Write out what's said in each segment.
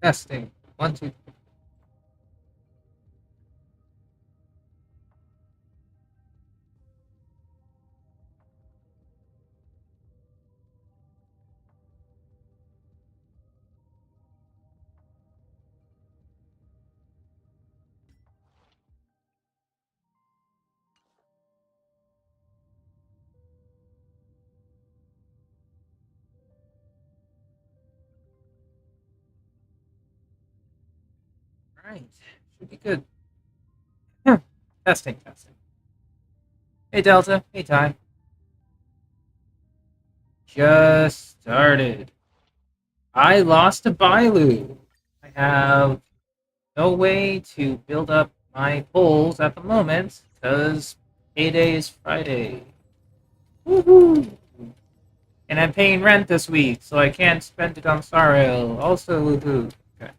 Testing. 1, 2. Alright. Should be good. Testing, testing. Hey Delta. Hey Ty. Just started. I lost to Bailu. I have no way to build up my polls at the moment because payday is Friday. Woohoo! And I'm paying rent this week, so I can't spend it on Star Rail. Also, woohoo. Okay.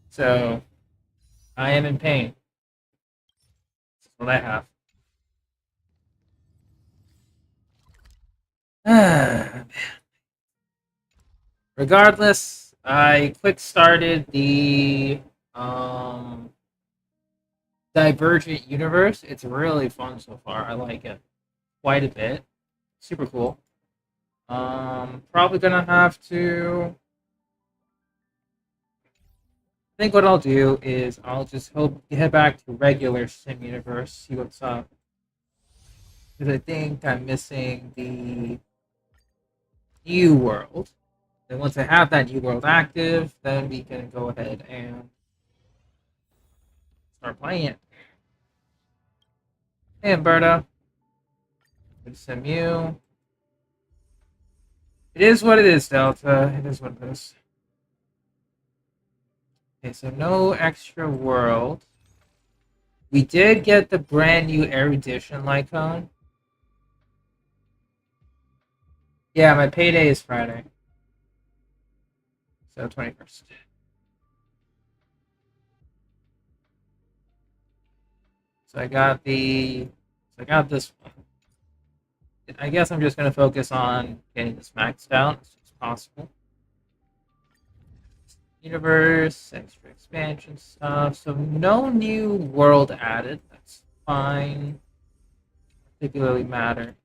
So, I am in pain. That's what I have. Regardless, I quick started the Divergent universe. It's really fun so far. I like it quite a bit. Super cool. Probably gonna have to. I think what I'll do is I'll just head back to regular Sim Universe, see what's up. Because I think I'm missing the new world. And once I have that new world active, then we can go ahead and start playing it. Hey, Umberto. Good to sim you. It is what it is, Delta. It is what it is. Okay, so no extra world. We did get the brand new erudition Lycone. Yeah, my payday is Friday. So 21st. So I got this one. I guess I'm just gonna focus on getting this maxed out as soon as possible. Universe, extra expansion stuff. So no new world added. That's fine. Particularly matter.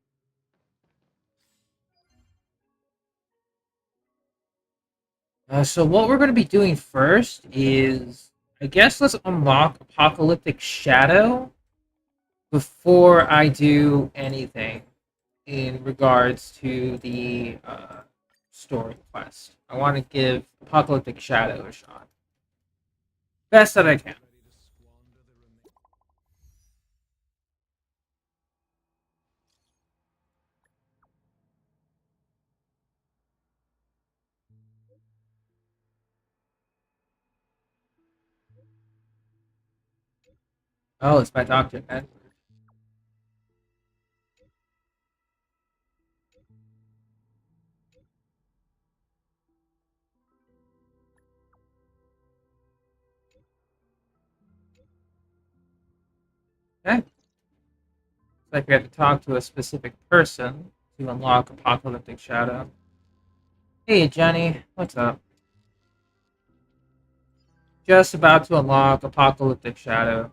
So what we're going to be doing first is, I guess, let's unlock Apocalyptic Shadow before I do anything in regards to the story quest. I want to give Apocalyptic Shadow a shot. Best that I can. Oh, it's by Dr. Edward. Okay. Looks like we have to talk to a specific person to unlock Apocalyptic Shadow. Hey, Jenny. What's up? Just about to unlock Apocalyptic Shadow.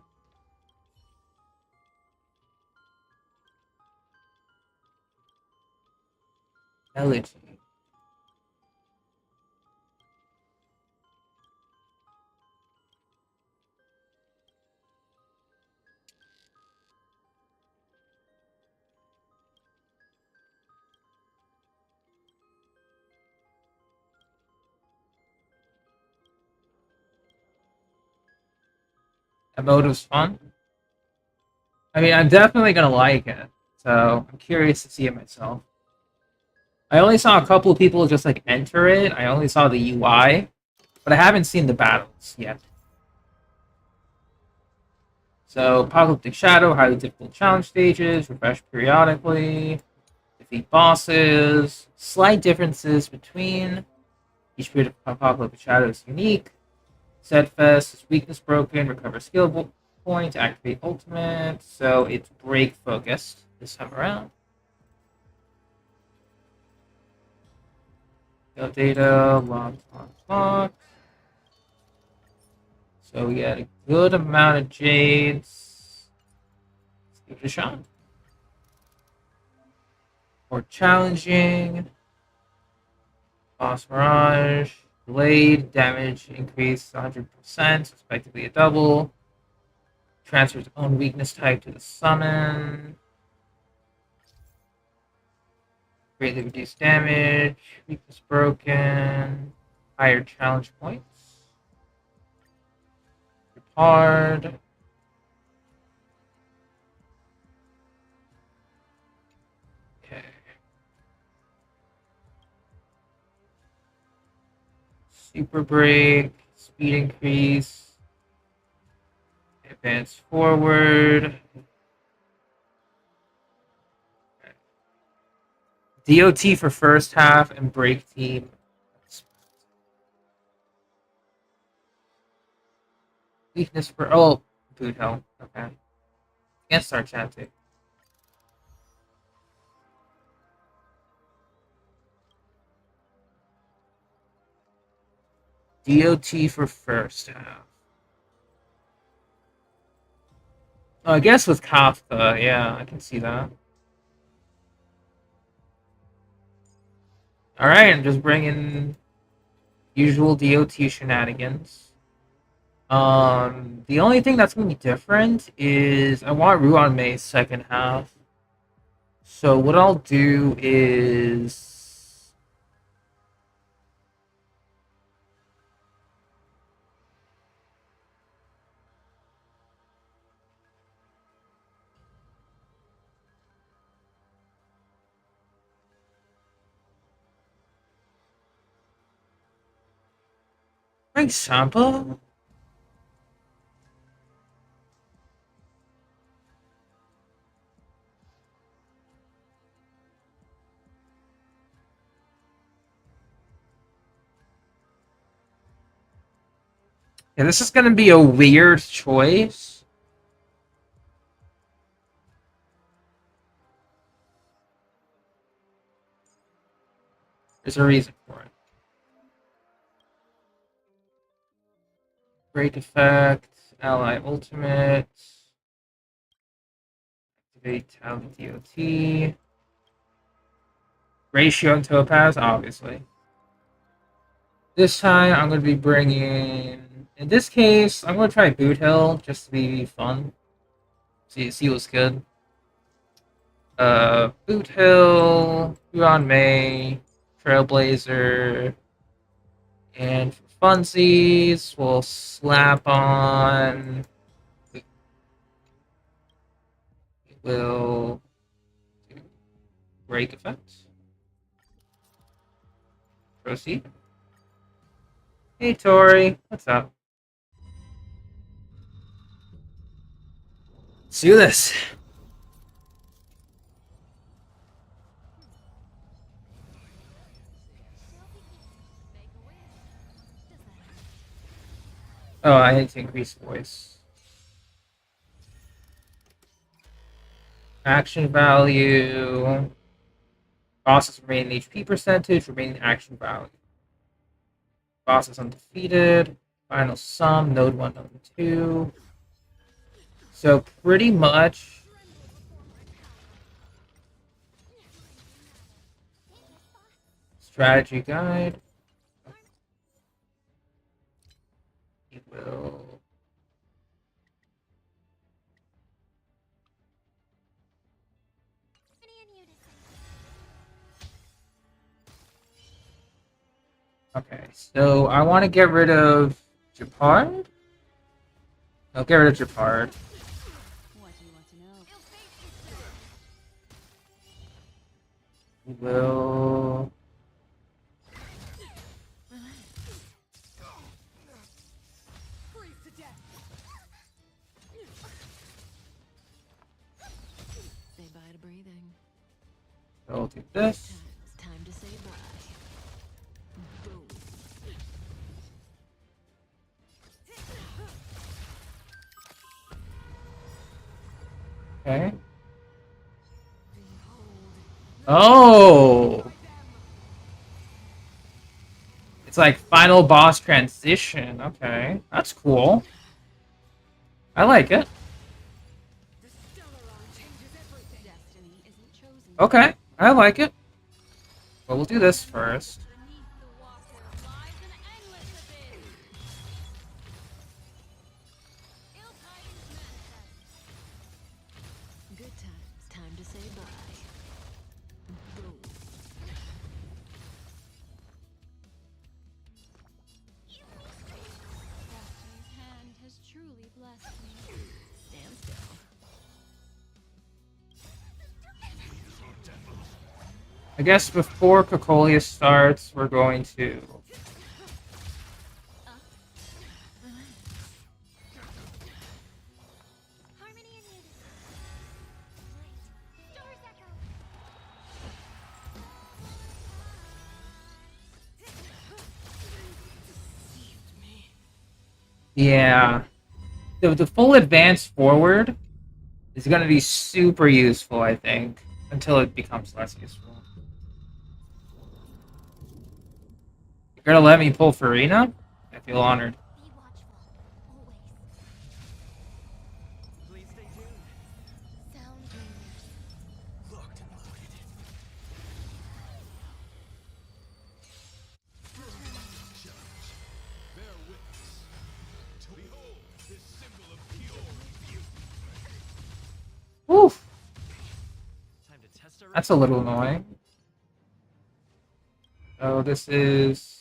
Elegy. That mode was fun. I mean, I'm definitely gonna like it. So I'm curious to see it myself. I only saw a couple of people just like enter it. I only saw the UI, but I haven't seen the battles yet. So Apocalyptic Shadow, highly difficult challenge stages, refresh periodically, defeat bosses, slight differences between each period of Apocalyptic Shadow is unique. Steadfast is weakness broken, recover skill point, activate ultimate. So it's break focused this time around. Go data, lock. So we got a good amount of jades. Let's give it a shot. More challenging. Boss Mirage. Blade damage increased 100%, effectively a double. Transfers own weakness type to the summon. Greatly reduced damage. Weakness broken. Higher challenge points. Hard. Okay. Super break. Speed increase. Advance forward. DOT for first half and break team. Weakness for Boothill. Okay. Against our chanting. DOT for first half. Oh, I guess with Kafka, yeah, I can see that. Alright, I'm just bringing usual DOT shenanigans. The only thing that's going to be different is I want Ruan May's second half. So what I'll do is... Bring Sampa? Yeah, this is going to be a weird choice. There's a reason for it. Great effect, ally ultimate, activate talent DOT, ratio and topaz, obviously. This time I'm going to be bringing, in this case, I'm going to try Boothill just to be fun. See what's good. Boothill, Yuan Mei, Trailblazer, and for funsies, we'll slap on. We'll do break effects. Proceed. Hey Tori, what's up? Let's do this. Oh, I need to increase voice. Action value. Bosses remaining HP percentage, remaining action value. Bosses undefeated. Final sum, node 1, node 2. So pretty much strategy guide. It will okay, so I want to get rid of Japard. I'll get rid of Japard. We will. I'll do this. Time to say bye. Boom. Okay. Oh! It's like final boss transition. Okay, that's cool. I like it. Destiny isn't chosen. Okay, I like it. But we'll do this first. Beneath the water lies an endless abyss. Ill tidings manifest. Good times. Time to say bye. Boom. Destiny's hand has truly blessed me. Stand still. I guess before Cocolia starts, we're going to... Harmony and unity. Light. Stars echo. Deceived me. Yeah. The full advance forward is going to be super useful, I think, until it becomes less useful. You're going to let me pull Farina? I feel honored. Be watchful. Always. Please stay tuned. Sound dreamers. Locked and loaded. Challenge. Bear witness. Behold this symbol of pure rebuke. Oof. Time to test our That's a little annoying. So this is...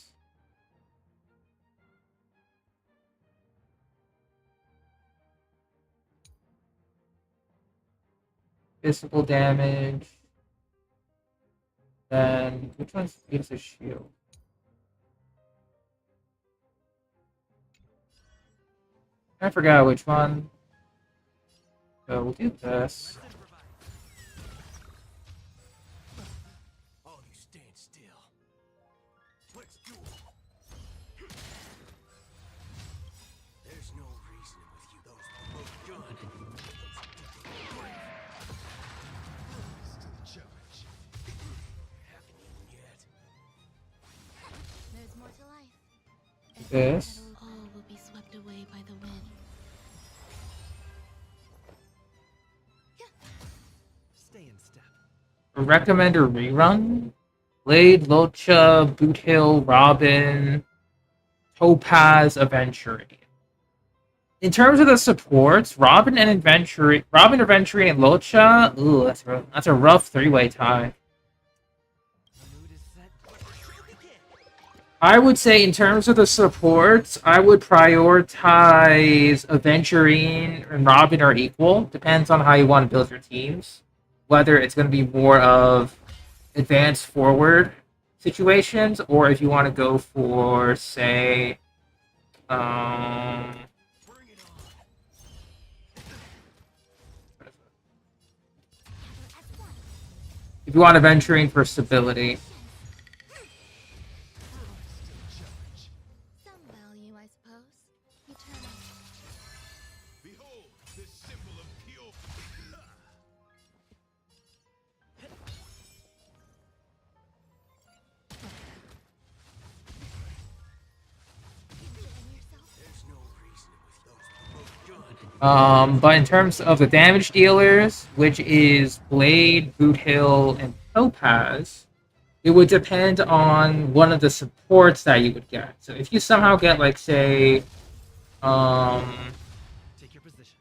physical damage. Then, which one gives a shield? I forgot which one. So we'll do this. Let's improvise. All you stand still. Let's duel. There's no reasoning with you. Those both good. Rise to the challenge. Haven't even yet. There's more to life. This. All will be swept away by the wind. Stay in step. Recommend a rerun? Blade, Locha, Boothill, Robin, Topaz, Aventurine. In terms of the supports, Robin, Aventurine, and Locha, ooh, that's a rough three-way tie. The mood is set. I would say in terms of the supports, I would prioritize Aventurine and Robin are equal. Depends on how you want to build your teams. Whether it's going to be more of advanced forward situations, or if you want to go for, say, Bring it on. if you want Aventurine for stability. Rise to the challenge. Some value, I suppose. Eternal. Behold this symbol of pure. Feeling yourself? There's no reasoning with those both good. But in terms of the damage dealers, which is Blade, Boothill, and Topaz, it would depend on one of the supports that you would get. So if you somehow get, like, say, Take your positions.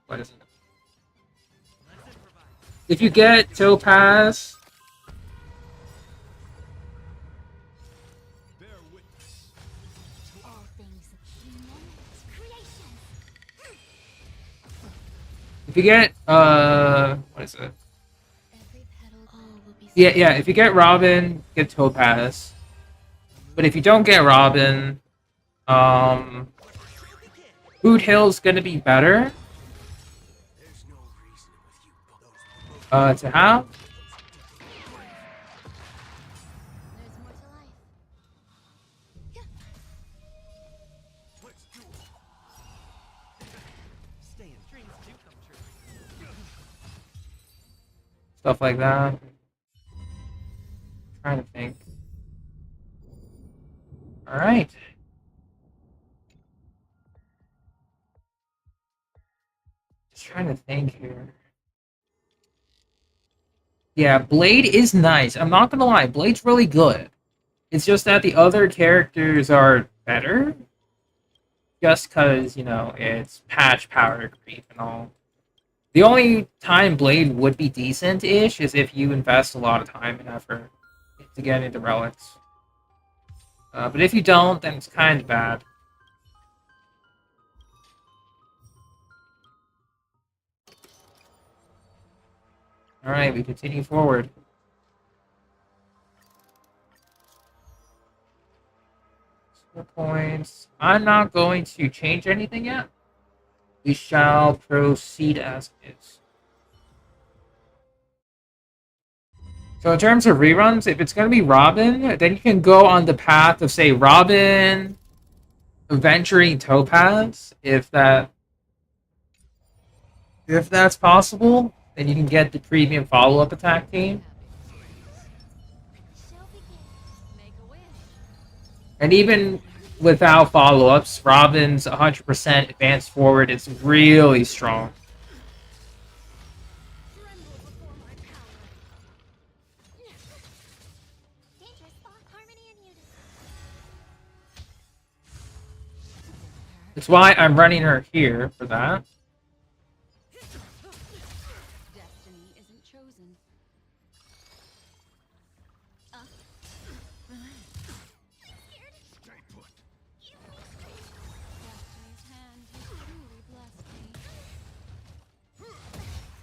what is it? Let's improvise. If you get Topaz, Bear witness. All things human creation. if you get, what is it? Every petal all will be Yeah, if you get Robin, get Topaz. But if you don't get Robin, Boothill's gonna be better, There's no reasoning with you. Those both to have. There's more to life. Let's duel. Stay in. Dreams do come true. Stuff like that. Trying to think. Alright. Just trying to think here. Yeah, Blade is nice. I'm not gonna lie, Blade's really good. It's just that the other characters are better. Just because, you know, it's patch power creep and all. The only time Blade would be decent-ish is if you invest a lot of time and effort to get into relics. But if you don't, then it's kind of bad. Alright, we continue forward. Score points. I'm not going to change anything yet. We shall proceed as is. So in terms of reruns, if it's going to be Robin, then you can go on the path of, say, Robin, Venturing Topaz, if that's possible. Then you can get the premium follow-up attack team. Shall begin. Make a wish. And even without follow-ups, Robin's 100% advance forward is really strong. Tremble before my power. Dangerous thought, harmony and unity. That's why I'm running her here for that. Destiny isn't chosen. Stay put. Destiny's hand has truly blessed me.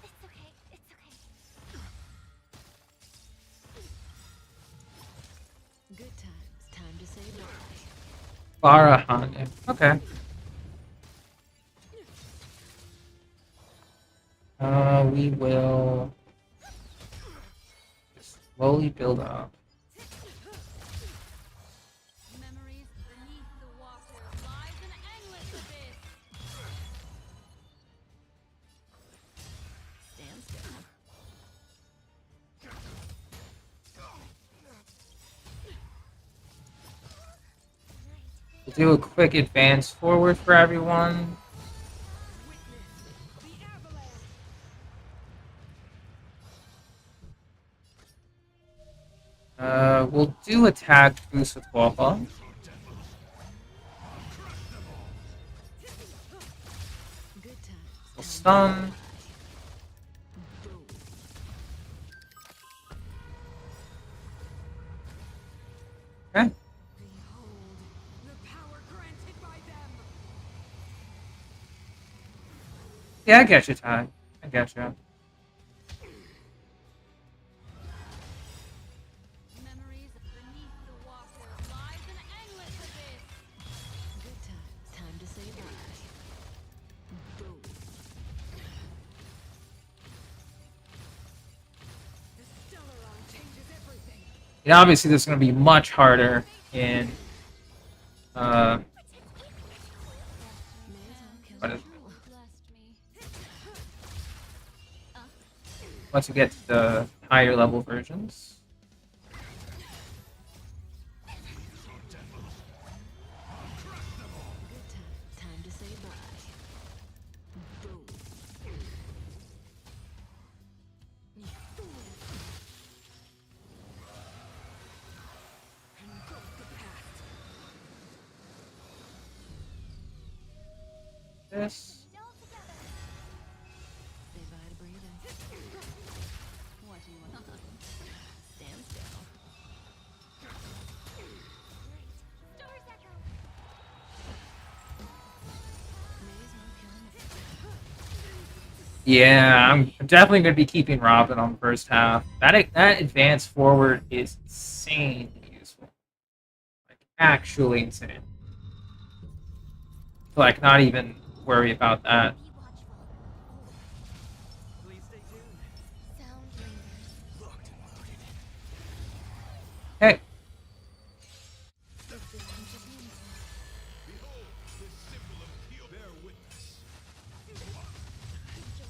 It's okay. It's okay. Good times. Time to say bye. Farahane. Okay. We will just slowly build up. Memories beneath the water lies an endless abyss. Stand still. We'll do a quick advance forward for everyone. We'll do attack boost with Wafa. Good times. We'll stun. Boom. Okay. Behold the power granted by them. Yeah, I get you, Ty. I get you. Memories beneath the water lies an endless abyss. Good times. Time to say bye. Boom. The Stellaron changes everything. And obviously, this is going to be much harder in what is, Blessed me. once you get to the higher level versions. Good times. Time to say bye. Boom. You fool. Engulf the past. This. Still together. Say bye to breathing. What do you want? Stand still. Stars echo. May as well kill 'em. Yeah, I'm definitely going to be keeping Robin on the first half. That advance forward is insanely useful. Like, actually insane. Like, not even worry about that. Be watchful. Please stay tuned. Sound lingers. Locked and loaded. Hey, If this reaches me, Behold, this symbol of pure. Bear witness. enjoy yourself.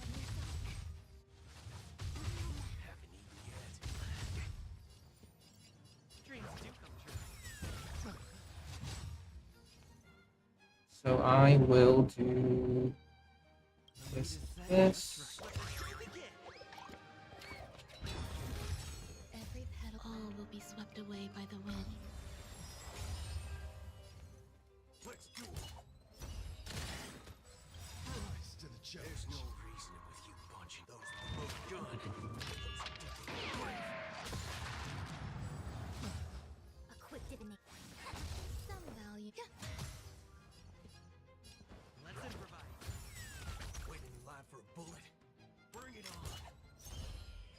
Haven't eaten yet. Dreams do come true. so I will do This. Every petal, all will be swept away by the wind. Let's do it. Rise to the challenge. There's no reason with you punching those both good. A quick divination. Some value. Let's improvise. Waiting in line for a bullet. Bring it on.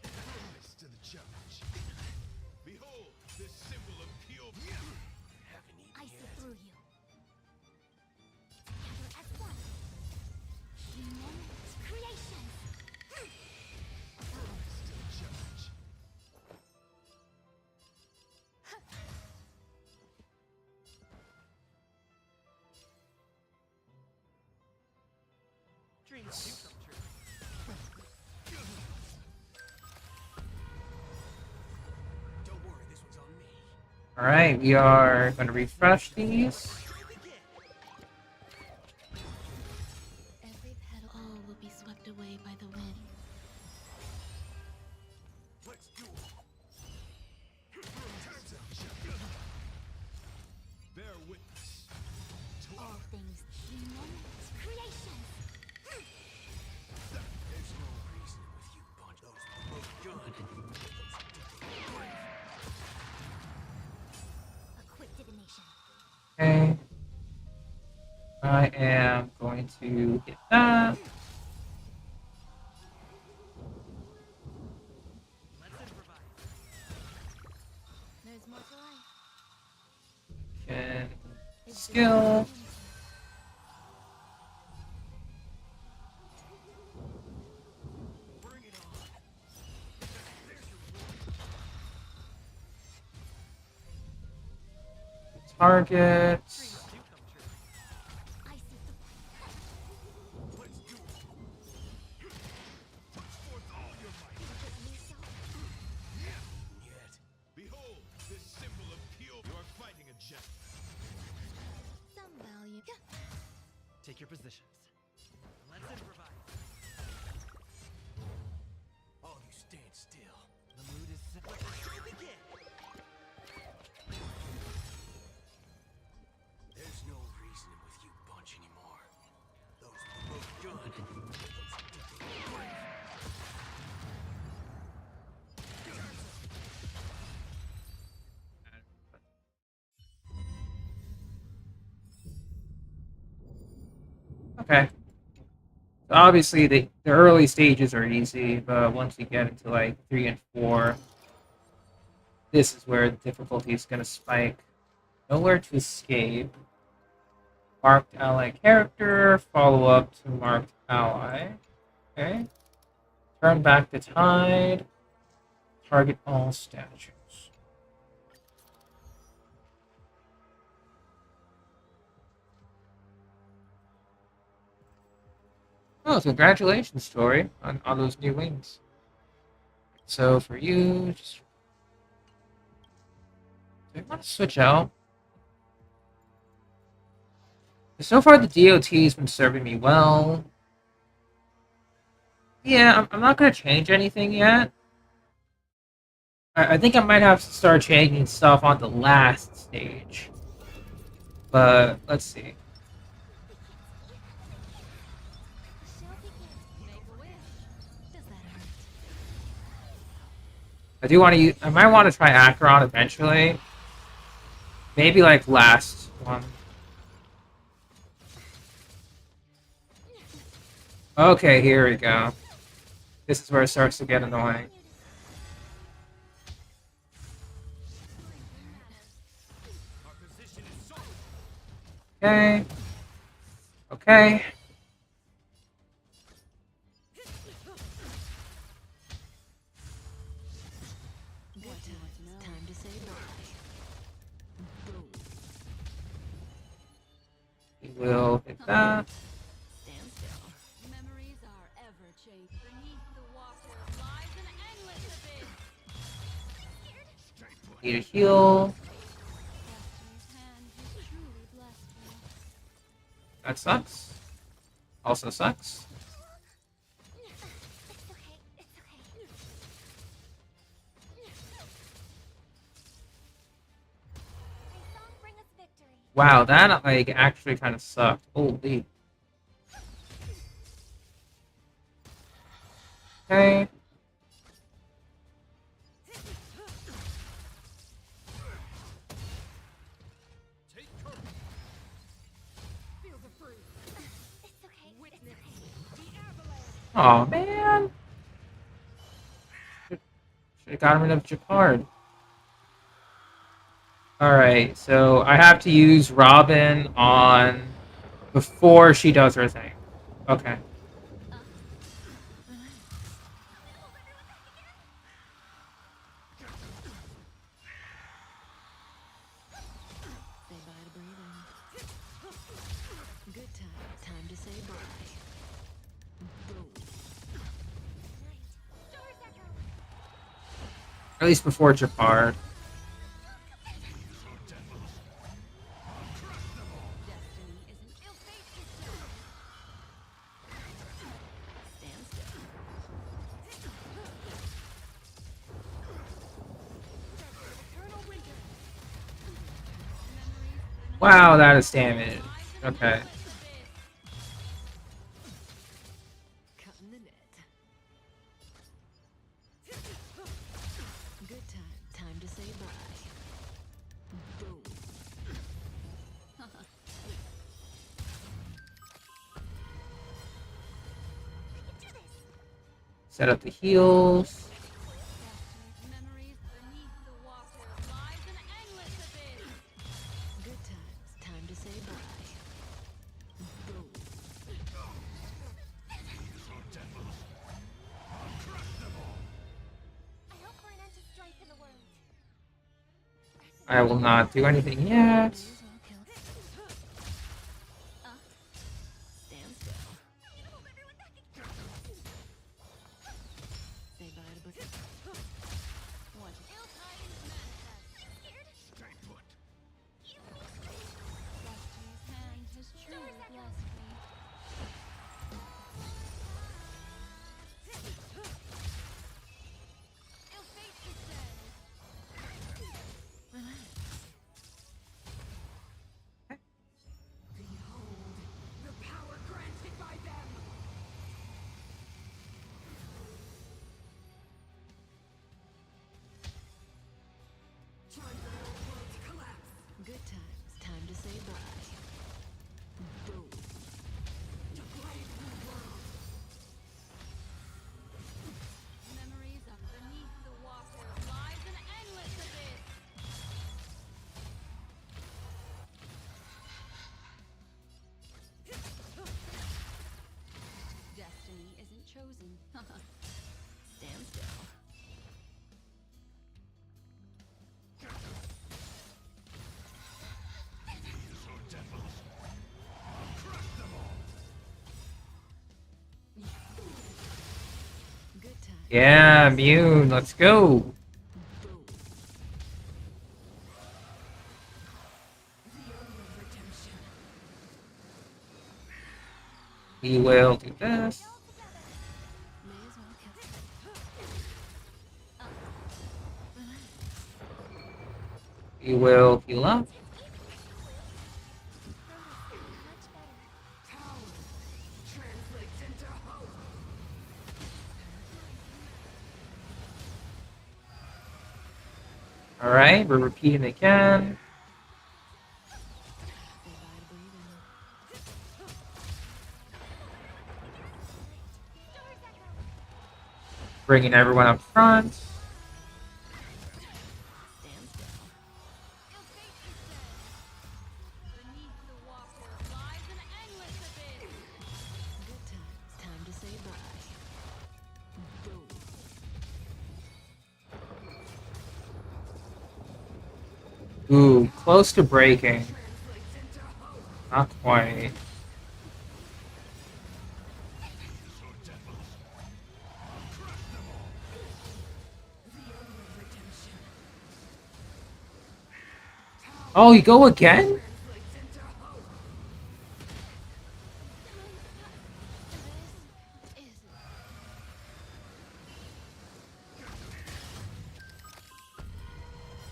Rise to the challenge. Behold, this symbol of pure. Haven't eaten I see yet. through you. Together as one. Humans, creations. Rise to the challenge. Dreams do come true. Don't worry, this one's on me. Alright, we are going to refresh these. Every petal, all will be swept away by the wind. Let's do it. Time's up. Bear witness. All things humans, creations. There's no reason with you punch those both good. A quick divination. Okay. I am going to hit that. Let's improvise. There's more to life. And Is this skill. human? Bring it on. There's your Target. dreams do come true. I see the Let's do it. Put forth all your might. Yet. Behold, this symbol of pure. You are fighting a jet. some value. Take your positions. Let's improvise. All you stand still. The mood is set. Let's begin. There's no reason with you punch anymore. Those were both good. Okay. So obviously, the early stages are easy, but once you get into like 3 and 4, this is where the difficulty is going to spike. Nowhere to escape. Marked ally character, follow up to marked ally. Okay. Turn back the tide. Target all statues. Oh, congratulations, Tori, on those new wings. So for you, just do I want to switch out? So far, the DOT's been serving me well. Yeah, I'm not going to change anything yet. I think I might have to start changing stuff on the last stage. But let's see. Shall begin. Make a wish. Does that hurt? I do want to use. I might want to try Acheron eventually. Maybe like last one. Okay, here we go. This is where it starts to get annoying. Our position is solid. Okay. Okay. What time? Time to say bye. Go. We will hit that. Stand still. Memories are ever changing. Beneath the water lies an endless abyss. Need a heal. Master's hand has truly blessed me. That sucks. Also sucks. Wow, that like actually kind of sucked. Holy. Okay. Take cover. Feel the fruit. It's okay. Witness the avalanche. Oh man. Should have gotten rid of Japard. Alright, so I have to use Robin on before she does her thing. Okay. Say bye to breathing. Good time. Time to say bye. Boom. Or at least before Japard. Destiny isn't ill fate is Stand still. eternal winter. Memories Wow, that is damage. Okay. Cutting the net. Good time. Time to say bye. Boom. Set up the heals. Memories beneath the water lies an endless abyss. Good times. Time to say bye. Boom. I hope for an end to strife in the world. I will not do anything yet. May as well kill. Stand still. Say bye to Boothill. What ill tidings manifest. Stay put. Destiny's hand has truly blessed me. Ill fate is dead. Relax. The power granted by them. Good times. Time to say bye. Boom. Memories of beneath the water lies an endless abyss. Destiny isn't chosen. Stand still. Good time. Yeah, immune. Let's go. Boom. We will do this. May as well kill. Relax. We will heal up. Alright, we're repeating again. Say bye to breathing. Bringing everyone up front. Stand still. Ill fate is dead. Beneath the water lies an endless abyss. Good times. Time to say bye. Boom. Ooh, close to breaking. Not quite. Oh, you go again?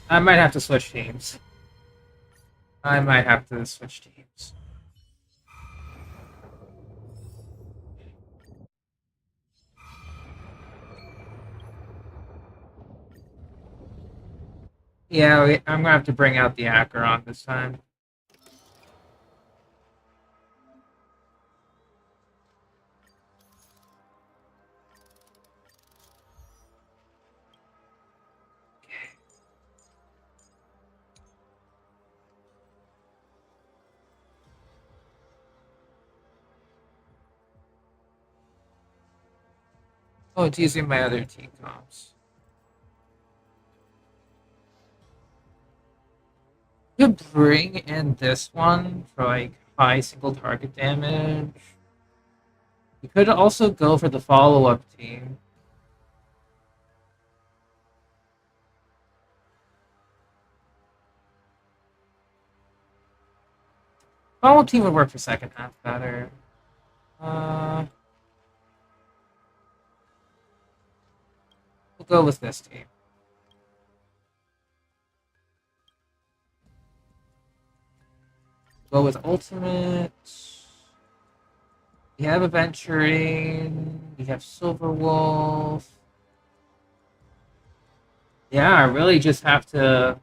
I might have to switch teams. I might have to switch teams. Yeah, I'm gonna have to bring out the Acheron this time. Oh, it's using my other team comps. To bring in this one for like high single target damage. You could also go for the follow-up team. Follow-up team would work for second half better. We'll go with this team. Go with ultimate. We have Aventurine. We have Silver Wolf. Yeah, I really just have to.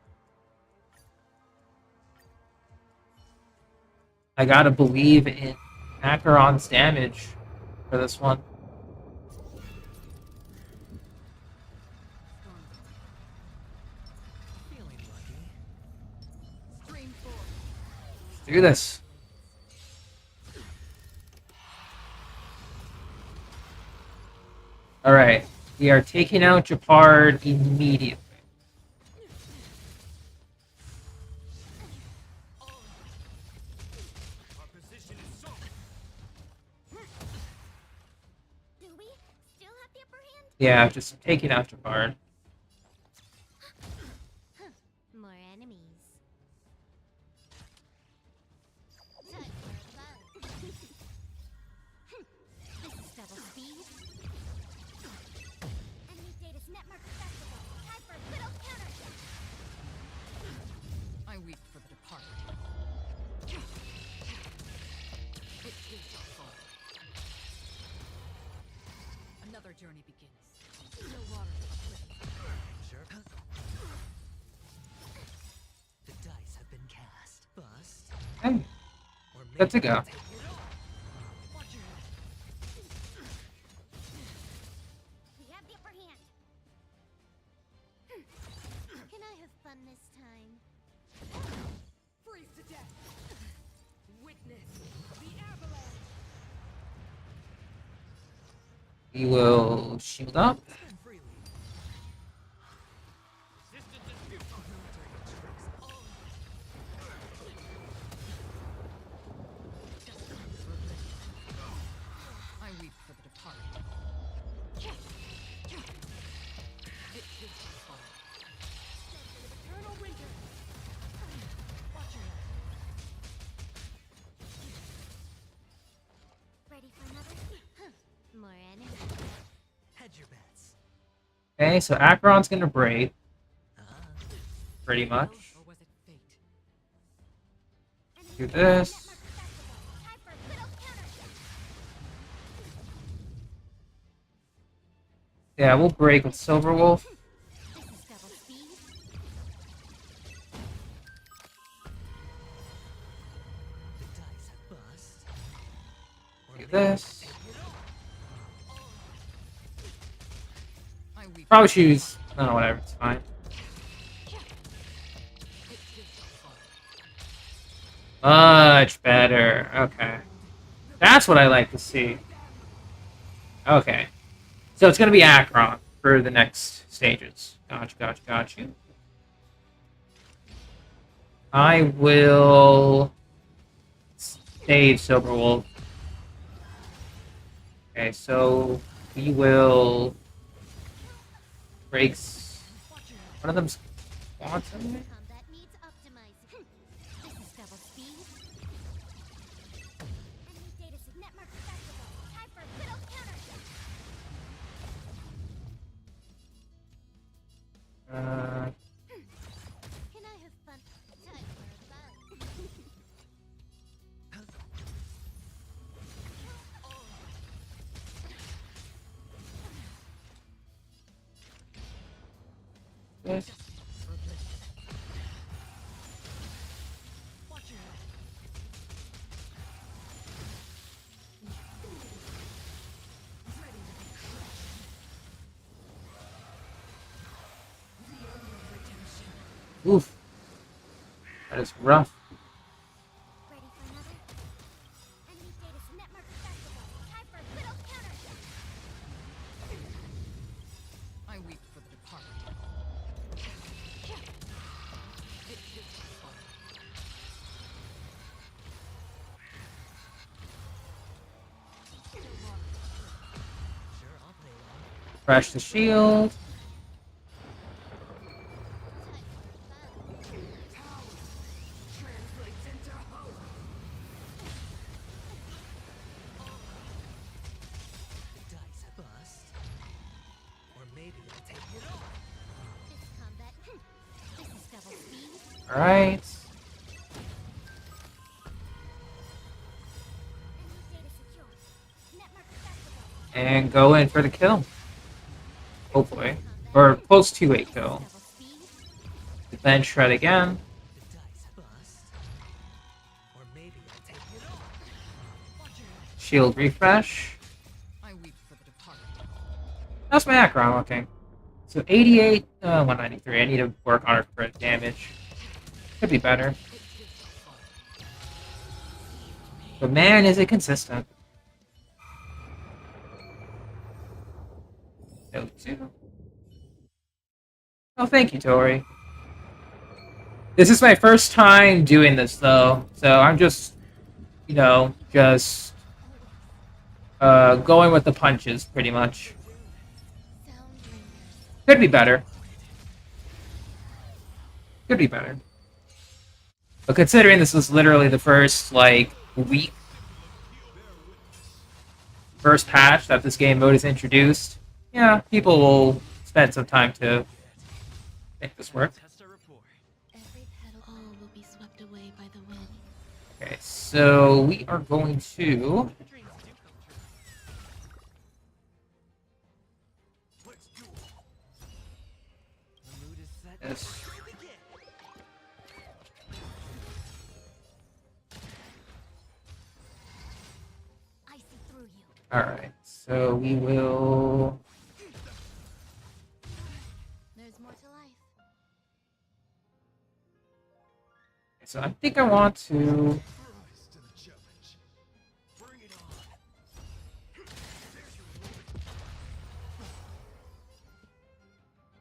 I gotta believe in Acheron's damage for this one. Feeling lucky. Stream 4. Let's do this. Alright. We are taking out Japard immediately. Our position is so. Do we still have the upper hand? Yeah, just taking out Japard. More enemies. Time for a bug. This is double speed. Enemy data's network accessible. Time for a good old counter. I weep for the departed. It is our fall. Another journey begins. No water Sure. The dice have been cast. Bust. Okay, Or good to maybe go. take it all. Watch your head. We have the upper hand. Can I have fun this time? freeze to death. Witness the avalanche. We will shield up. Spin freely. Resistance is futile. I weep for the departed. It is our fall. Eternal winter. Watch your head. Ready for another? More enemies. Hedge your bets. Okay, so Acheron's gonna break, pretty much. Or was it fate? Do this. Time for a good old counter. Yeah, we'll break with Silver Wolf. This is double speed. The dice have bust. Or Do maybe this. take it all. I weep. Probably choose. No, whatever. It's fine. It is our fall. Much better. Okay. That's what I like to see. Okay. So it's going to be Acheron for the next stages. Got you. I will save Silver Wolf. Okay, so we will break. One of them's quantum. Combat needs optimizing. This is double speed. Enemy data network accessible. Time for a good old counter. Can I have fun? Time for a bug. this. Oof. That is rough. Ready for another? Enemy status network festival. Time for a good old counter. I weep for the departed. Sure, I'll play along. Crash the shield. The dice bust. Or maybe I'll take it all. This combat. This is double speed. Alright. Enemy status secure. Network festival. And go in for the kill. Hopefully. Or close to a kill. Double speed. Then shred again. The dice bust. Or maybe I'll take it all. Shield refresh. I weep for the departed. How's my Akron looking? So 88, 193. I need to work on our crit damage. Could be better. But man, is it consistent. No two. Oh, thank you, Tori. This is my first time doing this, though. So I'm just, going with the punches, pretty much. Sound ringers. Could be better. Could be better. But considering this was literally the first, week, first patch that this game mode is introduced, yeah, people will spend some time to make this work. Test our rapport. Every petal all will be swept away by the wind. Okay, so we are going to... The dreams do come true. Let's do it. The mood is set. Yes. Here we begin. I see through you. Alright, so we will... There's more to life. So I think I want to... Rise to the challenge. Bring it on. There's your moment.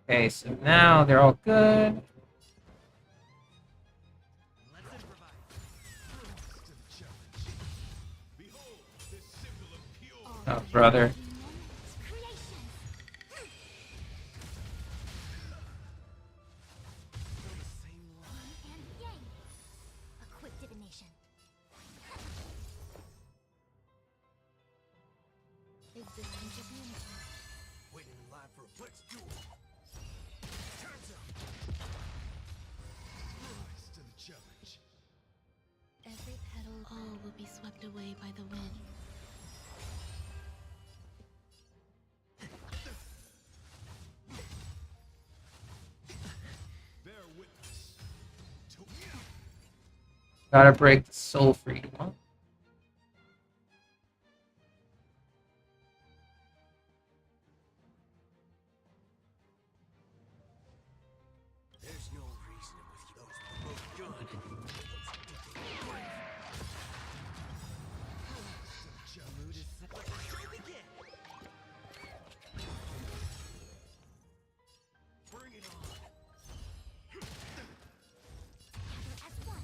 Okay, so now they're all good. Let's improvise. Rise to the challenge. Behold, this symbol of pure Oh, brother. Creation. on the same line. And yang. A quick divination. Existence of unity. Waiting in line for a let's do it. Time's up. Rise to the challenge. Every petal all will be swept away by the wind. Bear witness. To Gotta break the soul freed one. There's no reason with those both good. Mood is set. Here we begin. Bring it on. Gather as one.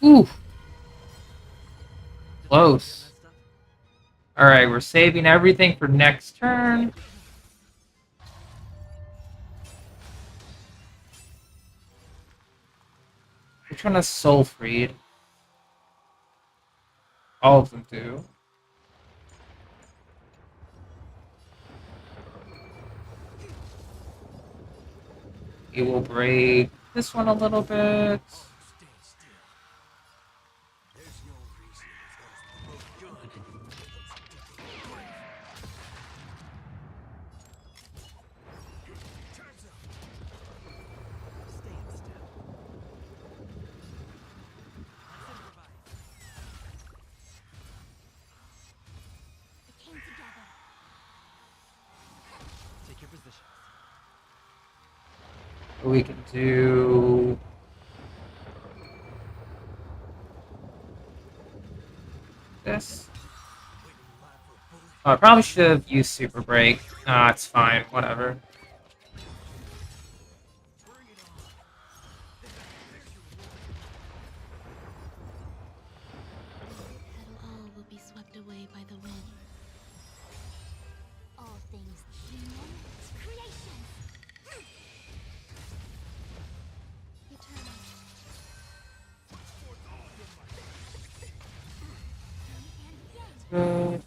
Ooh. Close. Alright, we're saving everything for next turn. Which one has soul freed? All of them do. It will break this one a little bit. We can do this. Oh, I probably should have used Super Break. Ah, it's fine. Whatever. All will be swept away by the wind. All things human creation. Eternal. Good.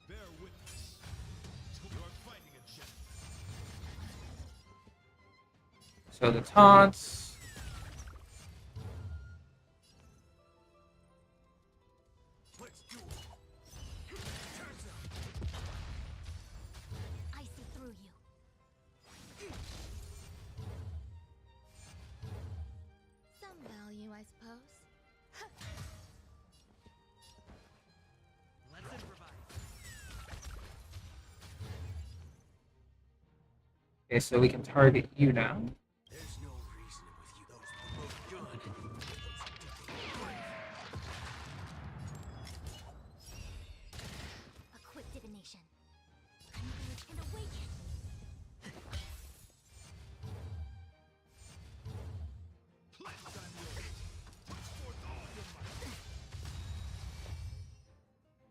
Bear witness. You are fighting a gem. So the taunts. Let's do it. I see through you. Some value, I suppose. Let's improvise. Okay, so we can target you now. There's no reason with you. Those both good. A quick divination. Converge and awaken. Cleanse thy will. Put forth all your might.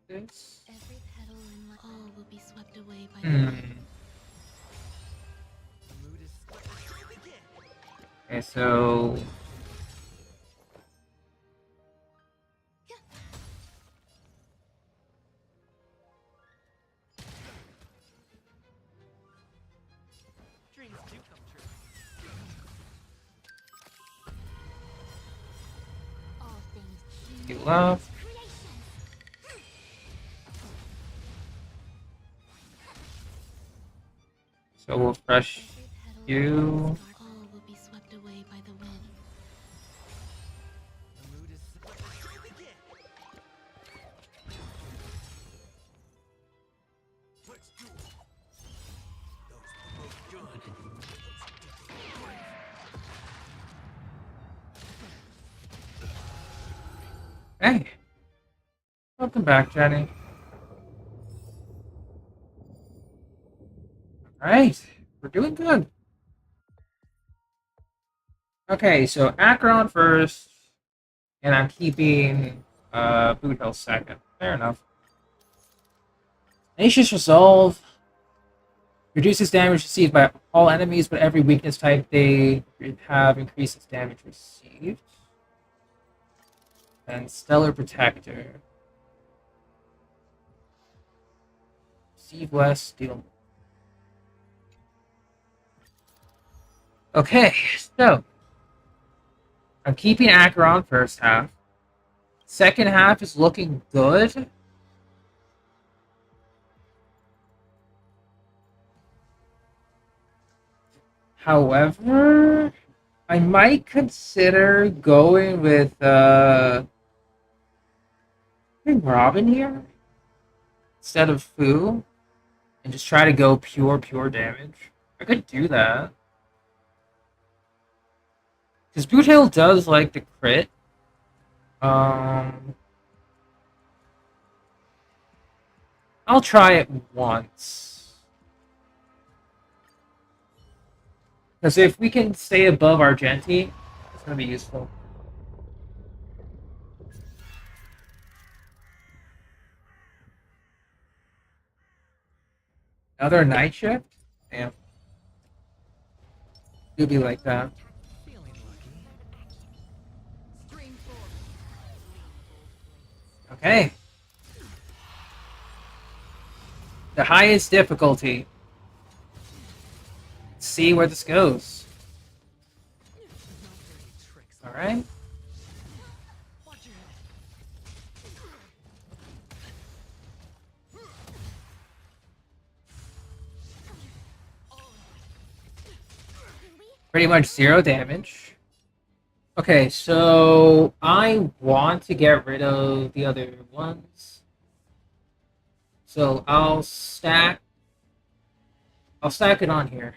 This. Every petal in all will be swept away by the Hmm. wind. The mood is split. Begin. Okay, so Dreams do come true. All things you human love. creation. So we'll fresh Every petal you. all will be swept away by the wind. The mood is split. Begin. Let's do it. Those both good. Hey, welcome back, Jenny. All right, we're doing good. Okay, so Akron first, and I'm keeping Boothill second. Fair enough. Tenacious Resolve reduces damage received by all enemies, but every weakness type they have increases damage received. And Stellar Protector. Receive less, deal more. Okay, so I'm keeping Acheron first half. Second half is looking good. However, I might consider going with I think Robin here instead of Fu and just try to go pure damage. I could do that. Because Boothill does like the crit. I'll try it once. Because if we can stay above Argenti, it's going to be useful. Another night shift? Damn. Do be like that. Feeling lucky. Stream forth. Okay. The highest difficulty. Let's see where this goes. No dirty tricks. Alright. Watch your head. Pretty much 0 damage. Okay, so I want to get rid of the other ones. So I'll stack it on here.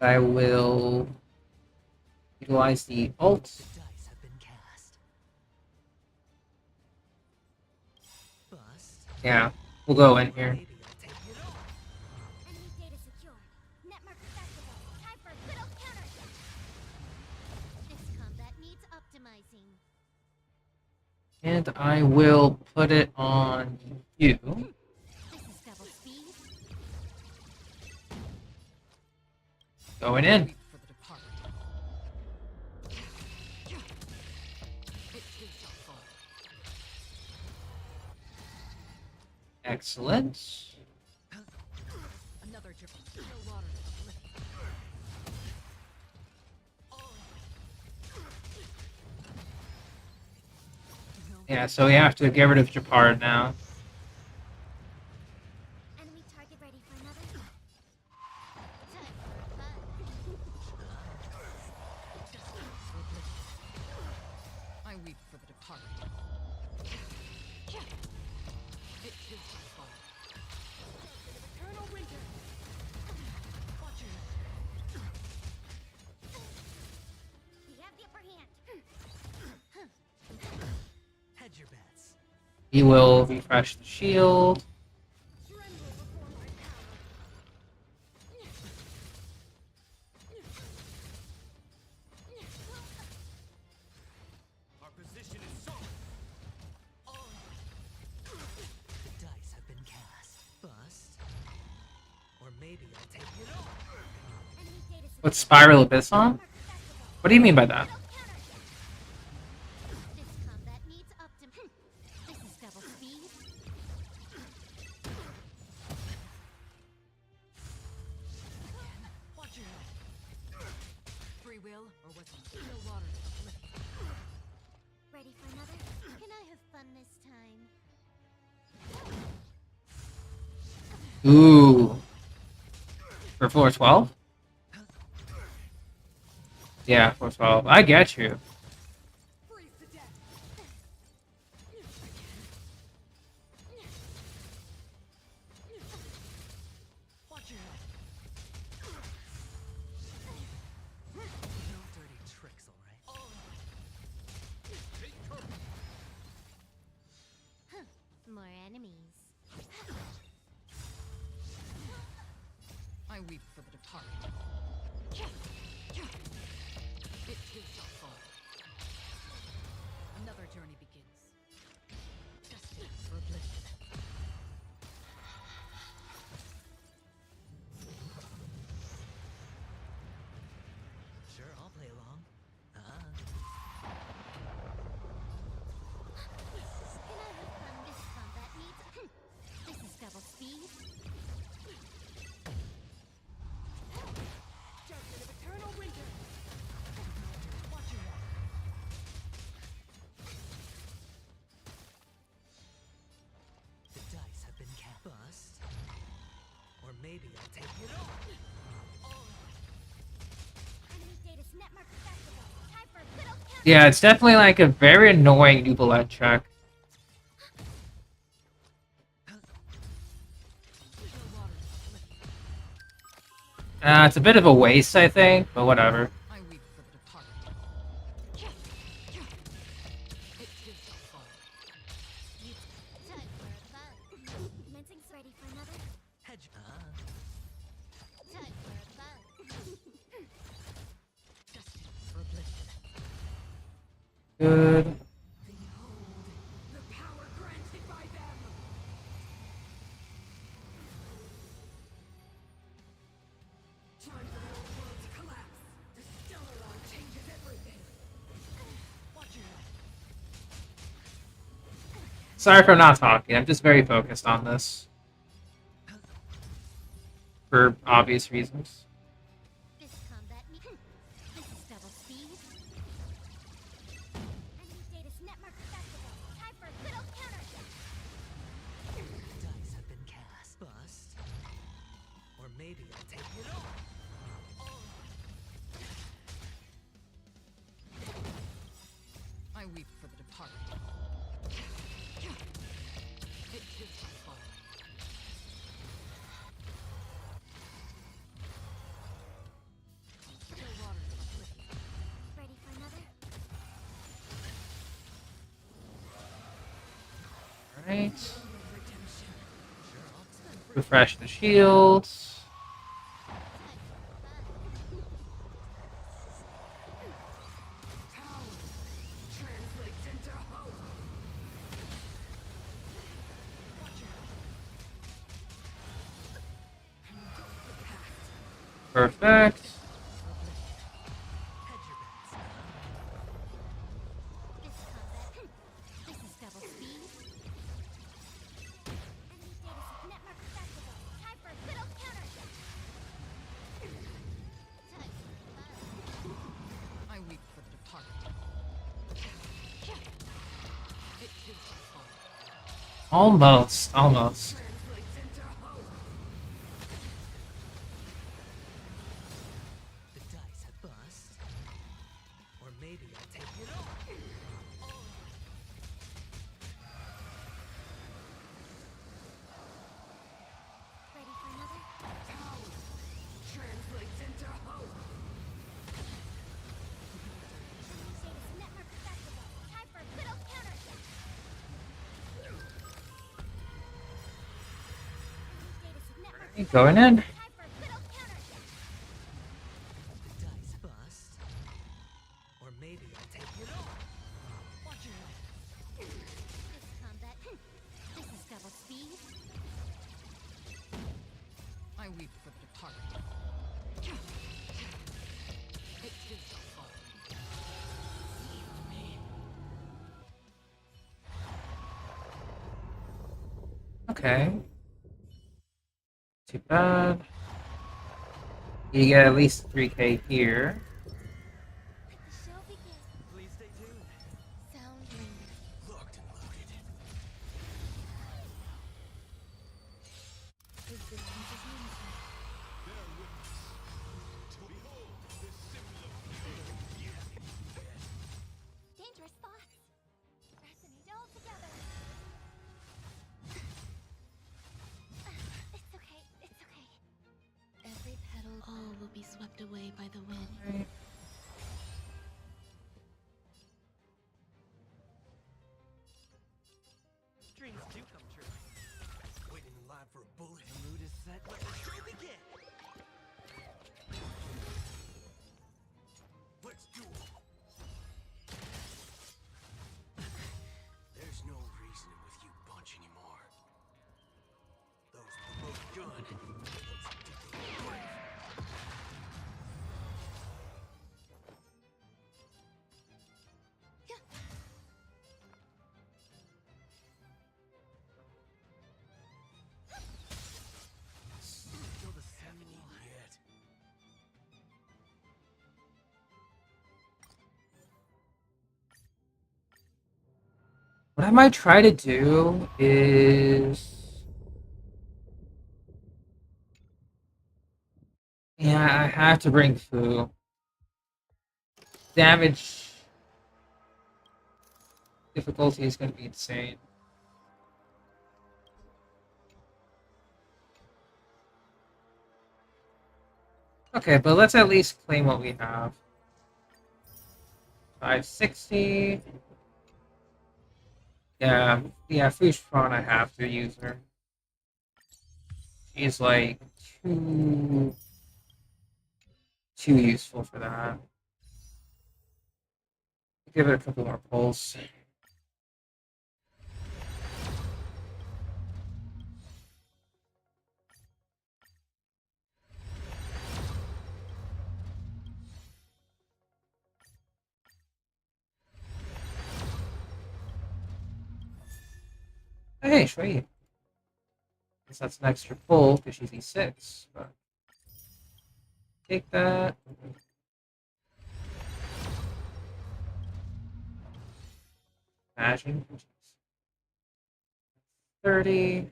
I will utilize the ult. The dice have been cast. Bust. Yeah, we'll go in here. Maybe I'll take it all. Enemy data secure. Netmark accessible. Time for a little counter. This combat needs optimizing. And I will put it on you. This is double speed. Going in. Wait for the departed. It too shall fall. Excellent. Another drip of still water. Yeah, so we have to get rid of Japard now. Enemy target ready for another. Time for a buzz. I weep for the departed. It too shall fall. Eternal winter. Watch your We have the upper hand. hedge your bets. He will refresh the shield. Tremble before my power. Our position is solid. The dice have been cast. Bust. Or maybe I'll take it all. Enemy data secure. What's Spiral Abyss on? Netmark accessible. What do you mean by that? Little counter. This combat needs optim. This is double speed. Watch your head. Free will, or was it still water? Ready for another? Can I have fun this time? Ooh. For floor 12? Yeah, floor 12. I get you. Freeze to death. Watch your head. No dirty tricks, all right? Take cover. More enemies. I weep for the departed. It too shall fall. Another journey begins. Destined for oblivion. Sure, I'll play along. Can I have fun? This combat needs. This is double speed. Junction of eternal winter. Watch your head. The dice have been cast. Bust. Or maybe I'll take it all. Enemy data's netmark accessible. Time for a little counter. Yeah, it's definitely like a very annoying Nubalette check. Still water. It's a bit of a waste, I think, but whatever. I weep for the departed. It too shall fall. Time for a buzz. Mincing's ready for another. Hedge. Time for a buzz. Destined for oblivion. Good. The power granted by them. Time for the old world to collapse. The stellar line changes everything. Watch your head. Sorry for not talking. I'm just very focused on this. For obvious reasons. This combat needs. This is double speed. Enemy data's netmark accessible. Time for a little counter. The dice have been cast. Bust. Or maybe I'll take it all. I weep for the departed. It too shall fall. Right. Refresh the shields. Translates into hope. Perfect. This combat. This is double speed. Enemy data set network accessible. Time for a little counter. I weep for the departed. It is my fault. Almost. Translates into hope. The dice have bust. Or maybe I'll take it all. Ready for another? Translates into hope. Enemy data set network accessible. Time for a little counter. Enemy data set network Going in. Time for a little counter. The dice bust. Or maybe I'll take it all. Watch your head. This combat. This is double speed. I weep for the departed. It is my fault. Okay. Too bad. You get at least 3K here. Let the show begin. Please stay tuned. Sound linger. Locked and loaded. Resistance is limited. Bear witness. To behold this symbol of pure Dangerous thoughts. Resonate all together. It's okay. It's okay. Every petal. All will be swept away by the wind. Dreams do come true. waiting in line for a bullet. The mood is set. Let the show begin. Let's do it. There's no reasoning with you bunch anymore. Those promote gun. Those digging grave. Feel the same. Yet. What I might try to do is... Yeah, I have to bring Fu. Damage difficulty is going to be insane. Okay, but let's at least claim what we have. 560. Yeah, Fushron, I have to use her. She's like too useful for that. Give it a couple more pulls. Hey, sweet. Guess that's an extra pull because she's E6. But take that. Imagine. 30.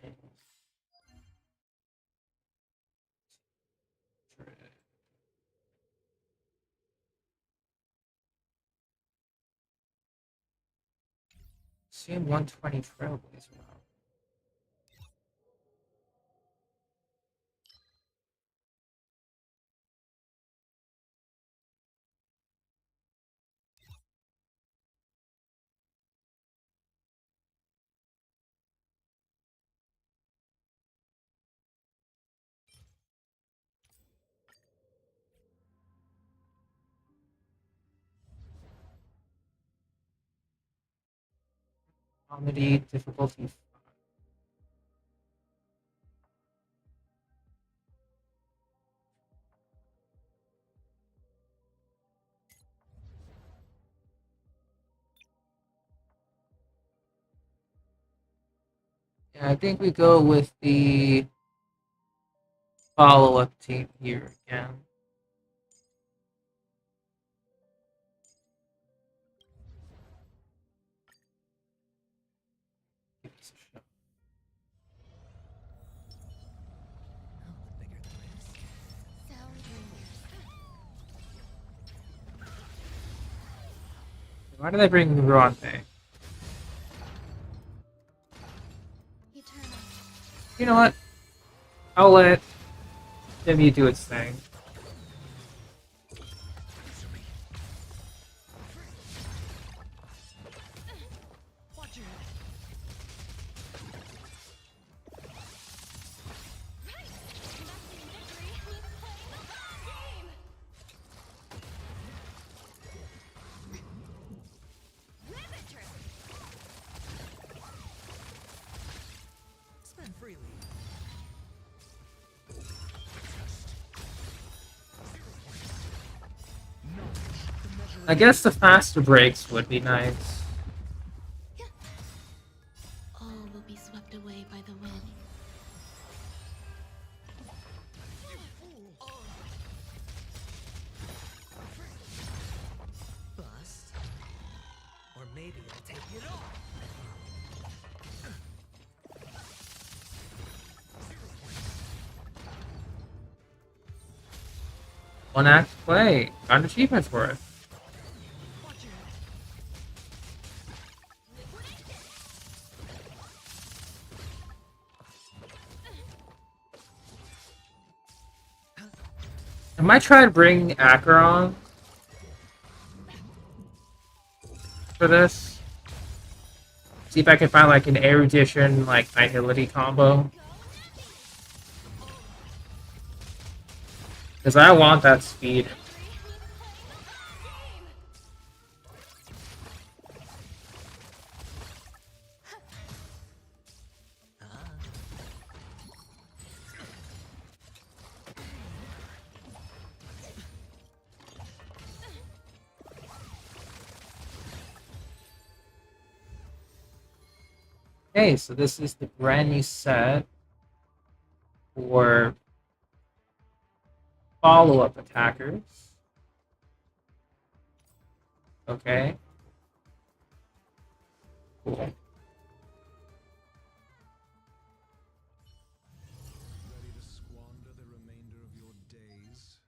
Assume 120 Trailblazer. Comedy difficulty. Yeah, I think we go with the follow-up team here again. Give this a shot. Oh, bigger the risk. Why did I bring Ruante? Eternal. You know what? I'll let Timmy do its thing. Watch your head. Right. Investing victory means playing the long game. Riveter. Spend freely. I guess the faster breaks would be nice. All will be swept away by the wind. Bust. Or maybe I'll take it all. One act play. Got an achievement for it. Watch your head. I might try to bring Acheron for this. See if I can find like an erudition, like nihility combo. Because I want that speed. Ah. Okay, so this is the brand new set for follow-up attackers. Okay. Cool. Ready to squander the remainder of your days?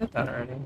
I did that already.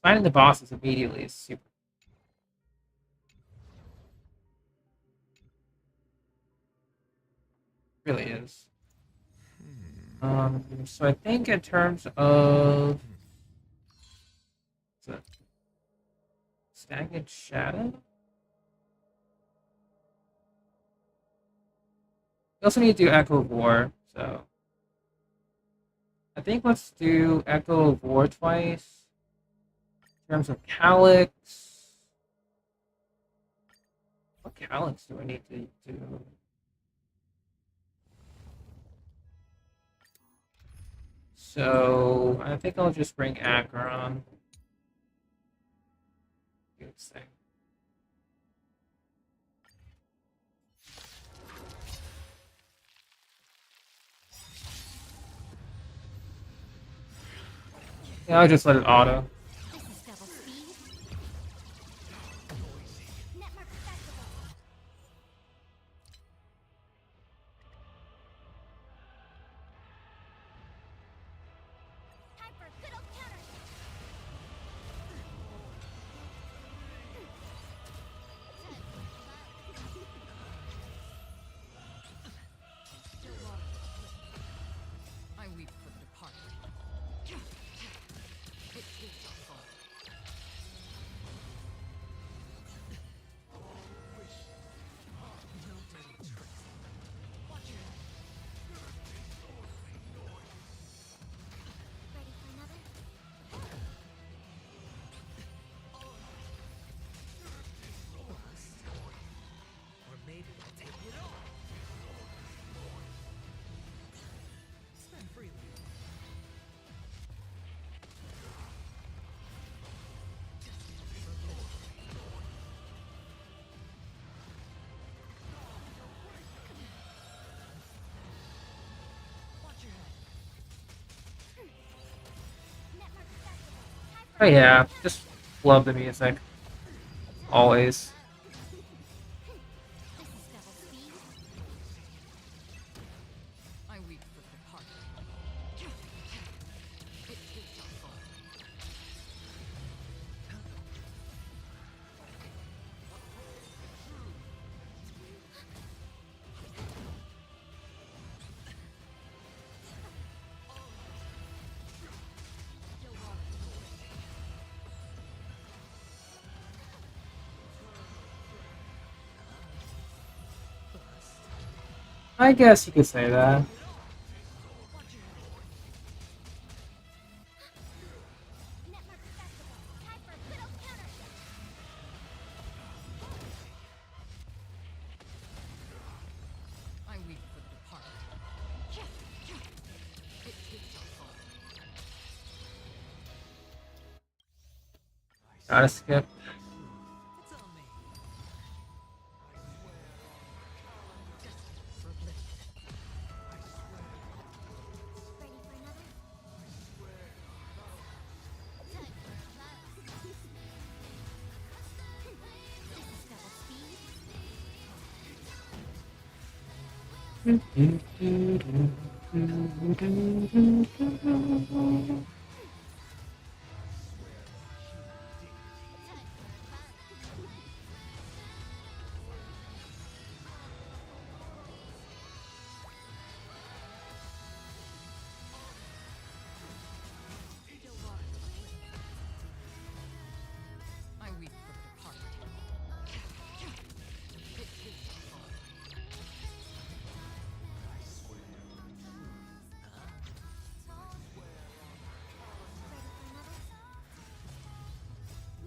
Finding the bosses immediately is super. Really is. So I think in terms of what's it? Stagnant Shadow. We also need to do Echo of War, so I think let's do Echo of War twice. In terms of Calyx, what Calyx do I need to do? So I think I'll just bring Acheron. this thing. Yeah, I'll just let it auto. This is double speed. Network festival. Time for a good old counter. I weep for the departed. It is your fault. No dirty tricks. Watch your head. Ready for another? Bust. Or maybe I'll take it all. Spend freely. Watch your head. Network festival. Time Oh for yeah, just love the music. Always. This is double speed. I weep for the departed. It is your fault. Bust. I guess you could say that. Watch your head. Network festival. Time for a good old counter. I weep for the departed. It is your fault. Gotta skip. It's on me. Destined for oblivion. Ready for another? Time for a buzz. This is double speed. I weep for the departed. It is your fault. Ready for another?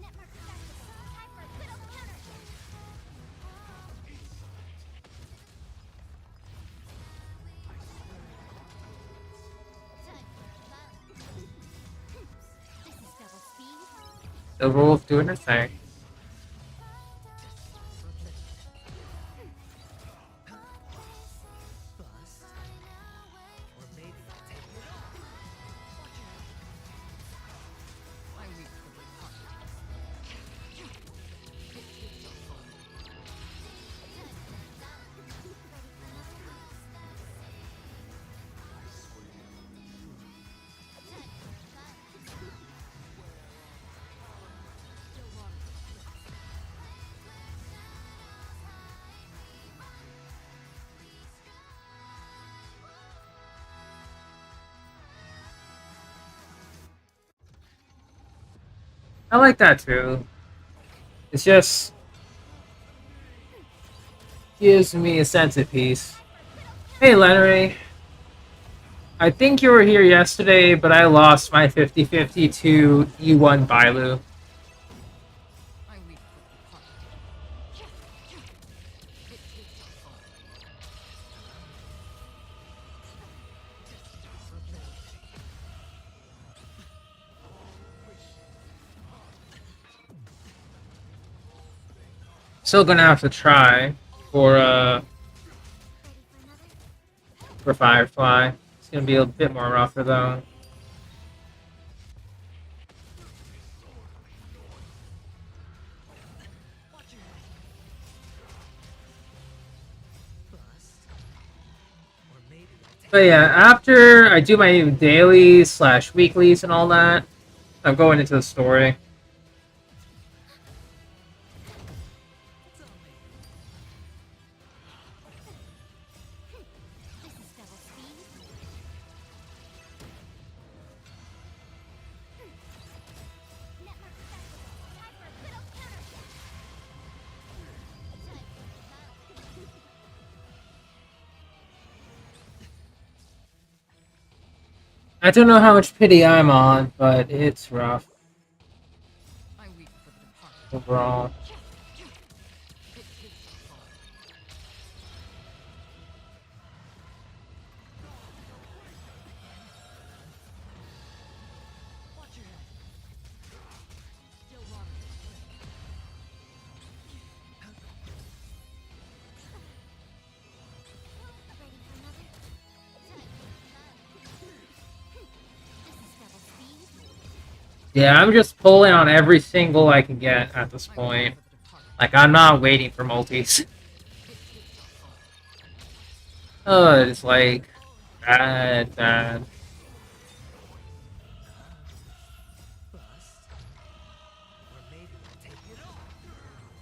Network festival. Time for a good old counter. Time for a buzz. This is double speed. The rule of doing her thing. Destined for oblivion. Bust. Or maybe I'll take it all. Watch your head. I weep for the departed. It is your fault. I like that too. It's just gives me a sense of peace. Hey Lennery, I think you were here yesterday, but I lost my 50-50 to E1 Bailu. I weep for the departed. It is your fault. Destined for oblivion. Still gonna have to try for Firefly. It's gonna be a bit more rougher though. But yeah, after I do my dailies slash weeklies and all that, I'm going into the story. This is double speed. Network accessible. Time for a good old counterattack. Time for a battle. I don't know how much pity I'm on, but it's rough I weep for the departed. overall. Watch your head. Still water. Ready for another? Time for a battle. This is double speed. Yeah, I'm just pulling on every single I can get at this point. Like, I'm not waiting for multis. Oh, it's like bad. Network accessible. Time for a good old counterattack.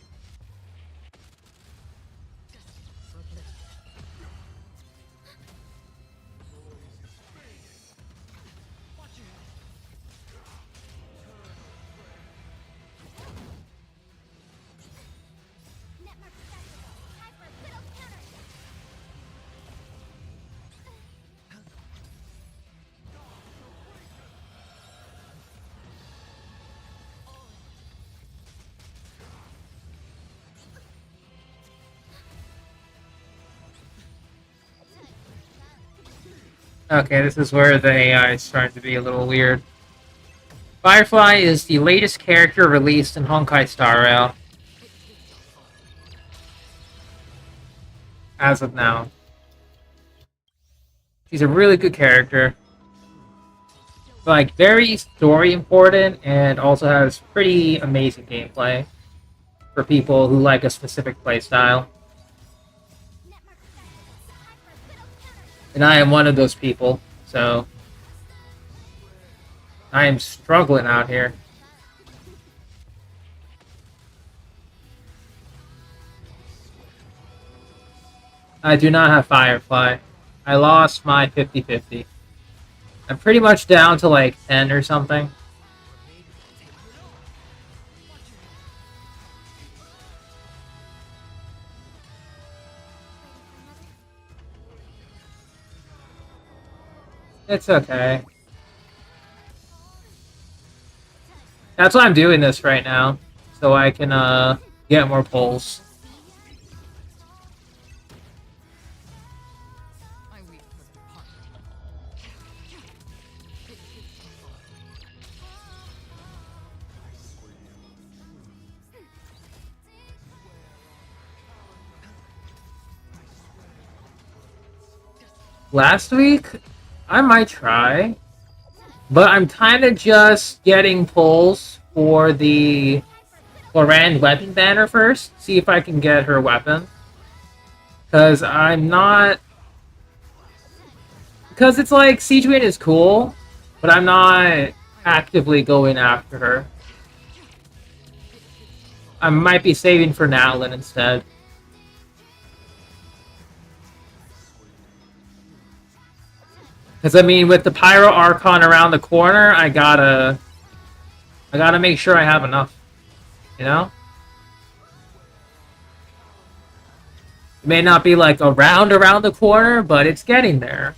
Okay, this is where the AI is starting to be a little weird. Firefly is the latest character released in Honkai Star Rail. As of now. She's a really good character. Like, very story important and also has pretty amazing gameplay for people who like a specific playstyle. Network accessible. Time for a good old counterattack. And I am one of those people, so I am struggling out here. I do not have Firefly. I lost my 50-50. I'm pretty much down to like 10 or something. It's okay. That's why I'm doing this right now, so I can get more pulls. I weep for the departed. Last week, I might try, but I'm kind of just getting pulls for the Loran weapon banner first. See if I can get her weapon. Because I'm not... Because it's like, Siege Queen is cool, but I'm not actively going after her. I might be saving for Natlin instead. Because, I mean, with the Pyro Archon around the corner, I gotta make sure I have enough. You know? It may not be like around the corner, but it's getting there.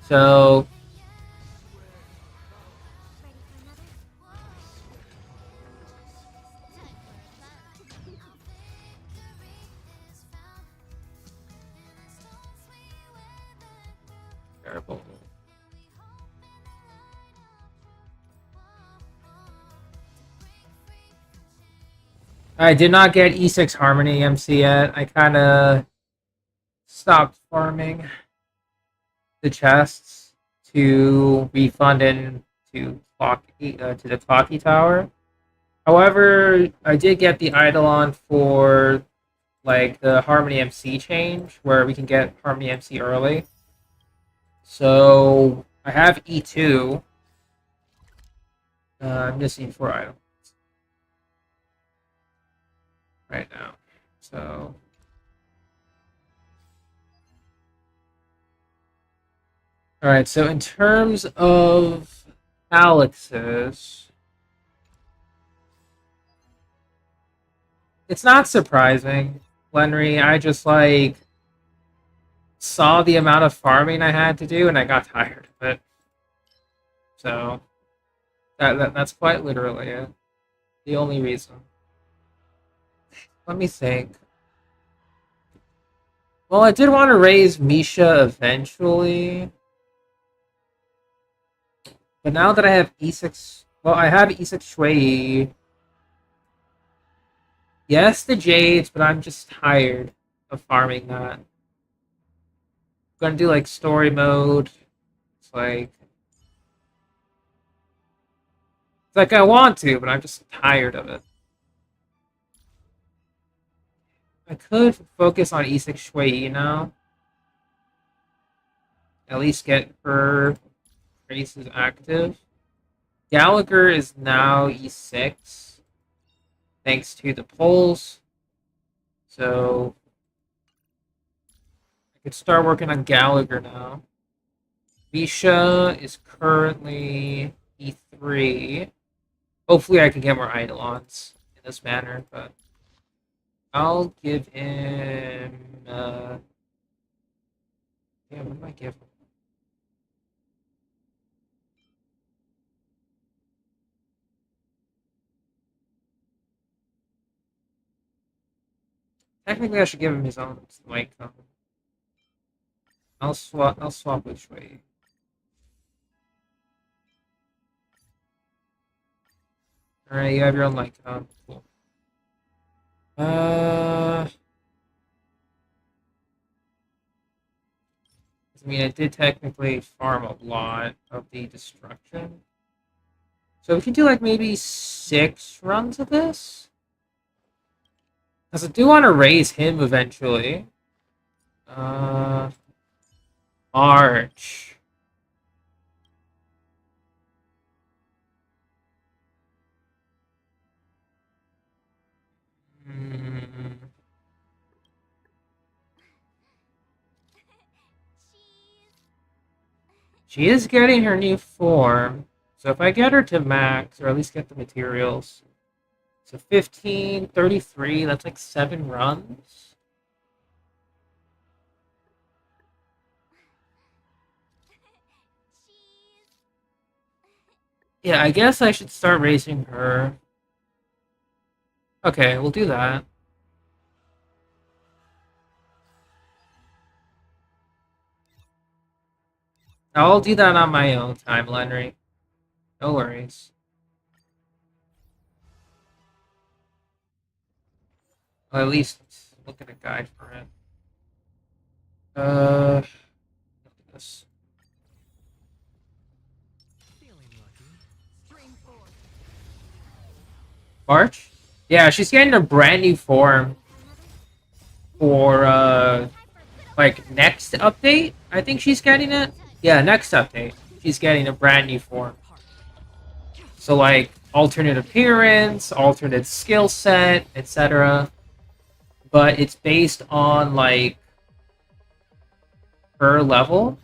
So... Terrible. I did not get E6 Harmony MC yet. I kind of stopped farming the chests to refund into to the Clocky Tower. However, I did get the Eidolon for like the Harmony MC change, where we can get Harmony MC early. So I have E2. I'm missing 4 items right now. So all right. So in terms of Alex's, it's not surprising, Lenry. I just like saw the amount of farming I had to do, and I got tired of it. So that's quite literally it. The only reason. Let me think. Well, I did want to raise Misha eventually. But now that I have E6... Well, I have E6 Shui. Yes, the Jades, but I'm just tired of farming that. I'm gonna do, like, story mode. It's like... It's like I want to, but I'm just tired of it. I could focus on E6 Shui now. At least get her traces active. Gallagher is now E6. Thanks to the polls. So I could start working on Gallagher now. Misha is currently E3. Hopefully I can get more Eidolons in this manner, but I'll give him yeah, what do I give him? Technically, I should give him his own mic. I'll swap which way. All right, you have your own mic. Cool. I mean, I did technically farm a lot of the destruction, so we can do like maybe 6 runs of this. Because I do want to raise him eventually. March. She is getting her new form. So if I get her to max, or at least get the materials. So 15, 33, that's like 7 runs. Yeah, I guess I should start raising her. Okay, we'll do that. I'll do that on my own time, Lenry. No worries. Or at least look at a guide for it. This. March? Yeah, she's getting a brand new form for like next update. I think she's getting it. Yeah, next update. She's getting a brand new form. So like alternate appearance, alternate skill set, etc. But it's based on like her level.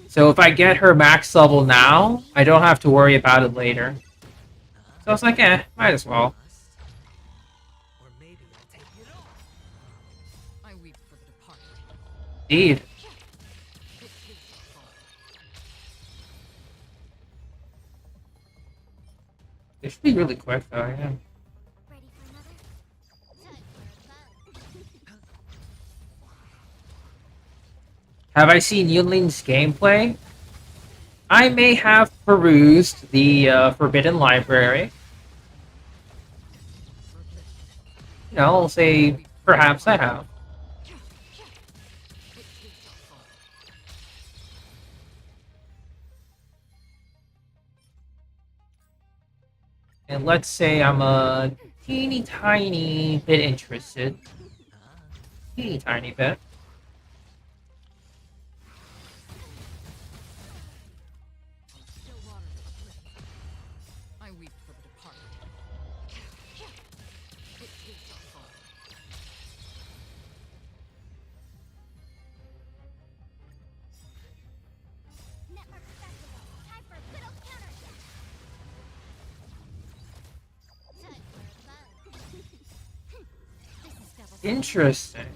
So if I get her max level now, I don't have to worry about it later. So I was like, might as well. Or maybe I'll take it all. I weep for the departed. Indeed. It should be really quick though, yeah. Ready for another? Time for a fun. Have I seen Yunling's gameplay? I may have perused the Forbidden Library. You know, I'll say perhaps I have. And let's say I'm a teeny tiny bit interested. Teeny tiny bit. Still waters uplift. I weep for the departed. It takes our fall. Network festival. Time for a good old counterattack. Time for a bug. This is double. Interesting.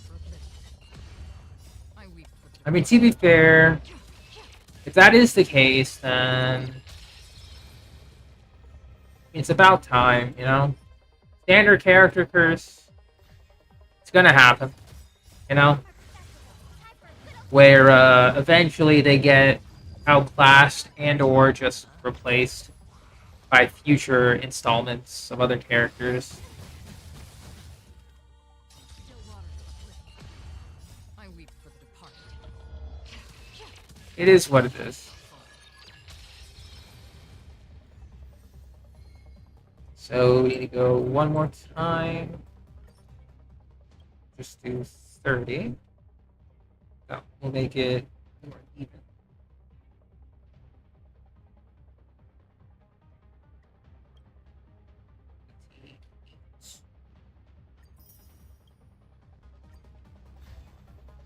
For uplift. I weep for the I mean, to be fair, if that is the case, then it's about time, you know? Standard character curse. It's gonna happen, you know? Where eventually they get outclassed and or just replaced by future installments of other characters. still waters uplift. I weep for the departed. It is what it is. So we need to go one more time. Just do 30. No, we'll make it more even.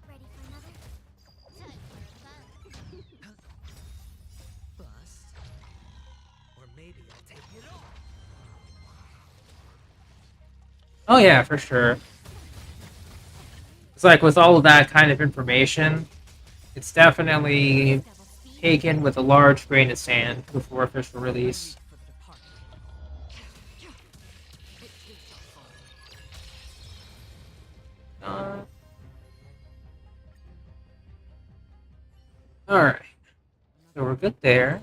Ready for another? Time for a bug. Bust. Or maybe I'll take it all. Oh yeah, for sure. It's like with all of that kind of information, it's definitely Double speed. taken with a large grain of sand before official release. For the departed. It takes our fall. Alright. So we're good there.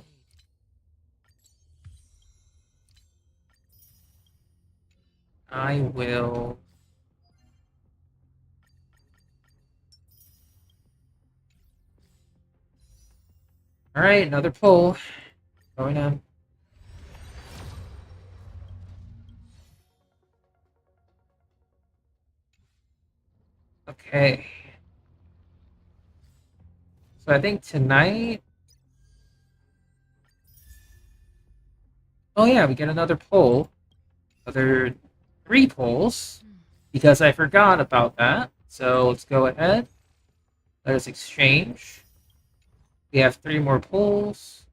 I will... Alright, another pull. Going on. Okay. So I think tonight... Oh yeah, we get another poll. Other 3 polls. Because I forgot about that. So let's go ahead. Let us exchange. We have 3 more polls.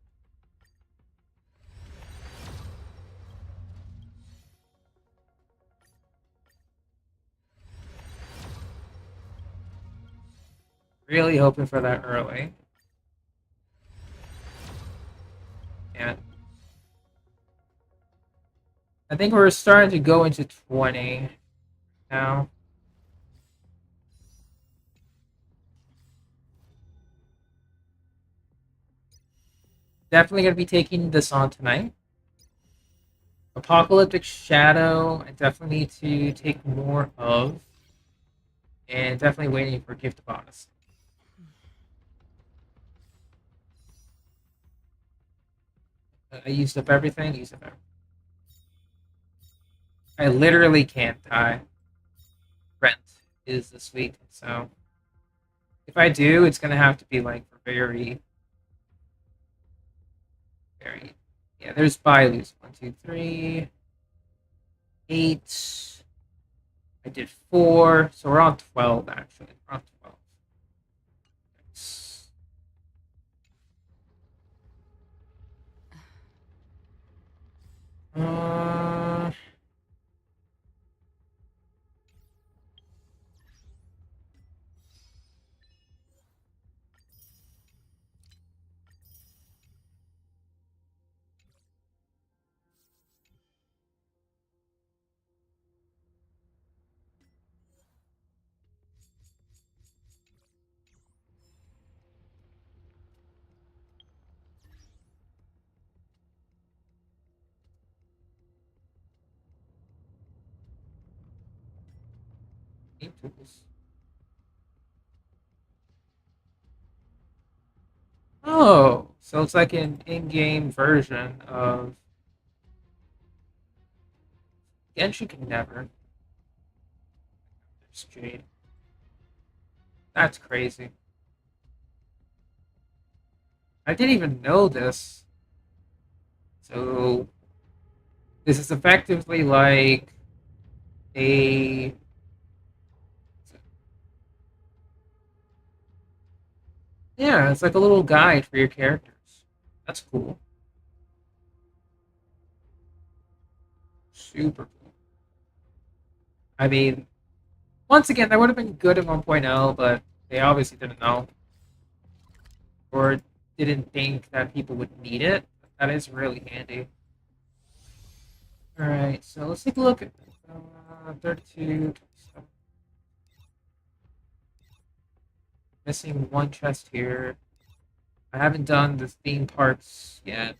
Really hoping for that early. And I think we're starting to go into 20 now. Definitely going to be taking this on tonight. Apocalyptic Shadow, I definitely need to take more of. And definitely waiting for Gift of Honesty. I used up everything. Used up everything. I literally can't die. Rent is this week, so if I do, it's gonna have to be like for very, very. Yeah, there's Bailu's 1, 2, 3, 8. I did 4, so we're on 12 actually. We're on 12. Nice. Uh, Game tools. Oh, so it's like an in-game version of Genshin can never. There's Jade. That's crazy. I didn't even know this. So this is effectively like a yeah, it's like a little guide for your characters. That's cool. Super cool. I mean, once again, that would have been good in 1.0, but they obviously didn't know or didn't think that people would need it. That is really handy. All right, so let's take a look at 32. 27. Missing one chest here. I haven't done the theme parts yet.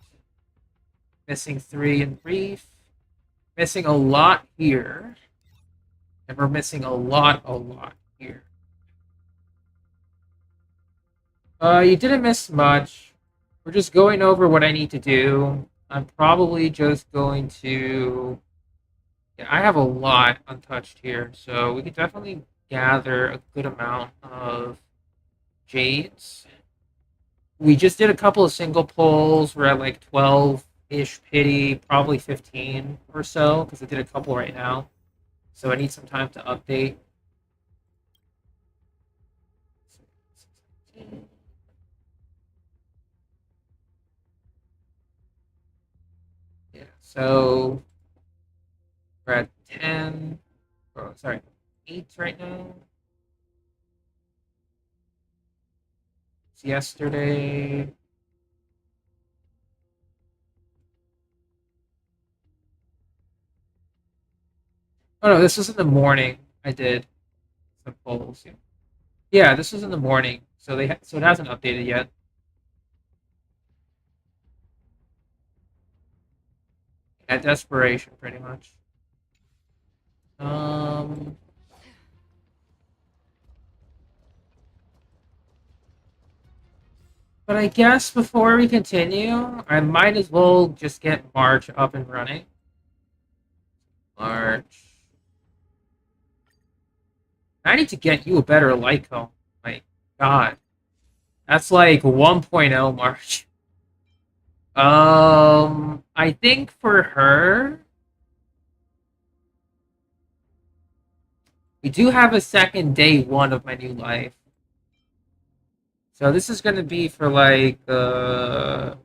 Missing 3 in brief. Missing a lot here. And we're missing a lot here. You didn't miss much. We're just going over what I need to do. I'm probably just going to. Yeah, I have a lot untouched here, so we could definitely gather a good amount of jades. We just did a couple of single pulls. We're at like 12-ish pity, probably 15 or so, because I did a couple right now. So I need some time to update. Yeah, so we're at 10. Oh, sorry, 8 right now. It's yesterday. Oh no, this was in the morning. I did some polls. Yeah, yeah, this was in the morning, so so it hasn't updated yet. At desperation, pretty much. Um, but I guess before we continue, I might as well just get March up and running. March. I need to get you a better light cone. My God, that's like 1.0 March. I think for her, we do have a second day 1 of my new life. So this is going to be for like, yeah,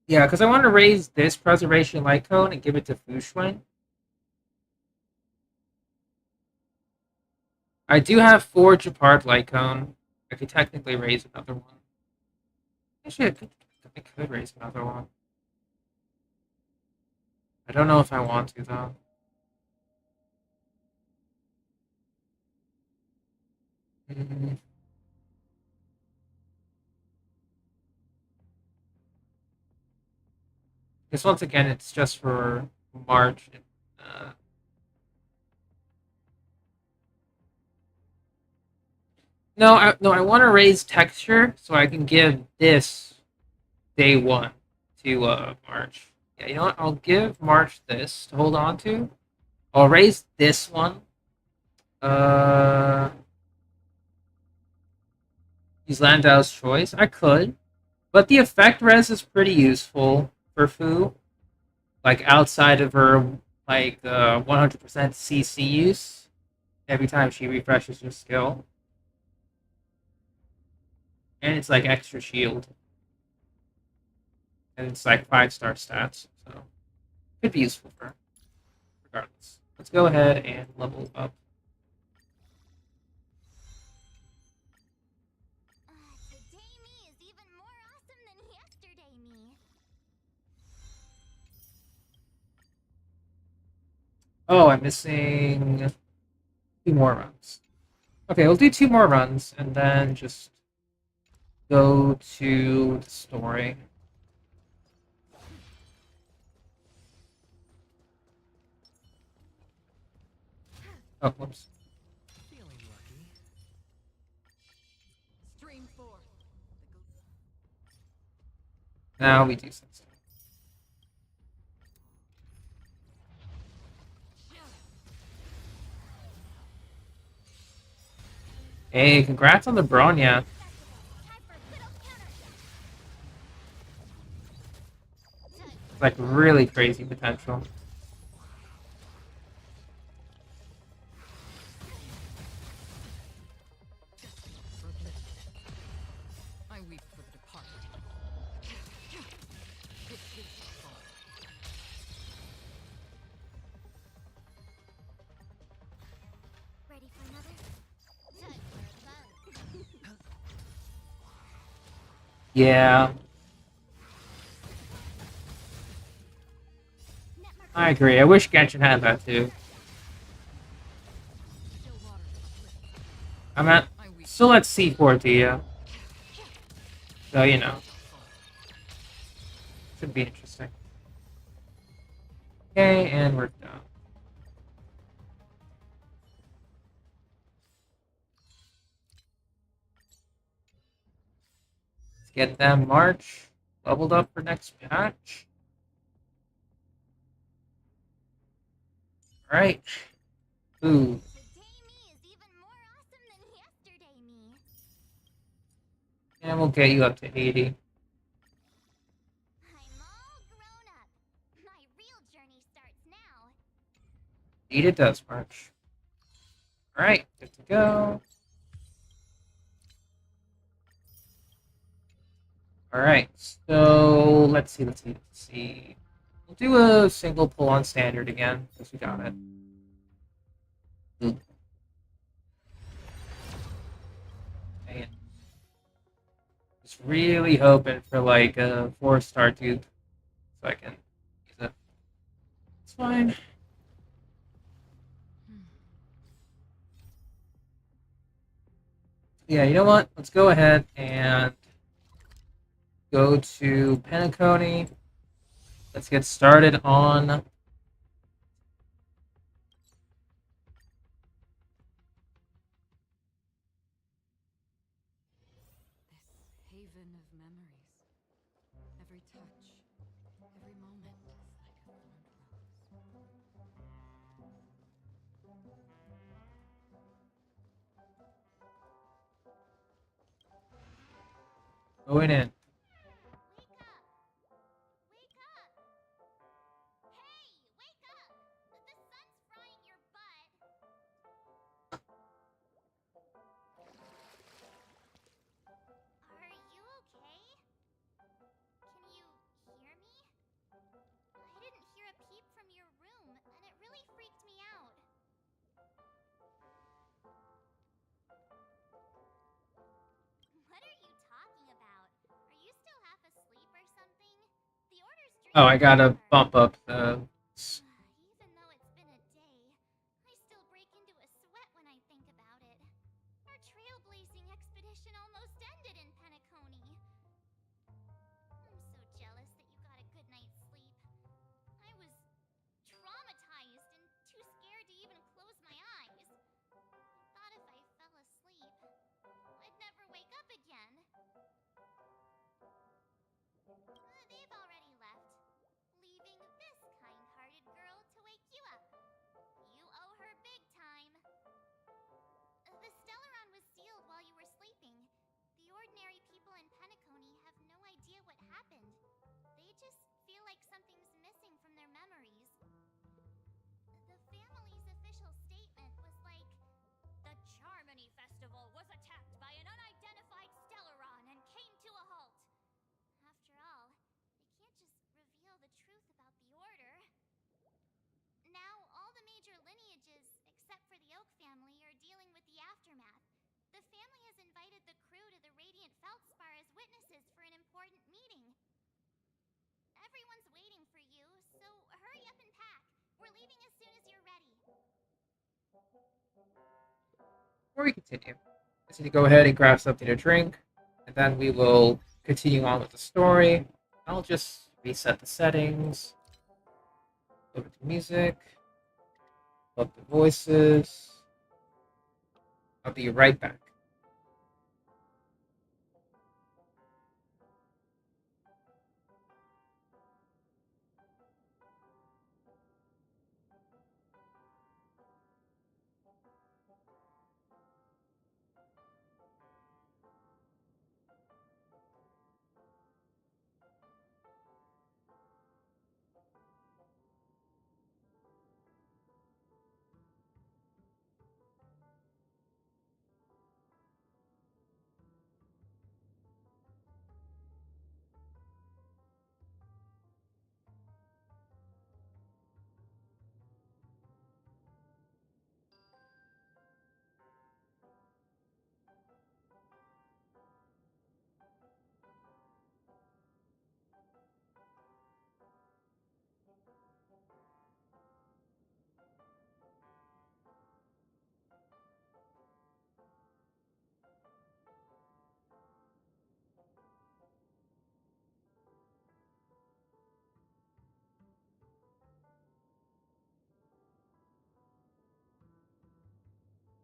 because I want to raise this preservation light cone and give it to Fushwen. I do have Forge Apart light cone. I could technically raise another one. Actually, I could raise another one. I don't know if I want to though. Mm, Because once again, it's just for March. Uh, no, I want to raise texture so I can give this day 1 to March. Yeah, you know what? I'll give March this to hold on to. I'll raise this one. Uh, use Landau's choice. I could, but the effect res is pretty useful for Fu. Like outside of her 100% CC use every time she refreshes her skill, and it's like extra shield, and it's like 5-star stats, so could be useful for her. Regardless, let's go ahead and level up. Today me is even more awesome than yesterday me. Oh, I'm missing 2 more runs. Okay, we'll do 2 more runs and then just go to the story. Oh, whoops. Feeling lucky. Stream forth. Now we do something. Hey, congrats on the Bronya. Time for a good old counter. It's like really crazy potential. I weep for the departed. This is the fall. Ready for another? Time for a buzz. Yeah, Netmark I agree. I wish Genshin had that too. Still water. I'm at I weep. still at C4 to you. So you know, should be interesting. Okay, and we're done. Let's get them March leveled up for next patch. Alright. Ooh. Today me is even more awesome than yesterday me. And we'll get you up to 80. I'm all grown up. My real journey starts now. Indeed it does, March. Alright, good to go. Alright, so let's see. We'll do a single pull on standard again, because we got it. Man. Just really hoping for like a 4-star dupe so I can use it. It's fine. Yeah, you know what? Let's go ahead and go to Penacony. Let's get started on This haven of memories. Every touch, every moment is like a burned going in. Wake up! Wake up! Hey, wake up! The sun's frying your butt. Are you okay? Can you hear me? I didn't hear a peep from your room, and it really freaked me out. What are you talking about? Are you still half asleep or something? The order's Oh, I gotta over. bump up the. Even though it's been a day, I still break into a sweat when I think about it. Our trailblazing expedition almost ended in Penacony. I'm so jealous that you got a good night's sleep. I was traumatized and too scared to even close my eyes. I thought if I fell asleep, I'd never wake up again. They've already left, leaving this kind-hearted girl to wake you up. You owe her big time. The Stellaron was sealed while you were sleeping. The ordinary people in Penacony have no idea what happened. They just feel like something's missing from their memories. The family's official statement was like, "The Charmony Festival was attacked by an unidentified Stellaron and came to a halt." After all, they can't just reveal the truth about the Order. Now, all the major lineages, except for the Oak family, are dealing with the aftermath. The family has invited the crew to the Radiant Feldspar as witnesses for an important meeting. Everyone's waiting for you, so hurry up and pack. We're leaving as soon as you're ready. Before we continue, I just need to go ahead and grab something to drink, and then we will continue on with the story. I'll just reset the settings. Over to music. Up the voices. I'll be right back.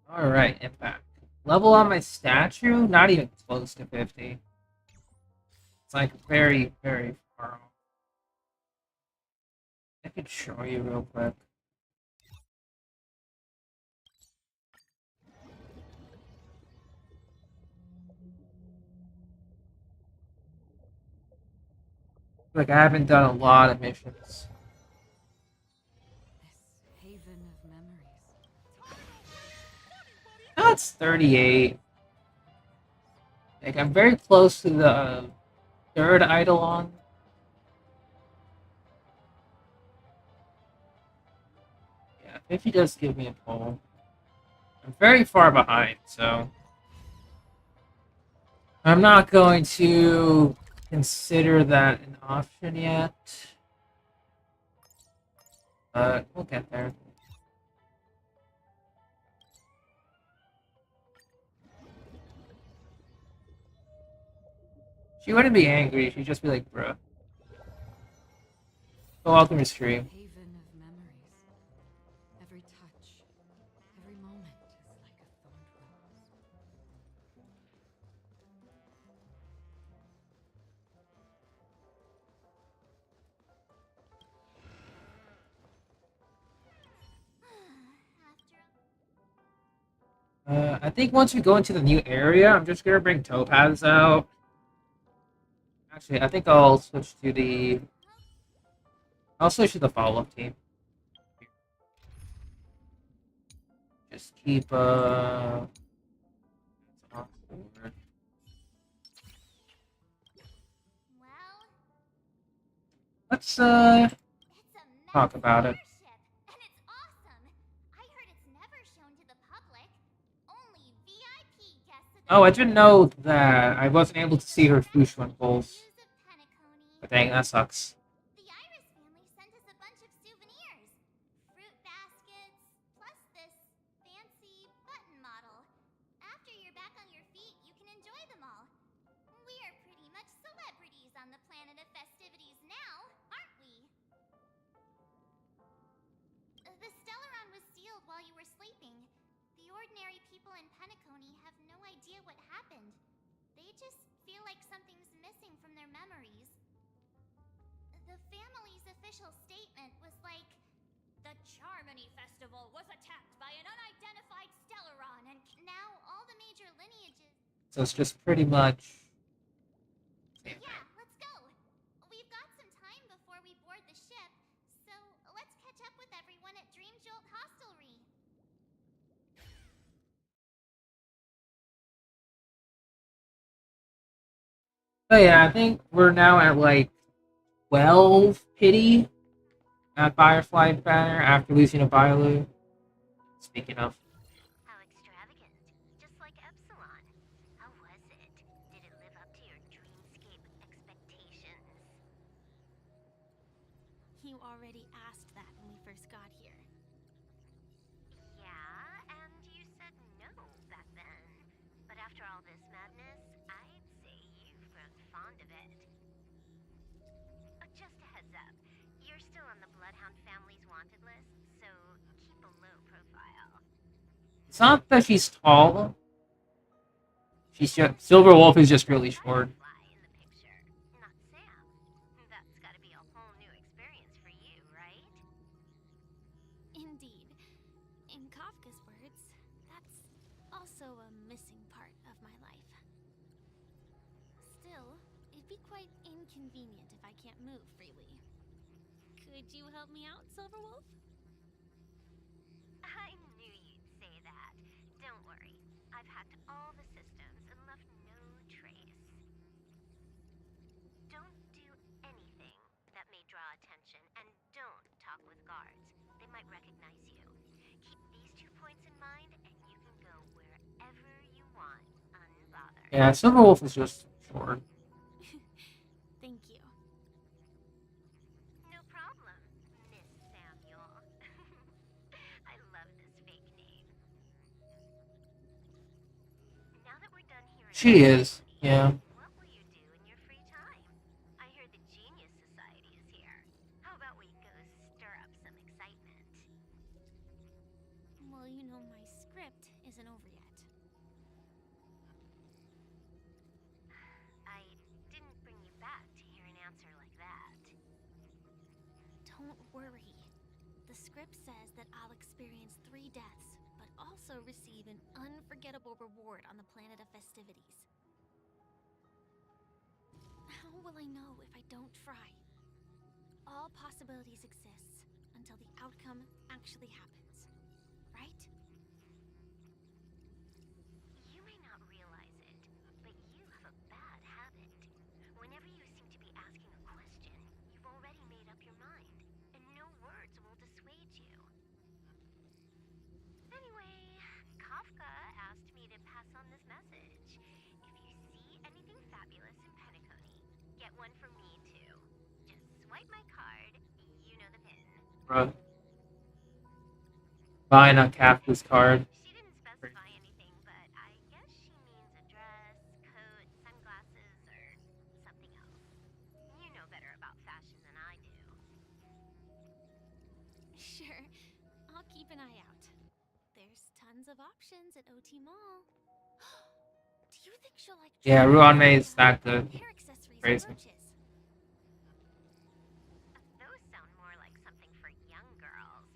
Alright, and back. Level on my statue? Not even close to 50. It's like very, very far off. I could show you real quick. Like, I haven't done a lot of missions. This haven of memories. That's 38. Like, I'm very close to the third Eidolon. Yeah, 50 does give me a pull. I'm very far behind, so I'm not going to consider that an option yet. But we'll get there. She wouldn't be angry, she'd just be like, bruh. Go welcome your stream. Haven of memories. Every touch, every moment is like a thorned rose. I think once we go into the new area, I'm just gonna bring Topaz out. Actually, I think I'll switch to the... I'll switch to the follow-up team. Just keep, Well, let's, it's a talk about it. ship, and it's awesome. I heard it's never shown to the public. Only VIP guests of the Oh, I didn't know that I wasn't able to see her Fushuan pulse. Views of Penacony. But dang, that sucks. The Iris family sent us a bunch of souvenirs. Fruit baskets, plus this fancy button model. After you're back on your feet, you can enjoy them all. We are pretty much celebrities on the planet of festivities now, aren't we? The Stellaron was sealed while you were sleeping. The ordinary people in Penacony have no idea what happened. They just feel like something's missing from their memories. The family's official statement was like, the Charmony Festival was attacked by an unidentified Stellaron, and now all the major lineages... So it's just pretty much... Yeah, let's go. We've got some time before we board the ship, so let's catch up with everyone at Dream Jolt Hostelry. But yeah, I think we're now at like 12 pity at Firefly Banner after losing a Bailu. Speaking of. How extravagant. Just like Epsilon. How was it? Did it live up to your dreamscape expectations? You already asked that when we first got here. Yeah, and you said no back then. But after all this madness, I'd say you've grown fond of it. Just a heads up, you're still on the Bloodhound family's wanted list, so keep low profile. It's not that she's tall. She's just Silver Wolf is just really short. Firefly in the picture, not Sam. That's gotta be a whole new experience for you, right? Indeed. In Kafka's words, that's also a missing part of my life. Still, it'd be quite inconvenient if I can't move freely. Could you help me out, Silverwolf? I knew you'd say that. Don't worry. I've hacked all the systems and left no trace. Don't do anything that may draw attention, and don't talk with guards. They might recognize you. Keep these 2 points in mind, and you can go wherever you want, unbothered. Yeah, Silver Wolf is just short. Thank you. No problem, Miss Samuel. I love this fake name. Now that we're done here, She is. Yeah. what will you do in your free time? I hear the Genius Society is here. How about we go stir up some excitement? Well, you know, my script isn't over yet. I didn't bring you back to hear an answer like that. Don't worry. The script says that I'll experience 3 deaths, but also receive an unforgettable reward on the planet of festivities. How will I know if I don't try? All possibilities exist until the outcome actually happens, right? You may not realize it, but you have a bad habit. Whenever you seem to be asking a question, you've already made up your mind, and no words will dissuade you. Anyway, Kafka asked me to pass on this message. If you see anything fabulous in Penacony, get one for me too. Just swipe my card, you know the pin. Bruh. Buying a Kafka's card. She didn't specify anything, but I guess she means a dress, coat, sunglasses, or something else. You know better about fashion than I do. Sure, I'll keep an eye out. There's tons of options at OT Mall. Do you think she'll like Yeah, Ruan May is that good. hair accessories Crazy. and brooches? Those sound more like something for young girls.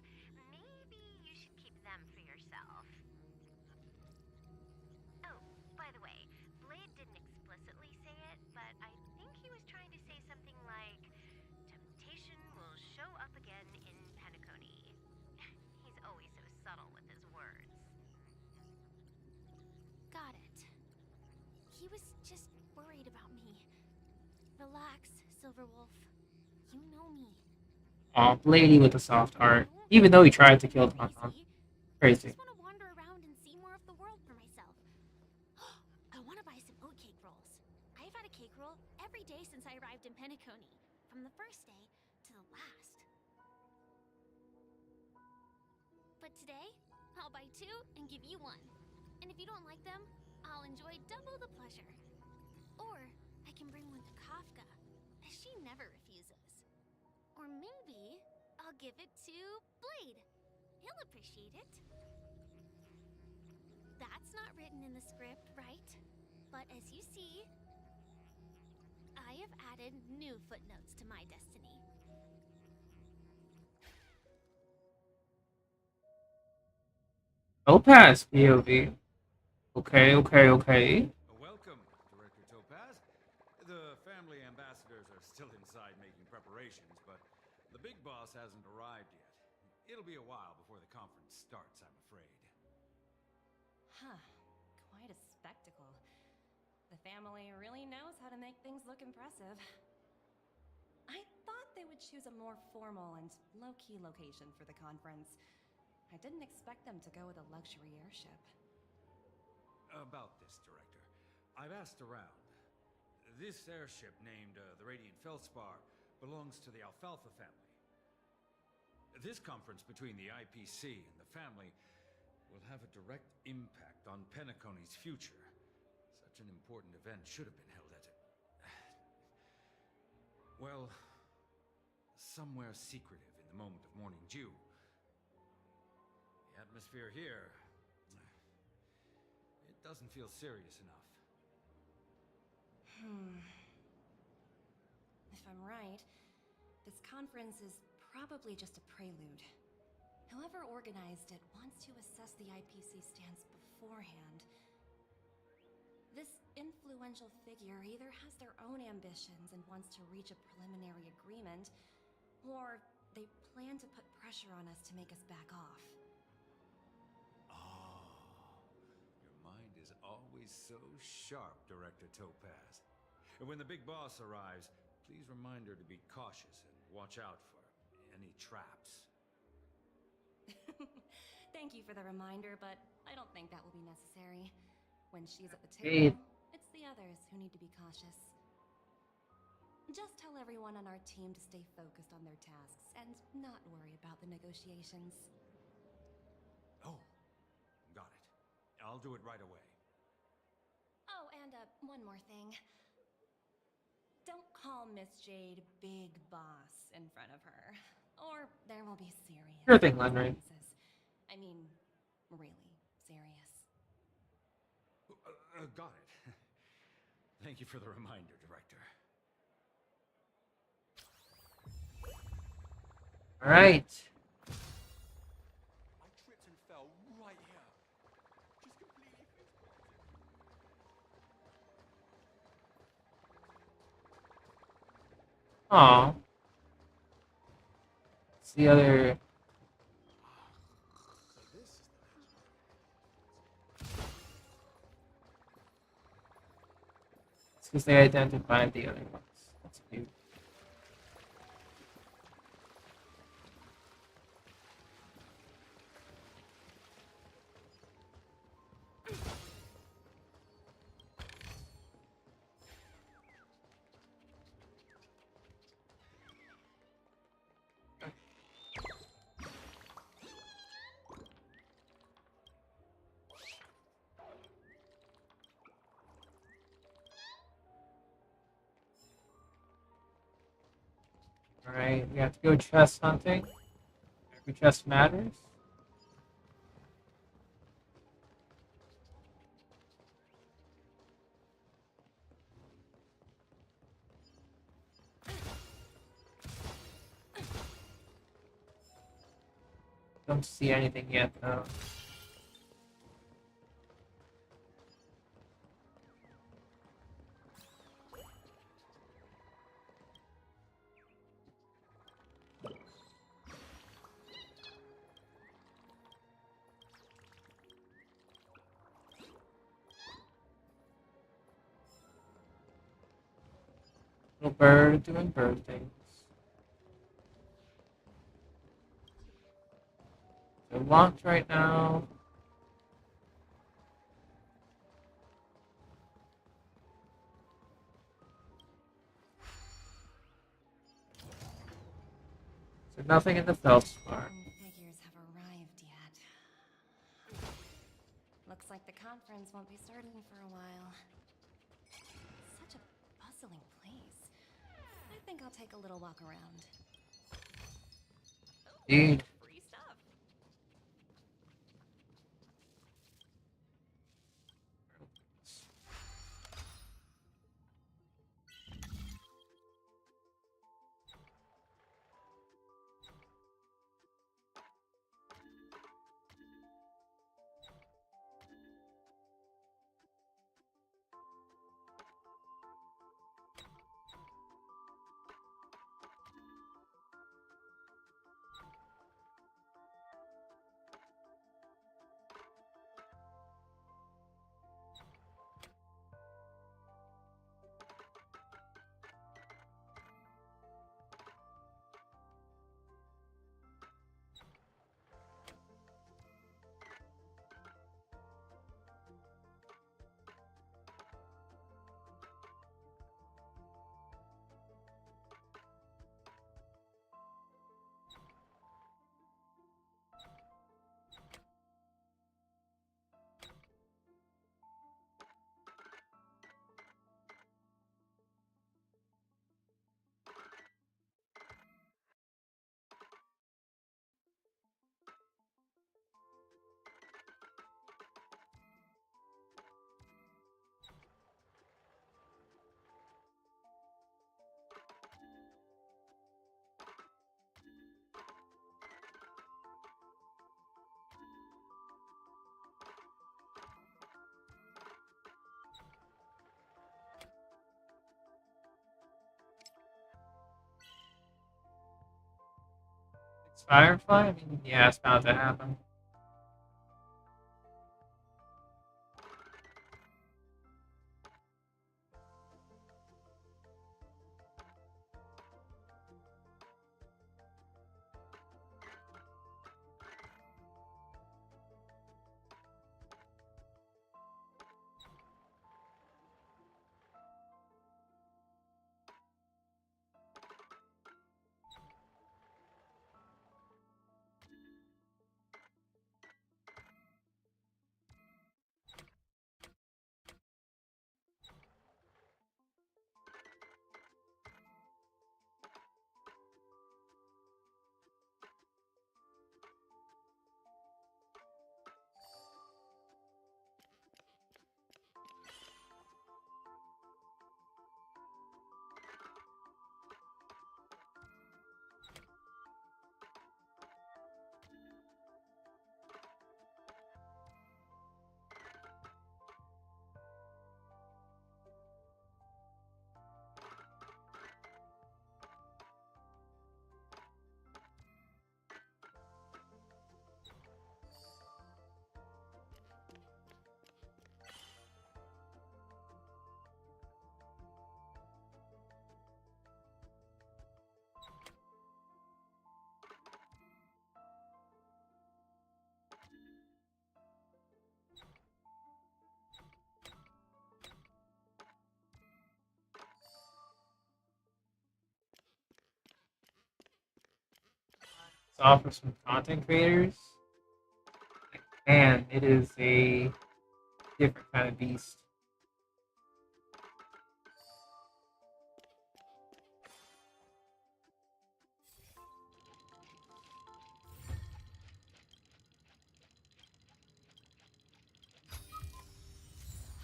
Maybe you should keep them for yourself. Oh, by the way, Blade didn't explicitly say it, but I think he was trying to say something like, temptation will show up again in Penacony. He's always so subtle with his words. Got it. He was just worried about me. Relax, Silverwolf. You know me. Aw, Lady with a soft heart. Even though he tried to kill Tauntaun. I Crazy. just want to wander around and see more of the world for myself. I want to buy some oat cake rolls. I've had a cake roll every day since I arrived in Penacony, from the first day to the last. But today, I'll buy 2 and give you 1. And if you don't like them, I'll enjoy double the pleasure. Or I can bring one to Kafka, as she never refuses. Or maybe I'll give it to Blade. He'll appreciate it. That's not written in the script, right? But as you see, I have added new footnotes to my destiny. Topaz POV. Okay. Welcome, Director Topaz. The family ambassadors are still inside making preparations, but the big boss hasn't arrived yet. It'll be a while before the conference starts, I'm afraid. Huh. Quite a spectacle. The family really knows how to make things look impressive. I thought they would choose a more formal and low-key location for the conference. I didn't expect them to go with a luxury airship. About this, Director, I've asked around. This airship, named the Radiant Feldspar, belongs to the Alfalfa family. This conference between the IPC and the family will have a direct impact on Penacony's future. Such an important event should have been held at well, somewhere secretive in the moment of morning dew. atmosphere here, it doesn't feel serious enough. If I'm right, this conference is probably just a prelude. Whoever organized it wants to assess the IPC stance beforehand. This influential figure either has their own ambitions and wants to reach a preliminary agreement, or they plan to put pressure on us to make us back off. Oh, your mind is always so sharp, Director Topaz. And when the big boss arrives, please remind her to be cautious and watch out for any traps. Thank you for the reminder, but I don't think that will be necessary. When she's at the Hey. table, it's the others who need to be cautious. Just tell everyone on our team to stay focused on their tasks and not worry about the negotiations. Oh, got it. I'll do it right away. Oh, and one more thing. Don't call Miss Jade Big Boss in front of her, or there will be serious Sure thing, Lenry. consequences. I mean, really serious. Got it. Thank you for the reminder, Director. All right. I tripped and fell right here. Just completely face planted. Aw. It's the other. So this is the legend. It's because they identified the other ones. That's cute. Alright, we have to go chest hunting. Every chest matters. Don't see anything yet, though. Little bird doing bird things. They're locked right now. So nothing in the feldspar. Figures have arrived yet. Looks like the conference won't be starting for a while. Such a bustling place. I think I'll take a little walk around. Indeed. Free stuff. Firefly? I mean, yeah, it's about to happen. It's offer some content creators, and it is a different kind of beast.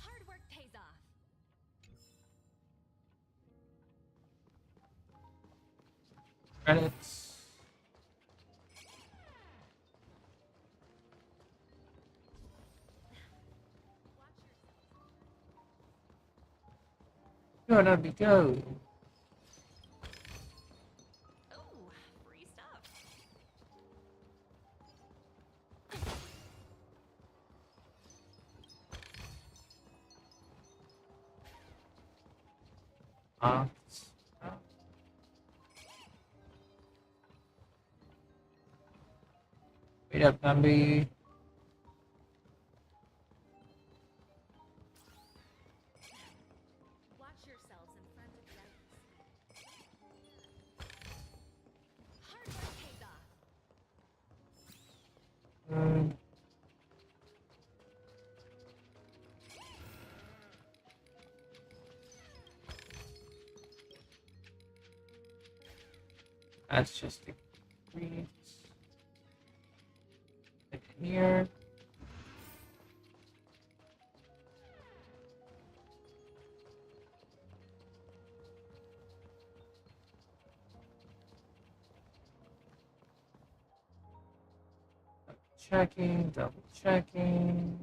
Hard work pays off. Credits. Gonna be go. Ooh, free stuff. Uh, Wait up, Numby. Watch yourselves in front of the ice. Hard work pays off. That's just the greens. Here. Checking, double checking.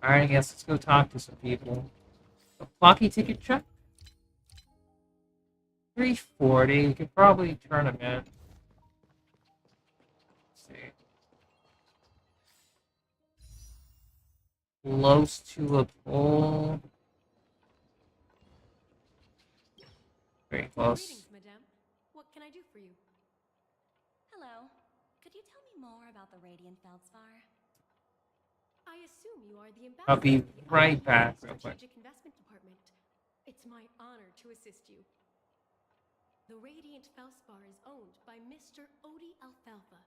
Alright, I guess let's go talk to some people. A Flocky ticket check? 340. You could probably turn them in. Let's see. Close to a pole. Very close. Greetings, madame. What can I do for you? Hello. Could you tell me more about the Radiant Feldspar? I assume you are the ambassador. I'll be of the right RDA back real quick. Strategic Investment Department. It's my honor to assist you. The Radiant Feldspar is owned by Mr. Odie Alfalfa,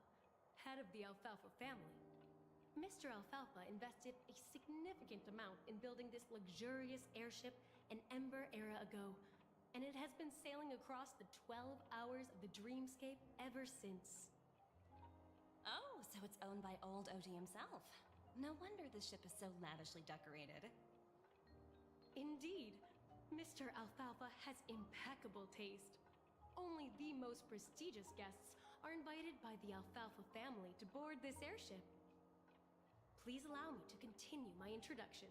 head of the Alfalfa family. Mr. Alfalfa invested a significant amount in building this luxurious airship an Ember era ago, and it has been sailing across the 12 hours of the dreamscape ever since. Oh, so it's owned by old Odie himself. No wonder the ship is so lavishly decorated. Indeed, Mr. Alfalfa has impeccable taste. Only the most prestigious guests are invited by the Alfalfa family to board this airship. please allow me to continue my introduction.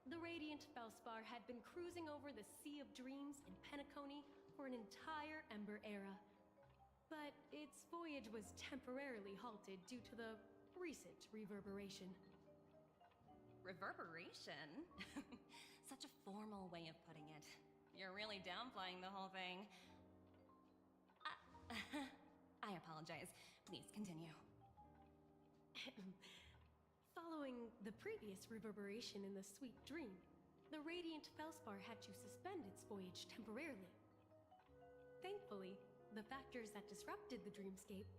The Radiant Felspar had been cruising over the Sea of Dreams in Penacony for an entire Ember era. But its voyage was temporarily halted due to the recent reverberation. Reverberation? Such a formal way of putting it. You're really downplaying the whole thing. I apologize. Please continue. Following the previous reverberation in the Sweet Dream, the Radiant Felspar had to suspend its voyage temporarily. Thankfully, the factors that disrupted the dreamscape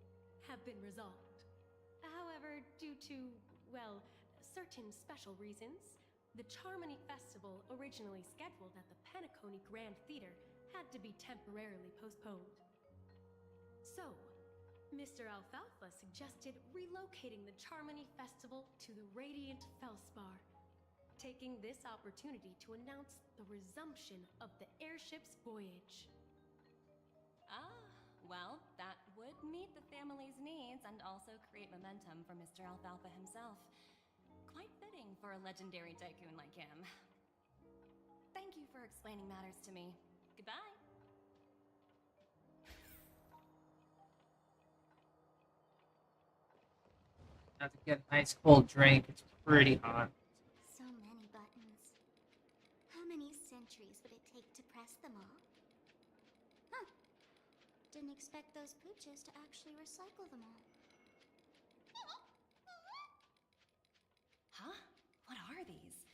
have been resolved. However, due to, well, certain special reasons, the Charmony Festival, originally scheduled at the Penacony Grand Theater, had to be temporarily postponed. So, Mr. Alfalfa suggested relocating the Charmony Festival to the Radiant Felspar, taking this opportunity to announce the resumption of the airship's voyage. Well, that would meet the family's needs and also create momentum for Mr. Alfalfa himself. Quite fitting for a legendary tycoon like him. Thank you for explaining matters to me. Goodbye. Have to get a nice cold drink. It's pretty hot. So many buttons. How many centuries would it take to press them all? Huh. Didn't expect those pooches to actually recycle them all. Huh? What are these?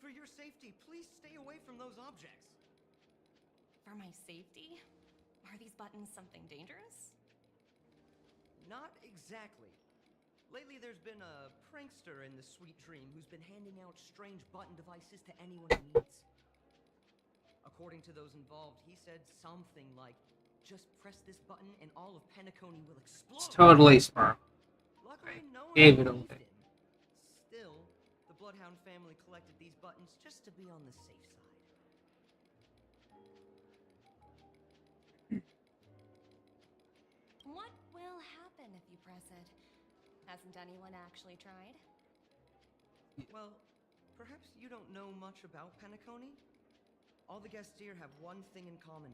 For your safety, please stay away from those objects. For my safety? Are these buttons something dangerous? Not exactly. Lately, there's been a prankster in the Sweet Dream who's been handing out strange button devices to anyone who needs. According to those involved, he said something like, "Just press this button and all of Penacony will explode." It's totally Spark. Luckily, no one gave it believed away. him. Still, the Bloodhound family collected these buttons just to be on the safe side. What will happen if you press it? Hasn't anyone actually tried? Well, perhaps you don't know much about Penacony? All the guests here have one thing in common.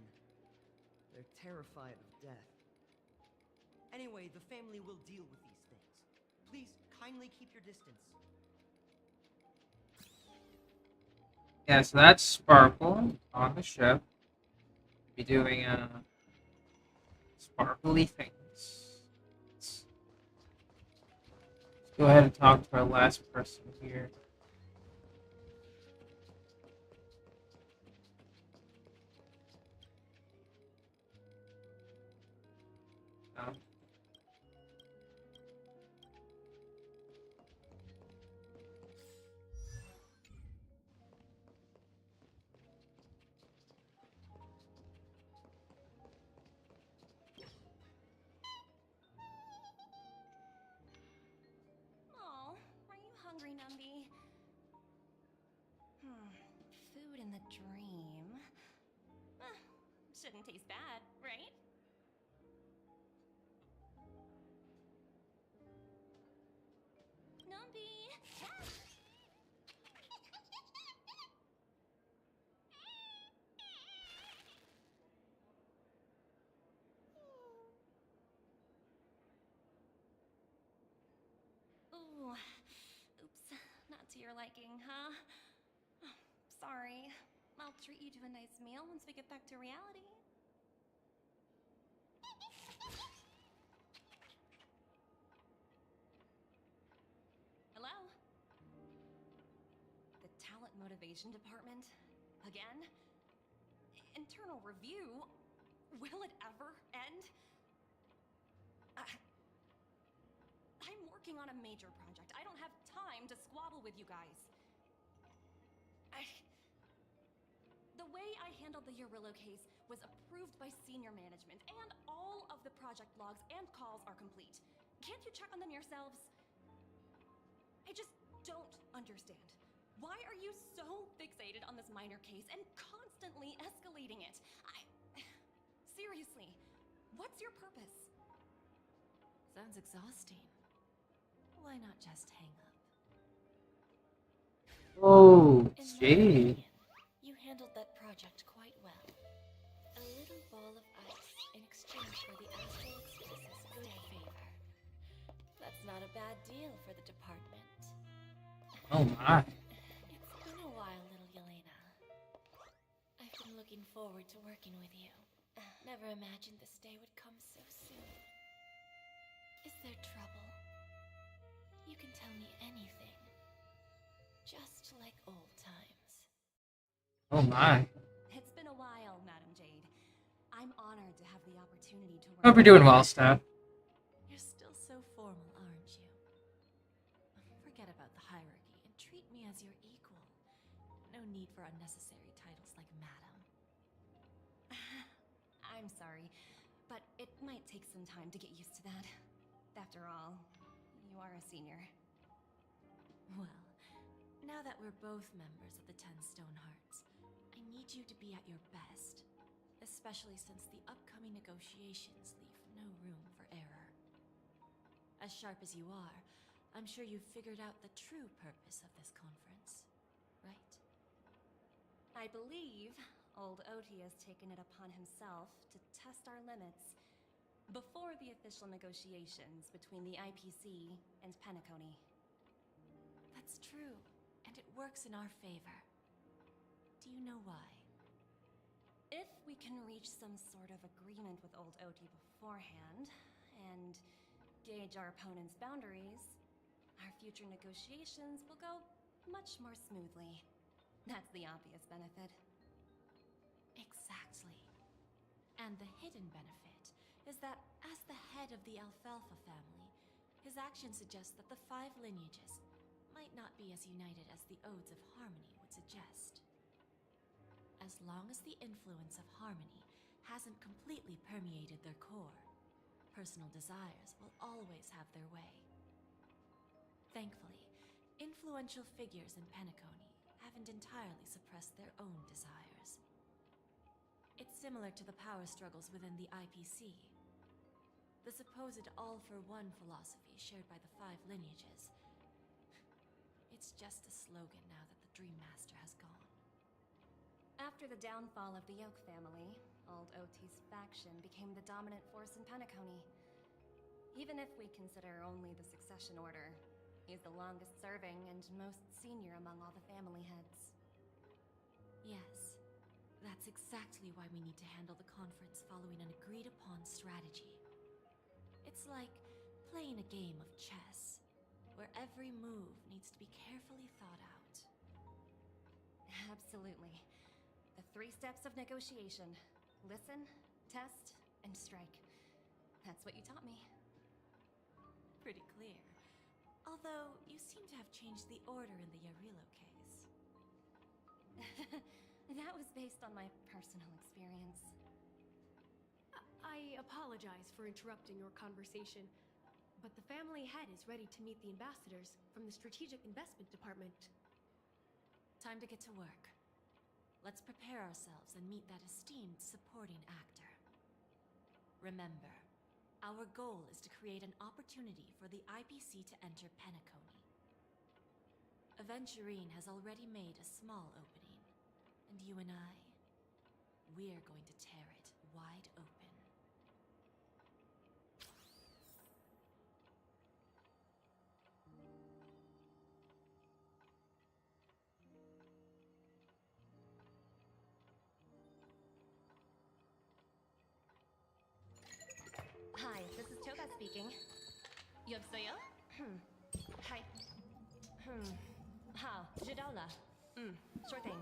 They're terrified of death. Anyway, the family will deal with these things. Please, kindly keep your distance. Yeah, so that's Sparkle on the ship. Be doing sparkly things. Let's go ahead and talk to our last person here. Um, Oh, are you hungry, Numby? Food in the dream. Shouldn't taste bad, right? Numby! Ooh, oops, not to your liking, huh? Sorry. I'll treat you to a nice meal once we get back to reality. Hello? The Talent Motivation Department? Again? Internal review? Will it ever end? I'm working on a major project. I don't have time to squabble with you guys. The way I handled the Urillo case was approved by senior management, and all of the project logs and calls are complete. Can't you check on them yourselves? I just don't understand. Why are you so fixated on this minor case and constantly escalating it? Seriously, What's your purpose? Sounds exhausting. Why not just hang up? Oh, In my Jade. opinion, you handled that project quite well. A little ball of ice in exchange for the Astral Express's good favor. That's not a bad deal for the department. Oh my. It's been a while, little Yelena. I've been looking forward to working with you. Never imagined this day would come so soon. Is there trouble? You can tell me anything. Just like old times. Oh my. It's been a while, Madam Jade. I'm honored to have the opportunity to work. Hope you're doing well, Steph. You're still so formal, aren't you? Forget about the hierarchy and treat me as your equal. No need for unnecessary titles like Madam. I'm sorry, but it might take some time to get used to that. After all, you are a senior. Well, now that we're both members of the 10 Stone Hearts, I need you to be at your best. Especially since the upcoming negotiations leave no room for error. As sharp as you are, I'm sure you've figured out the true purpose of this conference, right? I believe old Oti has taken it upon himself to test our limits before the official negotiations between the IPC and Penacony. That's true, and it works in our favor. Do you know why? If we can reach some sort of agreement with old Oti beforehand, and gauge our opponent's boundaries, our future negotiations will go much more smoothly. That's the obvious benefit. Exactly. And the hidden benefit is that as the head of the Alfalfa family, his actions suggest that the 5 lineages might not be as united as the Odes of Harmony would suggest. As long as the influence of Harmony hasn't completely permeated their core, personal desires will always have their way. Thankfully, influential figures in Penacony haven't entirely suppressed their own desires. It's similar to the power struggles within the IPC. The supposed all-for-one philosophy shared by the 5 lineages. It's just a slogan now that the Dream Master has gone. After the downfall of the Yoke family, old Oti's faction became the dominant force in Penacony. Even if we consider only the succession order, he's the longest serving and most senior among all the family heads. Yes, that's exactly why we need to handle the conference following an agreed-upon strategy. It's like playing a game of chess, where every move needs to be carefully thought out. Absolutely. The 3 steps of negotiation: listen, test, and strike. That's what you taught me. Pretty clear. Although, you seem to have changed the order in the Yarilo case. That was based on my personal experience. I apologize for interrupting your conversation, but the family head is ready to meet the ambassadors from the Strategic Investment Department. Time to get to work. Let's prepare ourselves and meet that esteemed supporting actor. Remember, our goal is to create an opportunity for the IPC to enter Penacony. Aventurine has already made a small opening, and you and I, we're going to tear it wide open. Hi, this is Toga speaking. 여보세요? Hi. Ha, 知道了. Sure thing.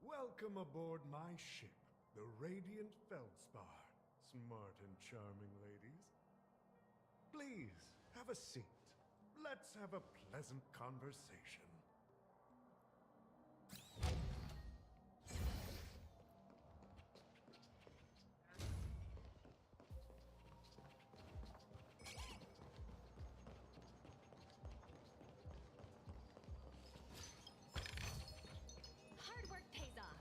Welcome aboard my ship, the Radiant Feldspar. smart and charming ladies. Please, have a seat. Let's have a pleasant conversation. Hard work pays off.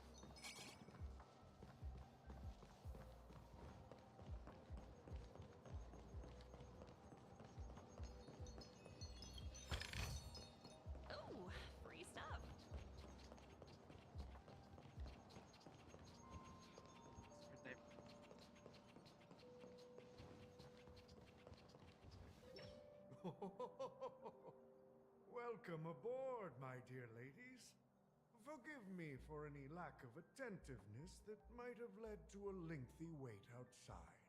Ooh, free stuff. It's right there. Welcome aboard, my dear ladies. Forgive me for any lack of attentiveness that might have led to a lengthy wait outside.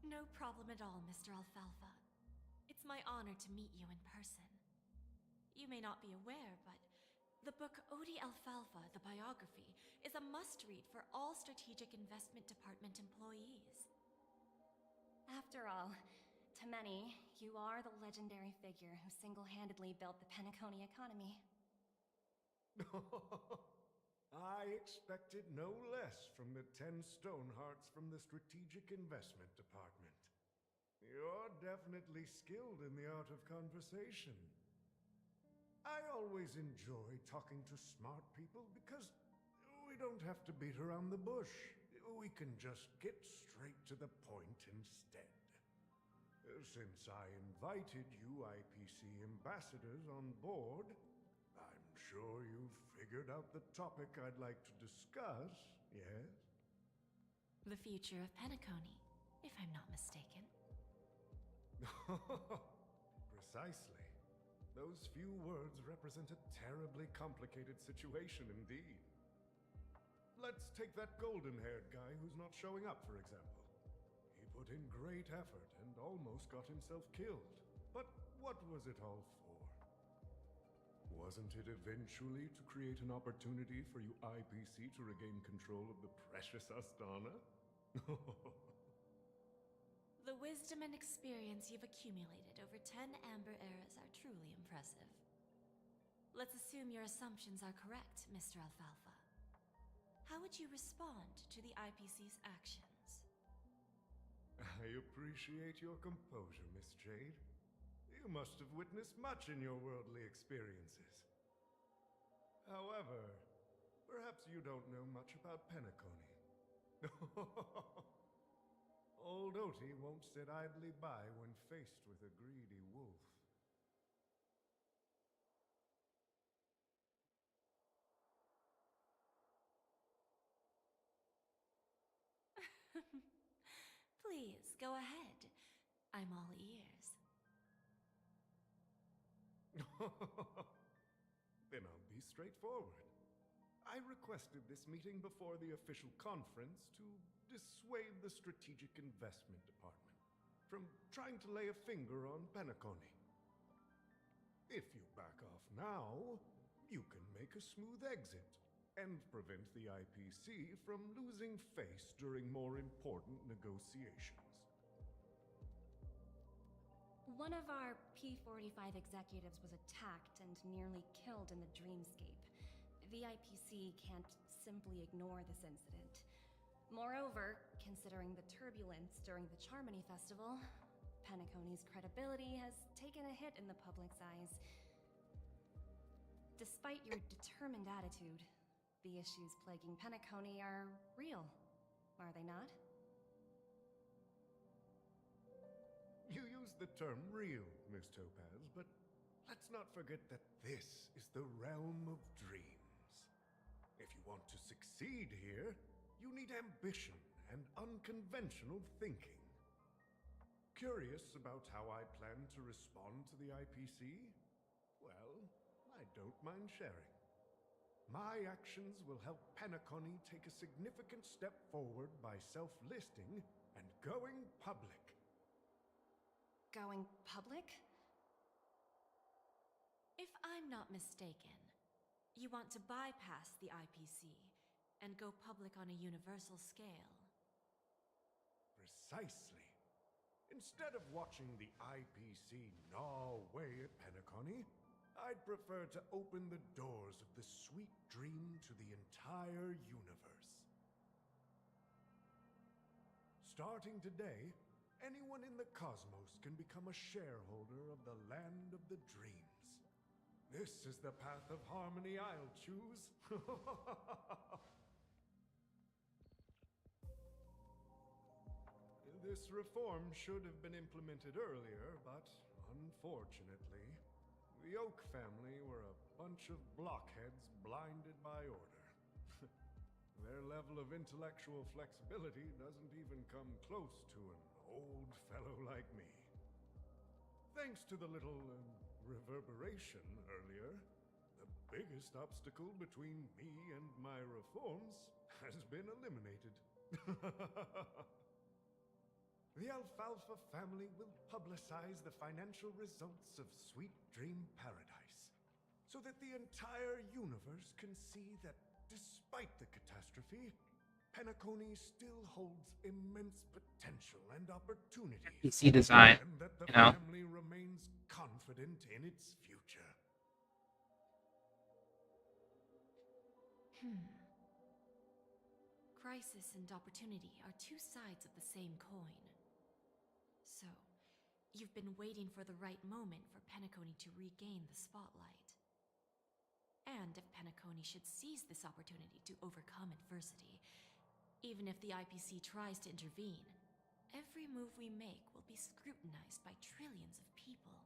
No problem at all, Mr. Alfalfa. It's my honor to meet you in person. You may not be aware, but the book Odi Alfalfa, the biography, is a must-read for all Strategic Investment Department employees. After all, to many, you are the legendary figure who single-handedly built the Penacony economy. I expected no less from the 10 Stonehearts from the Strategic Investment Department. You're definitely skilled in the art of conversation. I always enjoy talking to smart people because we don't have to beat around the bush. We can just get straight to the point instead. Since I invited you IPC ambassadors on board, I'm sure you've figured out the topic I'd like to discuss, yes? The future of Penacony, if I'm not mistaken. Precisely. Those few words represent a terribly complicated situation indeed. Let's take that golden-haired guy who's not showing up, for example. He put in great effort and almost got himself killed. But what was it all for? Wasn't it eventually to create an opportunity for you IPC to regain control of the precious Astana? The wisdom and experience you've accumulated over 10 Amber Eras are truly impressive. Let's assume your assumptions are correct, Mr. Alfalfa. How would you respond to the IPC's actions? I appreciate your composure, Miss Jade. You must have witnessed much in your worldly experiences. However, perhaps you don't know much about Penacony. Old Oti won't sit idly by when faced with a greedy wolf. Please, go ahead. I'm all ears. Then I'll be straightforward. I requested this meeting before the official conference to dissuade the Strategic Investment Department from trying to lay a finger on Penacony. If you back off now, you can make a smooth exit and prevent the IPC from losing face during more important negotiations. One of our P45 executives was attacked and nearly killed in the Dreamscape. The IPC can't simply ignore this incident. Moreover, considering the turbulence during the Charmony Festival, Penacony's credibility has taken a hit in the public's eyes. Despite your determined attitude, the issues plaguing Penacony are real, are they not? You use the term real, Miss Topaz, but let's not forget that this is the realm of dreams. If you want to succeed here, you need ambition and unconventional thinking. Curious about how I plan to respond to the IPC? Well, I don't mind sharing. My actions will help Penacony take a significant step forward by self-listing and going public. Going public? If I'm not mistaken, you want to bypass the IPC and go public on a universal scale. Precisely. Instead of watching the IPC gnaw away at Penacony, I'd prefer to open the doors of the sweet dream to the entire universe. Starting today, anyone in the cosmos can become a shareholder of the land of the dreams. This is the path of harmony I'll choose. This reform should have been implemented earlier, but unfortunately, the Oak family were a bunch of blockheads blinded by order. Their level of intellectual flexibility doesn't even come close to an old fellow like me. Thanks to the little reverberation earlier, the biggest obstacle between me and my reforms has been eliminated. The Alfalfa family will publicize the financial results of Sweet Dream Paradise, so that the entire universe can see that despite the catastrophe, Penacony still holds immense potential and opportunities. PC design, And that the you know. family remains confident in its future. Crisis and opportunity are two sides of the same coin. So, you've been waiting for the right moment for Penacony to regain the spotlight. And if Penacony should seize this opportunity to overcome adversity, even if the IPC tries to intervene, every move we make will be scrutinized by trillions of people.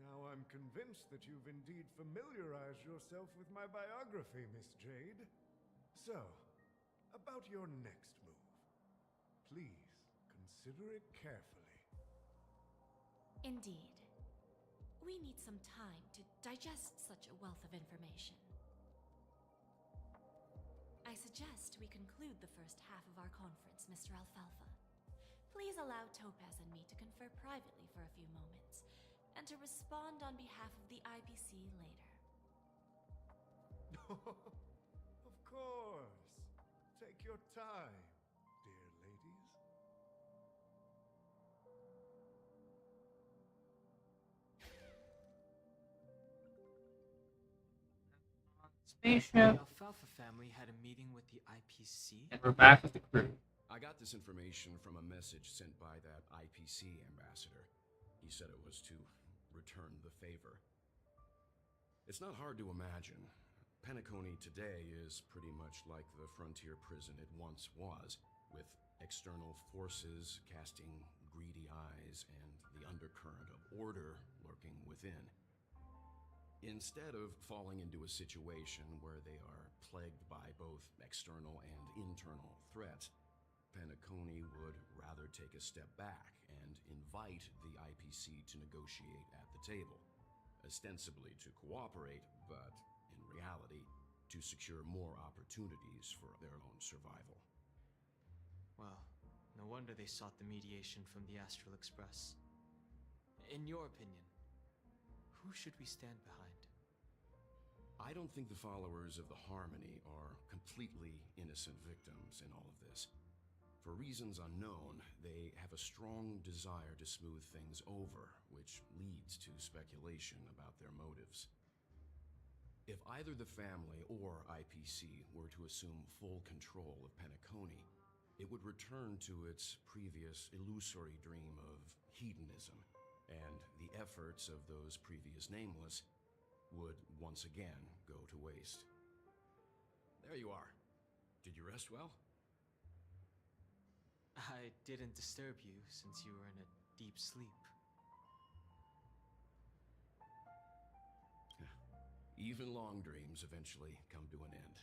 Now I'm convinced that you've indeed familiarized yourself with my biography, Miss Jade. So, about your next move. Please, consider it carefully. Indeed. We need some time to digest such a wealth of information. I suggest we conclude the first half of our conference, Mr. Alfalfa. Please allow Topaz and me to confer privately for a few moments, and to respond on behalf of the IPC later. Of course. Take your time, dear ladies. Spaceship, The Alfalfa family had a meeting with the IPC? and we're back with the crew. I got this information from a message sent by that IPC ambassador. He said it was to return the favor. It's not hard to imagine. Penacony today is pretty much like the frontier prison it once was, with external forces casting greedy eyes and the undercurrent of order lurking within. Instead of falling into a situation where they are plagued by both external and internal threats, Penacony would rather take a step back and invite the IPC to negotiate at the table, ostensibly to cooperate, but in reality, to secure more opportunities for their own survival. Well, no wonder they sought the mediation from the Astral Express. In your opinion, who should we stand behind? I don't think the followers of the Harmony are completely innocent victims in all of this. For reasons unknown, they have a strong desire to smooth things over, which leads to speculation about their motives. If either the family or IPC were to assume full control of Penacony, it would return to its previous illusory dream of hedonism, and the efforts of those previous nameless would once again go to waste. There you are. Did you rest well? I didn't disturb you since you were in a deep sleep. Even long dreams eventually come to an end.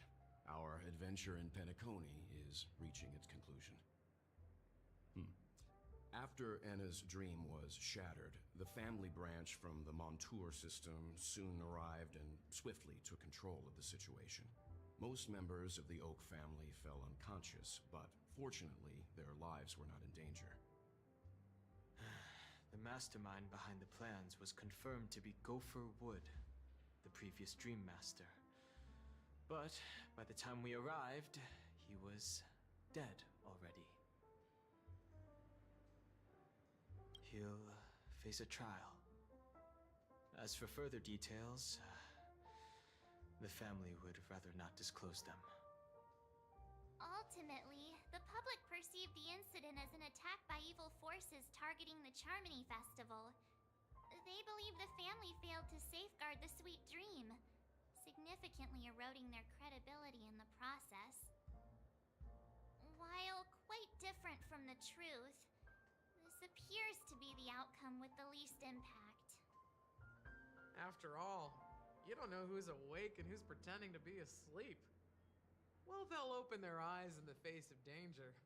Our adventure in Penacony is reaching its conclusion. After Anna's dream was shattered, the family branch from the Montour system soon arrived and swiftly took control of the situation. Most members of the Oak family fell unconscious, but fortunately, their lives were not in danger. The mastermind behind the plans was confirmed to be Gopher Wood, the previous Dream Master. But by the time we arrived, he was dead already. He'll face a trial. As for further details, the family would rather not disclose them. Ultimately, the public perceived the incident as an attack by evil forces targeting the Charmony Festival. They believe the family failed to safeguard the sweet dream, significantly eroding their credibility in the process. While quite different from the truth, this appears to be the outcome with the least impact. After all, you don't know who's awake and who's pretending to be asleep. Well, they'll open their eyes in the face of danger.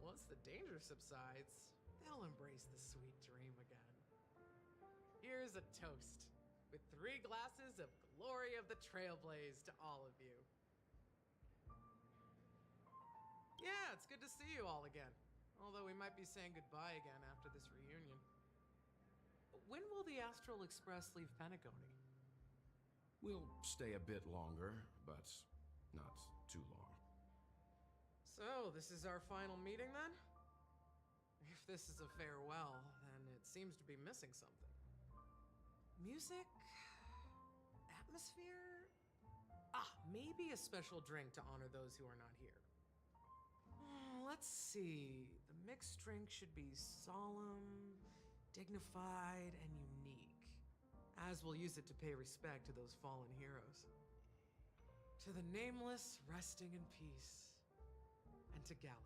Once the danger subsides, they'll embrace the sweet dream again. Here's a toast, with 3 glasses of Glory of the Trailblaze to all of you. Yeah, it's good to see you all again. Although we might be saying goodbye again after this reunion. When will the Astral Express leave Penacony? We'll stay a bit longer, but not too long. So, this is our final meeting then? If this is a farewell, then it seems to be missing something. Music? Atmosphere? Maybe a special drink to honor those who are not here. Let's see. The mixed drink should be solemn, dignified, and unique, as we'll use it to pay respect to those fallen heroes. To the nameless, resting in peace, and to Gallagher.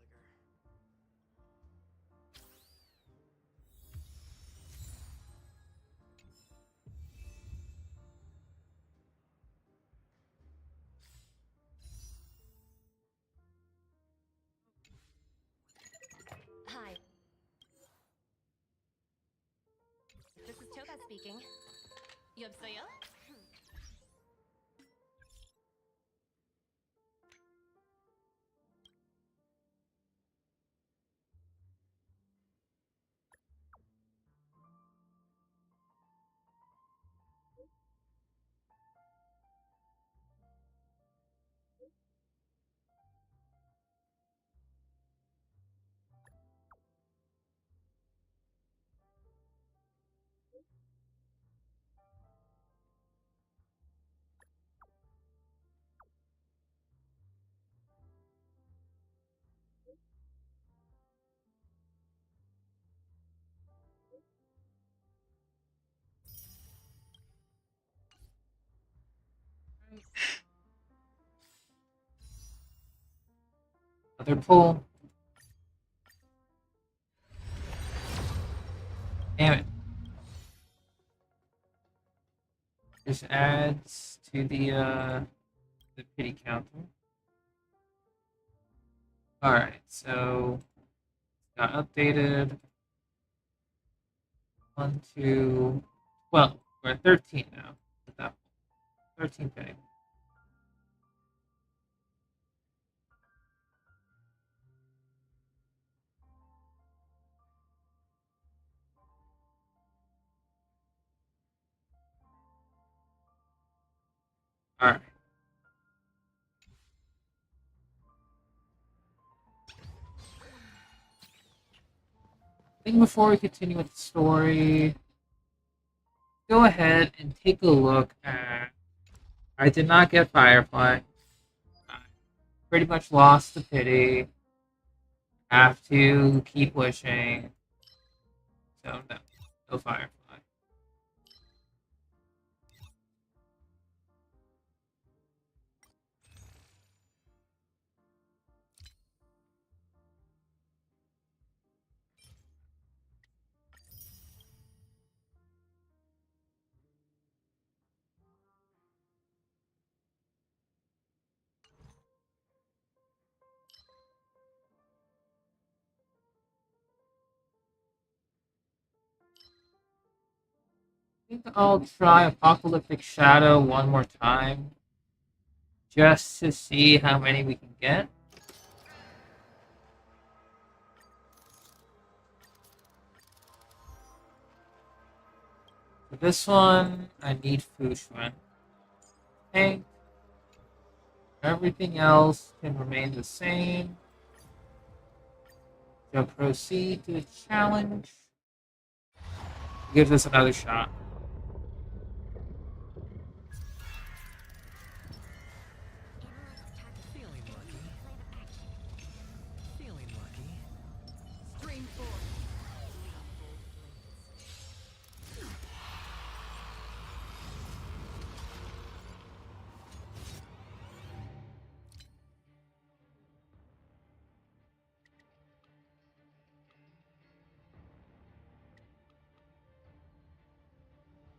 Hi. This is Toga speaking. 여보세요? Other pull. Damn it. This adds to the pity counter. Alright, so got updated. 1 to 12. We're at 13 now. At that point. 13 pity. Alright. I think before we continue with the story, go ahead and take a look at... I did not get Firefly. I pretty much lost the pity. Have to keep wishing. So no. No Firefly. I think I'll try Apocalyptic Shadow one more time. Just to see how many we can get. For this one, I need Fushuan. Tank. Everything else can remain the same. So proceed to the challenge. Give this another shot. Feeling lucky. Feeling lucky. Stream 4.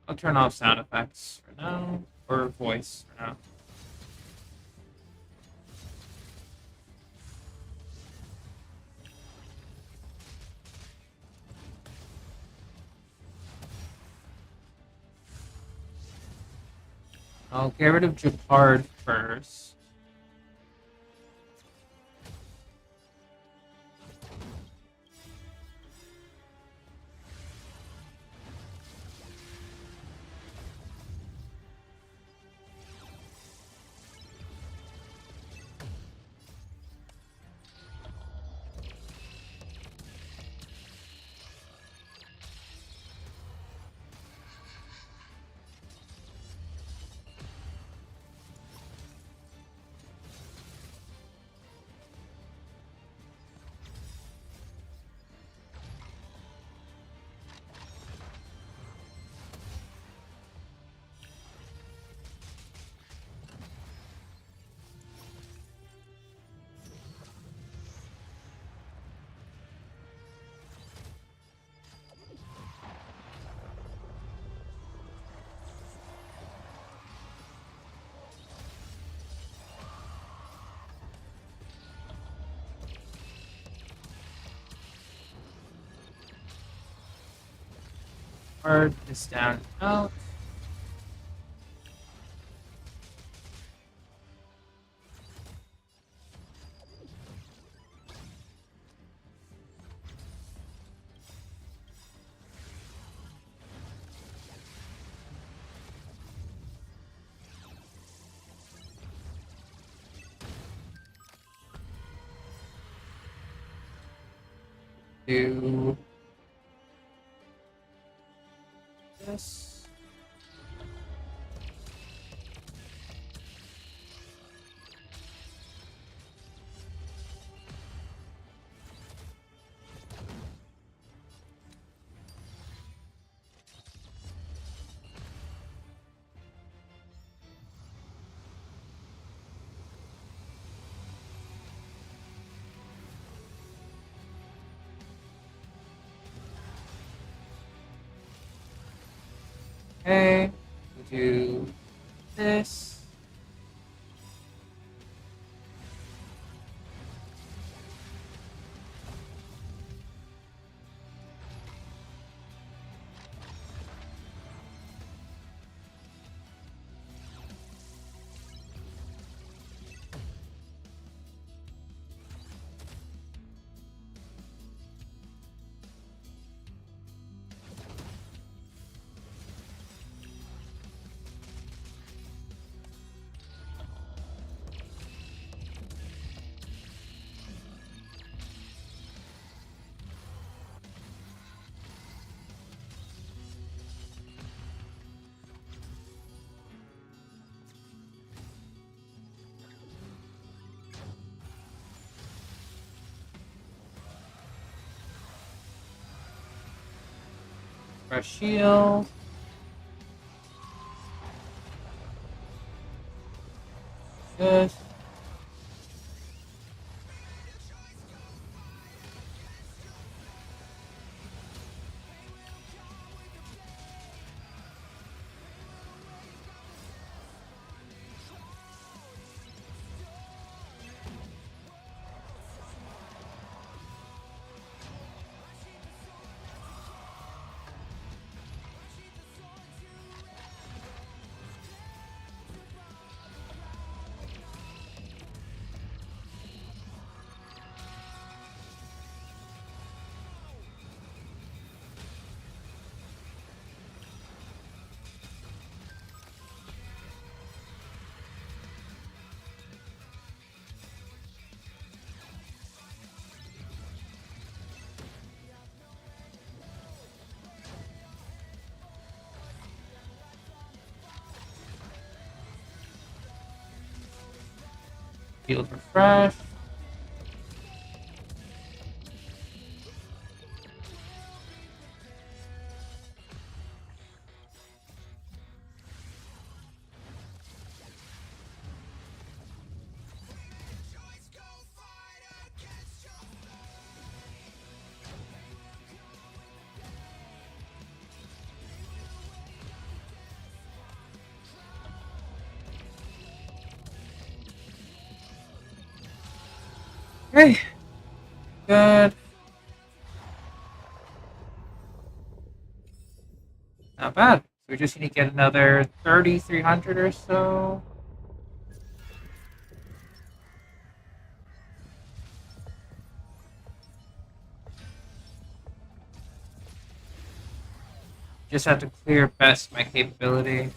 I'll turn off sound effects for now, or voice for now. I'll get rid of Japard first. Hard is down and out. Do this. Okay, we do this. Fresh shield. This. Field refresh. Okay. Good. Not bad. So we just need to get another 3,300 or so. Just have to clear best my capability.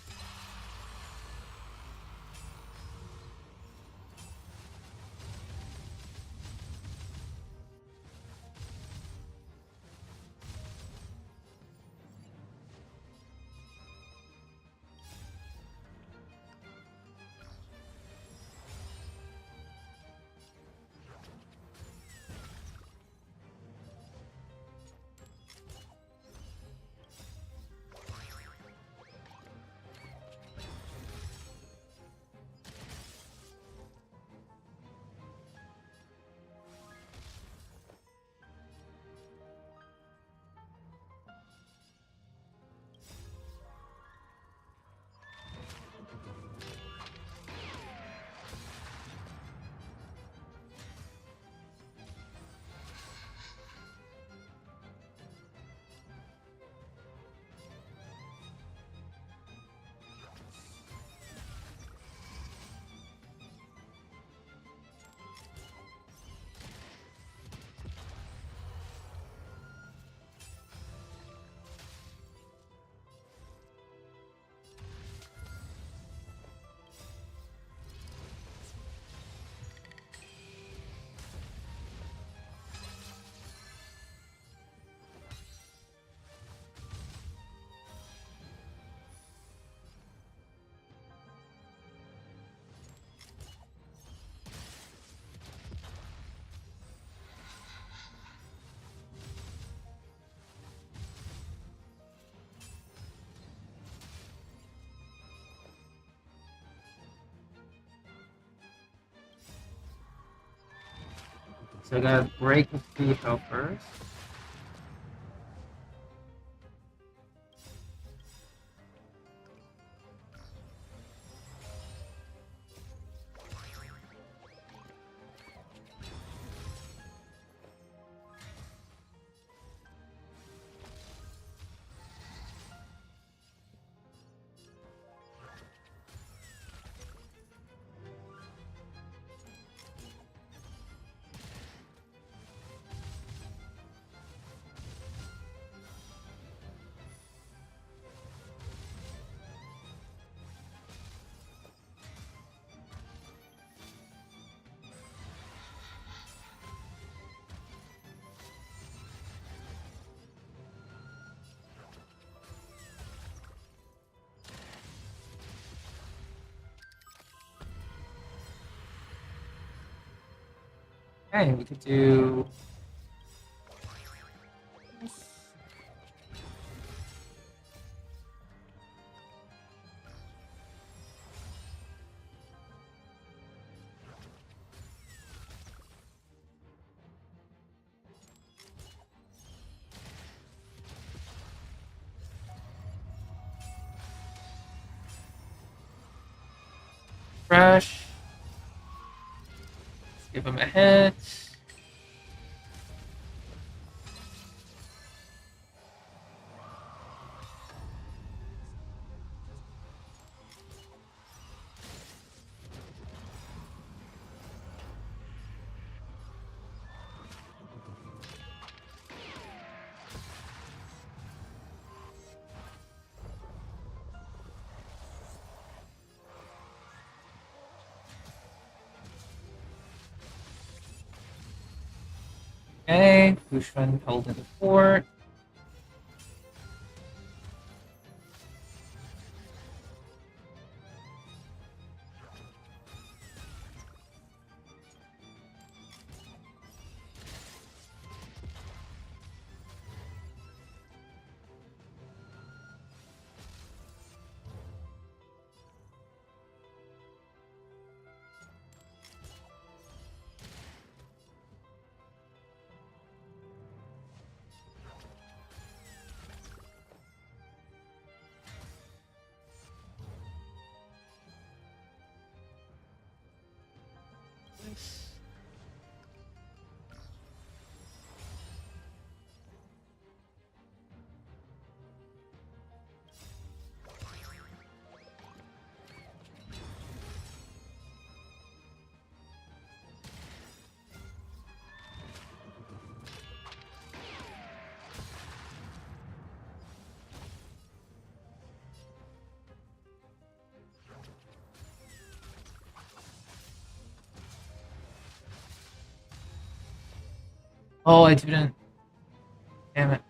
So I gotta break with Boothill first. Okay, we could do fresh. Let's give him a hit. Okay, Bushman holding the fort. Oh, I didn't. Damn it.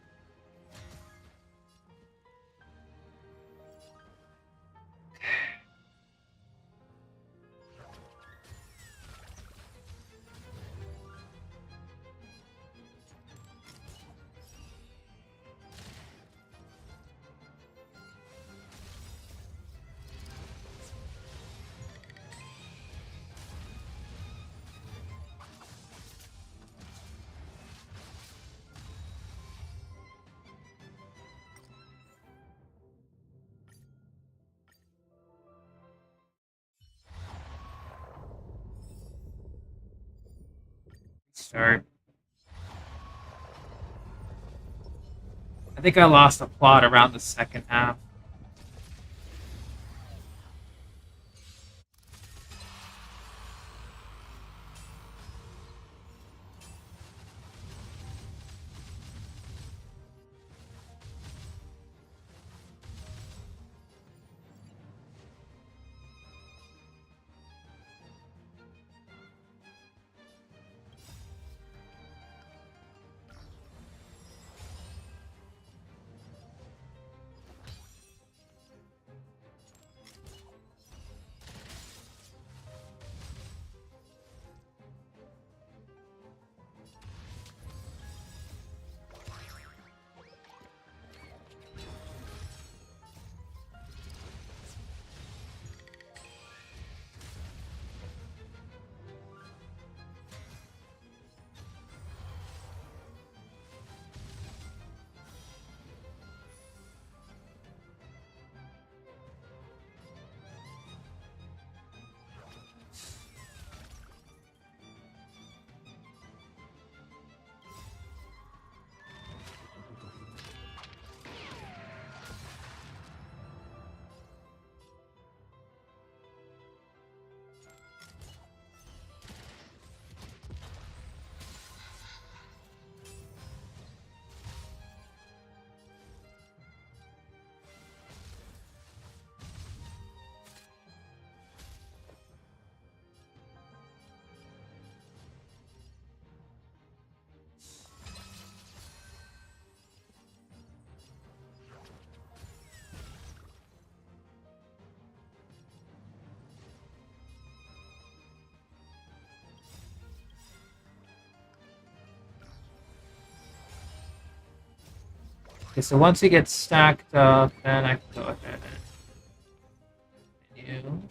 Start. I think I lost the plot around the second half. Okay, so once it gets stacked up, then I can go ahead and menu.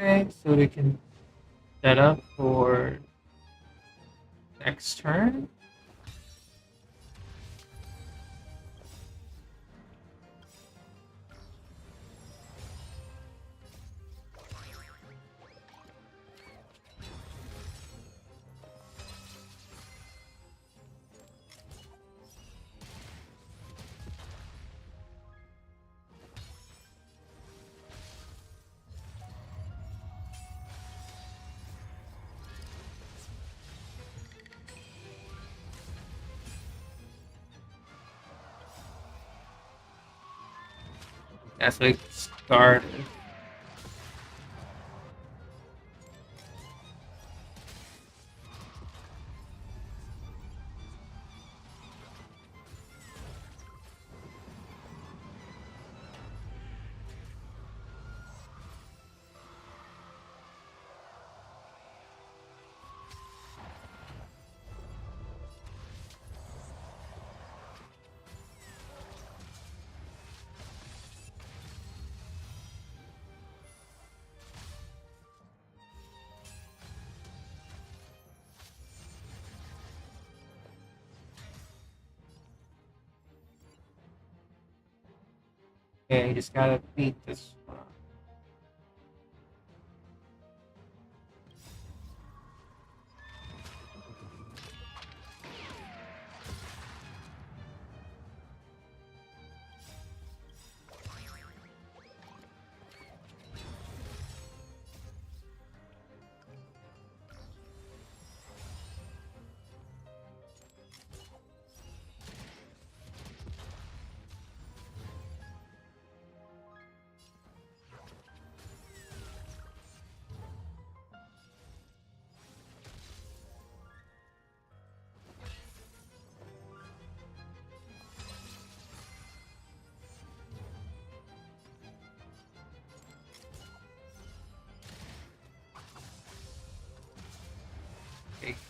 Okay, so we can set up for next turn. That's like started. Okay, just gotta beat this one.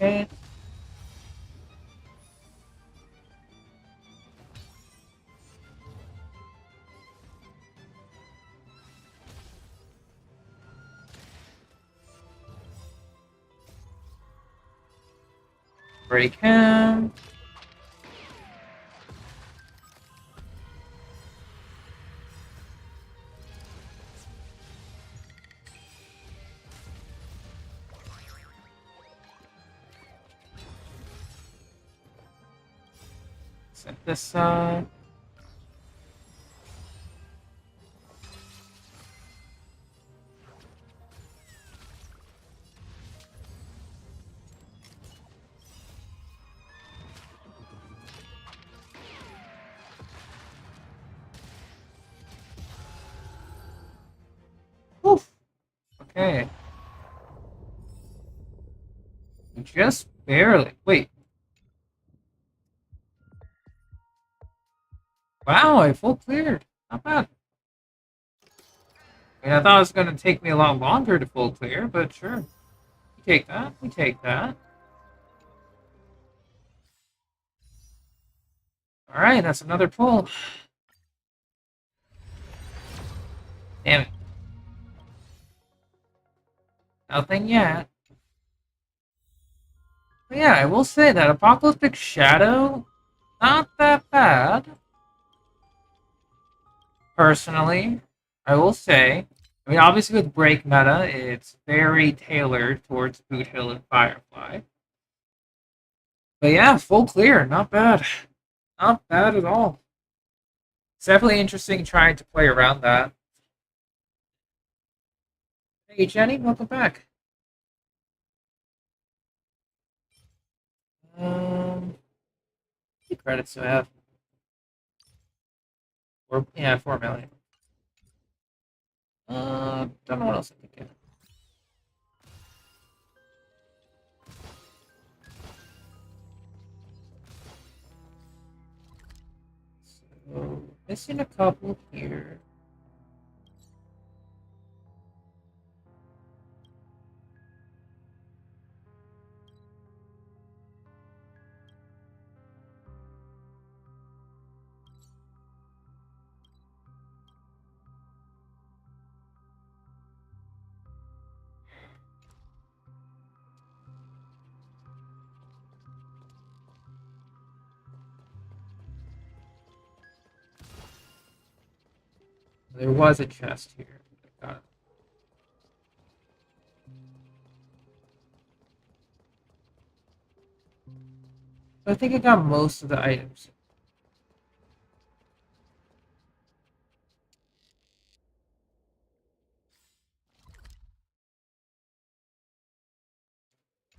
Okay. Break him. Set this side. Oof. Okay. Just barely. Wait. Wow, I full cleared. Not bad. I mean, I thought it was going to take me a lot longer to full clear, but sure. We take that. We take that. Alright, that's another pull. Damn it. Nothing yet. But yeah, I will say that Apocalyptic Shadow, not that bad. Personally, I will say. I mean, obviously with break meta, it's very tailored towards Boothill and Firefly. But yeah, full clear, not bad. Not bad at all. It's definitely interesting trying to play around that. Hey Jenny, welcome back. How many credits do I have? Yeah, 4 million. Don't know what else I can get. So, missing a couple here. There was a chest here. I got it. So I think I got most of the items.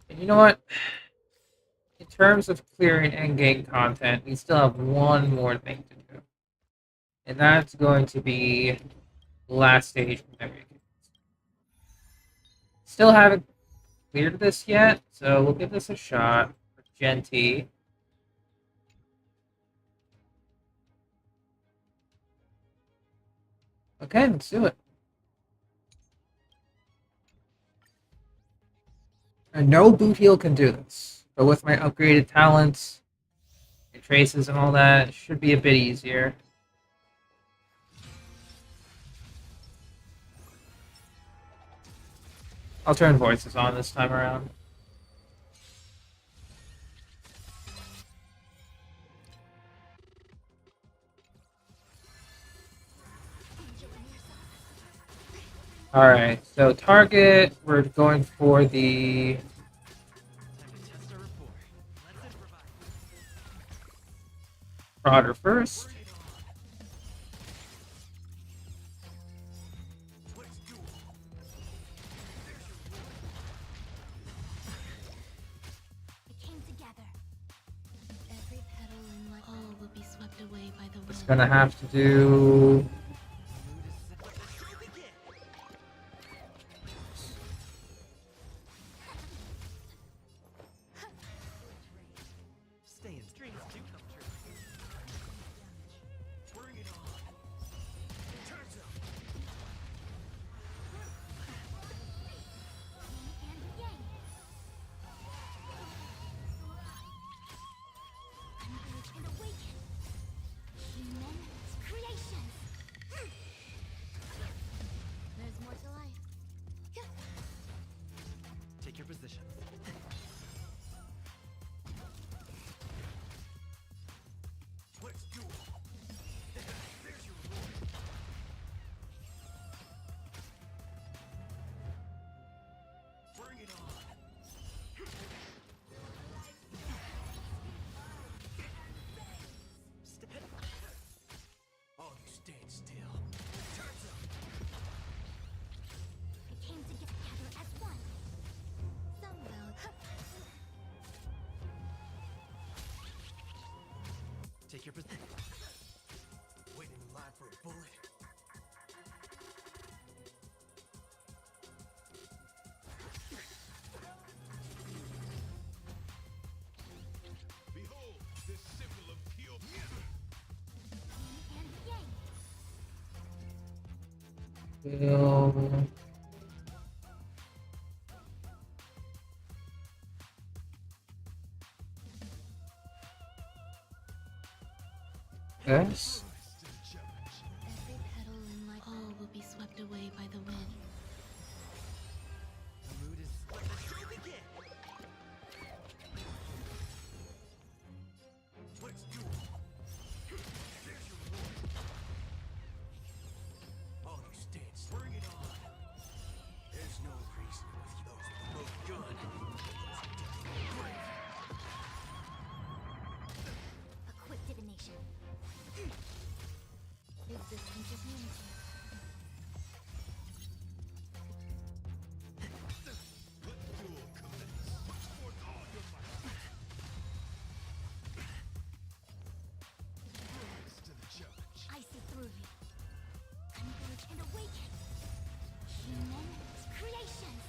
And you know what? In terms of clearing endgame content, we still have one more thing to do. And that's going to be the last stage of memory. Still haven't cleared this yet, so we'll give this a shot for Genty. Okay, let's do it. I know Boothill can do this, but with my upgraded talents and traces and all that, it should be a bit easier. I'll turn voices on this time around. Alright, so target, we're going for the Time to test our rapport. Let's improvise. Prodder first. Let's do it. We came together. Every petal in my all will be swept away by the wind. Just gonna have to do Stay in. Dreams do come true. Bring it on. Turns up. And yang. Converge and awaken. Human creations. There's more to life. Take your position. Let's do it. There's your reward. Bring it on. Oh, you stand still. Turns up. We came together as one. Some will. Take your position. Waiting in line for a bullet. Behold, this symbol of pure. And yang. Will yes. Rise to the challenge. Every petal in my all will be swept away by the wind. The mood is. Let the show begin. Let's do it. There's your reward. Oh, you stand still. Bring it on. There's no reason with those with both gun. A quick divination. Resistance is unity. Let the duel commence. Put forth all your might. Rise to the challenge. I see through you. Converge and awaken. Human creations.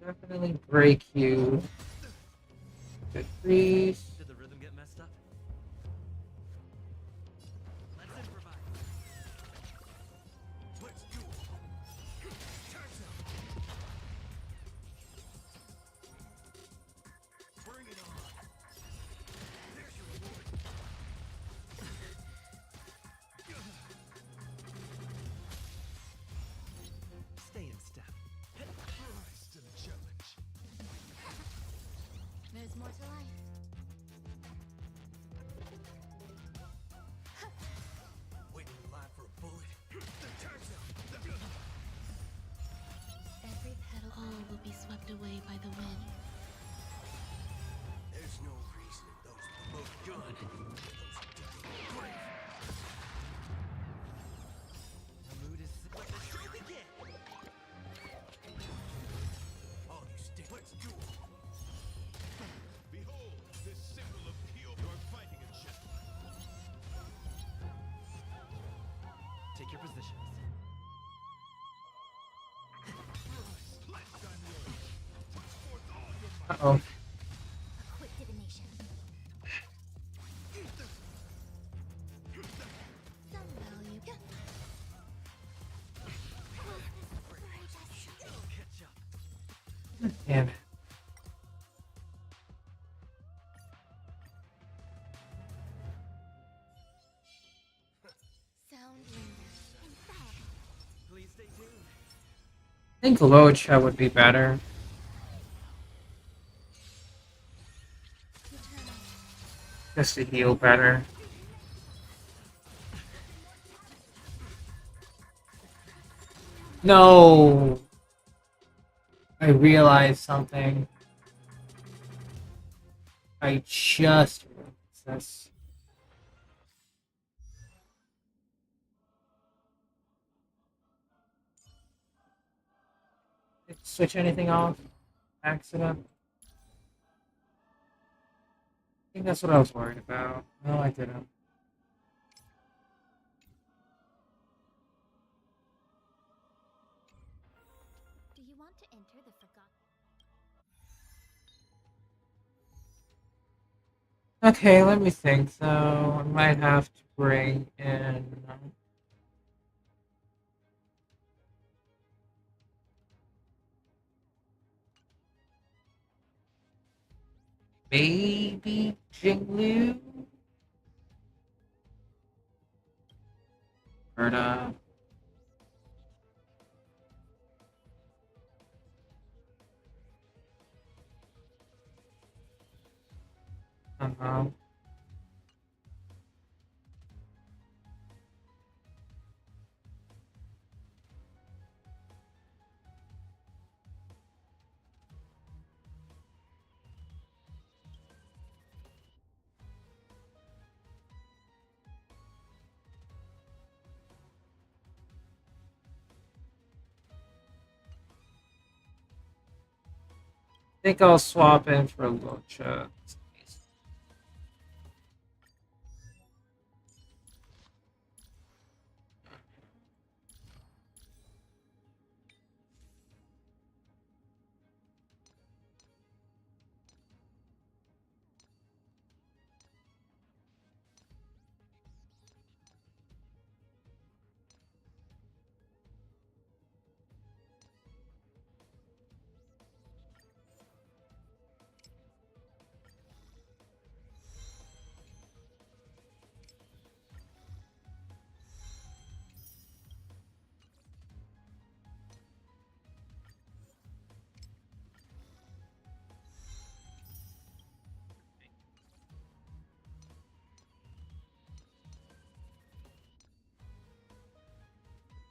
Definitely break you. Good freeze. Did the rhythm get messed up? Let's improvise. Let's do it. Turns up. Bring it on. There's your reward. Stay in step. Rise to the challenge. There's more to life. Waiting in line for a bullet. Turns up. Every petal all will be swept away by the wind. There's no reason those with both gun. Brave. The mood is. Let the show begin. All you stand. Let's do it. Behold, this symbol of pure. You're fighting a champion. Take your positions. Rise. Lifetime loyalty. Put forth all your might. Uh-oh. A quick divination. Some value. It'll catch up. Damn it. Sound lingers. Infallible. Please stay tuned. I think Locha would be better. Eternal. Just to heal better. No! I realized something. I just realized this. Did I switch anything off? Accident? I think that's what I was worried about. No, I didn't. Do you want to enter the forgotten? Okay, let me think though. I might have to bring in. Maybe Jinglu? Berta? Uh-huh. I think I'll swap in for Locha.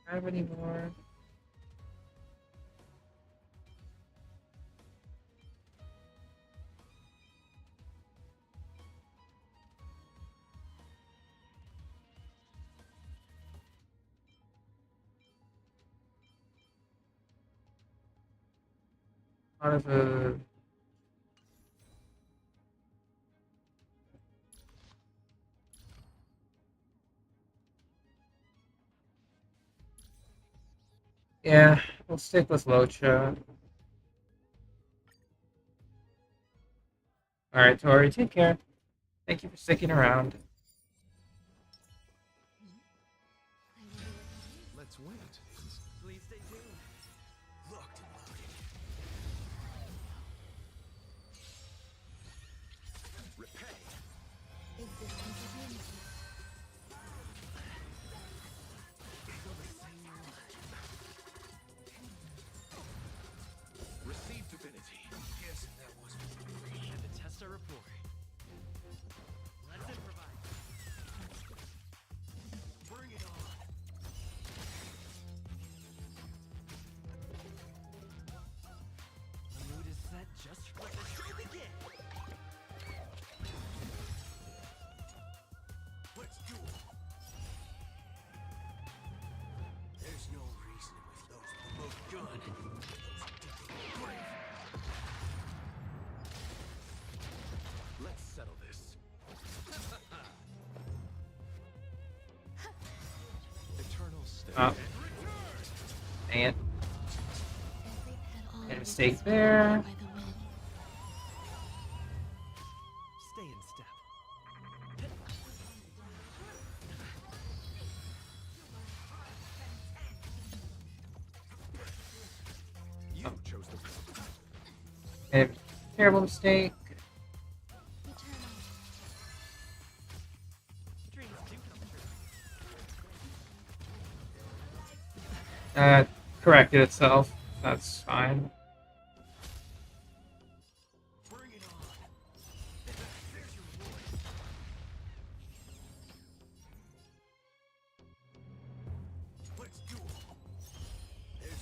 Have any more? Out of a yeah, we'll stick with Locha. Alright, Tori, take care. Thank you for sticking around. Let's wait. Please stay tuned. Locked and loaded. Repay. Receive divinity. Guessing that wasn't free. And the test our rapport. Let's improvise. Bring it on. The mood is set just let the show begin. Let's duel. There's no reason with those with the most gun. Let's settle this. Eternal state. Oh. Dang it. Made a mistake there. Stay in step. You chose the Made a terrible mistake. Dreams do come true. Corrected itself. That's fine. Bring it on. There's your reward. Let's duel. There's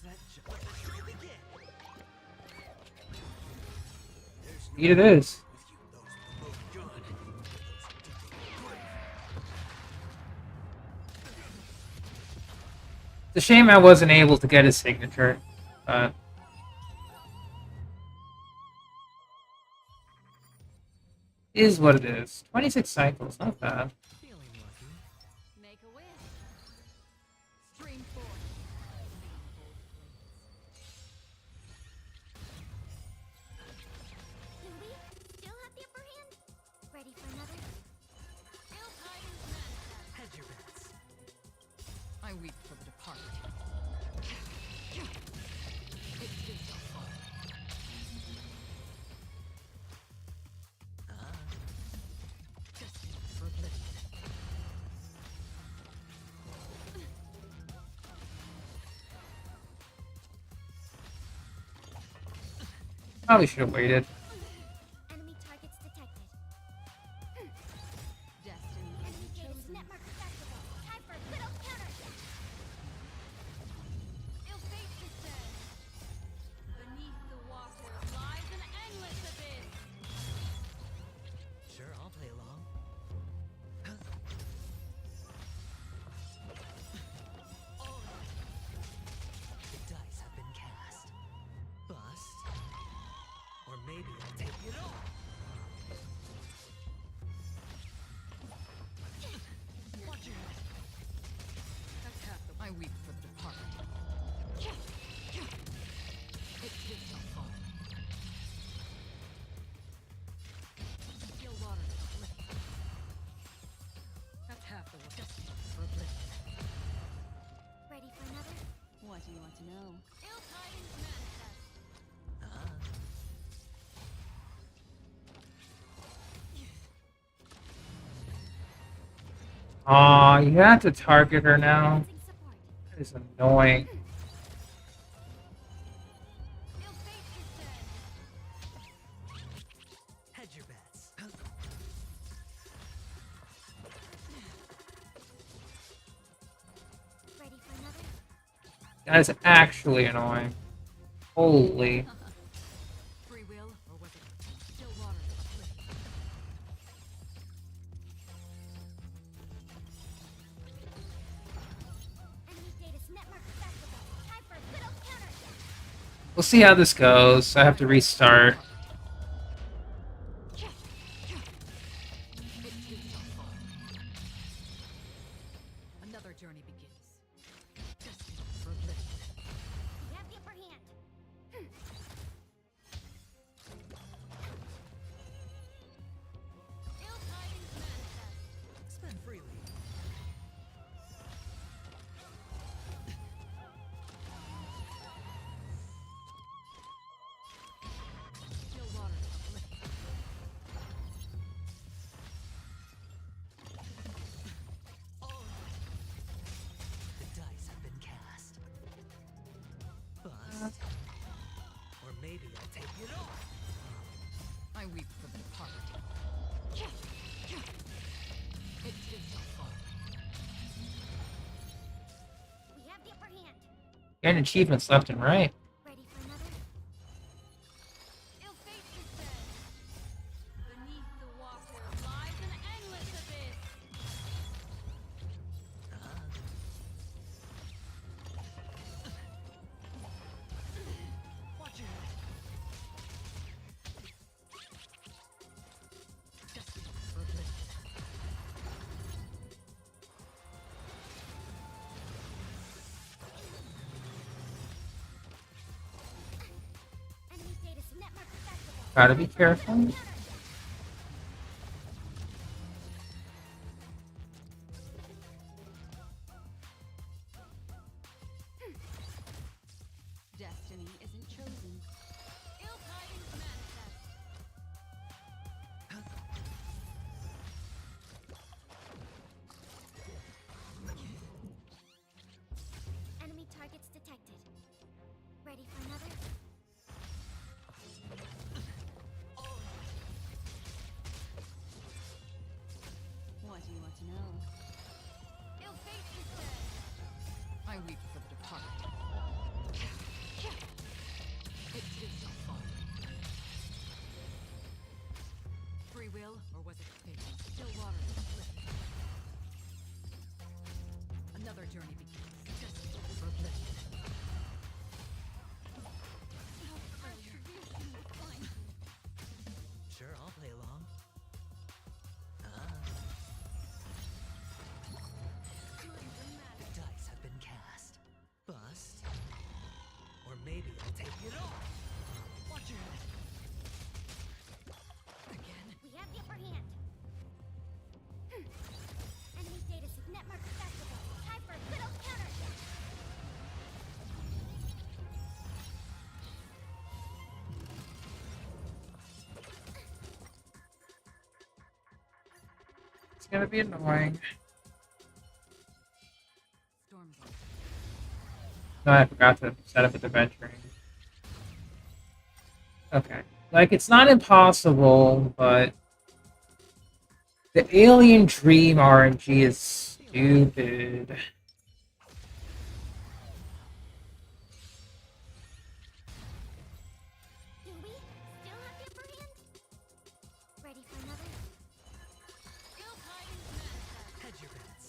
Set just let the show begin. Speed it is. With you, those with the most gun. Those who dig the grave. It's a shame I wasn't able to get his signature, but is what it is. 26 cycles, not bad. Feeling lucky. Make a wish. Stream forth. Do we still have the upper hand? Ready for another? Ill tidings manifest. Hedge your bets. I weep for the departed. It too shall fall. Destined for oblivion. Probably should have waited. Enemy targets detected. Destiny Enemy is data's chosen. network accessible. Time for a good old counter. Ill fate descends. Beneath the water lies an endless abyss. Sure, I'll play along. The dice have been cast. Bust. Or maybe I'll take it all. Watch your head. That's half the I weep for the departed. It too shall fall. Still water for oblivion. That's half the work. Destined for oblivion. Ready for another? What do you want to know? Ill tidings manifest. Aw, you have to target her now. Sensing support. That is annoying. Ill fate descends. Hedge your bets. Ready for another? That is actually annoying. Holy. Free will, or was it still water for oblivion? Enemy data's network accessible. Time for a good old counter. We'll see how this goes. I have to restart. It too shall fall. Another journey begins. Destined for oblivion. We have the upper hand. Ill tidings manifest. Spend freely. Still water for oblivion. The dice have been cast. Bust. Or maybe I'll take it all. I weep for the departed. It too shall fall. We have the upper hand. Getting achievements left and right. Ready for another? Ill fate descends. Beneath the water lies an endless abyss. Watch your head. Destined for oblivion. Enemy data's network accessible. Gotta be careful. Destiny isn't chosen. Ill tidings manifest. Enemy targets detected. Ready for another? What do you want to know? Ill fate descends. I weep for the departed. maybe I'll take it off. Watch your head. Again? We have the upper hand. Enemy data signet mark accessible. Time for a good old counterattack. It's gonna be annoying. No, I forgot to set up a adventuring. Okay. Like, it's not impossible, but the Alien Dream RNG is stupid. Do we still have the upper hand? Ready for another? Hedge your bets.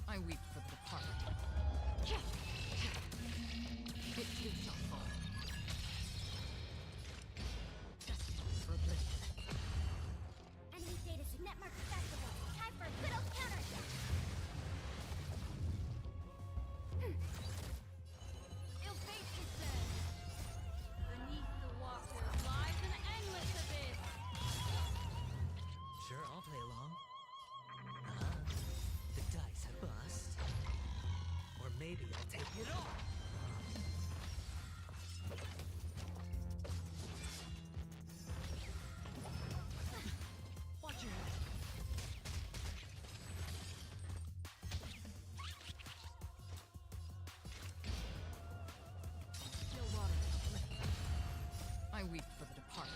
I weep for the departed. It too shall fall. Destined for oblivion. Enemy data signet mark accessible. Time for a good old counterattack. Ill fate is dead. Beneath the water lies an endless abyss. Sure, I'll play along. The dice have bust. Or maybe I'll take it off. Watch your head. Still water. I weep for the departed.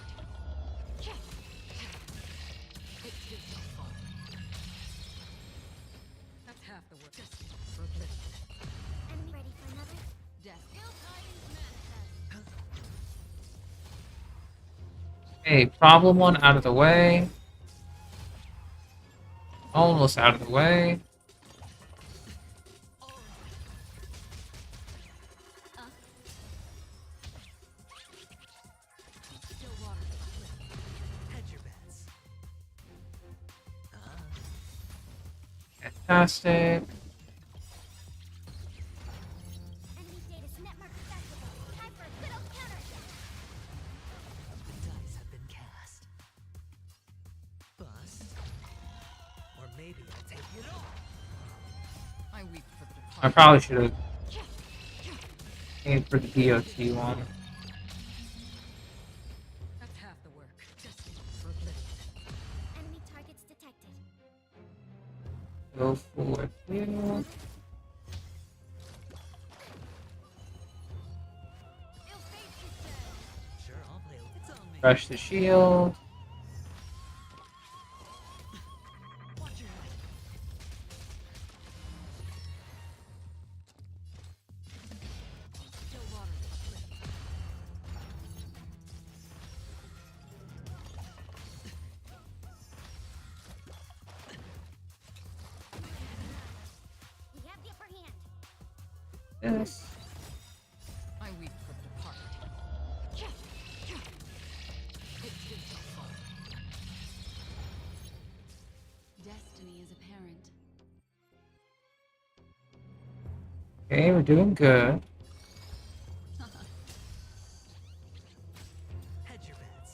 It too shall fall. That's half the work. Destined for oblivion. Enemy ready for another? Death. Ill tidings manifest. Okay, problem one out of the way. Almost out of the way. Still water. Hedge your bets. Fantastic. Enemy data signet mark accessible. Time for a good old counterattack. The dice have been cast. Bust. Or maybe I'll take it off. I weep for the departed. I probably should have aimed for the DOT one. That's half the work. Destined for oblivion. Enemy targets detected. Go for you. Ill fate is dead. Sure, I'll play. It's on me. Rush the shield. Watch your head. Still water. We have the upper hand. Yes. I weep for the departed. It too shall fall. Destiny is apparent. Okay, we're doing good. Hedge your bets.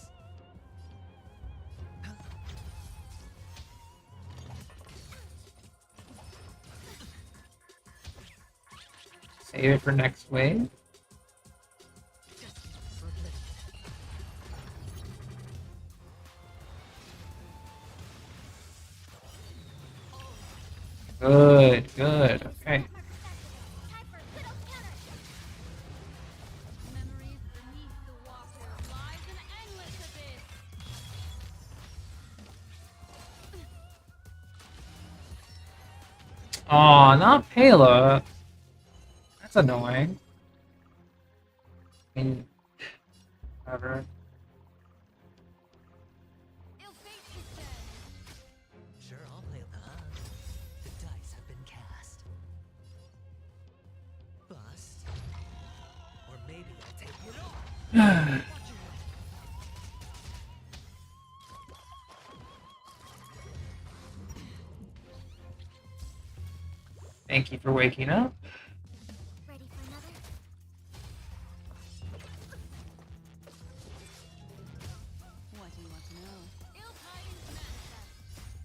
Save it for next wave. Destined for oblivion. Good, good. Okay. Signet mark accessible. Time for a good old counterattack. Memories beneath the water lies an endless abyss. Aw, not Pela. That's annoying. I mean, whatever. Ill fate is dead. Thank you for waking up. Ready for another? What do you want to know?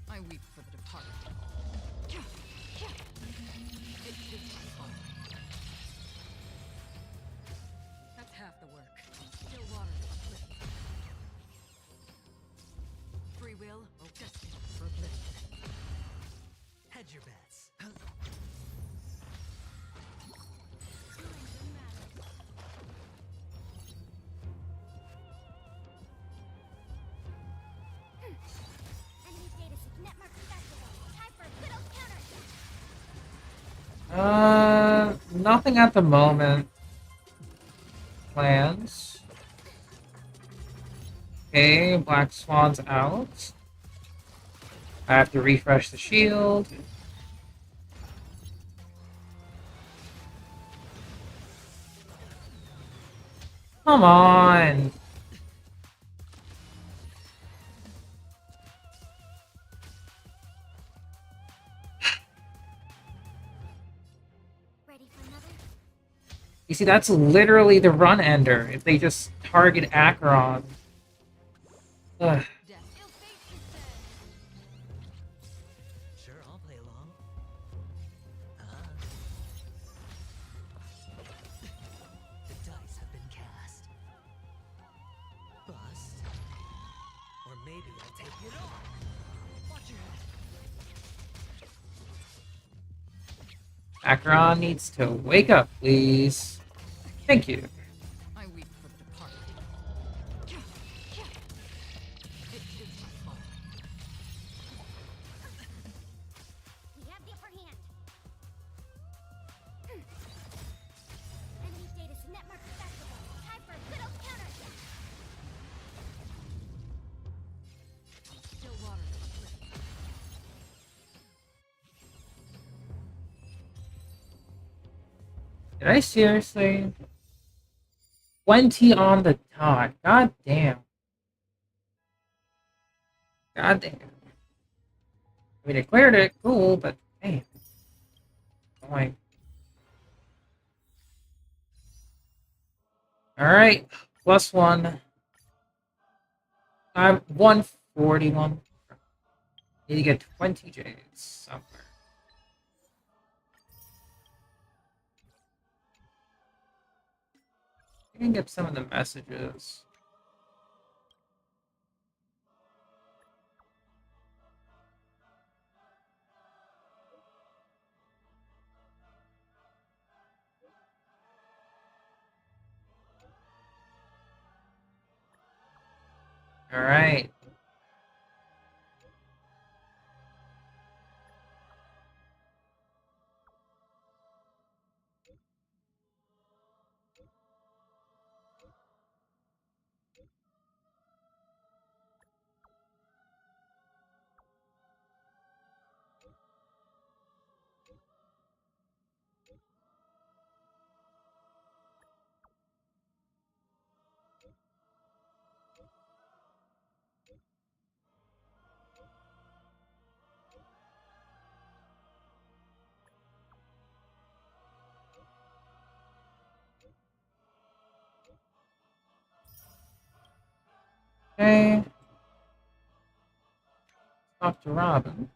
I weep for the departed. That's half the work. Still waters uplift. Free will, or destiny for oblivion. Hedge your bets. Enemy data signet mark festival. Time for a good old counter. Nothing at the moment. Plans. Okay, Black Swan's out. I have to refresh the shield. Come on! Ready for another? You see, that's literally the run ender. If they just target Acheron. Ugh. Sure, I'll play along. The dice have been cast. Bust. Or maybe I'll take it on. Watch your head. Acheron needs to wake up, please. Thank you. I weep for the departed. It is my fault. We have the upper hand. Enemy data signet mark festival. Time for a good old counter. Still waters uplift. Did I seriously? 20 on the dot. God damn. God damn. I mean, I cleared it. Cool, but damn. Annoying. Alright. +1. I'm 141. Need to get 20 J's somewhere. I can get some of the messages. All right. Okay. Talk to Robin.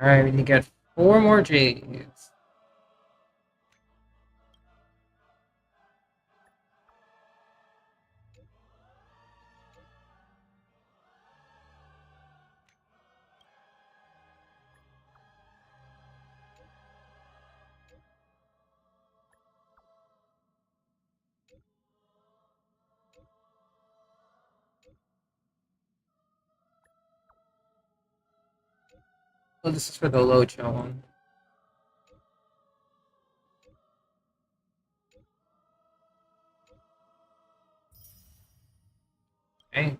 All right, we need to get 4 more J's. Oh, this is for the Locho one. Okay.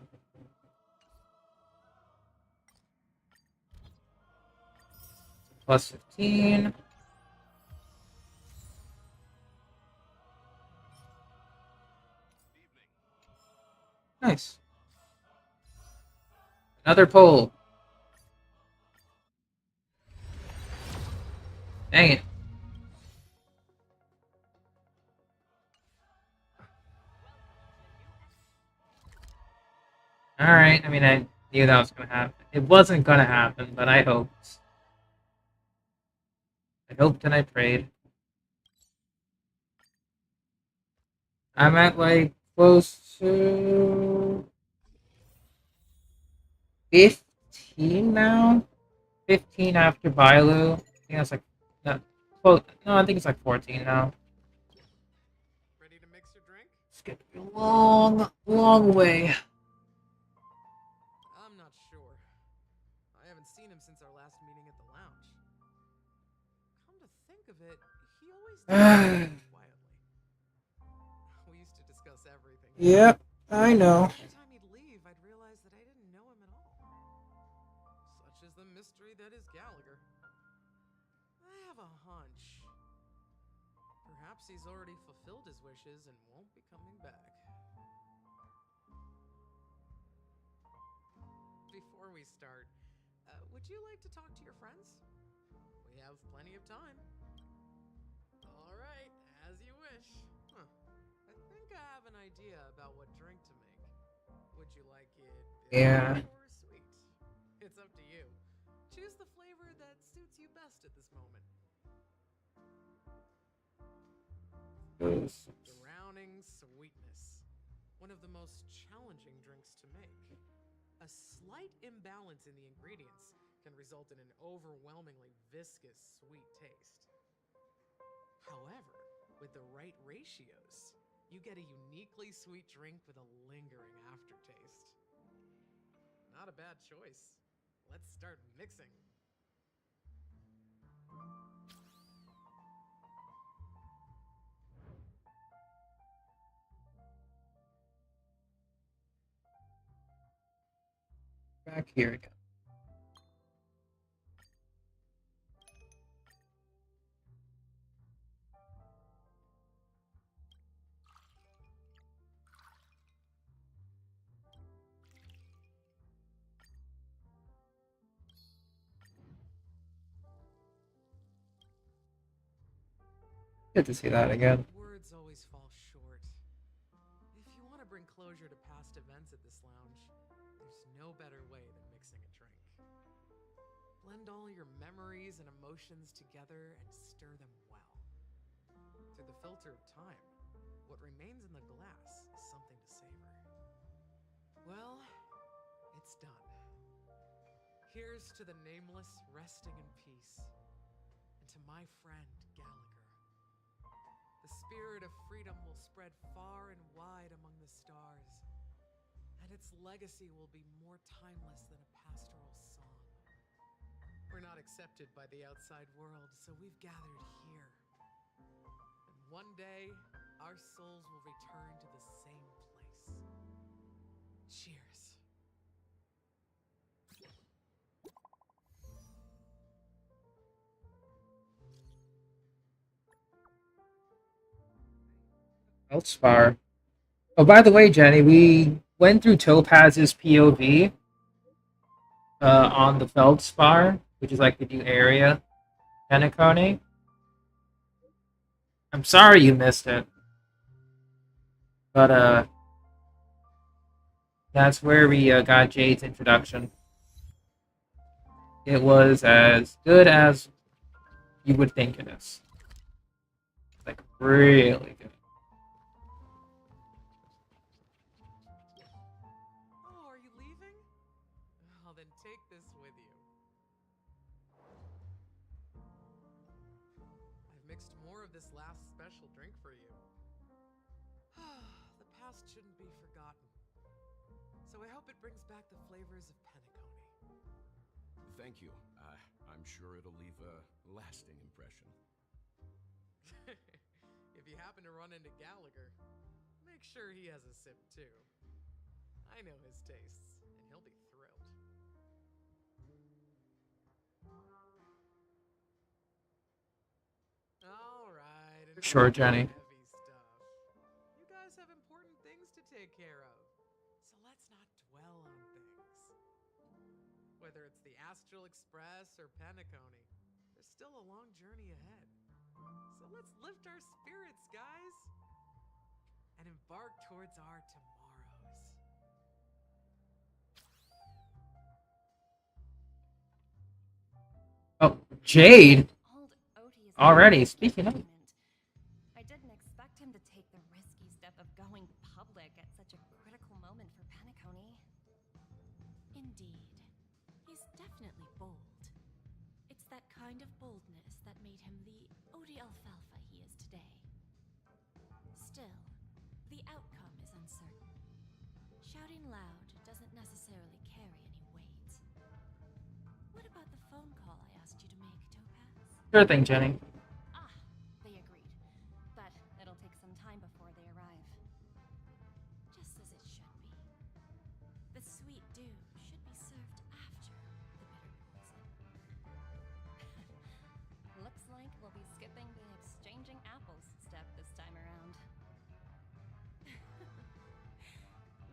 Plus 15. Nice. Another pull. Dang it. Alright, I mean, I knew that was gonna happen. It wasn't gonna happen, but I hoped. I hoped and I prayed. I'm at like close to 15 now. 15 after Bailu. I think that's like no, well, no, I think it's like 14 now. Ready to mix your drink? It's gonna be a long, long way. I'm not sure. I haven't seen him since our last meeting at the lounge. Come to think of it, he always did quietly. We used to discuss everything. Yep, I know. Every time he'd leave, I'd realize that I didn't know him at all. Such is the mystery that is Gallagher. I have a hunch. Perhaps he's already fulfilled his wishes and won't be coming back. Before we start, would you like to talk to your friends? We have plenty of time. All right, as you wish. Huh. I think I have an idea about what drink to make. Would you like it bitter or sweet? It's up to you. Choose the flavor that suits you best at this moment. Drowning sweetness. One of the most challenging drinks to make. A slight imbalance in the ingredients can result in an overwhelmingly viscous sweet taste. However, with the right ratios, you get a uniquely sweet drink with a lingering aftertaste. Not a bad choice. Let's start mixing. Back here again. Good to see that again. Words always fall short. If you want to bring closure to past events at this lounge, there's no better way than mixing a drink. Blend all your memories and emotions together and stir them well. Through the filter of time, what remains in the glass is something to savor. Well, it's done. Here's to the nameless resting in peace, and to my friend Gallagher. The spirit of freedom will spread far and wide among the stars, and its legacy will be more timeless than a pastoral song. We're not accepted by the outside world, so we've gathered here. And one day, our souls will return to the same place. Cheers. Feldspar. Oh, by the way, Jenny, we went through Topaz's POV on the Feldspar, which is like the new area, Penacony. I'm sorry you missed it, but that's where we got Jade's introduction. It was as good as you would think it is. Like, really good. Oh, are you leaving? Well, then take this with you. I've mixed more of this last special drink for you. The past shouldn't be forgotten. So I hope it brings back the flavors of Penacony. thank you. I'm sure it'll leave a lasting impression. If you happen to run into Gallagher, make sure he has a sip too. I know his tastes, and he'll be thrilled. All right. enough Sure, of the Jenny. heavy stuff. You guys have important things to take care of, so let's not dwell on things. Whether it's the Astral Express or Penacony, there's still a long journey ahead. So let's lift our spirits, guys, and embark towards our tomorrows. Oh, Jade. Old Odie is Already, in speaking of. predicament. I didn't expect him to take the risky step of going public at such a critical moment for Penacony. Indeed. He's definitely bold. It's that kind of boldness that made him the Odie Alfalfa he is today. Still, the outcome is uncertain. Shouting loud doesn't necessarily carry any weight. What about the phone call I asked you to make, Topaz? Sure thing, Jenny. Ah, they agreed. But it'll take some time before they arrive. Just as it should be. The sweet dew should be served after the bitter poison. Looks like we'll be skipping the exchanging apples step this time around.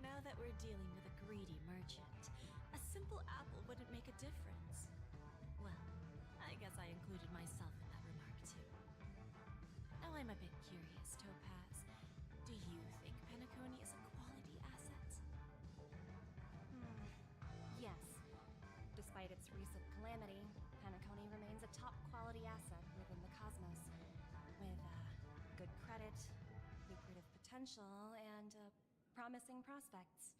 Now that we're dealing with a greedy merchant, a simple apple wouldn't make a difference. Well, I guess I included myself in that remark too. Now I'm a bit curious, Topaz. Do you think Penacony is a quality asset? Yes. Despite its recent calamity, Penacony remains a top quality asset within the cosmos. With good credit, lucrative potential, and promising prospects.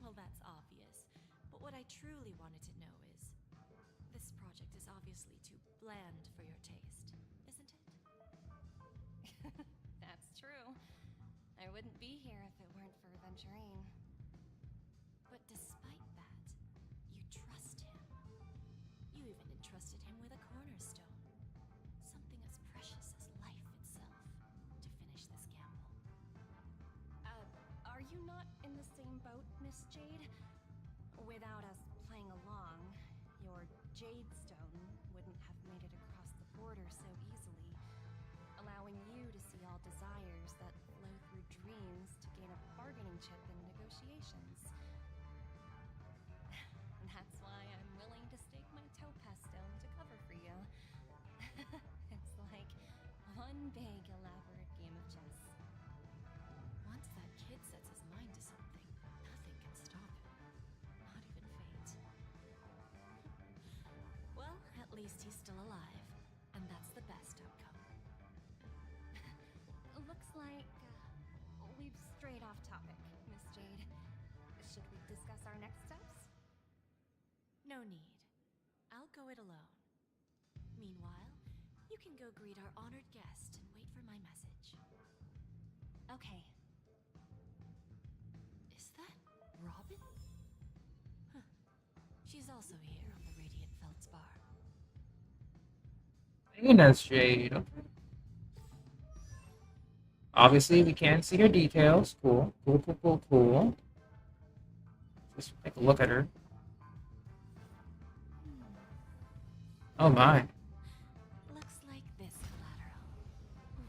Well, that's obvious. But what I truly wanted to know is, this project is obviously too bland for your taste, isn't it? That's true. I wouldn't be here if it weren't for Venturine. But despite that, you trust him. You even entrusted him with a cornerstone. Something as precious as life itself, to finish this gamble. Are you not in the same boat, Miss Jade? Without us playing along, your Jade Stone wouldn't have made it across the border so easily, allowing you to see all desires that flow through dreams to gain a bargaining chip in negotiations. That's why I'm willing to stake my Topaz Stone to cover for you. It's like one big elaborate game of chess. Once that kid sets his mind to something, nothing can stop him. Not even fate. Well, at least he's still alive, and that's the best outcome. Looks like we've strayed off topic, Miss Jade. Should we discuss our next steps? No need. I'll go it alone. Meanwhile, you can go greet our honored guest and wait for my message. Okay. Is that Robin? Huh. She's also here on the Radiant Feldspar. Venus Jade. Okay. Obviously, we can't see her details. Cool. Cool, cool, cool, cool. Just take a look at her. Oh my. Looks like this collateral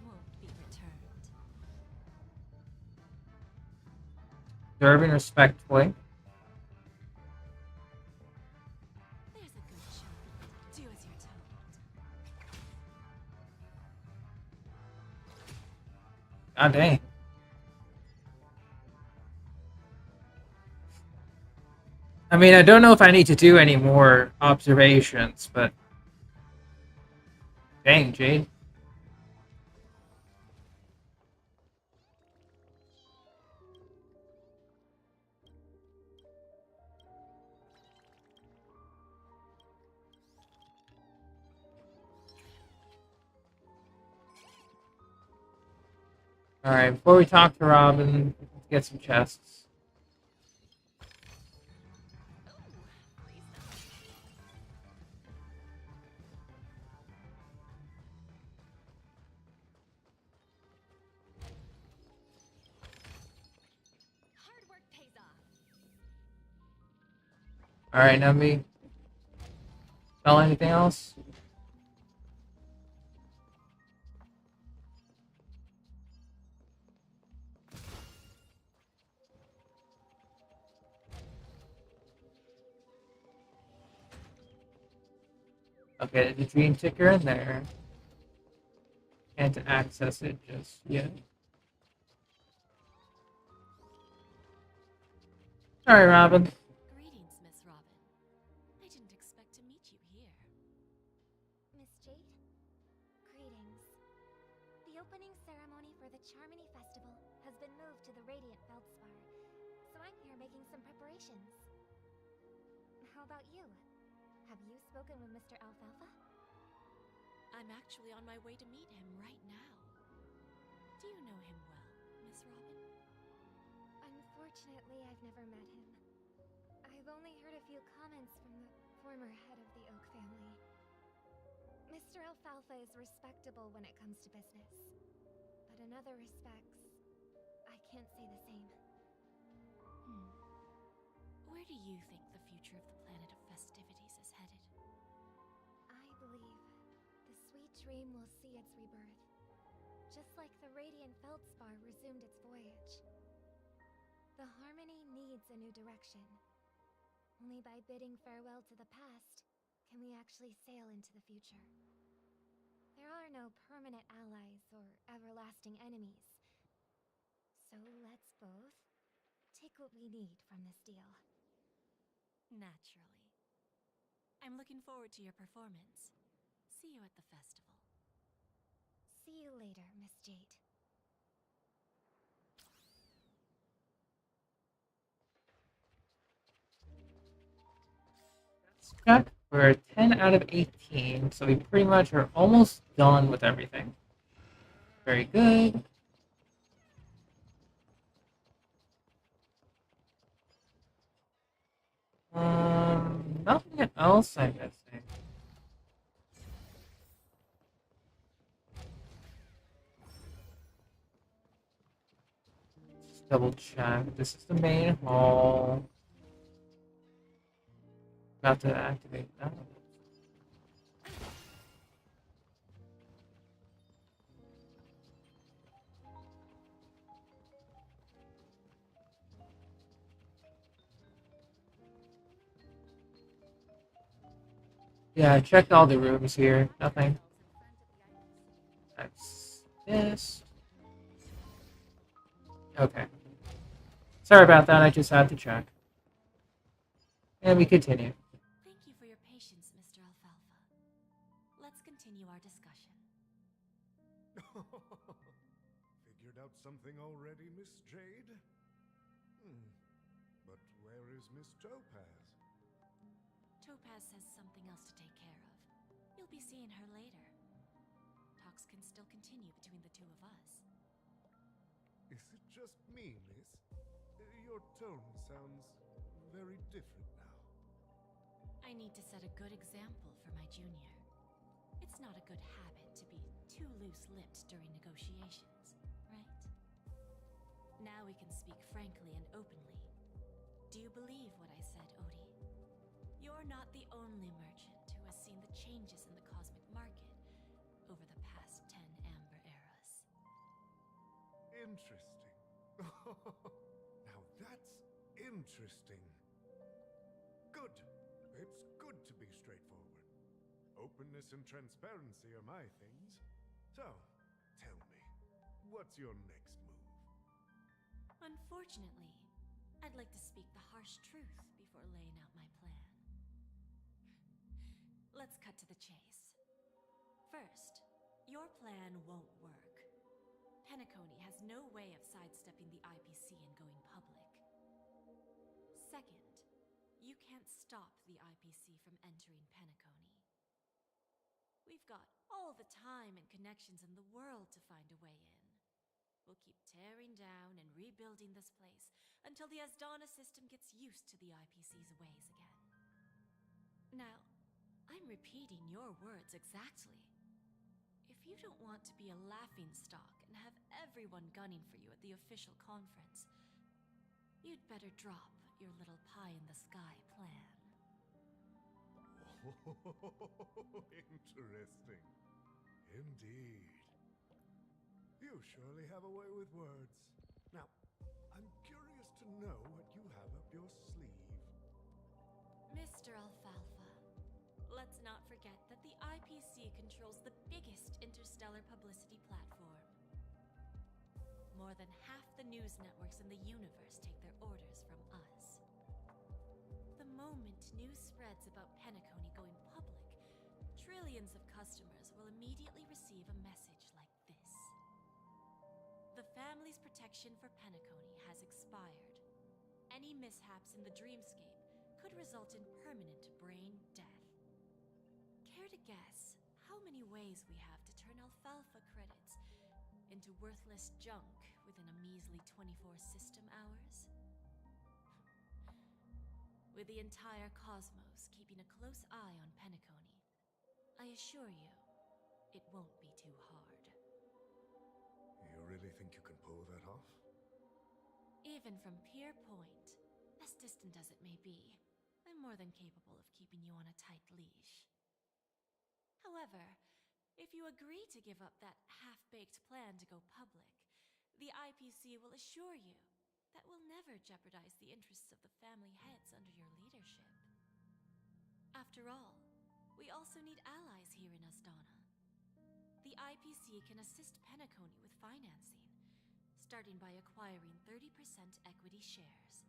won't be returned. Observing respectfully. There's a good child. Do as you're told. God dang. I mean, I don't know if I need to do any more observations, but... Dang, Jade. Alright, before we talk to Robin, let's get some chests. Alright, Numby. Smell anything else? Okay, the dream ticker in there. Can't access it just yet. Sorry, Robin. Greetings, Miss Robin. I didn't expect to meet you here. Miss Jade? Greetings. The opening ceremony for the Charmony Festival has been moved to the Radiant Feldspar, so I'm here making some preparations. How about you? Have you spoken with Mr. Alfalfa? I'm actually on my way to meet him right now. Do you know him well, Miss Robin? Unfortunately, I've never met him. I've only heard a few comments from the former head of the Oak family. Mr. Alfalfa is respectable when it comes to business, but in other respects, I can't say the same. Where do you think the future of the planet of festivities is headed? I believe the sweet dream will see its rebirth, just like the Radiant Feldspar resumed its voyage. The Harmony needs a new direction. Only by bidding farewell to the past can we actually sail into the future. There are no permanent allies or everlasting enemies. So let's both take what we need from this deal. Naturally. I'm looking forward to your performance. See you at the festival. See you later, Miss Jade. Check. We're 10 out of 18, so we pretty much are almost done with everything. Very good. Nothing else I'm missing. Just double check. This is the main hall. About to activate that. Yeah, I checked all the rooms here. Nothing. That's this. Okay. Sorry about that, I just had to check. And we continue. Thank you for your patience, Mr. Alfalfa. Let's continue our discussion. Figured out something already, Miss Jade? But where is Miss Topaz? Topaz has something else to take care of. You'll be seeing her later. Talks can still continue between the two of us. Is it just me, miss? Your tone sounds very different now. I need to set a good example for my junior. It's not a good habit to be too loose-lipped during negotiations, right? Now we can speak frankly and openly. Do you believe what I said, Odie? You're not the only merchant who has seen the changes in the cosmic market over the past 10 Amber Eras. Interesting. Now that's interesting. Good. It's good to be straightforward. Openness and transparency are my things. So, tell me, what's your next move? Unfortunately, I'd like to speak the harsh truth before laying out my plan. Let's cut to the chase. First, your plan won't work. Penacony has no way of sidestepping the IPC and going public. Second, you can't stop the IPC from entering Penacony. We've got all the time and connections in the world to find a way in. We'll keep tearing down and rebuilding this place until the Asdana system gets used to the IPC's ways again. Now, I'm repeating your words exactly. If you don't want to be a laughingstock and have everyone gunning for you at the official conference, you'd better drop your little pie-in-the-sky plan. Interesting. Indeed. You surely have a way with words. Now, I'm curious to know what you have up your sleeve. Mr. Alfalfa, let's not forget that the IPC controls the biggest interstellar publicity platform. More than half the news networks in the universe take their orders from us. The moment news spreads about Penacony going public, trillions of customers will immediately receive a message like this. The family's protection for Penacony has expired. Any mishaps in the dreamscape could result in permanent brain death. Care to guess how many ways we have to turn alfalfa credits into worthless junk within a measly 24 system hours? With the entire cosmos keeping a close eye on Penacony, I assure you, it won't be too hard. You really think you can pull that off? Even from Pier Point, as distant as it may be, I'm more than capable of keeping you on a tight leash. However, if you agree to give up that half-baked plan to go public, the IPC will assure you that we'll never jeopardize the interests of the family heads under your leadership. After all, we also need allies here in Asdana. The IPC can assist Penacony with financing, starting by acquiring 30% equity shares.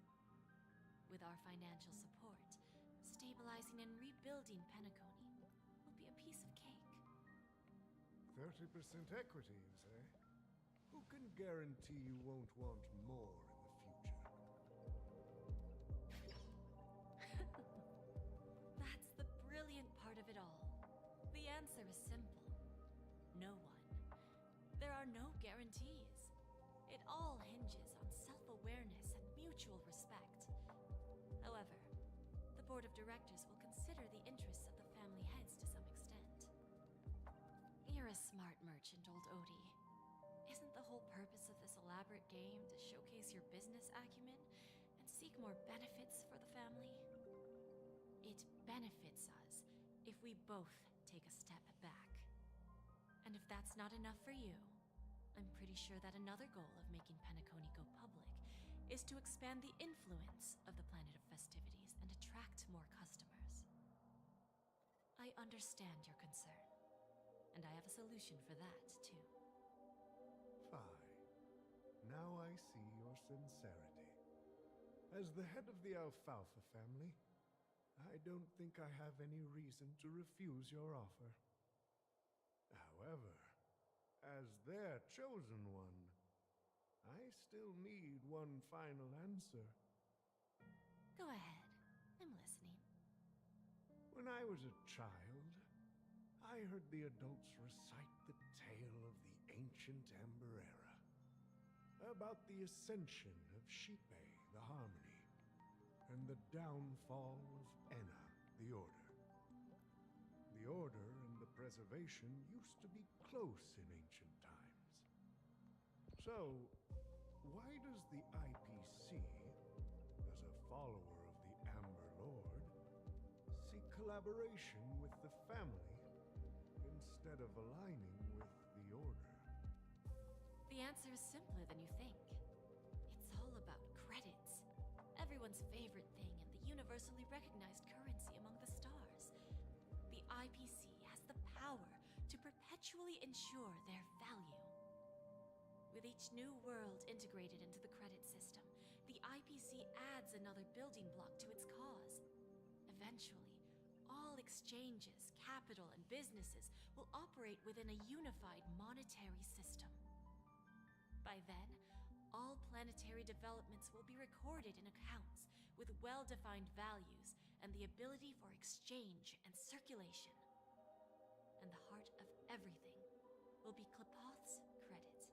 With our financial support, stabilizing and rebuilding Penacony will be a piece of cake. 30% equity, you say? Who can guarantee you won't want more in the future? That's the brilliant part of it all. The answer is simple. No one. There are no guarantees. It all hinges on self-awareness and mutual respect. However, the board of directors will consider the interests of the family heads to some extent. You're a smart merchant, old Odie. Isn't the whole purpose of this elaborate game to showcase your business acumen and seek more benefits for the family? It benefits us if we both take a step back. And if that's not enough for you, I'm pretty sure that another goal of making Penacony go public is to expand the influence of the Planet of Festivities and attract more customers. I understand your concern, and I have a solution for that, too. Fine. Now I see your sincerity. As the head of the Alfalfa family, I don't think I have any reason to refuse your offer. However, as their chosen one, I still need one final answer. Go ahead. I'm listening. When I was a child, I heard the adults recite the tale of the ancient Amber Era, about the ascension of Shipe, the Harmony, and the downfall of Enna, the Order. The Order and the Preservation used to be close in ancient times. So, why does the IPC, as a follower of the Amber Lord, seek collaboration with the family instead of aligning with the Order? The answer is simpler than you think. It's all about credits. Everyone's favorite thing and the universally recognized currency among the stars. The IPC has the power to perpetually ensure their value. With each new world integrated into the credit system, the IPC adds another building block to its cause. Eventually, all exchanges, capital, and businesses will operate within a unified monetary system. By then, all planetary developments will be recorded in accounts with well-defined values and the ability for exchange and circulation. And the heart of everything will be Klepoth's credit.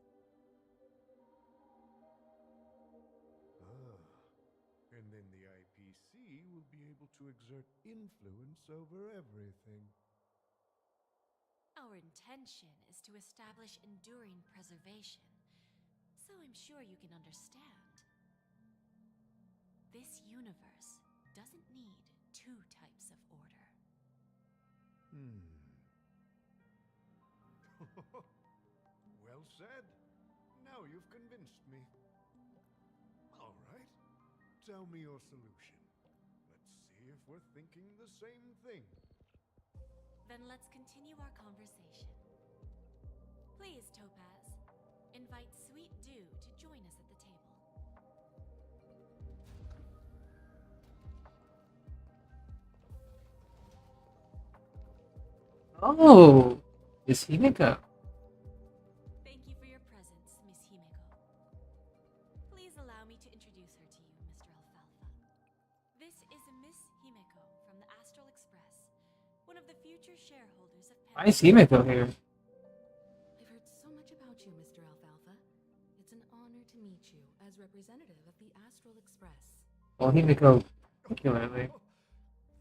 And then the IPC will be able to exert influence over everything. Our intention is to establish enduring preservation, so I'm sure you can understand. This universe doesn't need two types of order. Well said. Now you've convinced me. All right. Tell me your solution. Let's see if we're thinking the same thing. Then let's continue our conversation. Please, Topaz, invite Sweet Dew to join us at the table. Oh, it's Himiko. Thank you for your presence, Miss Himeko. Please allow me to introduce her to you, Mr. Alfalfa. This is Miss Himeko from the Astral Express, one of the future shareholders of Why is Himiko here? I've heard so much about you, Mr. Alfalfa. It's an honor to meet you as representative of the Astral Express. Well, Himiko, particularly.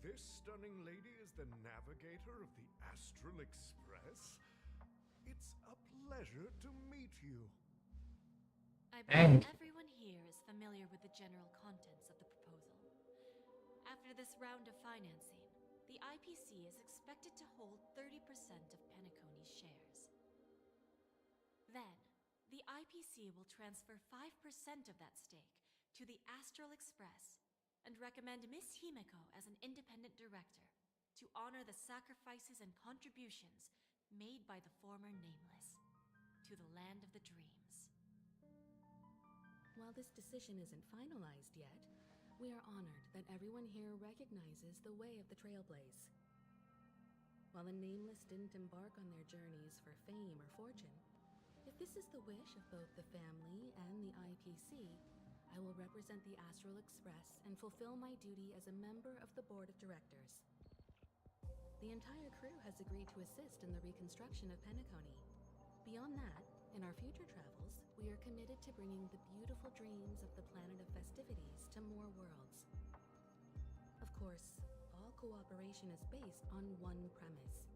This stunning lady is the navigator of the Astral Express. It's a pleasure to meet you. I believe everyone here is familiar with the general contents of the proposal. After this round of financing, the IPC is expected to hold 30% of Penacony's shares. Then, the IPC will transfer 5% of that stake to the Astral Express and recommend Miss Himeko as an independent director to honor the sacrifices and contributions made by the former Nameless to the land of the dreams. While this decision isn't finalized yet, we are honored that everyone here recognizes the way of the Trailblaze. While the Nameless didn't embark on their journeys for fame or fortune, if this is the wish of both the family and the IPC, I will represent the Astral Express and fulfill my duty as a member of the board of directors. The entire crew has agreed to assist in the reconstruction of Penacony. Beyond that, in our future travels, we are committed to bringing the beautiful dreams of the planet of festivities to more worlds. Of course, all cooperation is based on one premise.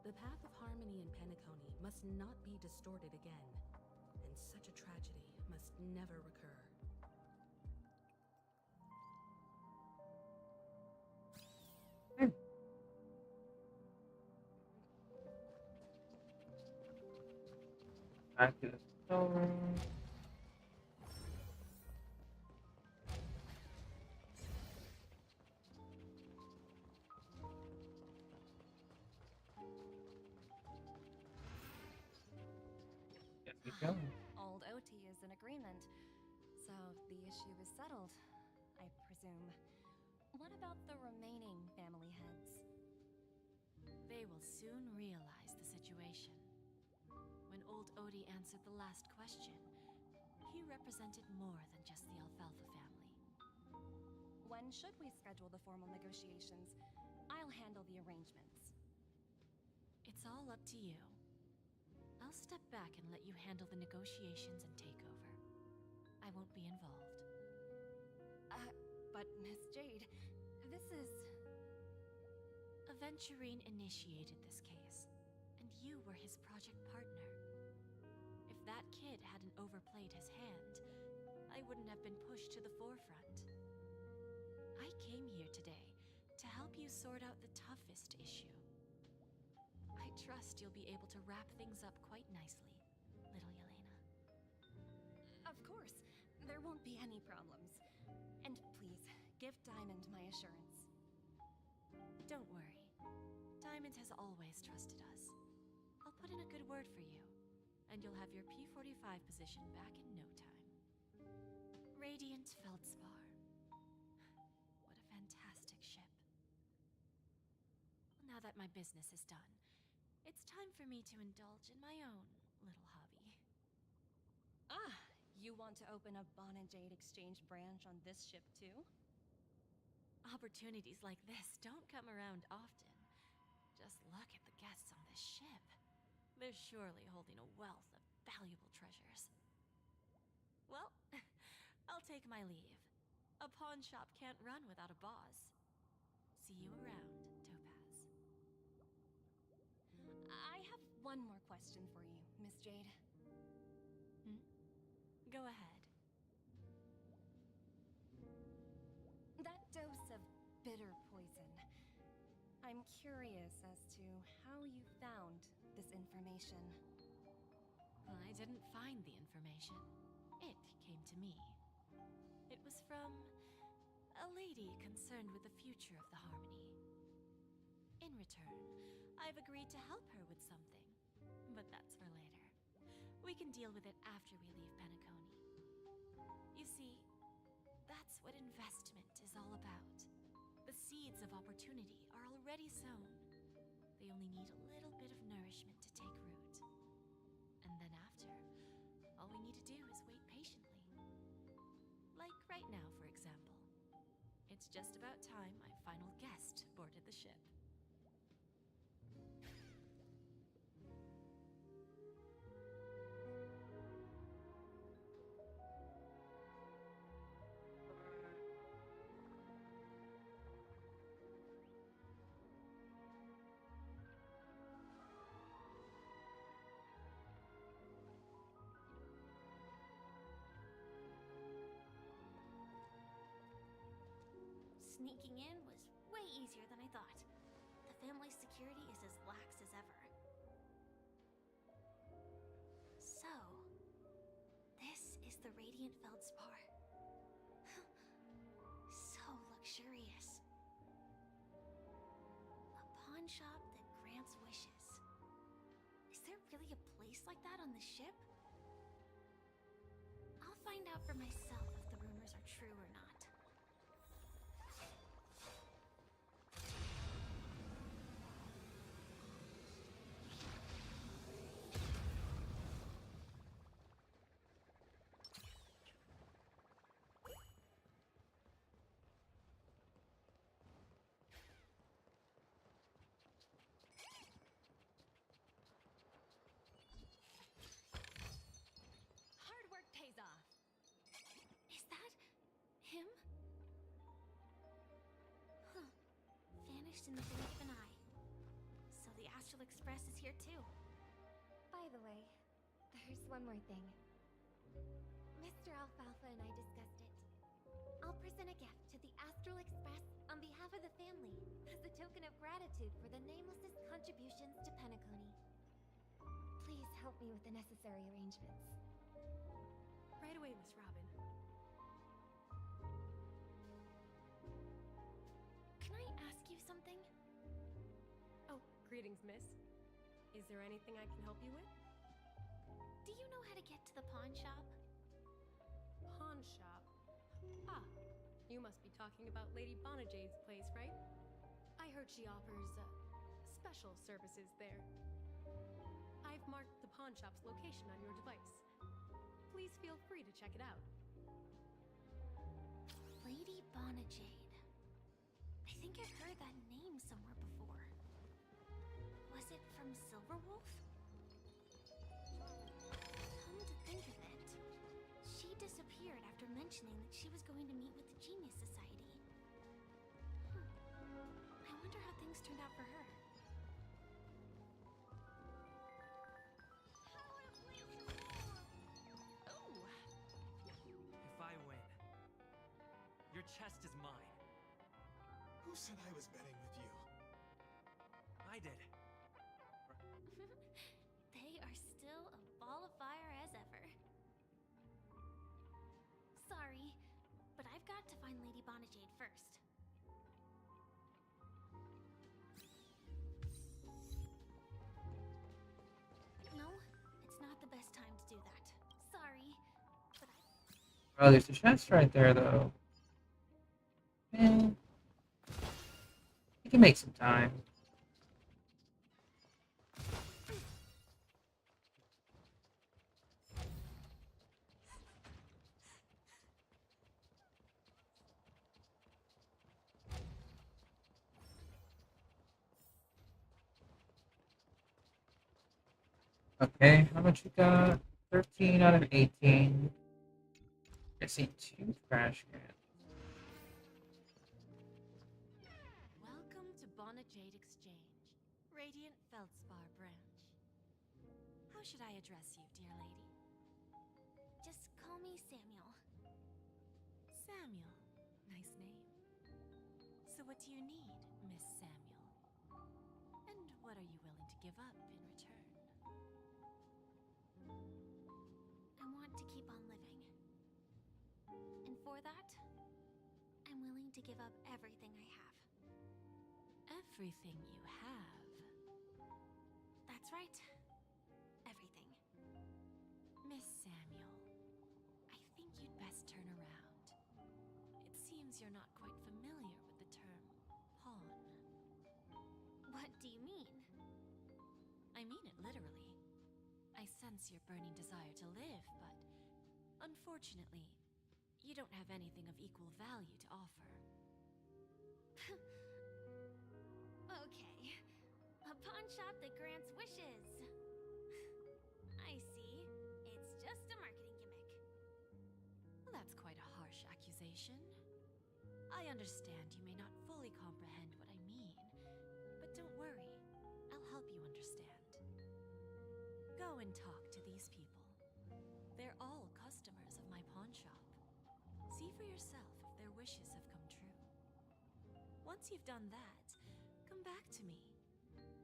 The path of harmony in Penacony must not be distorted again, and such a tragedy must never recur. Back to the storeroom. Yes, we go. Old OT is in agreement, so the issue is settled, I presume. What about the remaining family heads? They will soon realize the situation. When old Odie answered the last question, he represented more than just the Alfalfa family. When should we schedule the formal negotiations? I'll handle the arrangements. It's all up to you. I'll step back and let you handle the negotiations and takeover. I won't be involved. But Miss Jade, this is... Aventurine initiated this case, and you were his project partner. If that kid hadn't overplayed his hand, I wouldn't have been pushed to the forefront. I came here today to help you sort out the toughest issue. I trust you'll be able to wrap things up quite nicely, little Yelena. Of course, there won't be any problems. And please, give Diamond my assurance. Don't worry. Diamond has always trusted us. I'll put in a good word for you, and you'll have your P-45 position back in no time. Radiant Feldspar. What a fantastic ship. Well, now that my business is done, it's time for me to indulge in my own little hobby. You want to open a Bon and Jade exchange branch on this ship too? Opportunities like this don't come around often. Just look at the guests on this ship. They're surely holding a wealth of valuable treasures. Well, I'll take my leave. A pawn shop can't run without a boss. See you around, Topaz. I have one more question for you, Miss Jade. Go ahead. That dose of bitter poison. I'm curious as to how you found this information. I didn't find the information. It came to me. It was from a lady concerned with the future of the Harmony. In return, I've agreed to help her with something, but that's for later. We can deal with it after we leave Penacony. You see, that's what investment is all about. The seeds of opportunity are already sown. They only need a little bit of nourishment to take root. And then after, all we need to do is wait patiently. Like right now, for example. It's just about time my final guest boarded the ship. Sneaking in was way easier than I thought. The family's security is as lax as ever. So, this is the Radiant Feldspar. So luxurious. A pawn shop that grants wishes. Is there really a place like that on the ship? I'll find out for myself if the rumors are true or not. Hard work pays off. Is that him? Huh. Vanished in the blink of an eye. So the Astral Express is here too. By the way, there's one more thing. Mr. Alfalfa and I discussed it. I'll present a gift to the Astral Express on behalf of the family as a token of gratitude for the Nameless's contributions to Penacony. Please help me with the necessary arrangements. Right away, Miss Robin. Can I ask you something? Oh, greetings, miss. Is there anything I can help you with? Do you know how to get to the pawn shop? Pawn shop? Ah, you must be talking about Lady Bonajade's place, right? I heard she offers, special services there. I've marked the pawn shop's location on your device. Please feel free to check it out. Lady Bonajade. I think I've heard that name somewhere before. Was it from Silverwolf? Come to think of it, she disappeared after mentioning that she was going to meet with the Genius Society. I wonder how things turned out for her. If I win, your chest is mine. Who said I was betting with you? I did. They are still a ball of fire as ever. Sorry, but I've got to find Lady Bonajade first. No, it's not the best time to do that. Sorry, but Oh, there's a chest right there, though. Man. You can make some time. Okay, how much you got? 13 out of 18. I see 2 trash cans. Welcome to Bonajade Exchange, Radiant Feldspar branch. How should I address you, dear lady? just call me Samuel. Samuel. Nice name. So what do you need, Miss Samuel? And what are you willing to give up in return? I want to keep on living. And for that, I'm willing to give up everything I have. Everything you have. That's right. Everything. Miss Samuel, I think you'd best turn around. It seems you're not quite familiar with the term pawn. What do you mean? I mean it literally. I sense your burning desire to live, but unfortunately, you don't have anything of equal value to offer. Okay. A pawn shop that grants wishes. I see. It's just a marketing gimmick. That's quite a harsh accusation. I understand you may not fully comprehend what I mean, but don't worry. I'll help you understand. Go and talk to these people. They're all customers of my pawn shop. See for yourself if their wishes have come true. Once you've done that, come back to me.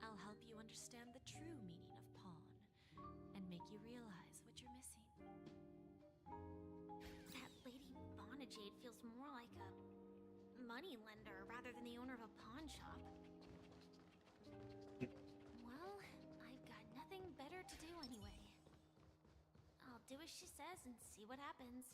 I'll help you understand the true meaning of pawn and make you realize what you're missing. That Lady Bonajade feels more like a money lender rather than the owner of a pawn shop. Well, I've got nothing better to do anyway. I'll do as she says and see what happens.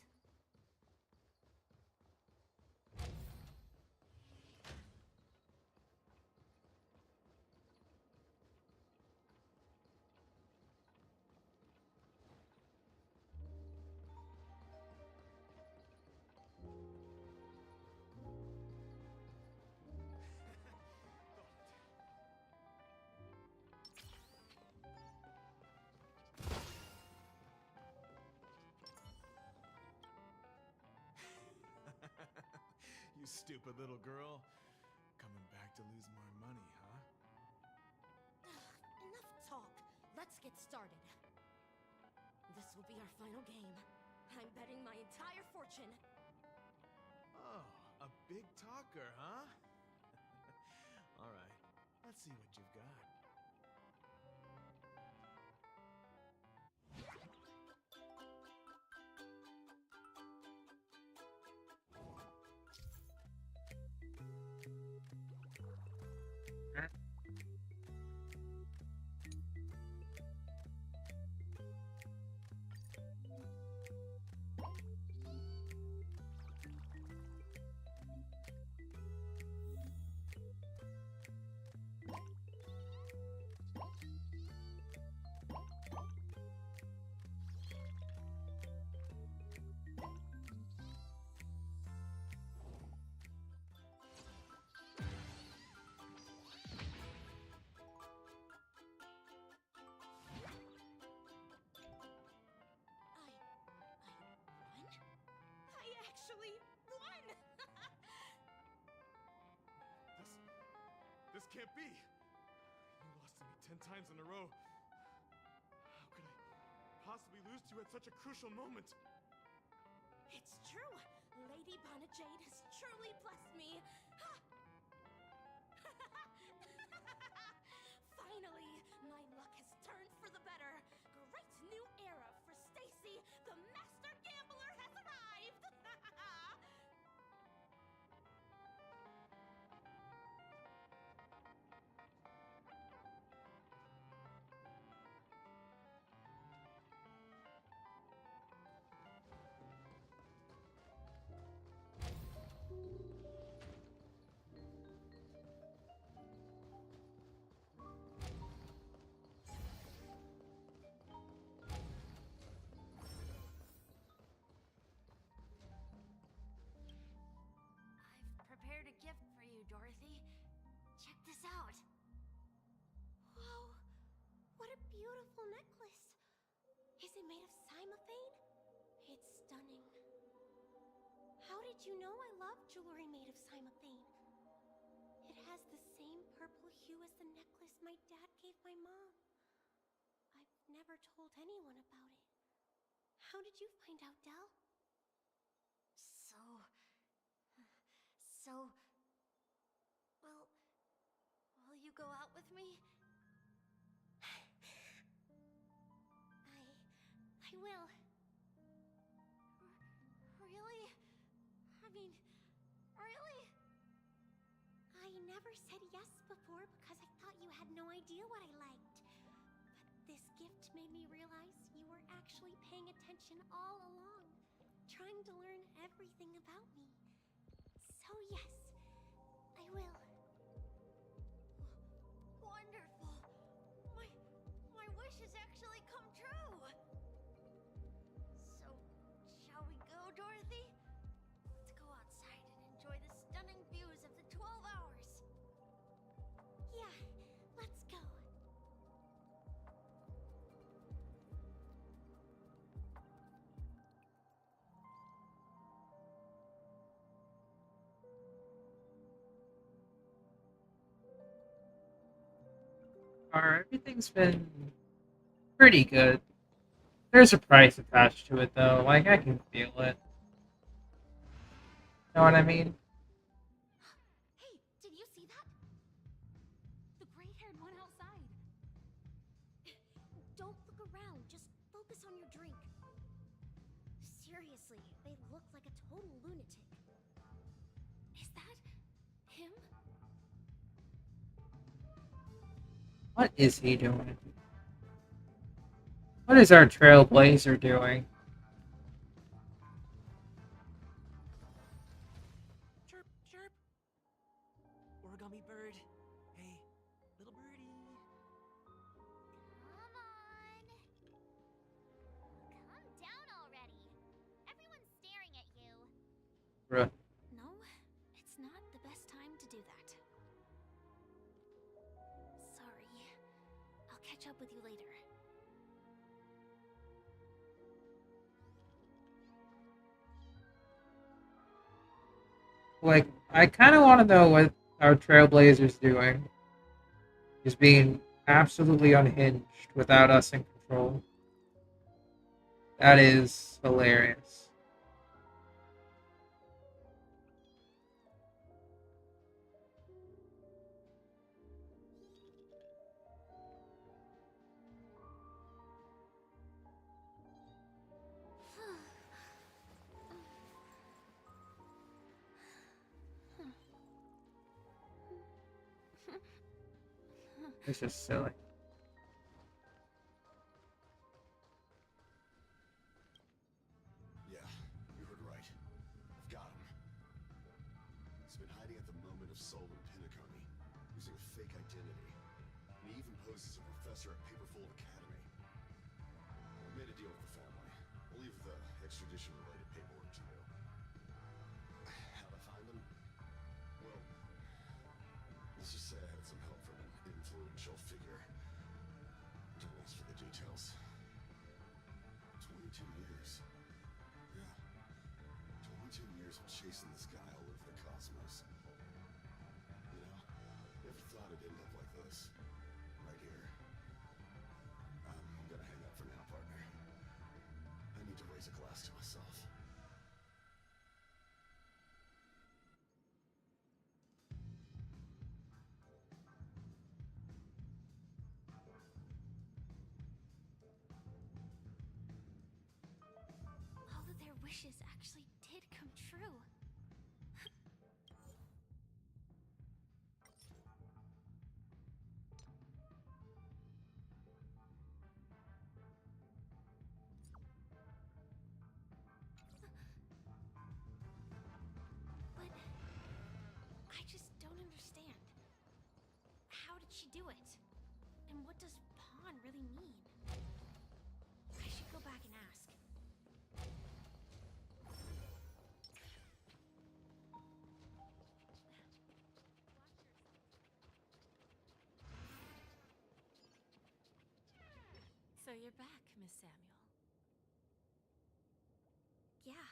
You stupid little girl. Coming back to lose more money, huh? Enough talk. Let's get started. This will be our final game. I'm betting my entire fortune. Oh, a big talker, huh? All right, let's see what you've got. I actually won! This can't be! You lost to me 10 times in a row. How could I possibly lose to you at such a crucial moment? It's true! Lady Bonajade has truly blessed me! Ha! Finally, my luck has turned for the better. Great new era for Stacy. The master gambler has arrived! I've prepared a gift for you, Dorothy. Check this out. Whoa! What a beautiful necklace! Is it made of cymophane? It's stunning. How did you know I love jewelry made of cymophane? It has the same purple hue as the necklace my dad gave my mom. I've never told anyone about it. How did you find out, Del? Well, you you go out with me? I will. Really? I mean, really? I never said yes before because I thought you had no idea what I liked. But this gift made me realize you were actually paying attention all along, trying to learn everything about me. So yes, I will. Wonderful. My wish has actually come true. So, shall we go, Dorothy? Let's go outside and enjoy the stunning views of the 12 hours. Yeah, let's go. Everything's been pretty good. There's a price attached to it, though. Like, I can feel it. Know what I mean? Hey, did you see that? The gray-haired one outside. Don't look around, just focus on your drink. Seriously, they look like a total lunatic. Is that him? What is he doing? What is our trailblazer doing? Chirp, chirp. Origami bird. Hey, little birdie. Come on. Calm down already. Everyone's staring at you. Bruh. No, it's not the best time to do that. Sorry. I'll catch up with you later. Like, I kind of want to know what our trailblazer's doing. He's being absolutely unhinged without us in control. That is hilarious. It's just silly. Yeah, you heard right. I've got him. He's been hiding at the moment of soul in Penacony, using a fake identity. And he even poses as a professor at Paperfold Academy. I made a deal with the family. I'll leave the extradition-related paperwork to you. How'd I find him? Well, let's just say I had some help from an influential figure. Don't ask for the details. 22 years. Yeah. 22 years of chasing this guy all over the cosmos. You know, never thought it'd end up like this. Right here. I'm gonna hang up for now, partner. I need to raise a glass to myself. All of their wishes actually did come true. But I just don't understand. How did she do it? And what does pawn really mean? I should go back and ask. So you're back, Miss Samuel. Yeah.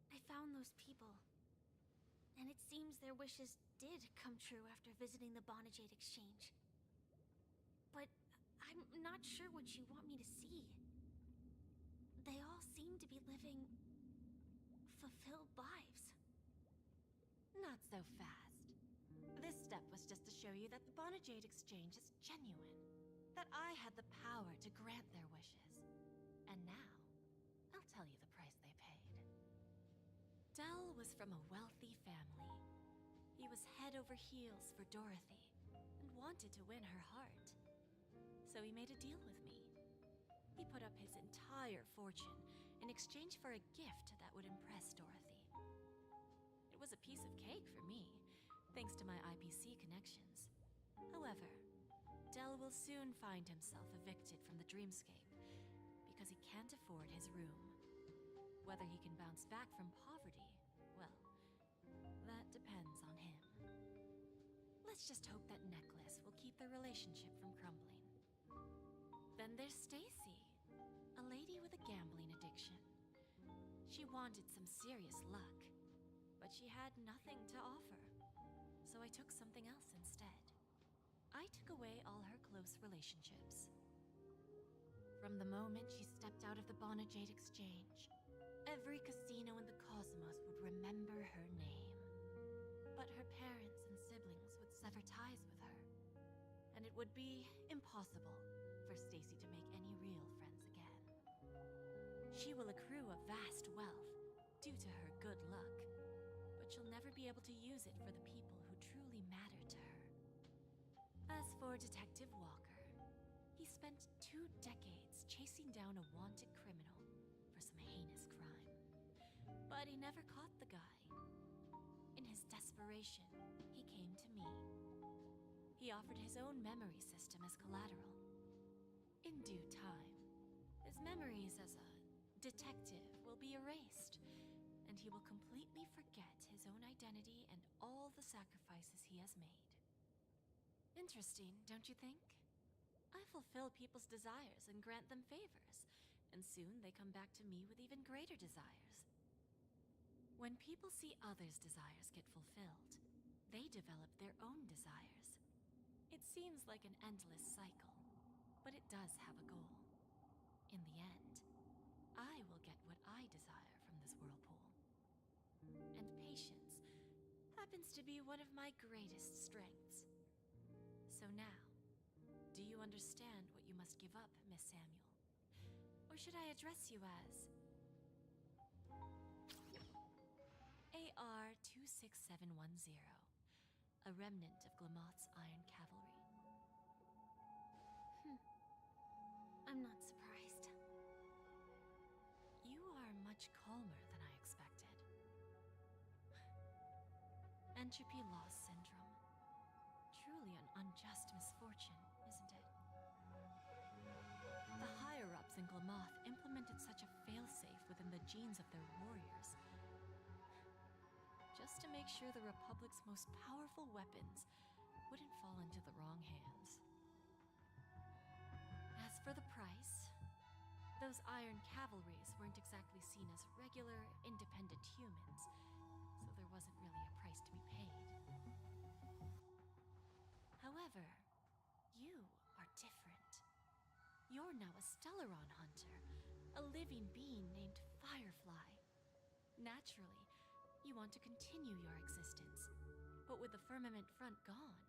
I found those people. And it seems their wishes did come true after visiting the Bonajade Exchange. But I'm not sure what you want me to see. They all seem to be living fulfilled lives. Not so fast. This step step was just to show you that the Bonajade exchange is genuine. That I had the power to grant their wishes. And now, I'll tell you the price they paid. Dell was from a wealthy family. He was head over heels for Dorothy, and wanted to win her heart. So he made a deal with me. He put up his entire fortune in exchange for a gift that would impress Dorothy. It was a piece of cake for me, thanks to my IPC connections. However, Dell will soon find himself evicted from the dreamscape because he can't afford his room. Whether he can bounce back from poverty, well, that depends on him. Let's just hope that necklace will keep their relationship from crumbling. Then there's Stacy, a lady with a gambling addiction. She wanted some serious luck, but she had nothing to offer, so I took something else instead. I took away all her close relationships. From the moment she stepped out of the Bonajade exchange, every casino in the cosmos would remember her name. But her parents and siblings would sever ties with her, and it would be impossible for Stacy to make any real friends again. She will accrue a vast wealth due to her good luck, but she'll never be able to use it for the people who truly matter to her. As for Detective Walker, he spent 2 decades chasing down a wanted criminal for some heinous crime, but he never caught the guy. In his desperation, he came to me. He offered his own memory system as collateral. In due time, his memories as a detective will be erased, and he will completely forget his own identity and all the sacrifices he has made. Interesting, don't you think? I fulfill people's desires and grant them favors, and soon they come back to me with even greater desires. When people see others' desires get fulfilled, they develop their own desires. It seems like an endless cycle, but it does have a goal. In the end, I will get what I desire from this whirlpool. And patience happens to be one of my greatest strengths. So now, do you understand what you must give up, Miss Samuel? Or should I address you as AR-26710, a remnant of Glamoth's Iron Cavalry? I'm not surprised. You are much calmer than I expected. Entropy loss syndrome. Truly an unjust misfortune, isn't it? The higher-ups in Glamoth implemented such a failsafe within the genes of their warriors, just to make sure the Republic's most powerful weapons wouldn't fall into the wrong hands. As for the price, those Iron Cavalries weren't exactly seen as regular, independent humans, so there wasn't really a price to be paid. However, you are different. You're now a Stellaron hunter, a living being named Firefly. Naturally, you want to continue your existence, but with the firmament front gone,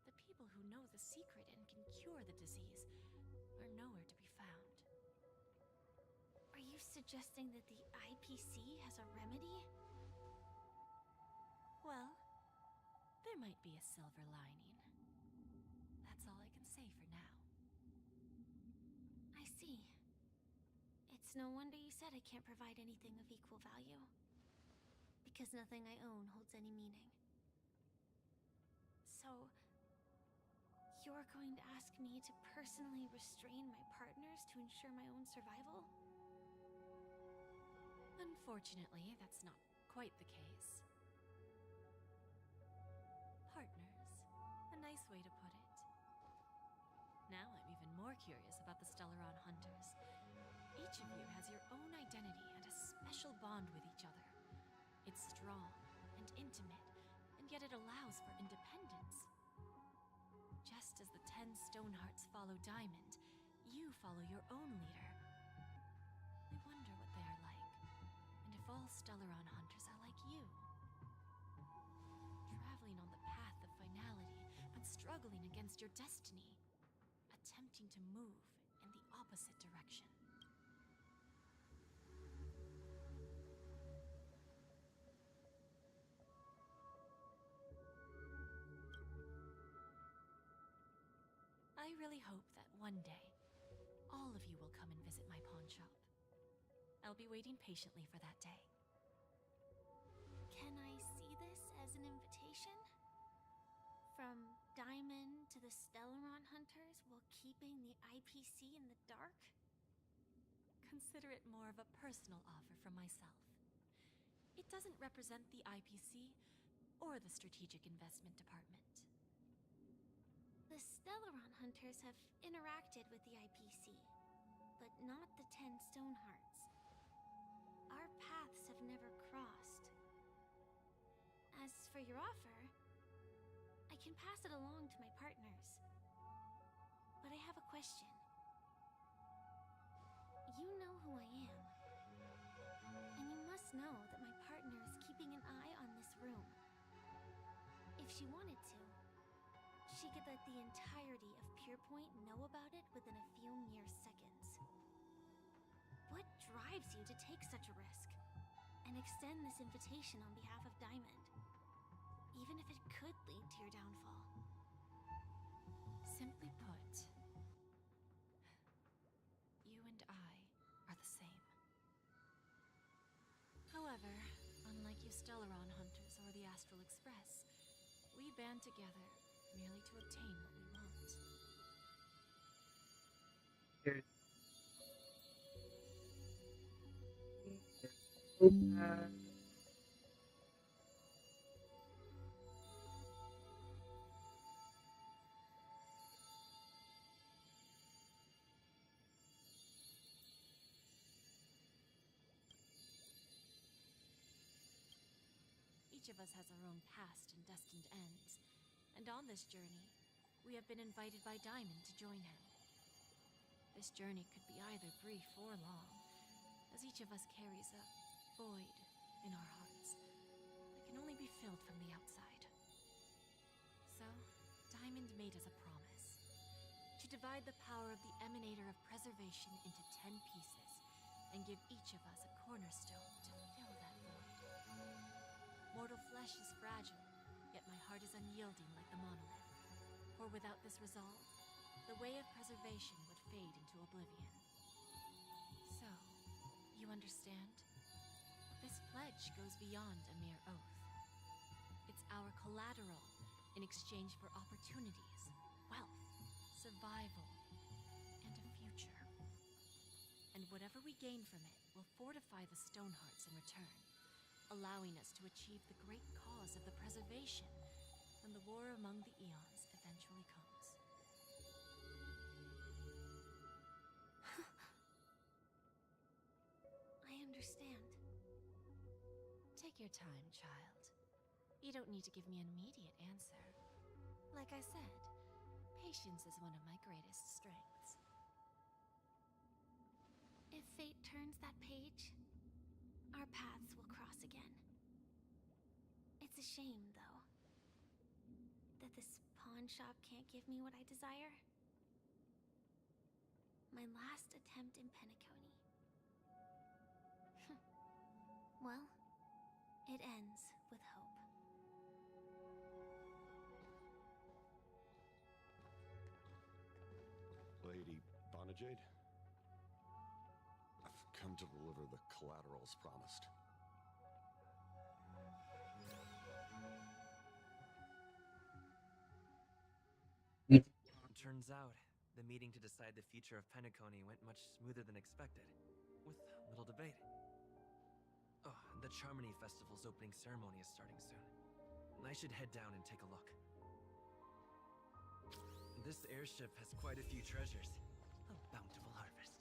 the people who know the secret and can cure the disease are nowhere to be found. Are you suggesting that the IPC has a remedy? Well, there might be a silver lining. That's all I can say for now. I see. It's no wonder you said I can't provide anything of equal value. Because nothing I own holds any meaning. So, you're going to ask me to personally restrain my partners to ensure my own survival? Unfortunately, that's not quite the case. Partners. A nice way to put it. Now I'm even more curious about the Stellaron hunters. Each of you has your own identity and a special bond with each other. It's strong and intimate, and yet it allows for independence. Just as the 10 Stonehearts follow Diamond, you follow your own leader. I wonder what they are like, and if all Stellaron hunters are like you. Traveling on the path of finality struggling against your destiny, attempting to move in the opposite direction. I really hope that one day, all of you will come and visit my pawn shop. I'll be waiting patiently for that day. Can I see this as an invitation? From Diamond to the Stellaron Hunters while keeping the IPC in the dark? Consider it more of a personal offer from myself. It doesn't represent the IPC or the Strategic Investment Department. The Stellaron Hunters have interacted with the IPC, but not the 10 Stonehearts. Our paths have never crossed. As for your offer, I can pass it along to my partners. But I have a question. You know who I am. And you must know that my partner is keeping an eye on this room. If she wanted to, she could let the entirety of Purepoint know about it within a few mere seconds. What drives you to take such a risk and extend this invitation on behalf of Diamond, even if it could lead to your downfall? Simply put, you and I are the same. However, unlike you Stellaron Hunters or the Astral Express, we band together merely to obtain what we want. There's Each of us has our own past and destined ends, and on this journey, we have been invited by Diamond to join him. This journey could be either brief or long, as each of us carries a void in our hearts that can only be filled from the outside. So, Diamond made us a promise to divide the power of the Emanator of Preservation into 10 pieces and give each of us a cornerstone to fill that void. Mortal flesh is fragile, yet my heart is unyielding like the monolith. For without this resolve, the way of preservation would fade into oblivion. So, you understand? This pledge goes beyond a mere oath. It's our collateral in exchange for opportunities, wealth, survival, and a future. And whatever we gain from it will fortify the Stonehearts in return, allowing us to achieve the great cause of the preservation when the war among the eons eventually comes. I understand. Take your time, child. You don't need to give me an immediate answer. Like I said, patience is one of my greatest strengths. If fate turns that page, our paths will cross again. It's a shame, though, that this pawn shop can't give me what I desire. My last attempt in Penacony. Well, it ends with hope. Lady Bonajade? I've come to deliver the collaterals promised. Turns out, the meeting to decide the future of Penacony went much smoother than expected, with little debate. Oh, and the Charmony Festival's opening ceremony is starting soon. I should head down and take a look. This airship has quite a few treasures. A bountiful harvest.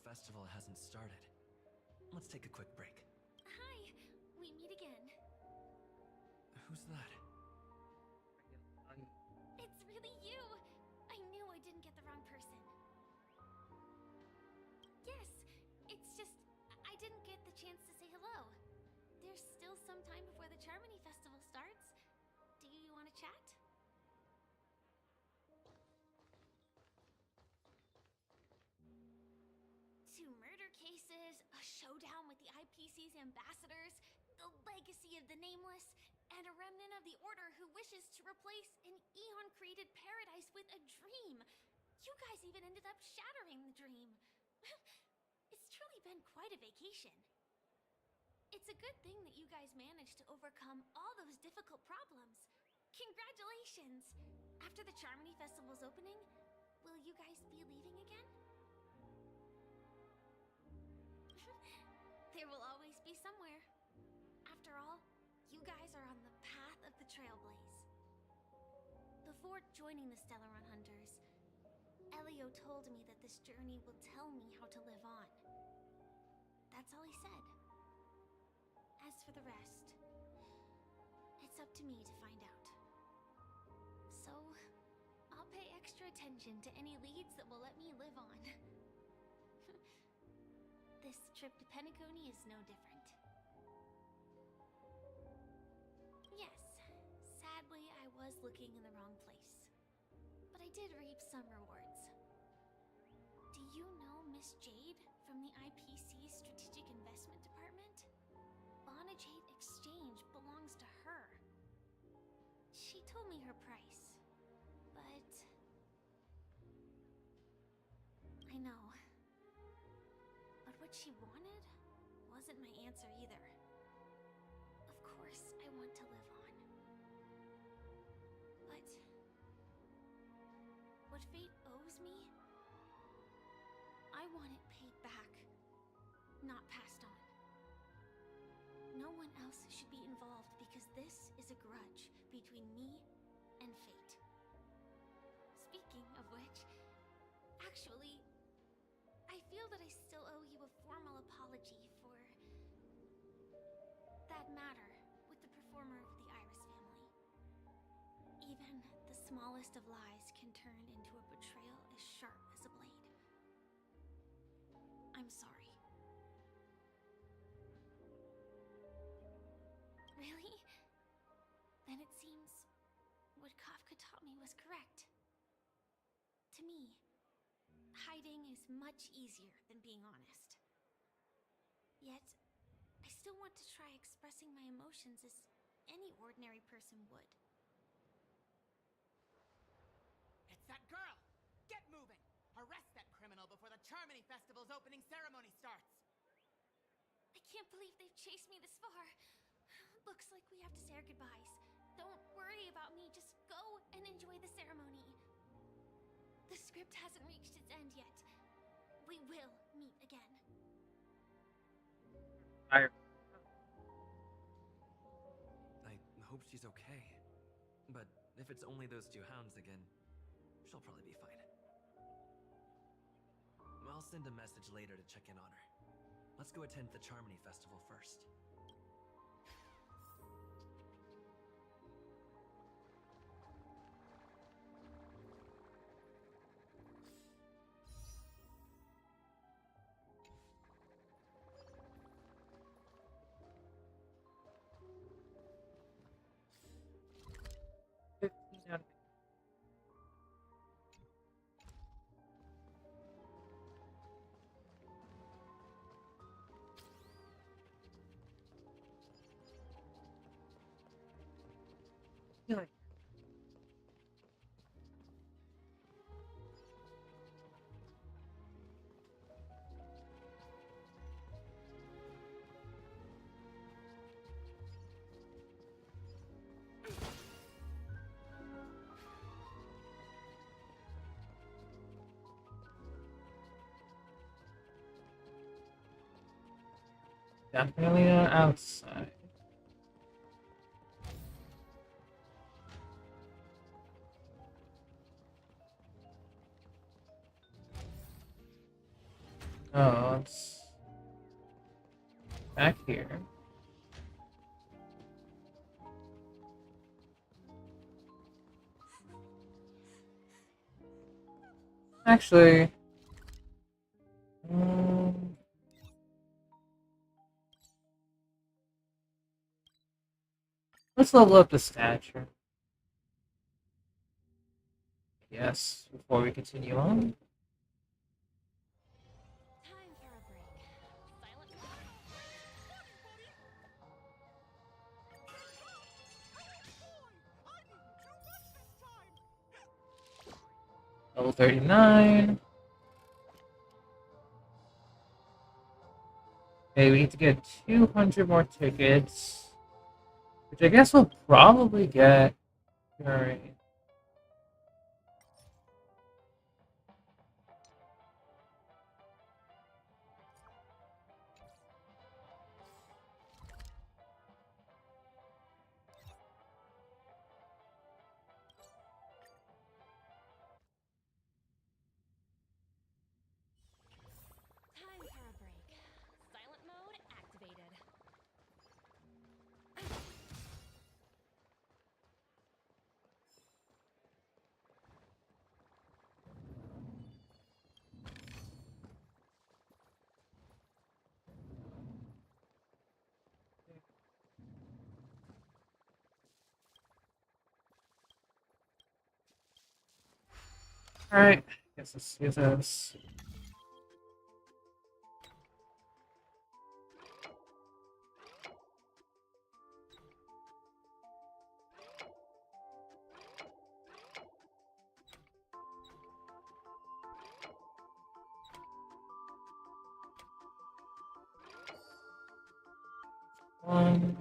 festival hasn't started. Let's take a quick break. Hi, we meet again. Who's that? It's really you! I knew I didn't get the wrong person. Yes, it's just I didn't get the chance to say hello. There's still some time before the Charmony Festival starts. Do you want to chat? Two murder cases, a showdown with the IPC's ambassadors, the legacy of the Nameless, and a remnant of the Order who wishes to replace an eon-created paradise with a dream. You guys even ended up shattering the dream. It's truly been quite a vacation. It's a good thing that you guys managed to overcome all those difficult problems. Congratulations! After the Charmony Festival's opening, will you guys be leaving again? There will always be somewhere. After all, you guys are on the path of the Trailblaze. Before joining the Stellaron Hunters, Elio told me that this journey will tell me how to live on. That's all he said. As for the rest, it's up to me to find out. So, I'll pay extra attention to any leads that will let me live on. This trip to Penacony is no different. Yes, sadly I was looking in the wrong place. But I did reap some rewards. Do you know Miss Jade from the IPC Strategic Investment Department? Lana Jade Exchange belongs to her. She told me her price, but... I know. But what she wanted wasn't my answer either. Of course, I want to live on. But... what fate owes me, I want it paid back, not passed on. No one else should be involved because this is a grudge between me and fate. Speaking of which, actually, I feel that I still owe you a formal apology for that matter with the performer of the Iris family. Even the smallest of lies can turn into a betrayal as sharp as a blade. I'm sorry. Really? Then it seems what Kafka taught me was correct. To me, hiding is much easier than being honest. Yet, I still want to try expressing my emotions as any ordinary person would. It's that girl! Get moving! Arrest that criminal before the Charmony Festival's opening ceremony starts! I can't believe they've chased me this far. Looks like we have to say our goodbyes. Don't worry about me, just go and enjoy the ceremony. The script hasn't reached its end yet. We will meet again. I hope she's okay. But if it's only those two hounds again, she'll probably be fine. I'll send a message later to check in on her. Let's go attend the Charmony Festival first. Definitely outside. Oh, it's back here. Actually, let's level up the stature. Yes, before we continue on. Time for a break. Silent mode. Level 39. Okay, we need to get 200 more tickets. Which I guess we'll probably get. Alright. Time for a break. Silent mode activated. Alright. Guess let's see this. One.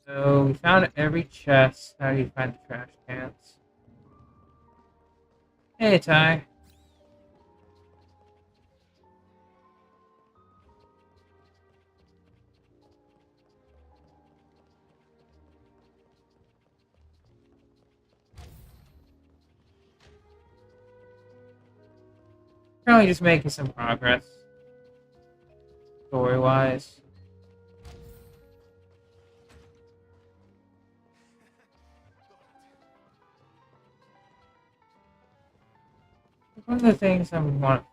So we found every chest. How do you find the trash cans? Hey, Ty. Probably just making some progress, story-wise. One of the things I want.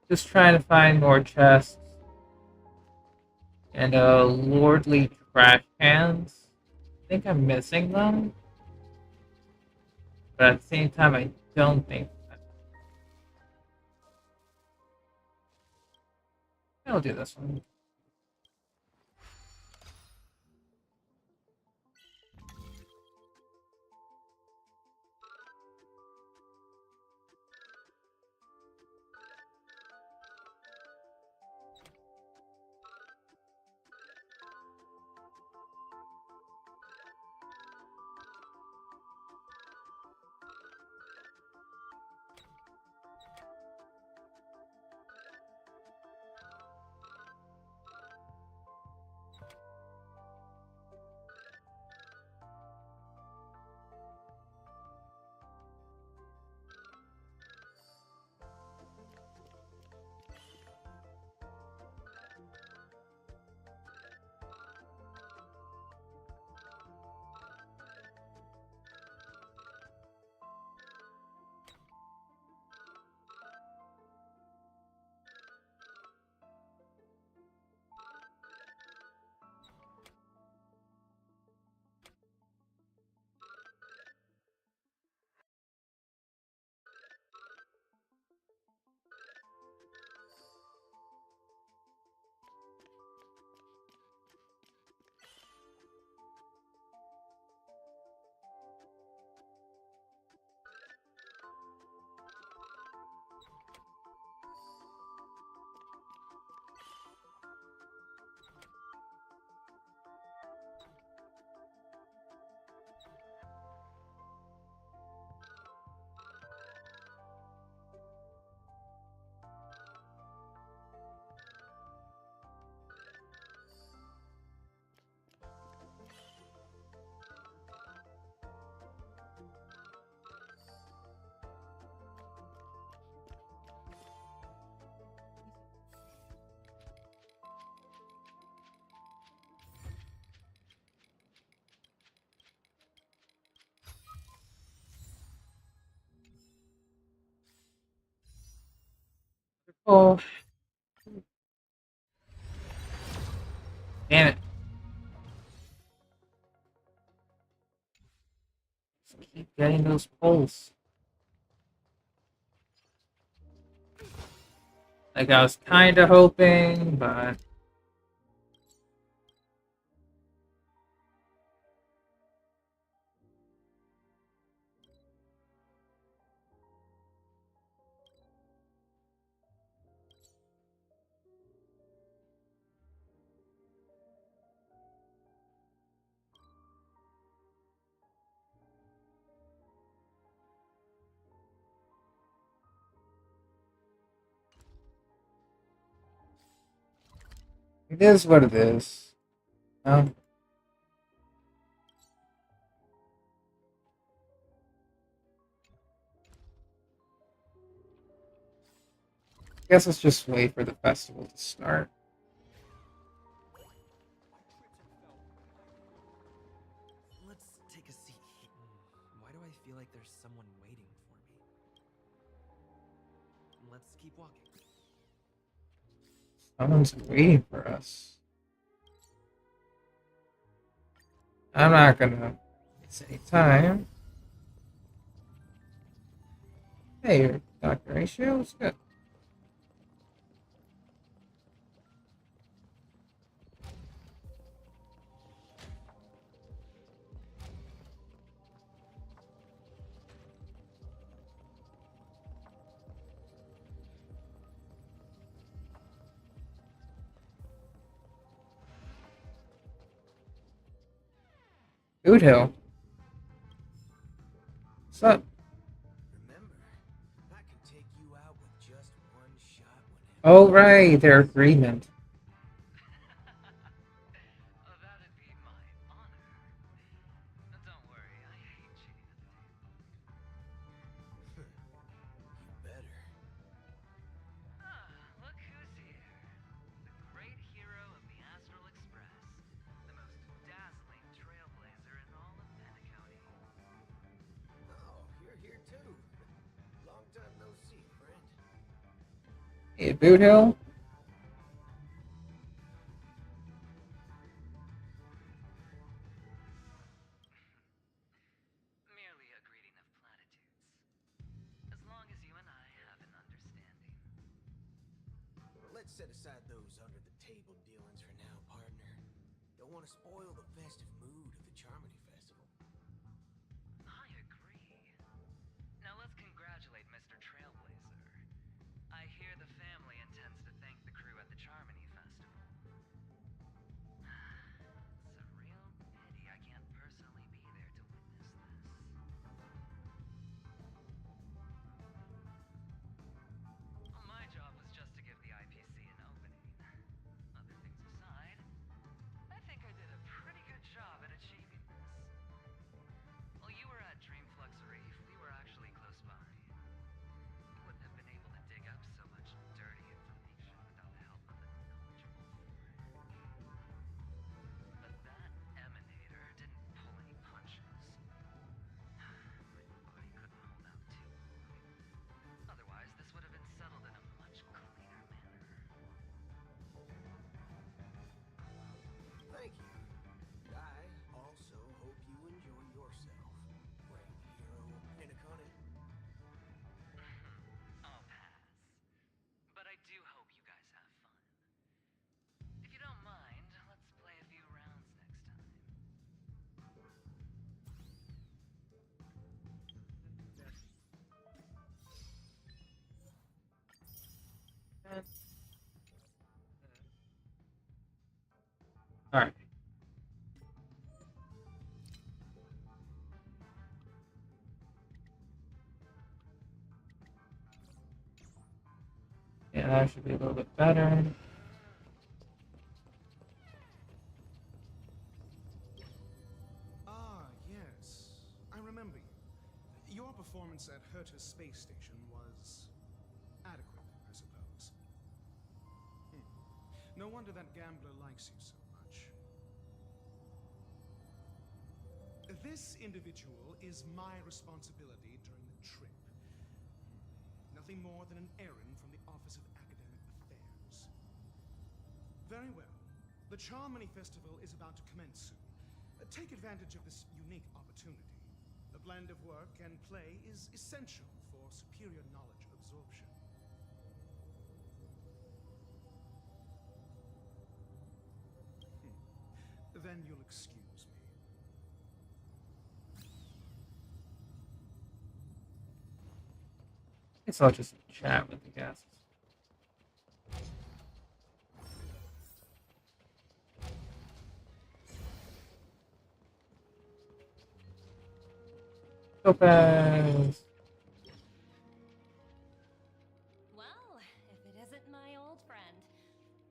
Just trying to find more chests and lordly trash cans. I think I'm missing them, but at the same time, I don't think. I'll do this one. Oh. Damn it. Just keep getting those pulls. Like I was kinda hoping, but it is what it is. Guess let's just wait for the festival to start. Let's take a seat. Why do I feel like there's someone waiting for me? Let's keep walking. Someone's waiting for us. I'm not gonna waste any time. Hey, Dr. Ratio, what's good? Boothill. What's up? Remember, I can take you out with just one shot whenever. Oh, right, their agreement. Oh, that'd be my honor. Don't worry, I hate cheating at the table. You better. Ah, look who's here. The great hero of the Astral Express. The most dazzling trailblazer in all of Penacony. Oh, you're here too. Long time no see, friend. Hey, Boothill. Merely a greeting of platitudes. As long as you and I have an understanding. Let's set aside those under-the-table dealings for now, partner. Don't want to spoil the festive mood of the Charmony Festival. I agree. Now let's congratulate Mr. Trailblazer. I hear the family intends to thank the crew at the Charmony Festival. It's a real pity I can't personally be there to witness this. Well, my job was just to give the IPC an opening. Other things aside, I think I did a pretty good job at achieving this. While you were at Dreamflux Reef, we were actually close by. We wouldn't have been able to dig up so much dirty information without the help of a knowledgeable friend. But that emanator didn't pull any punches. My body couldn't hold out too long. Otherwise, this would have been settled in a much cleaner manner. Thank you. I also hope you enjoy yourself, great hero of Penacony. I'll pass. But I do hope you guys have fun. If you don't mind, let's play a few rounds next time. Alright. Yeah, that should be a little bit better. Ah, yes. I remember you. Your performance at Herta's space station was adequate, I suppose. No wonder that gambler likes you so much. This individual is my responsibility during the trip. Nothing more than an errand from the Office of Academic Affairs. Very well. The Charmony Festival is about to commence soon. Take advantage of this unique opportunity. The blend of work and play is essential for superior knowledge absorption. Then you'll excuse me. Guess I'll just chat with the guests. Topaz. Well, if it isn't my old friend.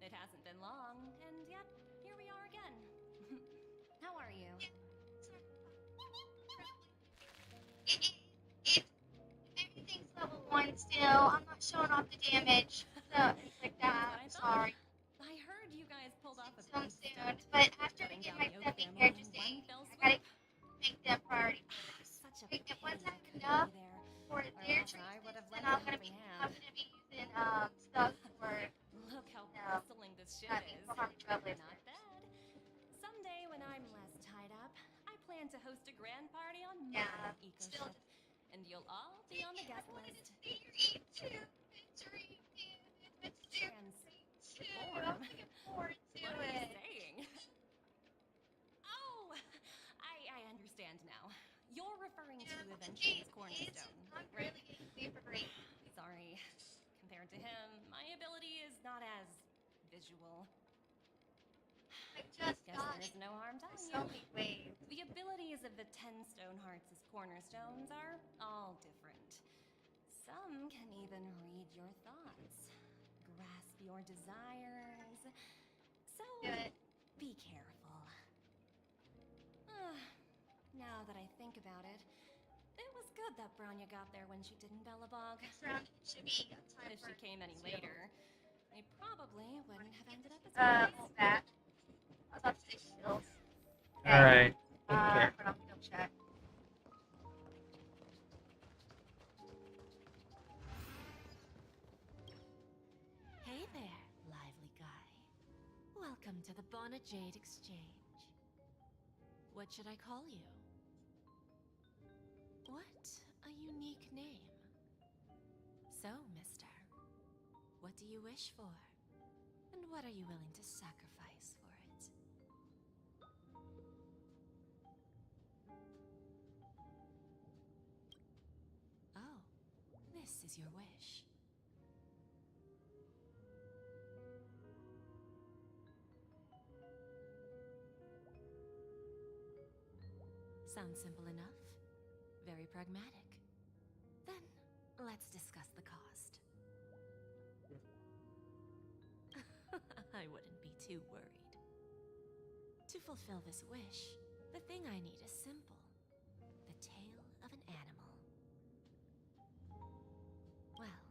It hasn't been long, and yet, here we are again. How are you? Everything's level 1 still. I'm not showing off the damage. So it's like that. I'm sorry. I heard you guys pulled off a Some big soon. stunt. But after we Shutting get down my the stuff in Oak here, family just in saying, one fell I gotta swoop. make that priority. Such a If pity once I that's couldn't enough be there. for Or their else I would treatments, have then lent I'm a gonna helping be hand. using stuff for Look how bustling this ship is. for Harmony Trailblazer. Not bad. Someday when I'm less tied up, I plan to host a grand party on my eco still- ship, and you'll all be on the guest list. Transform? I'm looking forward to What are you it. saying? Oh, I understand now. You're referring to Evention's Cornerstone. I'm right? really getting favorite. Sorry. Compared to him, my ability is not as visual. I just Guess got there's no harm telling so you. many waves. The abilities of the 10 stone hearts as cornerstones are all different. Some can even read your thoughts, grasp your desires. So, Good. be careful. Now that I think about it, it was good that Bronya got there when she did in Belobog. Next round should be a time If for she came any two. later, they probably wouldn't have ended up as friends. Hold that. I was about to say shields. Alright. Take care. But I'll double check. Hey there, lively guy. Welcome to the Bona Jade Exchange. What should I call you? What a unique name. So, mister, what do you wish for? And what are you willing to sacrifice for it? Oh, this is your wish. Sounds simple enough. Very pragmatic. Then, let's discuss the cost. I wouldn't be too worried. To fulfill this wish, the thing I need is simple. The tail of an animal. Well,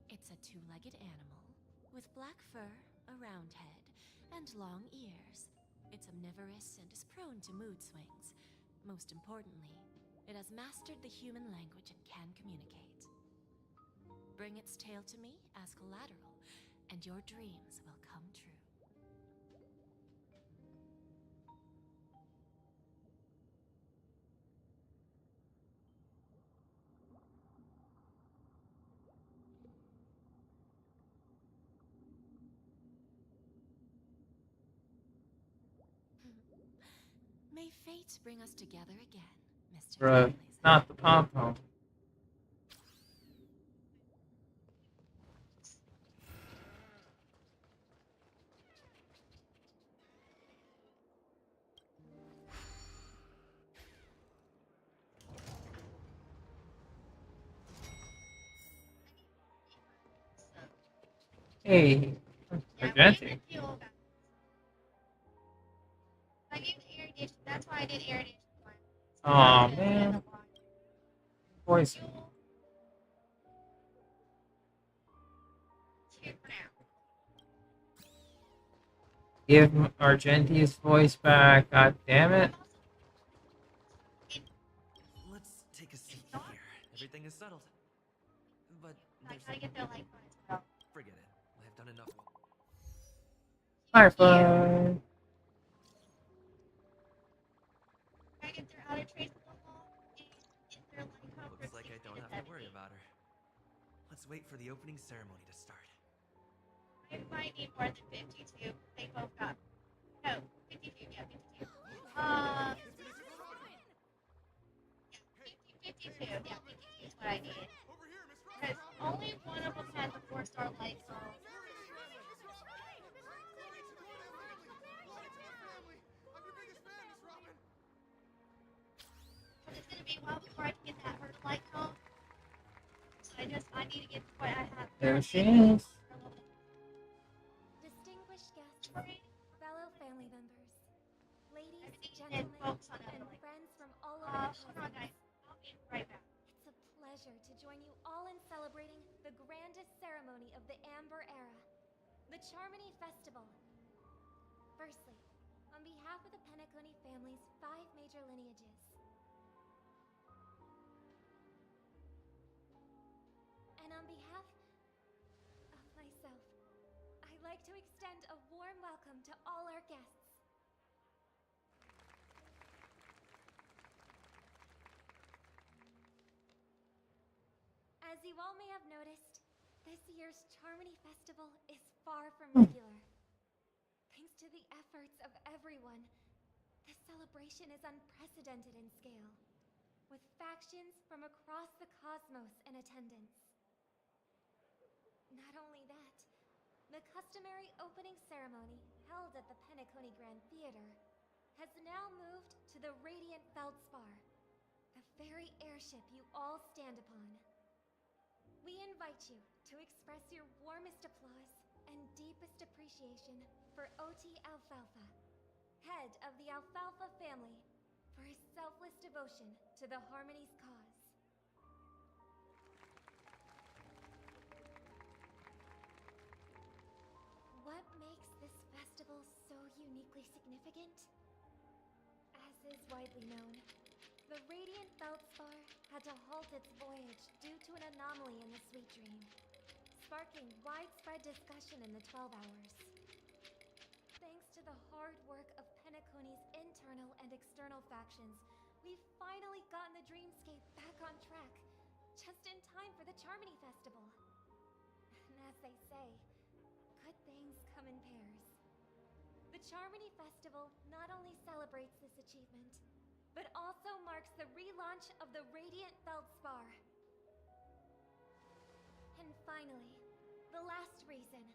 it's a two-legged animal with black fur, a round head, and long ears. It's omnivorous and is prone to mood swings. Most importantly, it has mastered the human language and can communicate. Bring its tail to me as collateral, and your dreams will come true. May fate bring us together again, Mr. Bruh, not the pom-pom. Hey, presenting. I gave the irrigation. That's why I did irrigation one. Aw, man. Voice. Two for now. Give Argentia's voice back. God damn it. Let's take a seat here. Everything is settled. But I there's gotta get their light on as well. forget it. I have done enough. Firefly. I get their outer trace level and their light cover. Looks like I don't have to worry about her. Let's wait for the opening ceremony to start. I might need more than 52. They both got. No, 52. Yeah, 52. Yeah, 52. Yeah, 52 is what I need. Because only one of them has a 4-star light, so. It's gonna be a while before I can get that herd light cone. So I need to get what I have. There she is. Distinguished guests, fellow family members, ladies, And gentlemen, folks on and other friends from all over the hold on, guys. cosmos. I'll be right back. It's a pleasure to join you all in celebrating the grandest ceremony of the Amber Era, the Charmony Festival. Firstly, on behalf of the Penacony family's 5 major lineages, and on behalf of myself, I'd like to extend a warm welcome to all our guests. As you all may have noticed, this year's Charmony Festival is far from regular. Thanks to the efforts of everyone, the celebration is unprecedented in scale, with factions from across the cosmos in attendance. Not only that, the customary opening ceremony, held held at the Penacony Grand Theater has now moved to the Radiant Feldspar, the very airship you all stand upon. We invite you to express your warmest applause and deepest appreciation for OT Alfalfa, head of the Alfalfa family, for his selfless devotion to the Harmony's cause. What makes this festival so uniquely significant? As is widely known, the Radiant Feldspar had to halt its voyage due to an anomaly in the Sweet Dream, sparking widespread discussion in the 12 Hours. Thanks to the hard work of Penacony's internal and external factions, we've finally gotten the Dreamscape back on track, just in time for the Charmony Festival. And as they say, good things come in pairs. The Charmony Festival not only celebrates this achievement, but also marks the relaunch of the Radiant Feldspar. And finally, the last reason.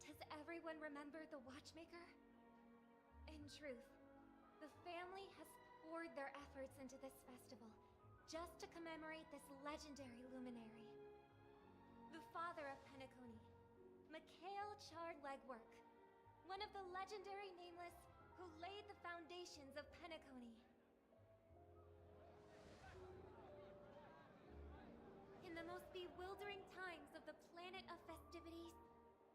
Does everyone remember the Watchmaker? In truth, the family has poured their efforts into this festival just to commemorate this legendary luminary. The father of Penacony, Mikhail Chard Legwork, one of the legendary Nameless who laid the foundations of Penacony. In the most bewildering times of the planet of festivities,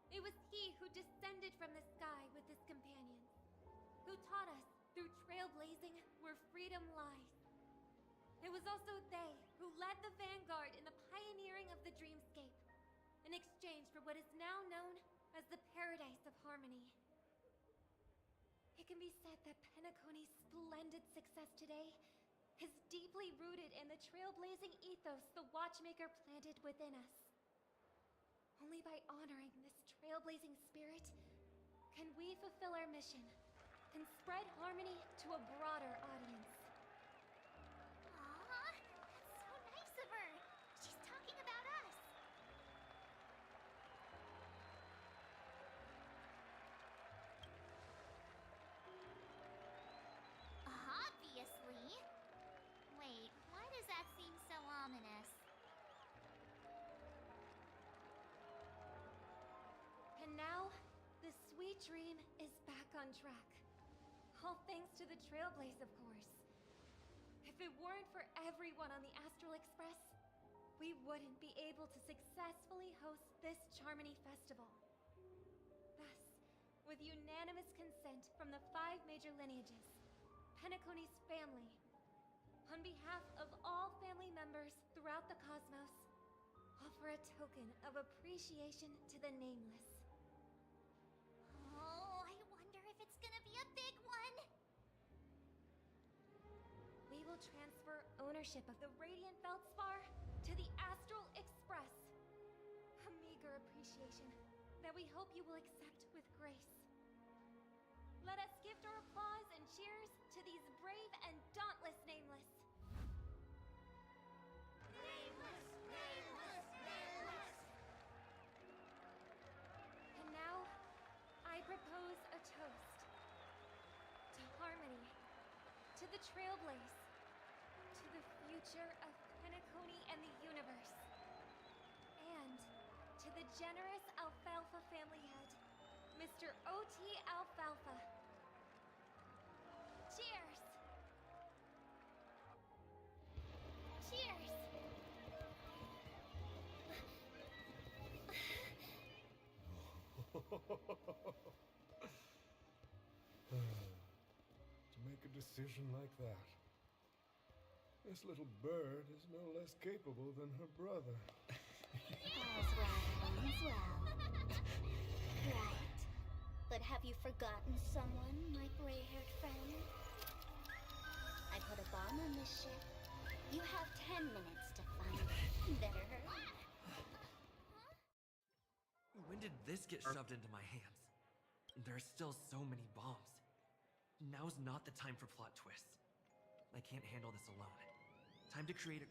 it was he who descended from the sky with his companions, who taught us through trailblazing where freedom lies. It was also they who led the vanguard in the pioneering of the Dreamscape, in exchange for what is now known as the Paradise of Harmony. It can be said that Penacony's splendid success today is deeply rooted in the trailblazing ethos the Watchmaker planted within us. Only by honoring this trailblazing spirit can we fulfill our mission and spread harmony to a broader audience. Aw, that's so nice of her. She's talking about us. Obviously. Wait, why does that seem so ominous? And now, the Sweet Dream is back on track. All thanks to the Trailblaze, of course. If it weren't for everyone on the Astral Express, we wouldn't be able to successfully host this Charmony Festival. Thus, with unanimous consent from the 5 major lineages, Penacony's family, on behalf of all family members throughout the cosmos, offer a token of appreciation to the Nameless. Oh, I wonder if it's gonna be a big one. We will transfer ownership of the Radiant Feldspar to the Astral Express. A meager appreciation that we hope you will accept with grace. Let us gift our applause and cheers to these brave and dauntless Nameless. Nameless, nameless, nameless. And now, I propose a toast to harmony, to the Trailblaze, to the future of Penacony and the universe, and to the generous Alfalfa family head, Mr. O.T. Alfalfa. Cheers! Cheers! To make a decision like that. This little bird is no less capable than her brother. All's well, all's well. Right. But have you forgotten someone, my gray-haired friend? I put a bomb on this ship. You have 10 minutes to find it. Better hurry. When did this get shoved into my hands? There are still so many bombs. Now's not the time for plot twists. I can't handle this alone. Time to create a...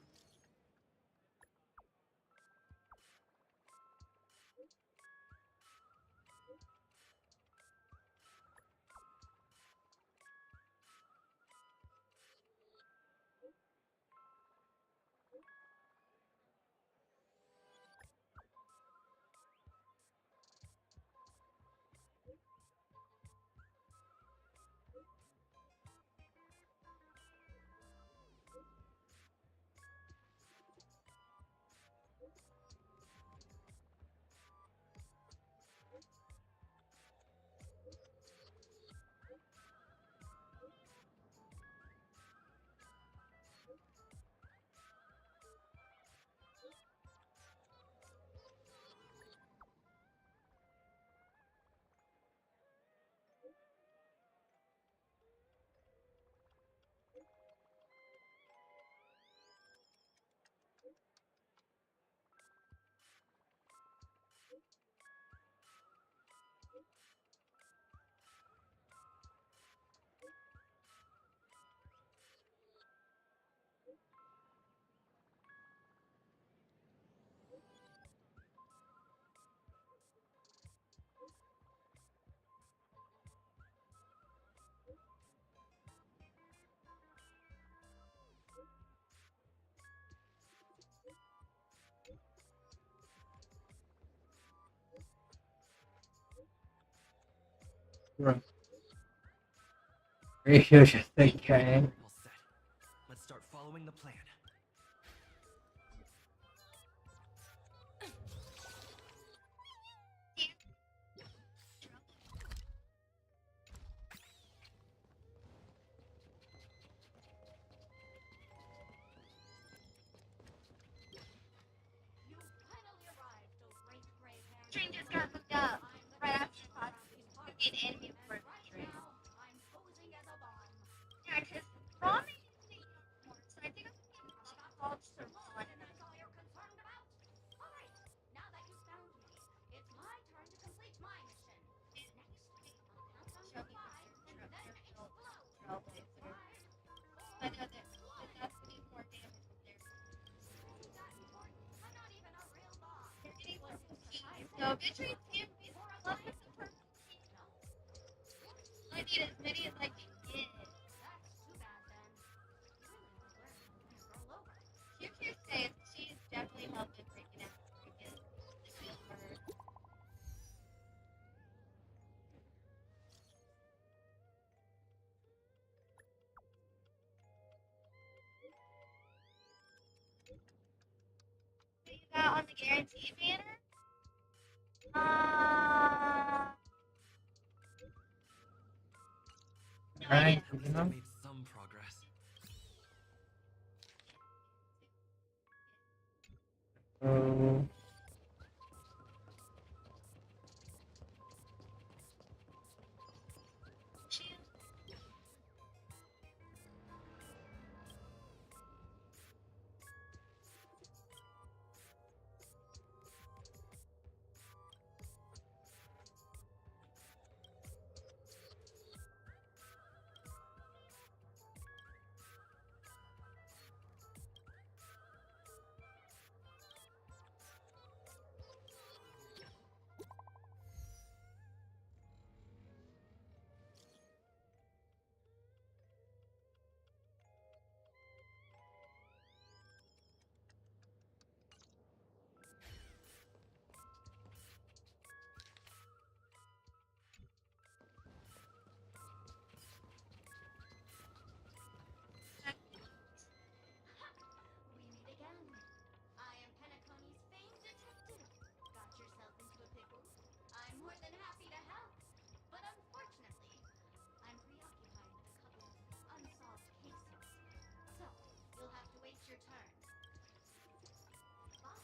Right. Radio just think gang. All set. Let's start following the plan. Train just got hooked up right after the pod. You get enemy for the train. Yeah, because Ron is the unicorn, so I think I'm thinking called Saran. I know that that's getting more damage with their. They're getting purple keys. So eventually Tim is in love with the purple keys. I need as many as I can get. Q says she's definitely helping break it out. Break it. The feel for her. What you got on the guaranteed banner? Alright, At least you know. we made some progress. So We meet again. I am Penacony's famed detective. Got yourself into a pickle? I'm more than happy to help. But unfortunately, I'm preoccupied with a couple of unsolved cases. So, you'll have to wait your turn. Bob?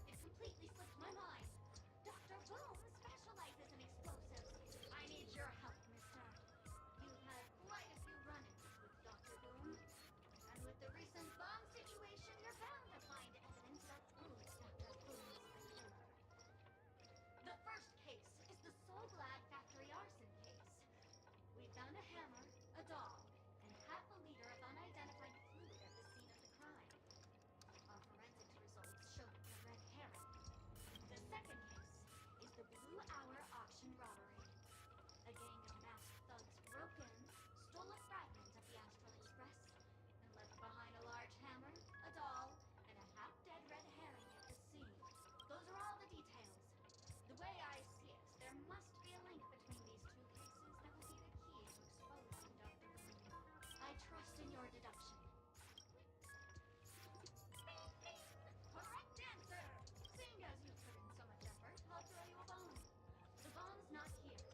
It completely slipped my mind. Dr. Boom specializes in explosives. I need your help, mister. You've had quite a few run-ins with Dr. Boom. And with the recent bomb situation, you're bound to find evidence that proves Dr. Boom's behavior. The first case is the Soul Glad factory arson case. We found a hammer, a doll, and half a liter of unidentified fluid at the scene of the crime. Our forensics results showed a red herring. The second case is the Blue Hour auction robbery. A gang of masked thugs broke in, stole a fragment of the Astral Express, and left behind a large hammer, a doll, and a half-dead red herring at the scene. Those are all the details. The way I see it, there must be a link between these two cases that will be the key to exposing Dr. Boom. I trust in your deduction. Correct answer! Seeing as you put in so much effort, I'll throw you a bone. The bomb's not here.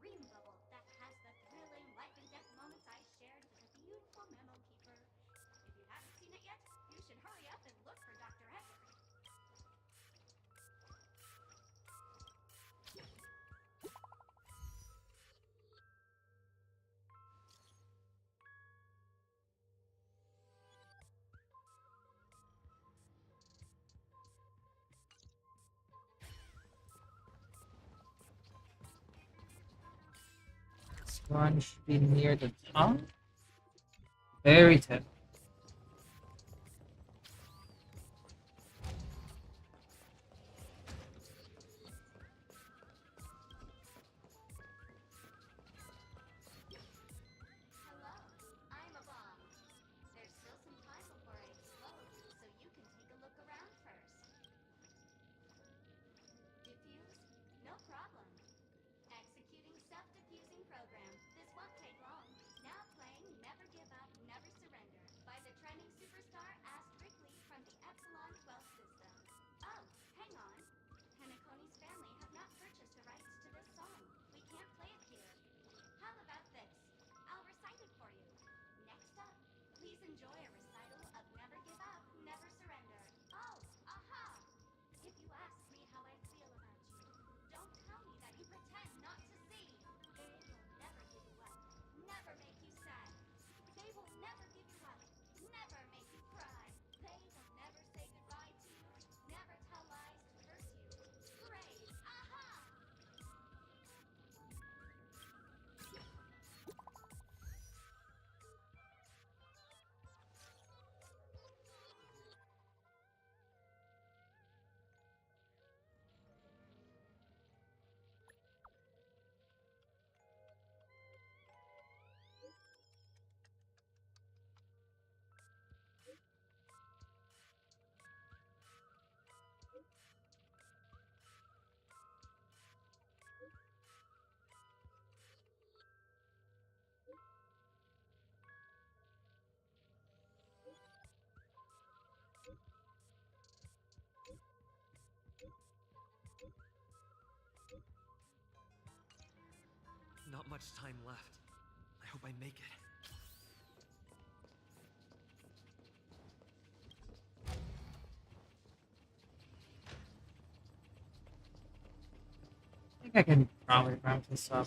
dream bubble that has the thrilling life and death moments I shared with the beautiful Memo Keeper. If you haven't seen it yet, you should hurry up and look for Dr. Edward. This one should be near the top. Very tough. Hello, I'm a bomb. There's still some time before I explode, so you can take a look around first. Diffuse? No problem. Executing self-diffusing program. This won't take long. Now playing Never Give Up, Never Surrender by the trending superstar Wrigley from the Epsilon 12 system. Oh, hang on. Penacony's family have not purchased the rights to this song. We can't play it here. How about this? I'll recite it for you. Next up, please enjoy a recital of Never Give Up, Never Surrender. Oh, aha! If you ask me how I feel about you, don't tell me that you pretend not to see. They will never give you up, never make you sad. They will never give you up, never make you cry. They will never say goodbye to you, never tell lies to hurt you. Great! Aha! Not much time left. I hope I make it. I think I can probably round this up.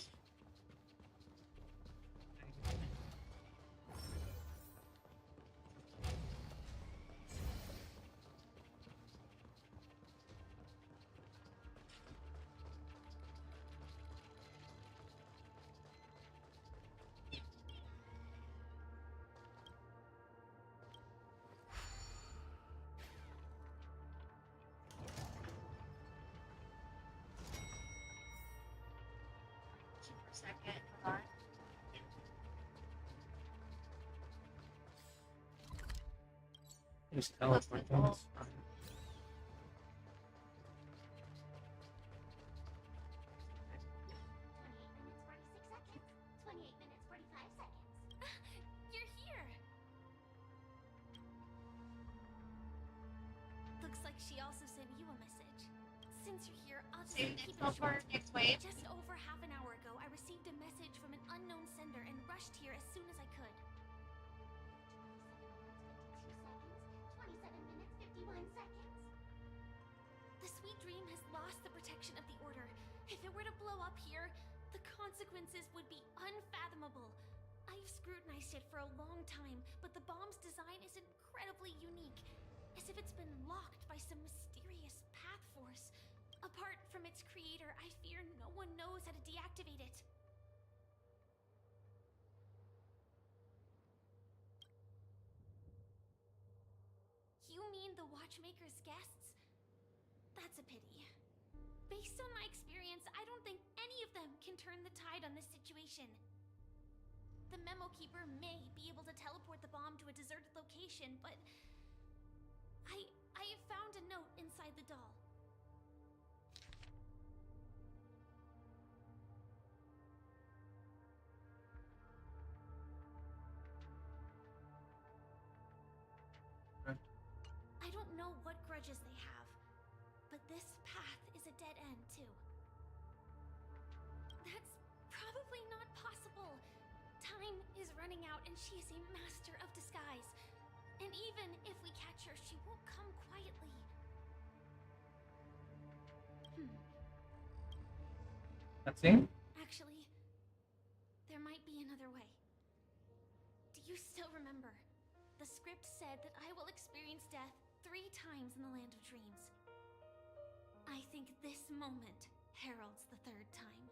Second, hold on. Just teleport them. It's fine. 28 minutes, 45 seconds. You're here! Looks like she also sent you a message. Since you're here, I'll just keep it short. Next wave. Just over half an hour ago, I received a message from an unknown sender and rushed here as soon as I could. 27 minutes, 51 seconds. The Sweet Dream has lost the protection of the Order. If it were to blow up here, the consequences would be unfathomable. I've scrutinized it for a long time, but the bomb's design is incredibly unique. As if it's been locked by some mysterious path force. Apart from its creator, I fear no one knows how to deactivate it. You mean the Watchmaker's guests? That's a pity. Based on my experience, I don't think any of them can turn the tide on this situation. The Memo Keeper may be able to teleport the bomb to a deserted location, but I have found a note inside the doll. I don't know what grudges they have, but this path is a dead end, too. That's running out, and she is a master of disguise. And even if we catch her, she won't come quietly. Cutscene? Actually, there might be another way. Do you still remember? The script said that I will experience death 3 times in the Land of Dreams. I think this moment heralds the 3rd time.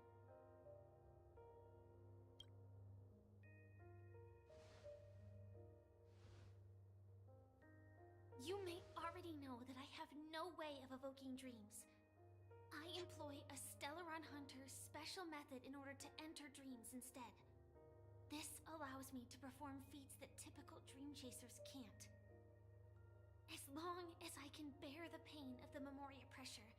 You may already know that I have no way of evoking dreams. I employ a Stellaron Hunter's special method in order to enter dreams instead. This allows me to perform feats that typical dream chasers can't. As long as I can bear the pain of the Memoria pressure,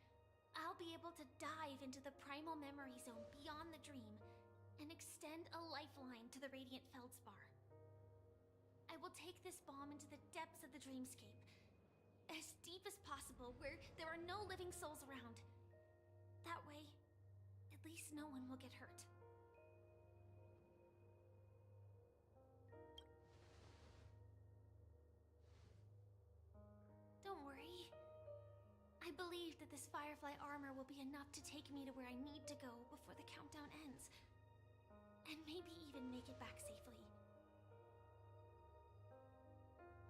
I'll be able to dive into the primal memory zone beyond the dream and extend a lifeline to the Radiant Feldspar. I will take this bomb into the depths of the dreamscape, as deep as possible where there are no living souls around. That way, at least no one will get hurt. Don't worry. I believe that this Firefly armor will be enough to take me to where I need to go before the countdown ends. And maybe even make it back safely.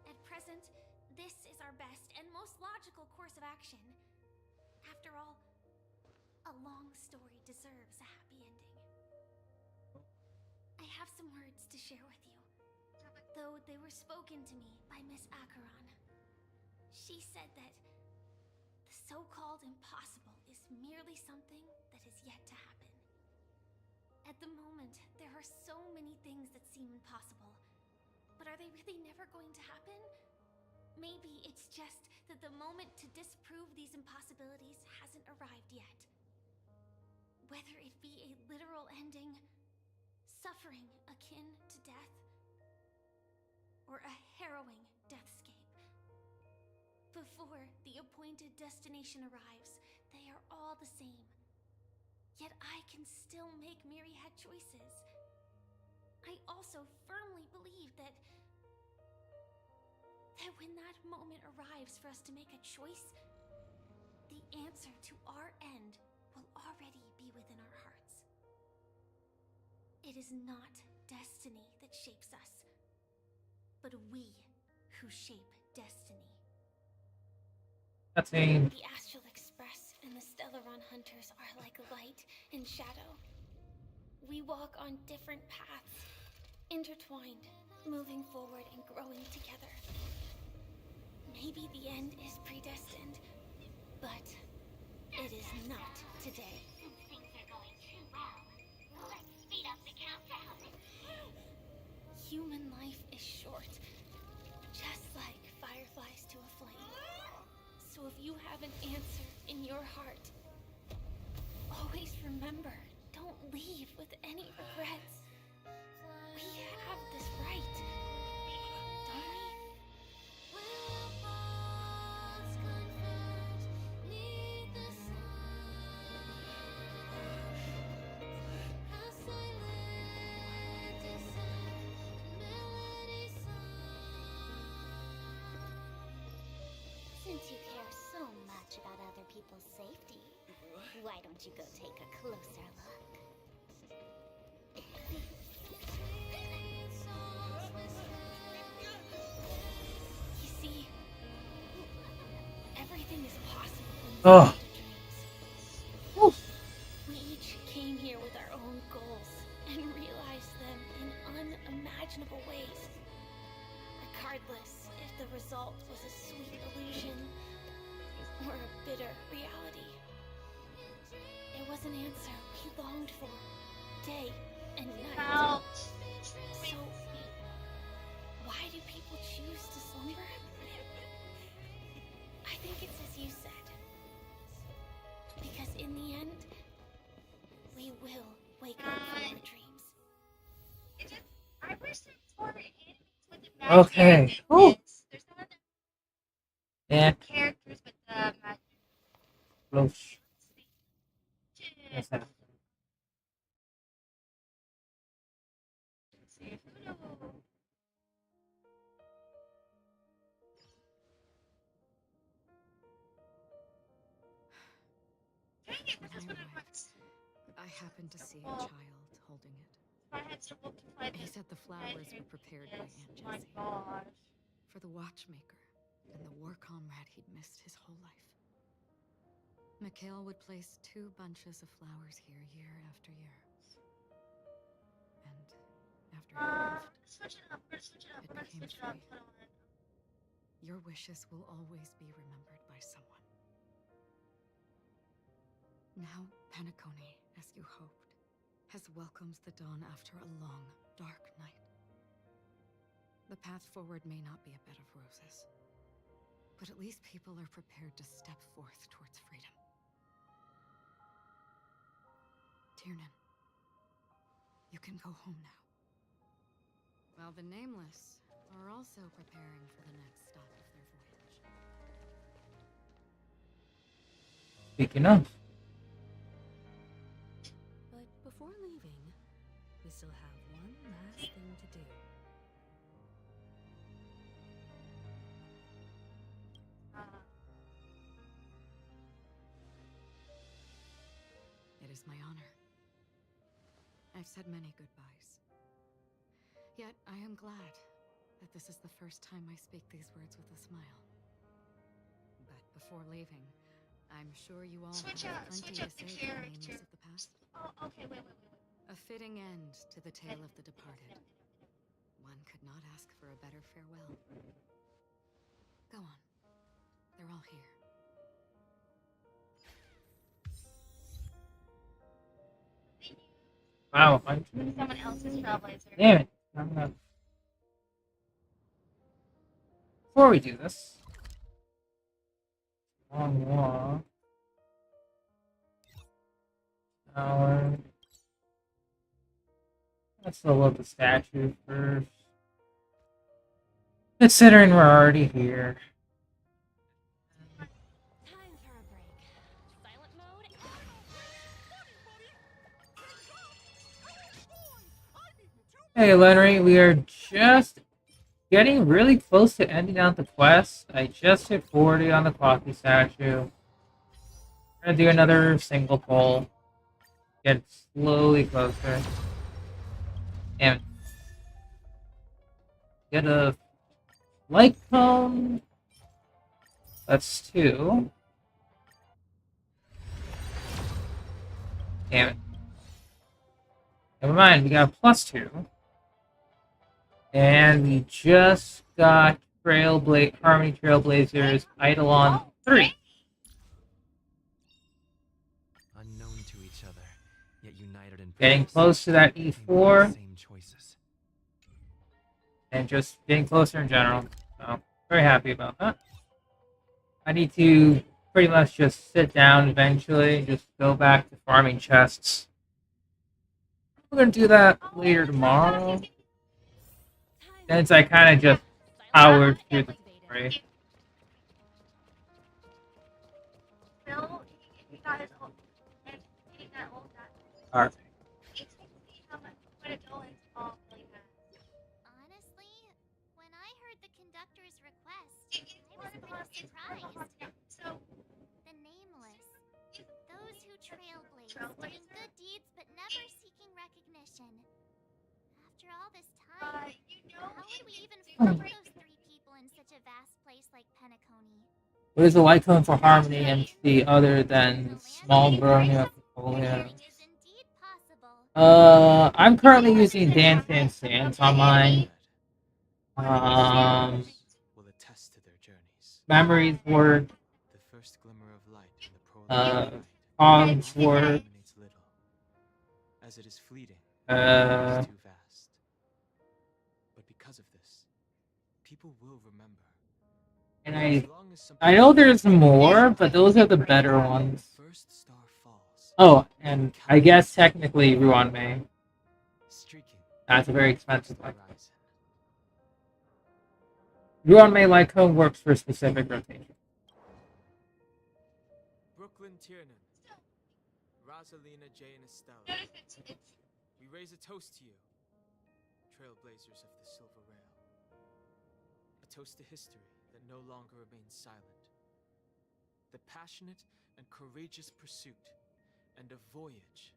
At present, this is our best and most logical course of action. After all, a long story deserves a happy ending. I have some words to share with you, though they were spoken to me by Miss Acheron. She said that the so-called impossible is merely something that is yet to happen. At the moment, there are so many things that seem impossible, but are they really never going to happen? Maybe it's just that the moment to disprove these impossibilities hasn't arrived yet. Whether it be a literal ending, suffering akin to death, or a harrowing deathscape. Before the appointed destination arrives, they are all the same. Yet I can still make myriad choices. I also firmly believe that when that moment arrives for us to make a choice, the answer to our end will already be within our hearts. It is not destiny that shapes us, but we who shape destiny. Cutscene. The Astral Express and the Stellaron Hunters are like light and shadow. We walk on different paths, intertwined, moving forward and growing together. Maybe the end is predestined, but it is not today. Things are going too well. Let's speed up the countdown. Human life is short, just like fireflies to a flame. So if you have an answer in your heart, always remember, don't leave with any regrets. We have this right, don't we? Since you care so much about other people's safety, why don't you go take a closer look? You see, everything is possible in the Oh. world of dreams. We each came here with our own goals and realized them in unimaginable ways. Regardless if the result was a sweet illusion or a bitter reality. It was an answer we longed for, day and night. So, why do people choose to slumber? I think it's as you said. Because in the end, we will wake up from our dreams. I wish there were enemies with imaginary Okay. goodness. There's no other Yeah. characters with the magic. Close. Yes, sir. See, who knows? I happened to see a child holding it. He said the flowers were prepared by Aunt Jessie for the watchmaker and the war comrade he'd missed his whole life. Mikhail would place 2 bunches of flowers here year after year. And after he left, it became 3. Your wishes will always be remembered by someone. Now, Penacony, as you hoped, has welcomed the dawn after a long, dark night. The path forward may not be a bed of roses, but at least people are prepared to step forth towards freedom. Tiernan, you can go home now. While the Nameless are also preparing for the next stop of their voyage. Speaking of. But before leaving, we still have one last thing to do. It is my honor. I've said many goodbyes. Yet I am glad that this is the first time I speak these words with a smile. But before leaving, I'm sure you all have plenty to say to the Nameless of the past. Oh, okay, wait. A fitting end to the tale of the departed. One could not ask for a better farewell. Go on. They're all here. Wow. Someone else's trailblazer. Damn it. I'm gonna... Before we do this, long walk. Hour. Let's level up the statue first. Considering we're already here. Time for a break. Silent mode. Hey, Lenry, we are just getting really close to ending out the quest. I just hit 40 on the coffee statue. I'm gonna do another single pull. Get slowly closer. And get a light cone. That's 2. Damn it. Never mind, we got a +2. And we just got Harmony Trailblazers Eidolon 3. Unknown to each other, yet united in Getting purpose, close to that making E4. the same choices. And just getting closer in general. So, very happy about that. I need to pretty much just sit down eventually and just go back to farming chests. We're going to do that later tomorrow. Since I kind of just powered through the story. Bill, he got his old, and he got old guy. Alright. It's to see how much what it go into all really fast. Honestly, when I heard the conductor's request, I was pretty surprised. So, The Nameless. Those who trailblaze, doing good deeds but never seeking recognition. After all this time, how would we even find those 3 people in such a vast place like Penacony? What is the light cone for Harmony MC other than small burning of portfolio? I'm currently using Dance Dance Dance on mine. Will attest to their journeys. Memories work. The first glimmer of light in the prologue Cogs work. illuminates little, as it is fleeting, it is too vast. But because of this, people will remember. And I know there's more, but those are the better ones. First star falls. Oh, and I guess technically Ruan May. That's a very expensive one. Ruan May light cone works for specific rotation. Brooklyn Tiernan, Rosalina, Jay, and Estella. We raise a toast to you, trailblazers of the Silver Rail. A toast to history that no longer remains silent. The passionate and courageous pursuit and a voyage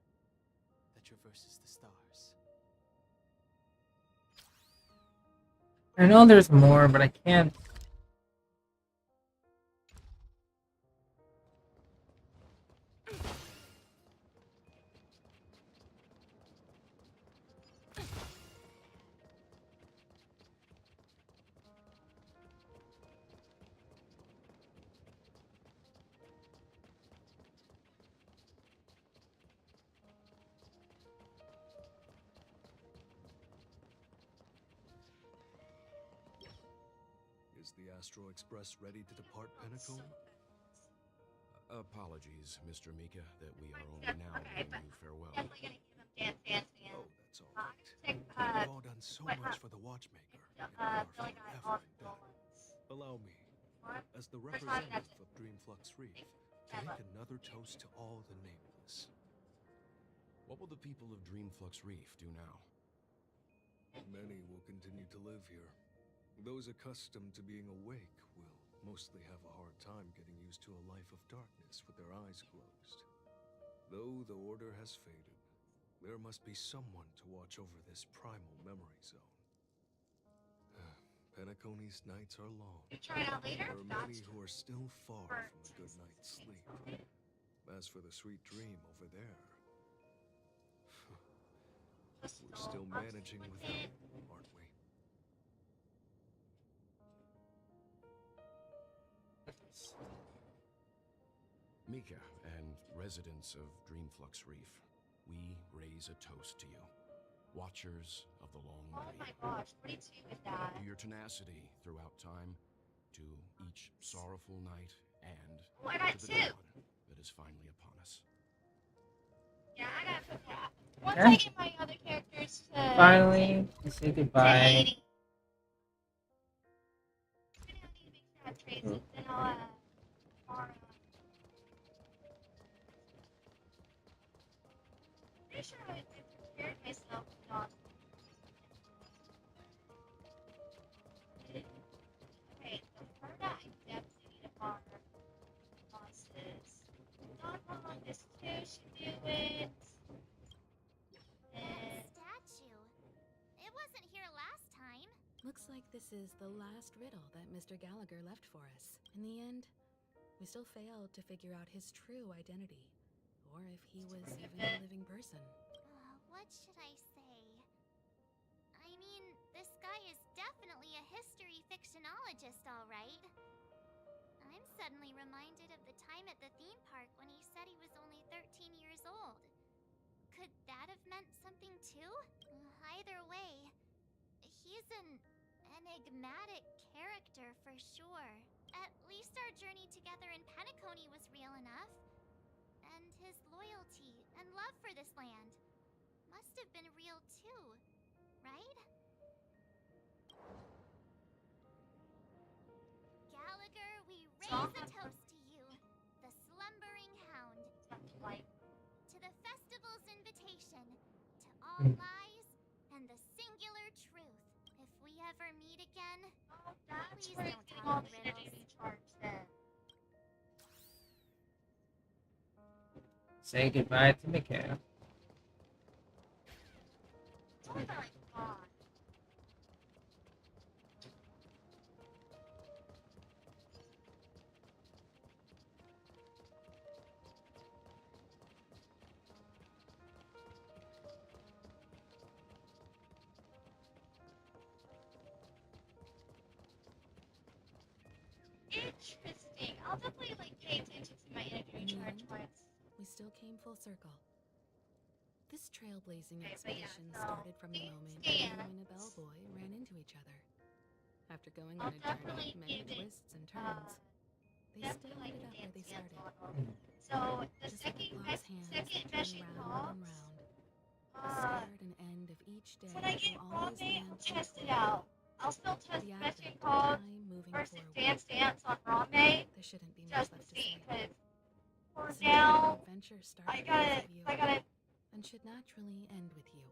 that traverses the stars. I know there's more, but I can't. Is the Astro Express ready to depart Penacony? Apologies, Mr. Mika, that we are only now bidding you farewell. Oh, that's all right. We've all done so much for the Watchmaker, and we are forever indebted. Allow me, as the representative of Dreamflux Reef, to make another toast to all the nameless. What will the people of Dreamflux Reef do now? Many will continue to live here. Those accustomed to being awake will mostly have a hard time getting used to a life of darkness with their eyes closed. Though the order has faded, there must be someone to watch over this primal memory zone. Penacony's nights are long. Try it out later? There are many who are still far from a good night's sleep. As for the sweet dream over there, we're still managing without it, aren't we? Mika and residents of Dreamflux Reef, we raise a toast to you, watchers of the long Oh night. my gosh, 42 with that. To your tenacity throughout time, to each sorrowful night, and Oh, I got to the two. dawn that is finally upon us. Yeah, I gotta put that. Once Okay. I get my other characters to Finally, we say goodbye. 80. I'm gonna need to make sure I have trades, and then I'll pretty sure I prepared myself not. Okay, the part that I definitely need to farm bosses. Not on this too should do it. And Statue. It wasn't here last time. Looks like this is the last riddle that Mr. Gallagher left for us. In the end, we still failed to figure out his true identity, or if he was even a living person. What should I say? I mean, this guy is definitely a history fictionologist, all right. I'm suddenly reminded of the time at the theme park when he said he was only 13 years old. Could that have meant something too? Either way, he's an enigmatic character for sure. At least our journey together in Penacony was real enough. And his loyalty and love for this land must have been real too, right? Gallagher, we raise a toast to you, the slumbering hound. To the festival's invitation, to all lies and the singular truth. If we ever meet again, please don't talk in riddles. Say goodbye to Mika. oh my god. Interesting. I'll definitely pay attention to my energy recharge once. We still came full circle. This trailblazing Okay, but yeah, expedition so started from the moment stand. you and a bellboy ran into each other. After going I'll on a journey definitely of many give it, twists and turns, they still definitely ended up where they dance started. So the Just like second Claw's hands second that mission turn call. round and round. The start and end of each day When I get will raw always mate, land I'll test it somewhere. out. I'll still test The mission advent of calls time moving versus forward. dance on raw mate. There shouldn't be much Just to left to see, say. because for Since our now, adventure started I with both gotta, of you and should naturally end with you.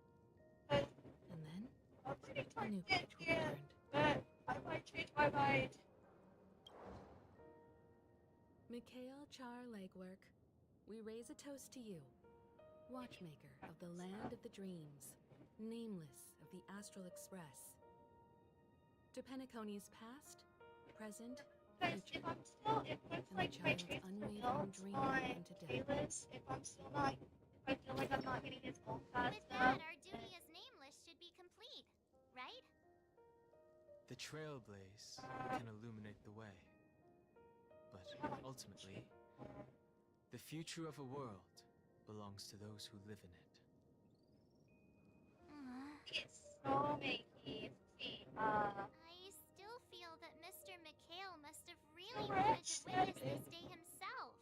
but And then I'm pretty a new towards page will be turned. but I might change my mind. Mikhail Char Legwork, we raise a toast to you, watchmaker of the land of the dreams, nameless of the Astral Express. To Penacony's past, present, future, and the child's unwavering dream into death. If I feel like I'm not getting his goal fast With that, our duty as nameless should be complete, right? The trailblaze can illuminate the way. But ultimately, the future of a world belongs to those who live in it. It's so making I still feel that Mr. McHale must have really wanted to witness this day himself.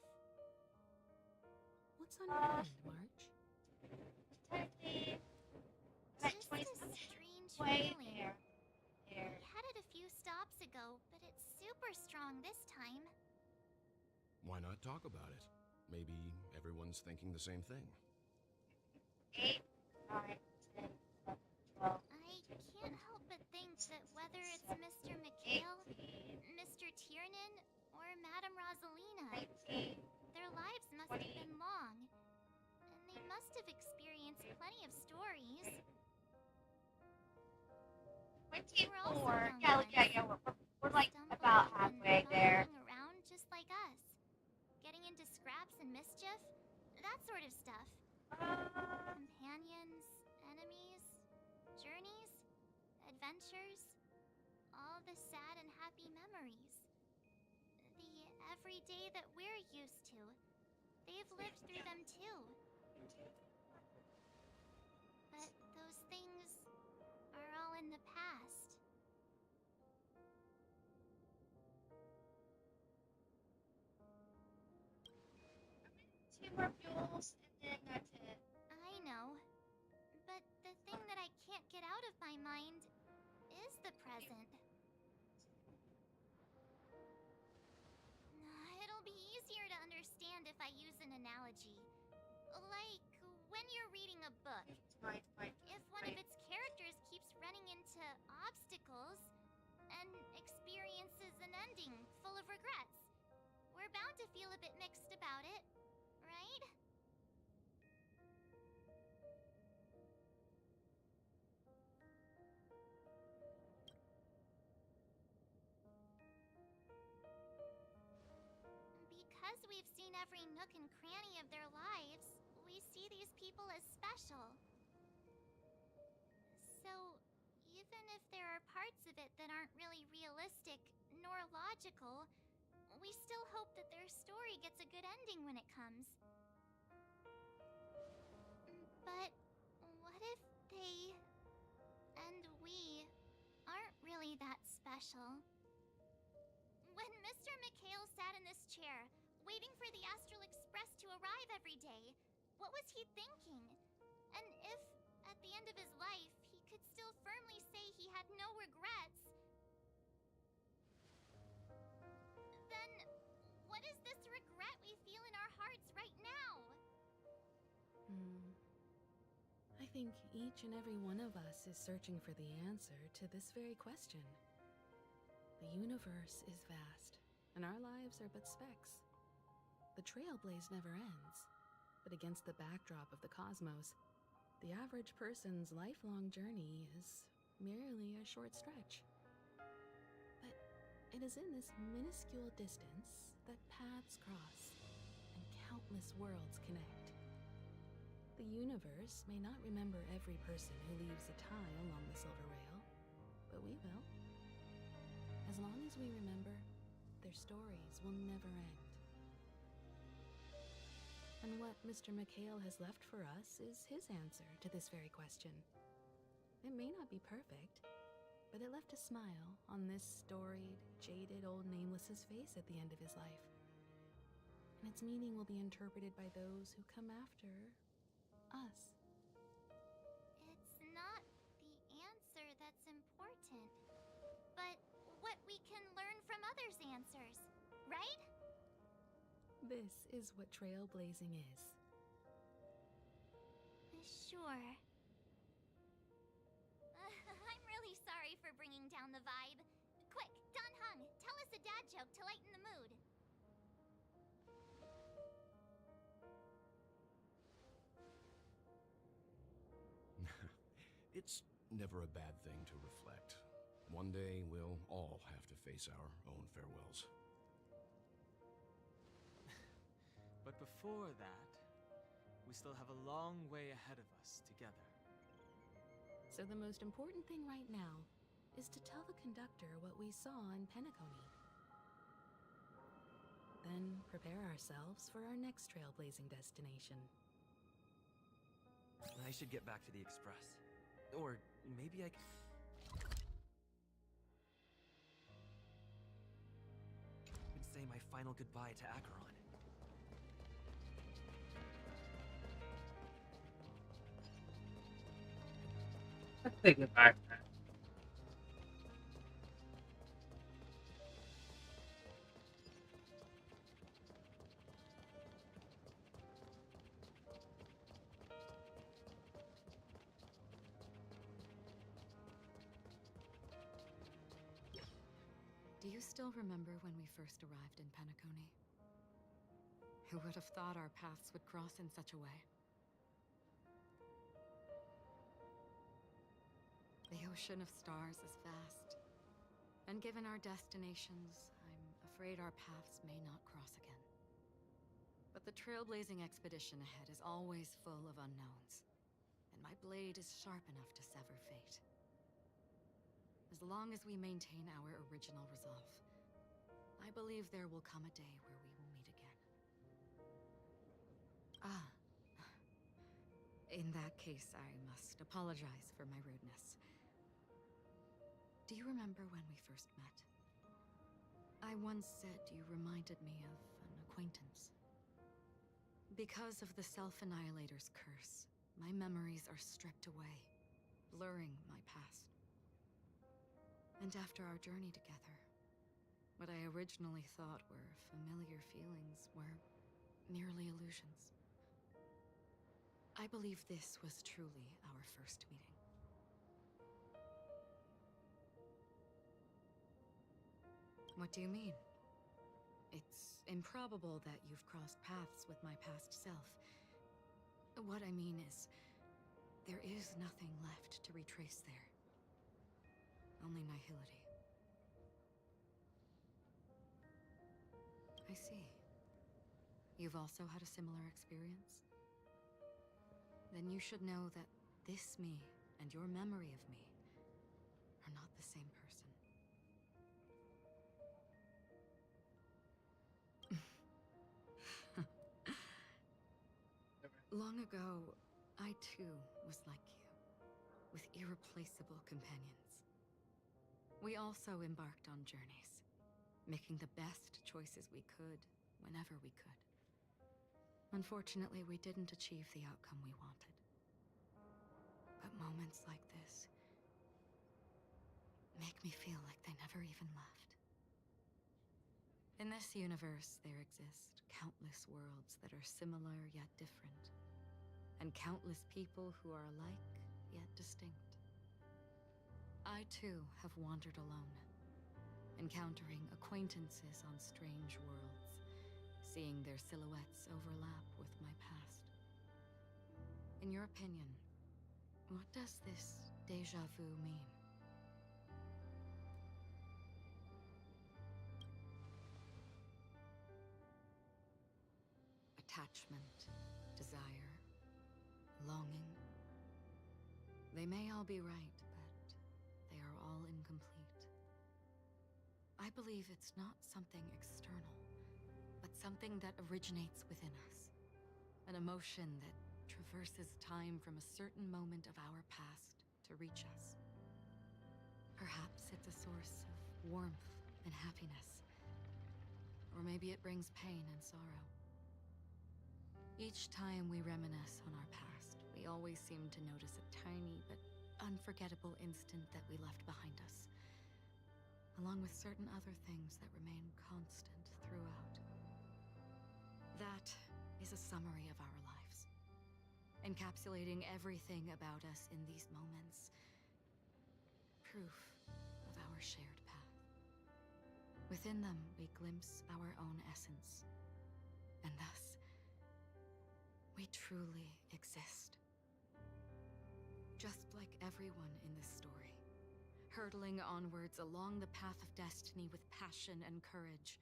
What's on your mind, March? technically Just a strange way feeling. there. We had it a few stops ago, but it's super strong this time. Why not talk about it? Maybe everyone's thinking the same thing. 8, 9, 10, 11, 12. I can't help but think that whether it's Mr. McHale, Mr. Tiernan, or Madame Rosalina, their lives must have been long, and they must have experienced plenty of stories. They were also 24. young Yeah, ones, we're like stumbled about and halfway there. following around just like us, getting into scraps and mischief, that sort of stuff. Companions, enemies, journeys, adventures, all the sad and happy memories. The everyday that we're used to. They've lived through them too. But those things are all in the past. 2 more fuels, and then that's it. I know. But the thing that I can't get out of my mind is the present. It'll be easier to understand if I use an analogy. Like when you're reading a book. If one of its characters keeps running into obstacles and experiences an ending full of regrets, we're bound to feel a bit mixed about it, right? Because we've seen every nook and cranny of their lives, we see these people as special. So, even if there are parts of it that aren't really realistic nor logical, we still hope that their story gets a good ending when it comes. But what if they and we aren't really that special? When Mr. McHale sat in this chair, waiting for the Astral Express to arrive every day, what was he thinking? And if, at the end of his life, he could still firmly say he had no regrets, then what is this regret we feel in our hearts right now? I think each and every one of us is searching for the answer to this very question. The universe is vast, and our lives are but specks. The trailblaze never ends, but against the backdrop of the cosmos, the average person's lifelong journey is merely a short stretch. But it is in this minuscule distance that paths cross and countless worlds connect. The universe may not remember every person who leaves a tie along the Silver Rail, but we will. As long as we remember, their stories will never end. And what Mr. McHale has left for us is his answer to this very question. It may not be perfect, but it left a smile on this storied, jaded old Nameless's face at the end of his life. And its meaning will be interpreted by those who come after us. It's not the answer that's important, but what we can learn from others' answers, right? This is what trailblazing is. Sure. I'm really sorry for bringing down the vibe. Quick, Don Hung, tell us a dad joke to lighten the mood. It's never a bad thing to reflect. One day, we'll all have to face our own farewells. But before that, we still have a long way ahead of us together. So the most important thing right now is to tell the conductor what we saw in Penacony. Then prepare ourselves for our next trailblazing destination. I should get back to the Express. Or maybe I can... say my final goodbye to Acheron. Let's take it back then. Do you still remember when we first arrived in Penacony? Who would have thought our paths would cross in such a way? The ocean of stars is vast, and given our destinations, I'm afraid our paths may not cross again. But the trailblazing expedition ahead is always full of unknowns, and my blade is sharp enough to sever fate. As long as we maintain our original resolve, I believe there will come a day where we will meet again. Ah. In that case, I must apologize for my rudeness. Do you remember when we first met? I once said you reminded me of an acquaintance. Because of the Self-Annihilator's curse, my memories are stripped away, blurring my past. And after our journey together, what I originally thought were familiar feelings were merely illusions. I believe this was truly our first meeting. What do you mean? It's improbable that you've crossed paths with my past self. What I mean is, there is nothing left to retrace there. Only nihility. I see. You've also had a similar experience? Then you should know that this me and your memory of me are not the same person. Long ago, I too was like you, with irreplaceable companions. We also embarked on journeys, making the best choices we could, whenever we could. Unfortunately, we didn't achieve the outcome we wanted. But moments like this make me feel like they never even left. In this universe, there exist countless worlds that are similar yet different, and countless people who are alike yet distinct. I too have wandered alone, encountering acquaintances on strange worlds, seeing their silhouettes overlap with my past. In your opinion, what does this déjà vu mean? Attachment, desire, longing. They may all be right, but they are all incomplete. I believe it's not something external, but something that originates within us. An emotion that traverses time from a certain moment of our past to reach us. Perhaps it's a source of warmth and happiness. Or maybe it brings pain and sorrow. Each time we reminisce on our past, we always seem to notice a tiny but unforgettable instant that we left behind us, along with certain other things that remain constant throughout. That is a summary of our lives, encapsulating everything about us in these moments. Proof of our shared path. Within them, we glimpse our own essence, and thus, we truly exist. just like everyone in this story, hurtling onwards along the path of destiny with passion and courage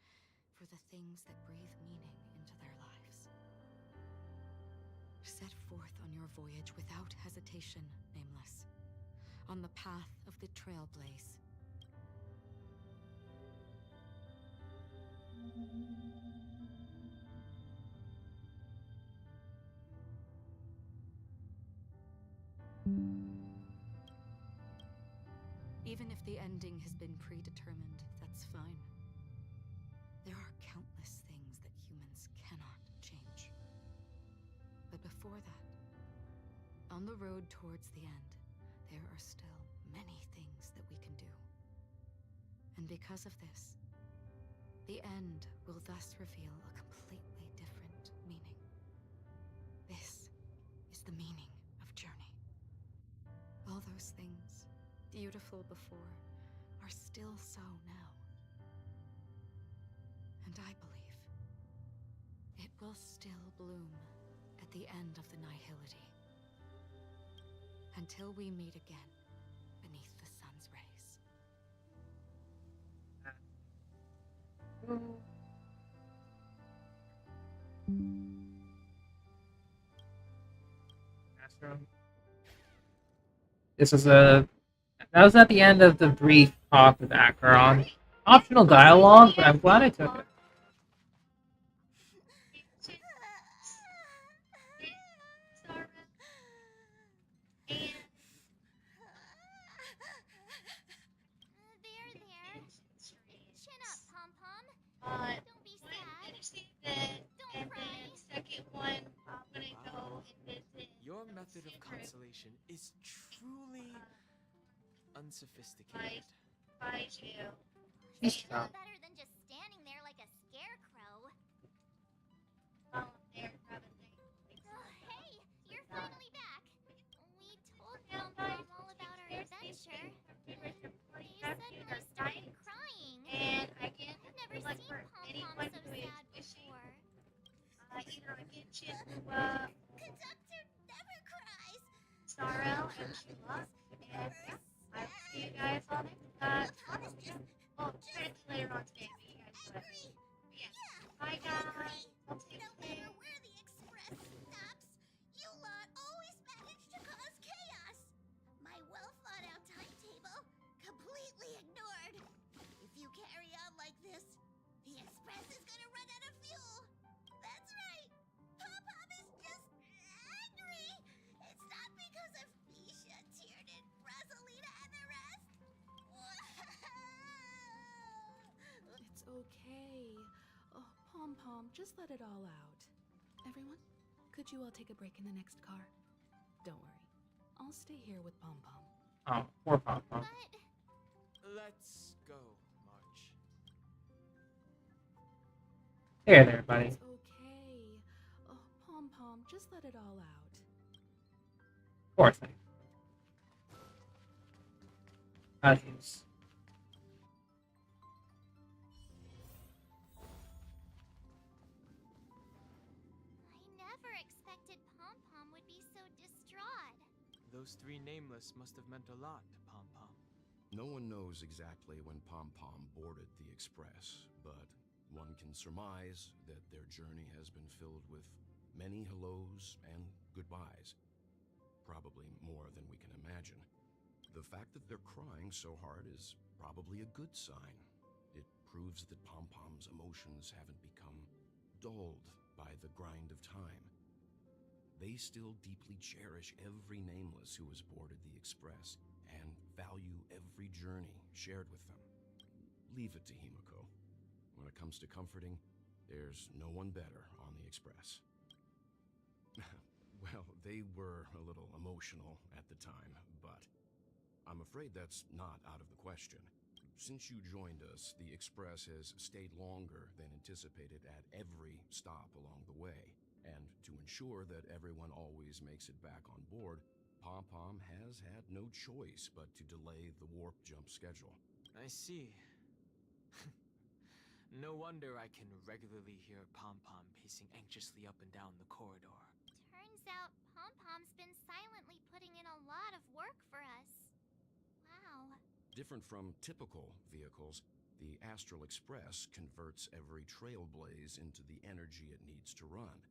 for the things that breathe meaning into their lives. Set forth on your voyage without hesitation, Nameless, on the path of the Trailblaze. Even if the ending has been predetermined, that's fine. There are countless things that humans cannot change. But before that, on the road towards the end, there are still many things that we can do. And because of this, the end will thus reveal a completely different meaning. This is the meaning of journey. All those things, beautiful before, are still so now. And I believe it will still bloom at the end of the nihility. Until we meet again beneath the sun's rays. That was at the end of the brief talk with Acheron. Optional dialogue, but I'm glad I took it. Chin up, Pom-Pom. Don't be sad. Don't cry. Second one, I'm gonna go and visit. Your method of consolation is truly unsophisticated. Bye, Jill. She's Still strong. better than just standing there like a scarecrow. Oh, there, grab a thing. Hey, you're finally back. We told Pom-Pom all about our adventure. He suddenly started crying. And I can I've never like seen for Pom-Pom anyone so who is sad wishing before. either a Genshin Conductor never cries. Star Rail and Sheila. And I will see you guys all next later on today. But you guys do it. Yeah. Bye guys. I'll take No care. matter where the express stops, you lot always manage to cause chaos. My well-thought-out timetable completely ignored. If you carry on like this, the express is gonna run out of fuel. That's right. Pom-Pom is just angry. It's not because of Misha, Tiernan, Rosalina, and the rest. It's okay. Oh, Pom-Pom, just let it all out. Everyone, could you all take a break in the next car? Don't worry. I'll stay here with Pom-Pom. Oh, poor Pom-Pom. Let's go, March. Hey there, buddy. It's okay. Oh, Pom-Pom, just let it all out. Poor thing. Jeez. I never expected Pom-Pom would be so distraught. Those three nameless must have meant a lot to Pom-Pom. No one knows exactly when Pom-Pom boarded the Express, but one can surmise that their journey has been filled with many hellos and goodbyes. Probably more than we can imagine. The fact that they're crying so hard is probably a good sign. It proves that Pom-Pom's emotions haven't become dulled by the grind of time. They still deeply cherish every nameless who has boarded the Express and value every journey shared with them. Leave it to Himiko. When it comes to comforting, there's no one better on the Express. Well, they were a little emotional at the time, but I'm afraid that's not out of the question. Since you joined us, the Express has stayed longer than anticipated at every stop along the way. And to ensure that everyone always makes it back on board, Pom-Pom has had no choice but to delay the warp jump schedule. I see. No wonder I can regularly hear Pom-Pom pacing anxiously up and down the corridor. Turns out Pom-Pom's been silently putting in a lot of work work for us. Wow. Different from typical vehicles, the Astral Express converts every trailblaze into the energy it needs to run.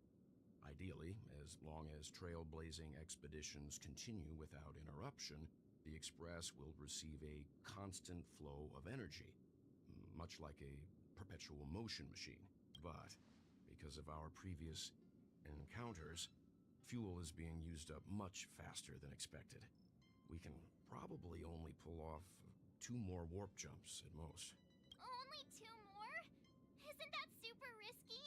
Ideally, as long as trailblazing expeditions continue without interruption, the Express will receive a constant flow of energy, much like a perpetual motion machine. But because of our previous encounters, fuel is being used up much faster than expected. We can probably only pull off 2 more warp jumps at most. Only 2 more? Isn't that super risky?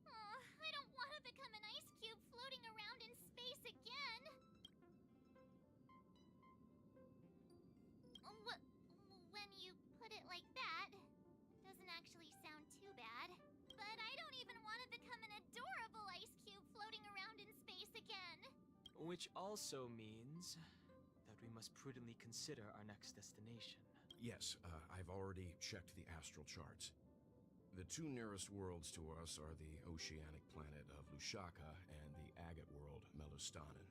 I don't want to become an ice cube floating around in space again. When you put it like that, doesn't actually sound too bad. But I don't even want to become an adorable ice cube floating around in space again. Which also means that we must prudently consider our next destination. Yes, I've already checked the astral charts. The 2 nearest worlds to us are the oceanic planet of Lushaka and the agate world, Melustanen.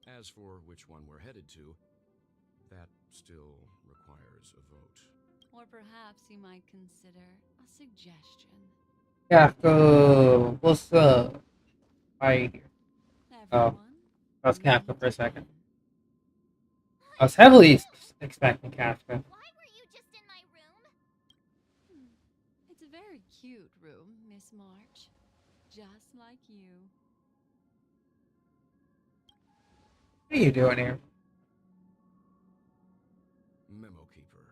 As for which one we're headed to, that still requires a vote. Or perhaps you might consider a suggestion. Kafka, what's up? Right here. Oh, I was Kafka for a second. I was heavily expecting Kafka. Why were you just in my room? It's a very cute room, Miss March. Just like you. What are you doing here? Memo Keeper,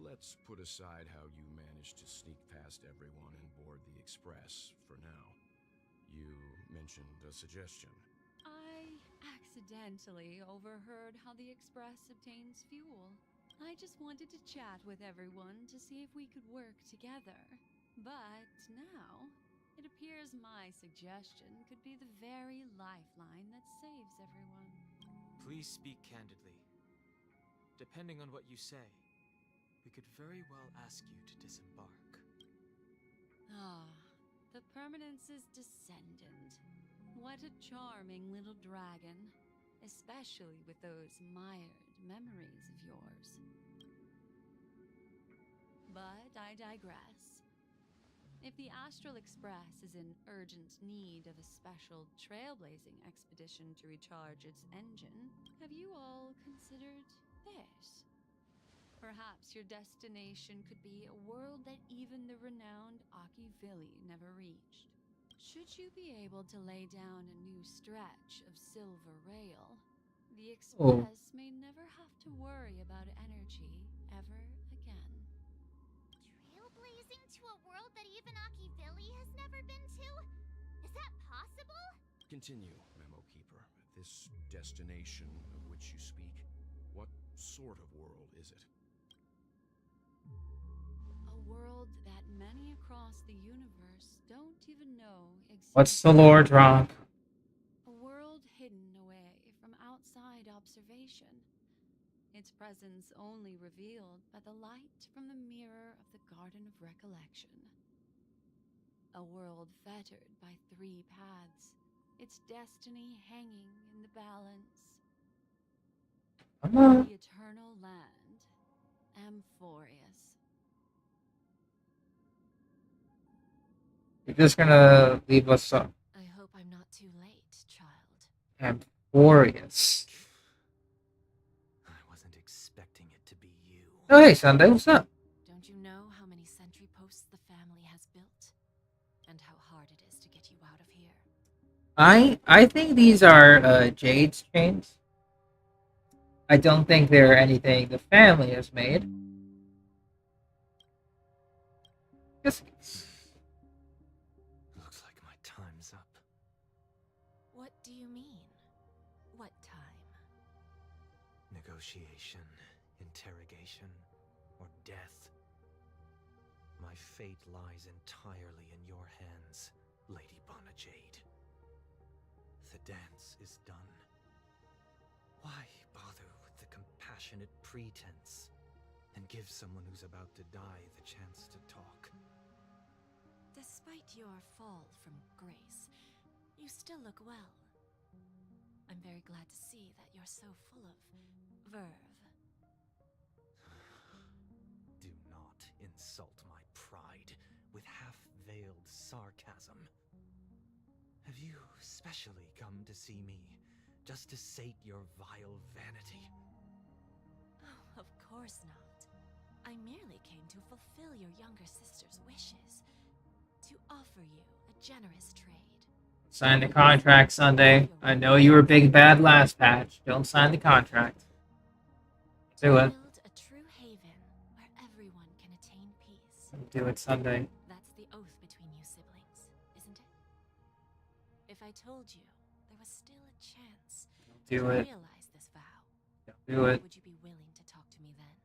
let's put aside how you managed to sneak past everyone and board the Express for now. You mentioned a suggestion. I accidentally overheard how the Express obtains fuel. I just wanted to chat with everyone to see if we could work together. But now, it appears my suggestion could be the very lifeline that saves everyone. Please speak candidly. Depending on what you say, we could very well ask you to disembark. Ah, the Permanence's descendant. What a charming little dragon, especially with those mired memories of yours. But I digress. If the Astral Express is in urgent need of a special trailblazing expedition to recharge its engine, have you all considered this? Perhaps your destination could be a world that even the renowned Akivili never reached. Should you be able to lay down a new stretch of Silver Rail, the Express may never have to worry about energy ever again. Trailblazing to a world that even Akivili has never been to? Is that possible? Continue, Memo Keeper. This destination of which you speak, what sort of world is it? A world that many across the universe don't even know exists. What's the lore, Dronk? A world hidden away from outside observation. Its presence only revealed by the light from the mirror of the Garden of Recollection. A world fettered by 3 paths, its destiny hanging in the balance. The eternal land, Amphorius. You're just gonna leave us up. I hope I'm not too late, child. Amphorius. I wasn't expecting it to be you. Oh, hey, Sunday, what's up? Don't you know how many sentry posts the family has built? And how hard it is to get you out of here? I think these are Jade's chains. I don't think they're anything the family has made. Just Looks like my time's up. What do you mean? What time? Negotiation, interrogation, or death. My fate lies entirely in your hands, Lady Bonajade. The dance is done. Why bother with the compassionate pretense and give someone who's about to die the chance to talk? Despite your fall from grace, you still look well. I'm very glad to see that you're so full of verve. Do not insult my pride with half-veiled sarcasm. Have you specially come to see me just to sate your vile vanity? Oh, of course not. I merely came to fulfill your younger sister's wishes. To offer you a generous trade. Sign the contract Sunday. I know you were big bad last patch. Don't sign the contract. Do it. Build a true haven where everyone can attain peace. Do it Sunday. That's the oath between you siblings, isn't it? If I told you there was still a chance Do to it. realize this vow, Do it. would you be willing to talk to me then?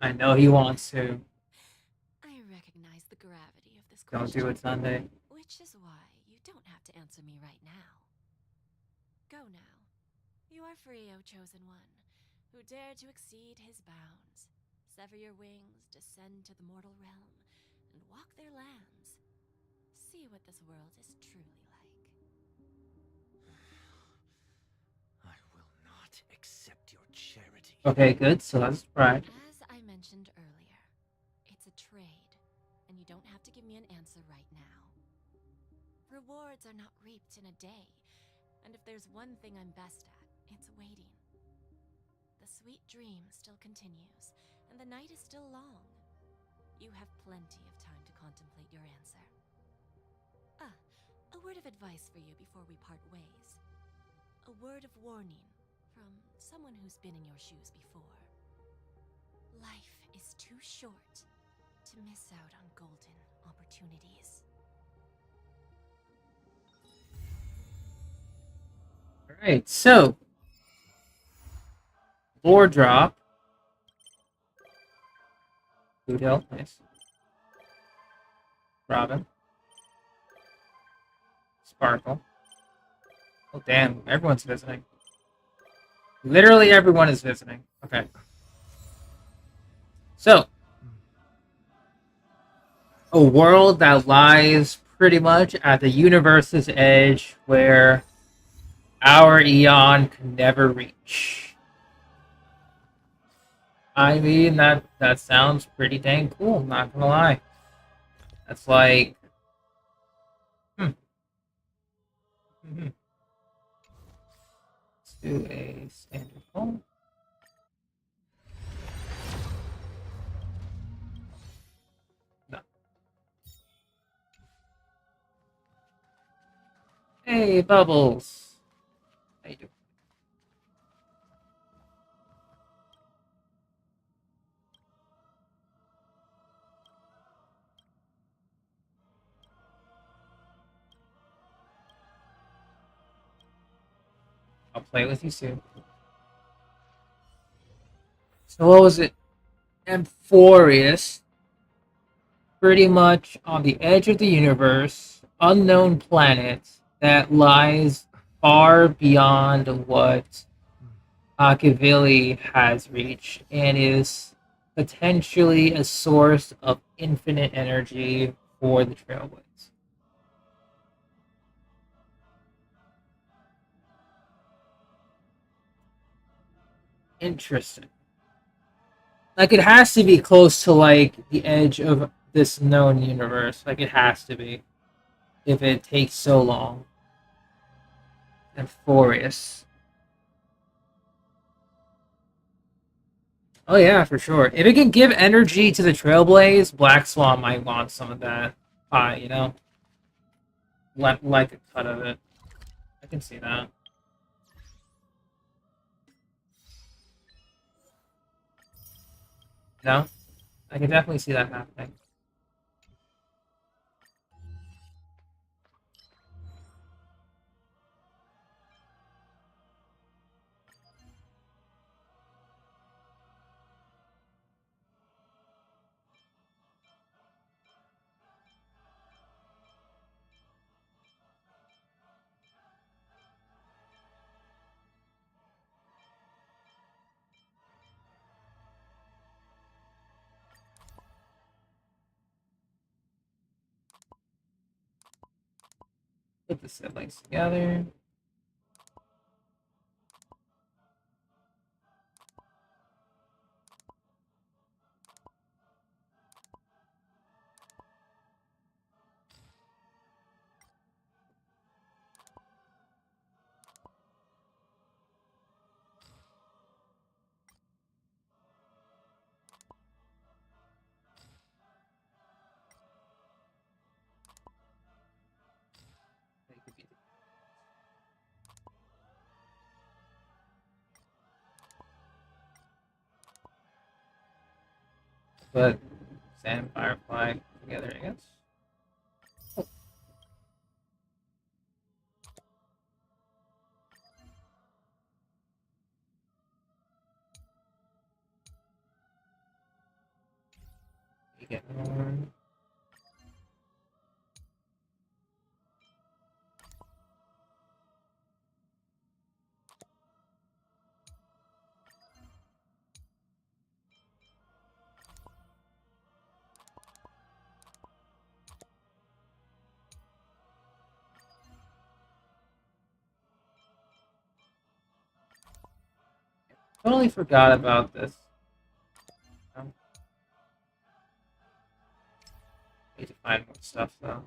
I know he wants to. I recognize the gravity of this Don't question. do it Sunday. Which is why you don't have to answer me right now. Go now. You are free, O Chosen One, who dare to exceed his bounds, sever your wings, descend to the mortal realm, and walk their lands. See what this world is truly like. I will not accept your charity. Okay, good. So that's right. As I mentioned earlier, it's a trade, and you don't have to give me an answer right now. Rewards are not reaped in a day, and if there's one thing I'm best at, it's waiting. The sweet dream still continues, and the night is still long. You have plenty of time to contemplate your answer. A word of advice for you before we part ways. A word of warning from someone who's been in your shoes before. Life is too short to miss out on golden opportunities. Alright, so lore drop. Boothill, nice. Robin. Sparkle. Oh damn, everyone's visiting. Literally everyone is visiting. Okay. So a world that lies pretty much at the universe's edge where our Eon can never reach. I mean, that sounds pretty dang cool, not gonna lie. That's like... Let's do a standard poll. No. Hey, Bubbles! How you doing? I'll play with you soon. So what was it? Amphorius. Pretty much on the edge of the universe, unknown planet that lies far beyond what Machiavelli has reached and is potentially a source of infinite energy for the Trailways. Interesting. Like, it has to be close to, like, the edge of this known universe. Like, it has to be. If it takes so long. Amphorius. Oh yeah, for sure. If it can give energy to the Trailblaze, Black Swan might want some of that pie, you know? Like a cut of it. I can see that. No? I can definitely see that happening. Put the siblings together. Put Sand Firefly together, I guess. You get more. Totally forgot about this. Need to find more stuff though.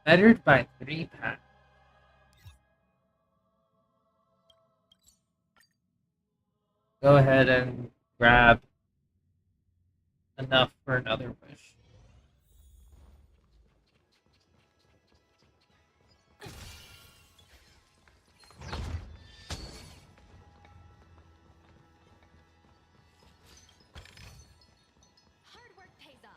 Bettered by 3 packs. Go ahead and grab enough for another wish. Hard work pays off.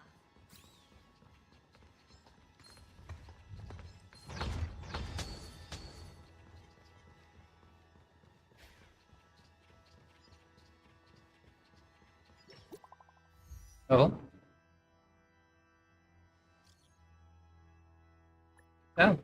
Oh. Oh.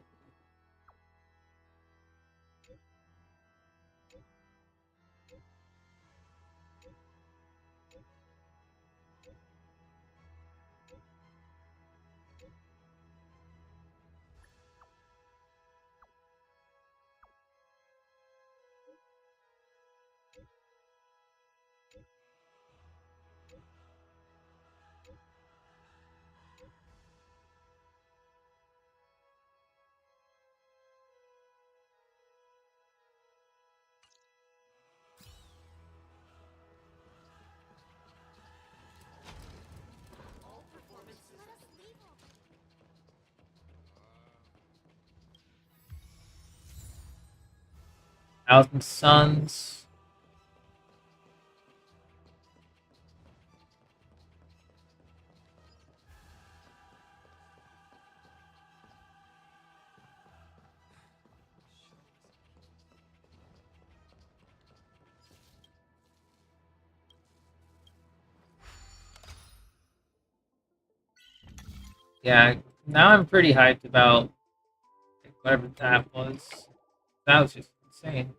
Thousand Suns. Yeah, now I'm pretty hyped about whatever that was. That was just insane.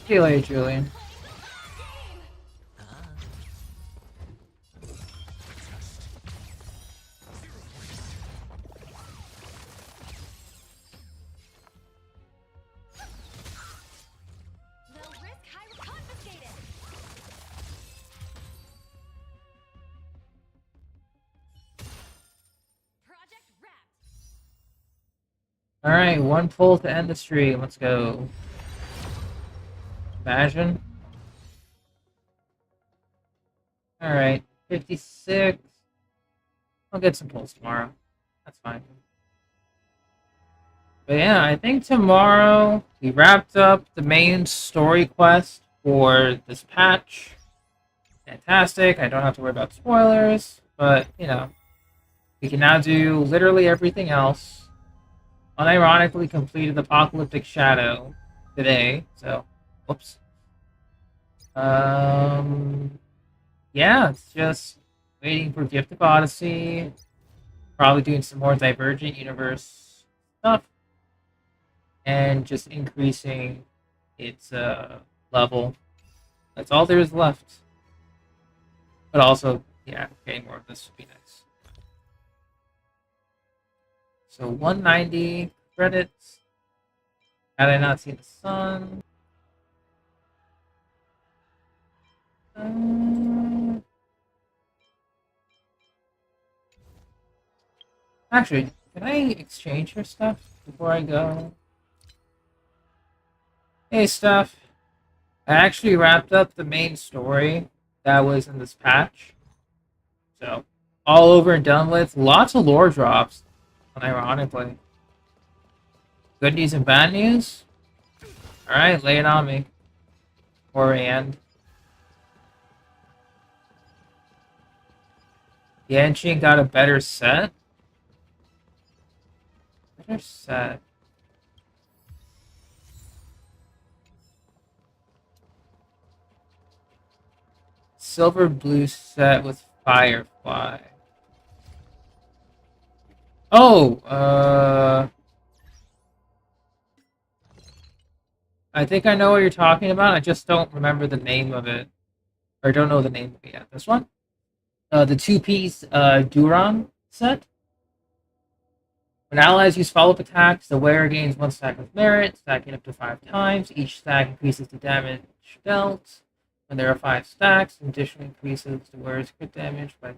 See you later, Julian. They'll risk high confiscated. Project wrapped. Alright, one pull to end the stream. Let's go. Imagine. Alright, 56. I'll get some pulls tomorrow. That's fine. But yeah, I think tomorrow we wrapped up the main story quest for this patch. Fantastic. I don't have to worry about spoilers, but you know, we can now do literally everything else. Unironically completed Apocalyptic Shadow today, so whoops. Yeah, it's just waiting for Gift of Odyssey. Probably doing some more Divergent Universe stuff. And just increasing its level. That's all there is left. But also, yeah, getting more of this would be nice. So 190 credits. Had I not seen the sun? Actually, can I exchange your stuff before I go? Hey, stuff. I actually wrapped up the main story that was in this patch. So, all over and done with. Lots of lore drops, unironically. Good news and bad news? Alright, lay it on me. Or and. Genshin got a better set? Better set. Silver blue set with Firefly. Oh, I think I know what you're talking about. I just don't remember the name of it. Or don't know the name of it yet. This one? The two-piece Duran set. When allies use follow-up attacks, the wearer gains 1 stack of merit, stacking up to 5 times. Each stack increases the damage dealt. When there are 5 stacks, and additionally increases the wearer's crit damage by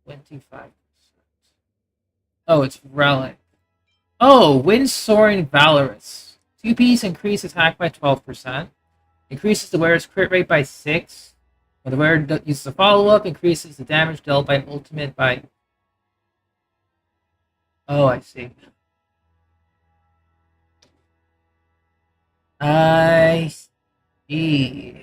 25%. Oh, it's Relic. Oh, Wind Soaring Valorous. 2-piece increase attack by 12%. Increases the wearer's crit rate by 6. When the wearer uses a follow-up, increases the damage dealt by ultimate by... Oh, I see. I see.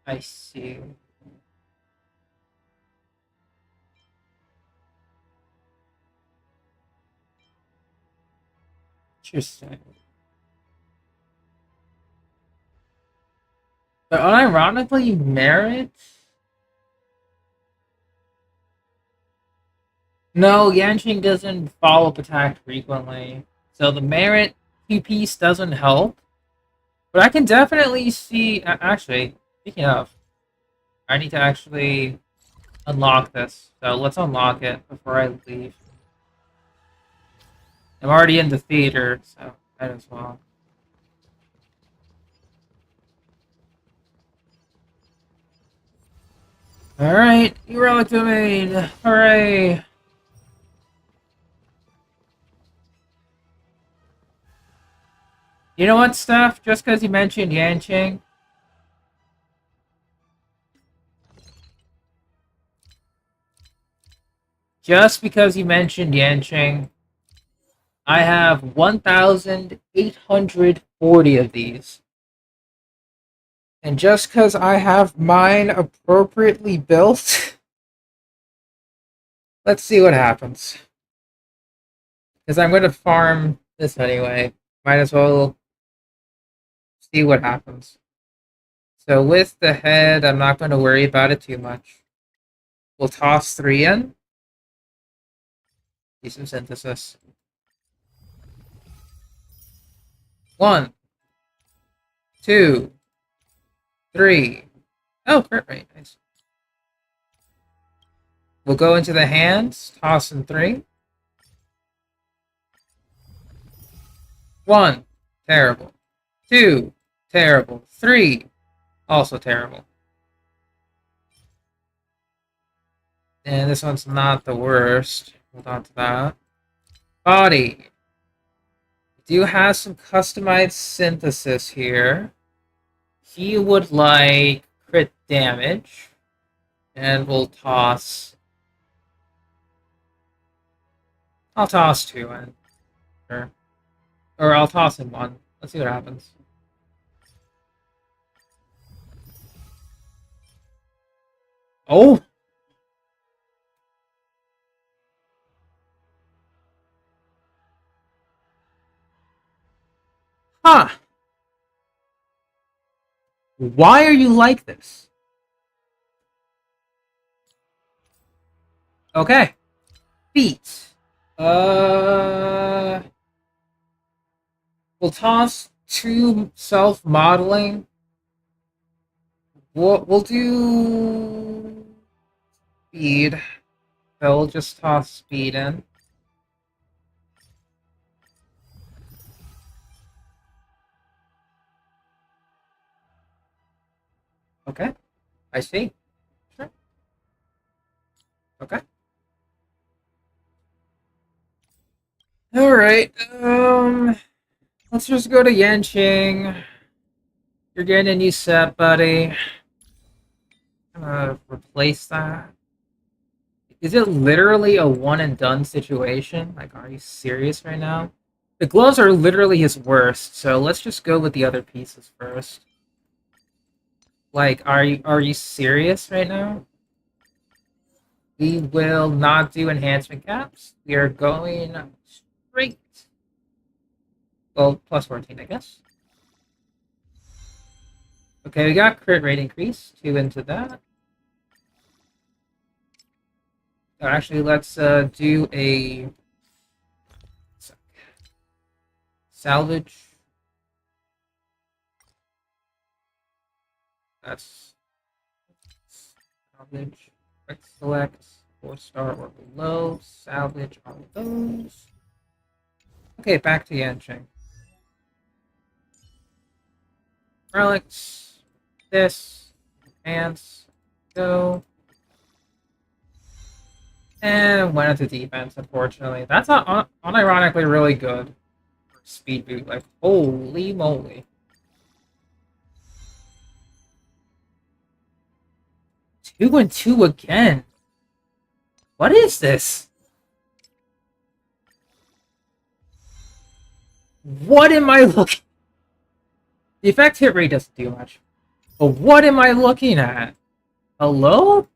I see. Interesting. But unironically, merit? No, Genshin doesn't follow up attack frequently. So the merit two-piece doesn't help. But I can definitely see... Actually, speaking of, I need to actually unlock this. So let's unlock it before I leave. I'm already in the theater, so might as well. Alright, Heroic Domain! Hooray! You know what, Steph? Just because you mentioned Yanqing, I have 1,840 of these. And just because I have mine appropriately built, let's see what happens. Because I'm going to farm this anyway. Might as well see what happens. So with the head, I'm not going to worry about it too much. We'll toss 3 in. Do some synthesis. 1, 2, 3. Oh, crit rate. Nice. We'll go into the hands. Toss in 3. 1. Terrible. 2. Terrible. 3. Also terrible. And this one's not the worst. Hold on to that. Body. Do have some customized synthesis here. He would like crit damage. And we'll toss. I'll toss 2 in. Sure. Or I'll toss in 1. Let's see what happens. Oh! Huh! Why are you like this? Okay. Feet. We'll toss 2 self-modeling. We'll do speed. So we'll just toss speed in. Okay. I see. Sure. Okay. Alright, let's just go to Genshin. You're getting a new set, buddy. I'm gonna replace that. Is it literally a one and done situation? Like, are you serious right now? The gloves are literally his worst, so let's just go with the other pieces first. Like, are you serious right now? We will not do enhancement caps. We are going straight. Well, plus 14, I guess. Okay, we got crit rate increase. 2 into that. Actually, let's do a salvage. That's salvage. Quick select 4-star or below. Salvage all of those. Okay, back to Yancheng. Relics. This. Pants. Go. And went into defense, unfortunately. That's not unironically really good for speed boot. Like, holy moly. 2 and 2 again. What is this? What am I looking? The effect hit rate doesn't do much. But what am I looking at? Hello?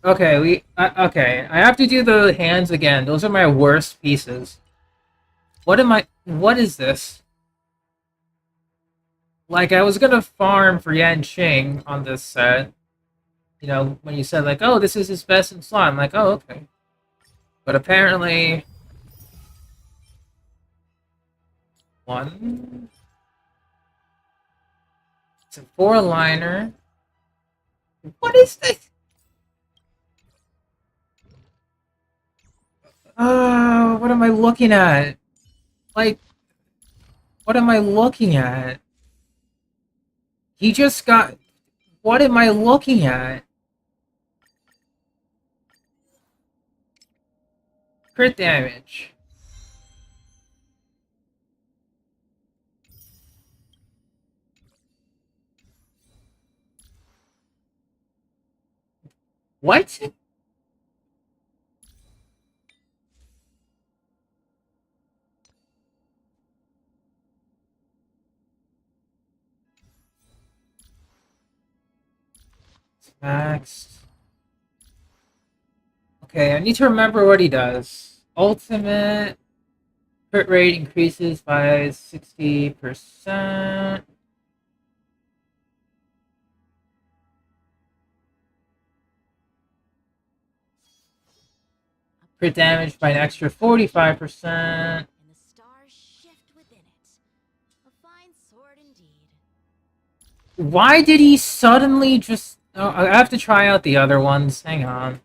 Okay, okay. I have to do the hands again. Those are my worst pieces. What is this? Like, I was gonna farm for Yanqing on this set. You know, when you said, like, oh, this is his best in slot. I'm like, oh, okay. But apparently... 1... It's a 4-liner. What is this? What am I looking at? Like, what am I looking at? He just got... What am I looking at? Crit damage. What? Maxed. Okay, I need to remember what he does. Ultimate crit rate increases by 60%. Crit damage by an extra 45%. And the stars shift within it. A fine sword indeed. Why did he suddenly just... Oh, I have to try out the other ones. Hang on.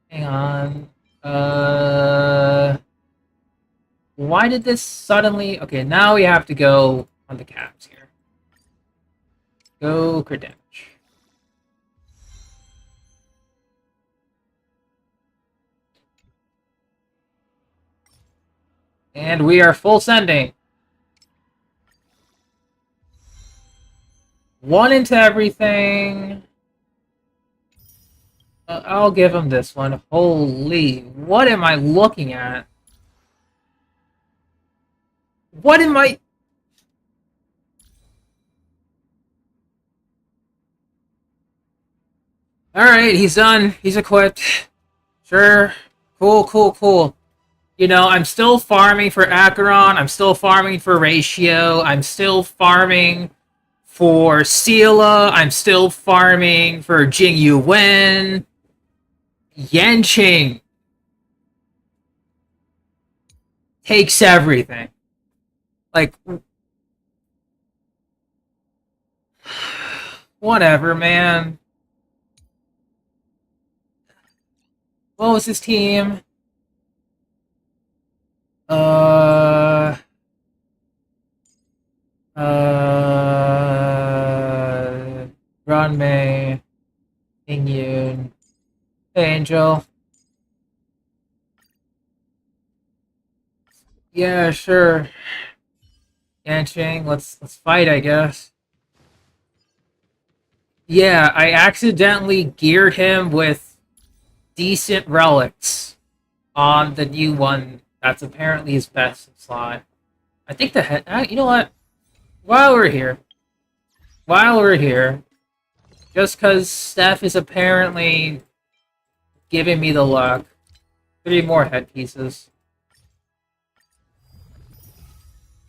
Hang on. Why did this suddenly... Okay, now we have to go on the caps here. Go crit damage. And we are full sending. 1 into everything. I'll give him this one. Holy, what am I looking at? What am I... Alright, he's done. He's equipped. Sure. Cool, cool, cool. You know, I'm still farming for Acheron. I'm still farming for Ratio. I'm still farming for Sela. I'm still farming for Jingyu Wen. Yanqing takes everything. Like, whatever, man. What was his team? Ranmei, Ingyun, Angel. Yeah, sure. Yanqing, let's fight, I guess. Yeah, I accidentally geared him with decent relics on the new one. That's apparently his best slot. I think the head... you know what? While we're here, just because Steph is apparently giving me the luck, 3 more headpieces.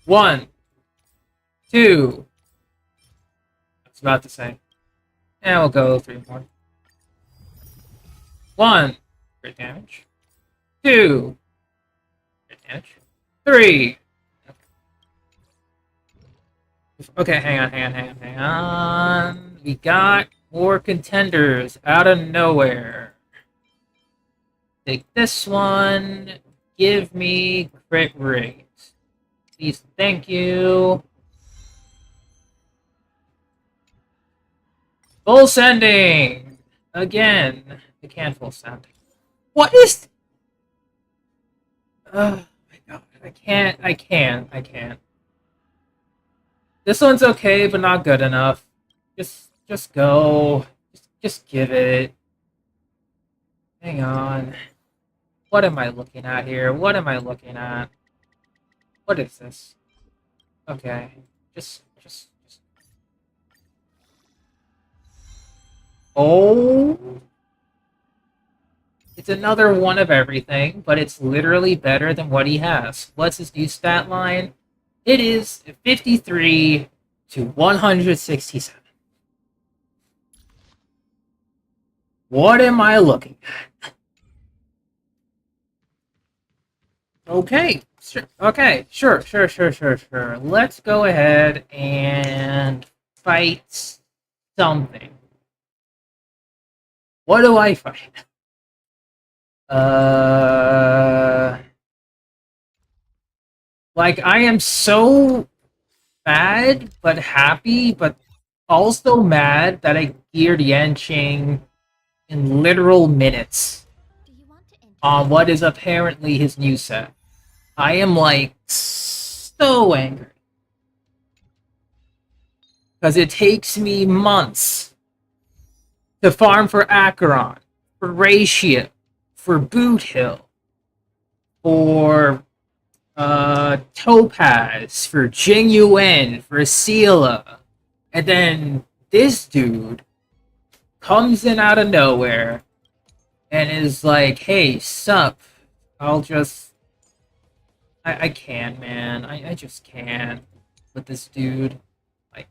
1, 2. I was about to say. Yeah, we'll go 3 more. 1, crit damage. 2, crit damage. 3. Okay, hang on. We got more contenders out of nowhere. Take this one. Give me crit rate. Please, thank you. Full sending! Again. I can't full send. What is... Oh my god. I can't. This one's okay, but not good enough. Just go. Just give it. Hang on. What am I looking at here? What am I looking at? What is this? Okay. Just... Oh! It's another one of everything, but it's literally better than what he has. What's his new stat line? It is 53 to 167. What am I looking at? Okay, sure. Okay, sure. Let's go ahead and fight something. What do I fight? Like, I am so mad, but happy, but also mad that I geared Yanqing in literal minutes on what is apparently his new set. I am, like, so angry. Because it takes me months to farm for Acheron, for Ratio, for Boothill, for Topaz, for Jingyu Wen, for Sela, and then this dude comes in out of nowhere and is like, hey, sup, I'll just... I can't, man. I just can't with this dude. Like,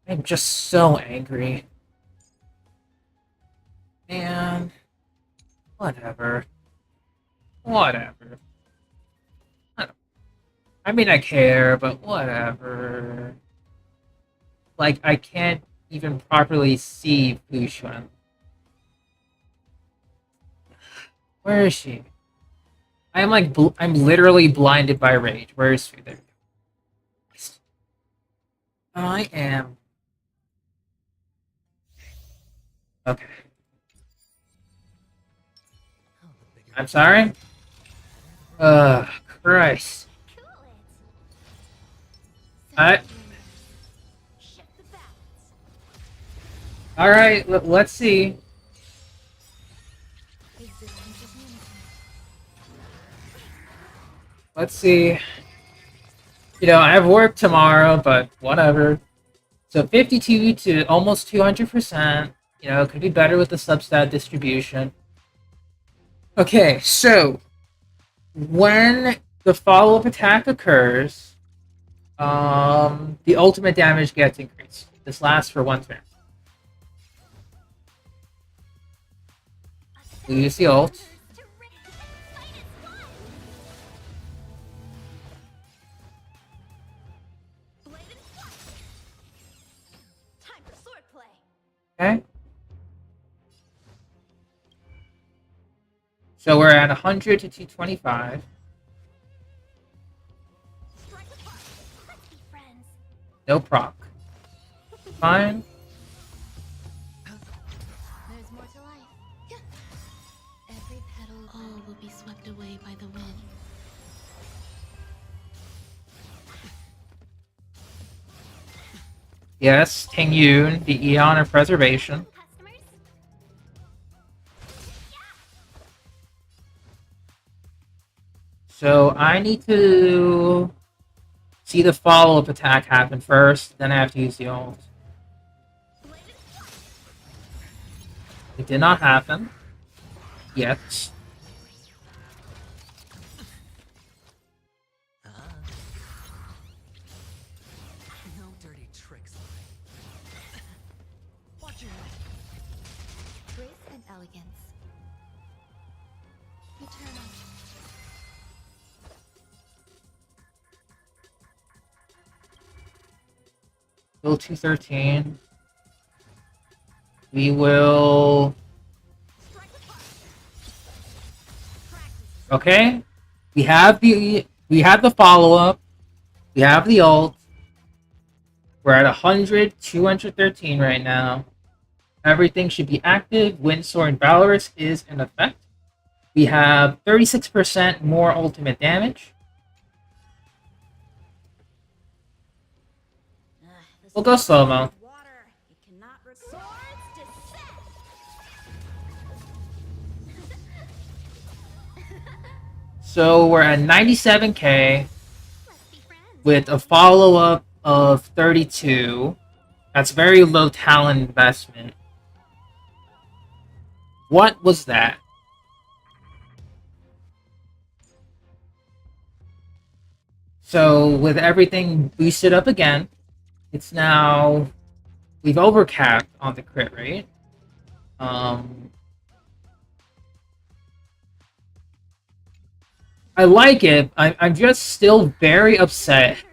I'm just so angry. Man, whatever. Whatever. I mean, I care, but whatever. Like, I can't even properly see Fushun. Where is she? I am like, I'm literally blinded by rage. Where is she? There we go. I am. Okay. I'm sorry? Christ. Alright, let's see. Let's see. You know, I have work tomorrow, but whatever. So 52 to almost 200%. You know, could be better with the substat distribution. Okay, so when the follow-up attack occurs, the ultimate damage gets increased. This lasts for 1 turn. We use the ult. Okay. So we're at 100 to 225. No proc. Fine. There's more to life. Every petal, all will be swept away by the wind. Yes, Ting Yun, the Eon of Preservation. So I need to see the follow-up attack happen first, then I have to use the ult. It did not happen. Yet. No dirty tricks. Watch your Grace and elegance. Eternal. Still 213. We will... Okay. We have the follow-up. We have the ult. We're at 100, 213 right now. Everything should be active. Windsor and Valorous is in effect. We have 36% more ultimate damage. We'll go slow-mo. So we're at 97k with a follow-up of 32. That's very low talent investment. What was that? So with everything boosted up again, it's now... We've overcapped on the crit rate. I like it. I'm just still very upset.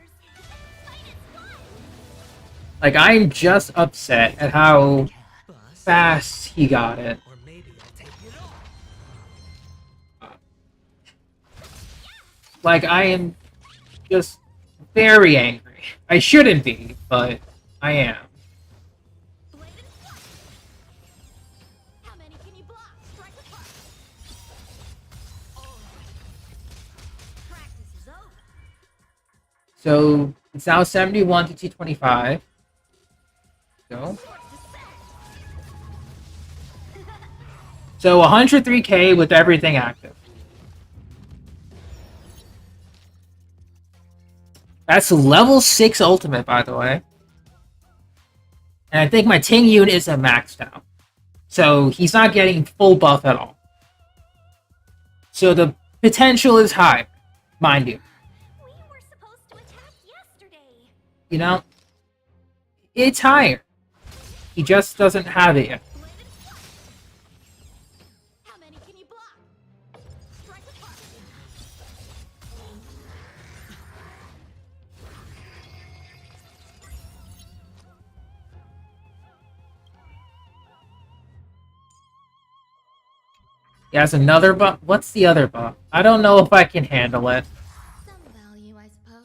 Like, I'm just upset at how fast he got it. Like, I am just very angry. I shouldn't be, but I am. So it's now 71 to 225. Go. So 103k with everything active. That's level 6 ultimate, by the way. And I think my Ting Yun isn't maxed out. So he's not getting full buff at all. So the potential is high, mind you. You know, it's higher. He just doesn't have it yet. He has another buff. What's the other buff? I don't know if I can handle it. Some value, I suppose.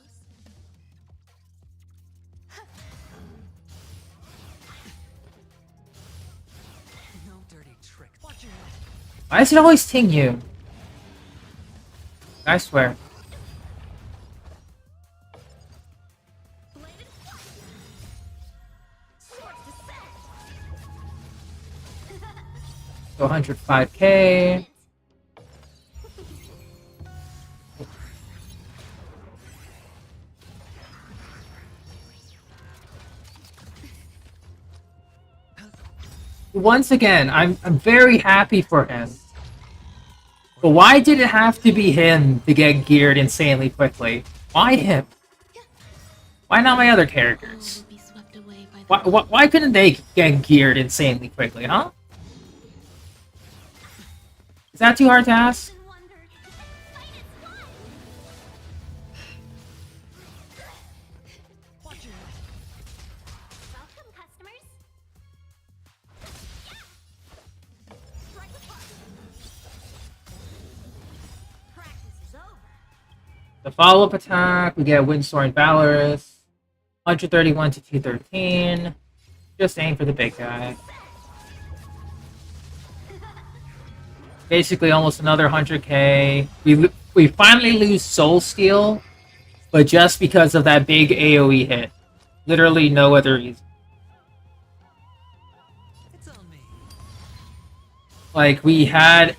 No dirty tricks. Watch your head. Why does it always ting you? I swear. So 105k. Once again, I'm very happy for him. But why did it have to be him to get geared insanely quickly? Why him? Why not my other characters? Why couldn't they get geared insanely quickly, huh? Is that too hard to ask? Welcome, customers. Practice is over. The follow-up attack, we get Windstorm Valorous. 131 to 213. Just aim for the big guy. Basically almost another 100k. We finally lose Soul Steal, but just because of that big AoE hit. Literally no other reason. Like, we had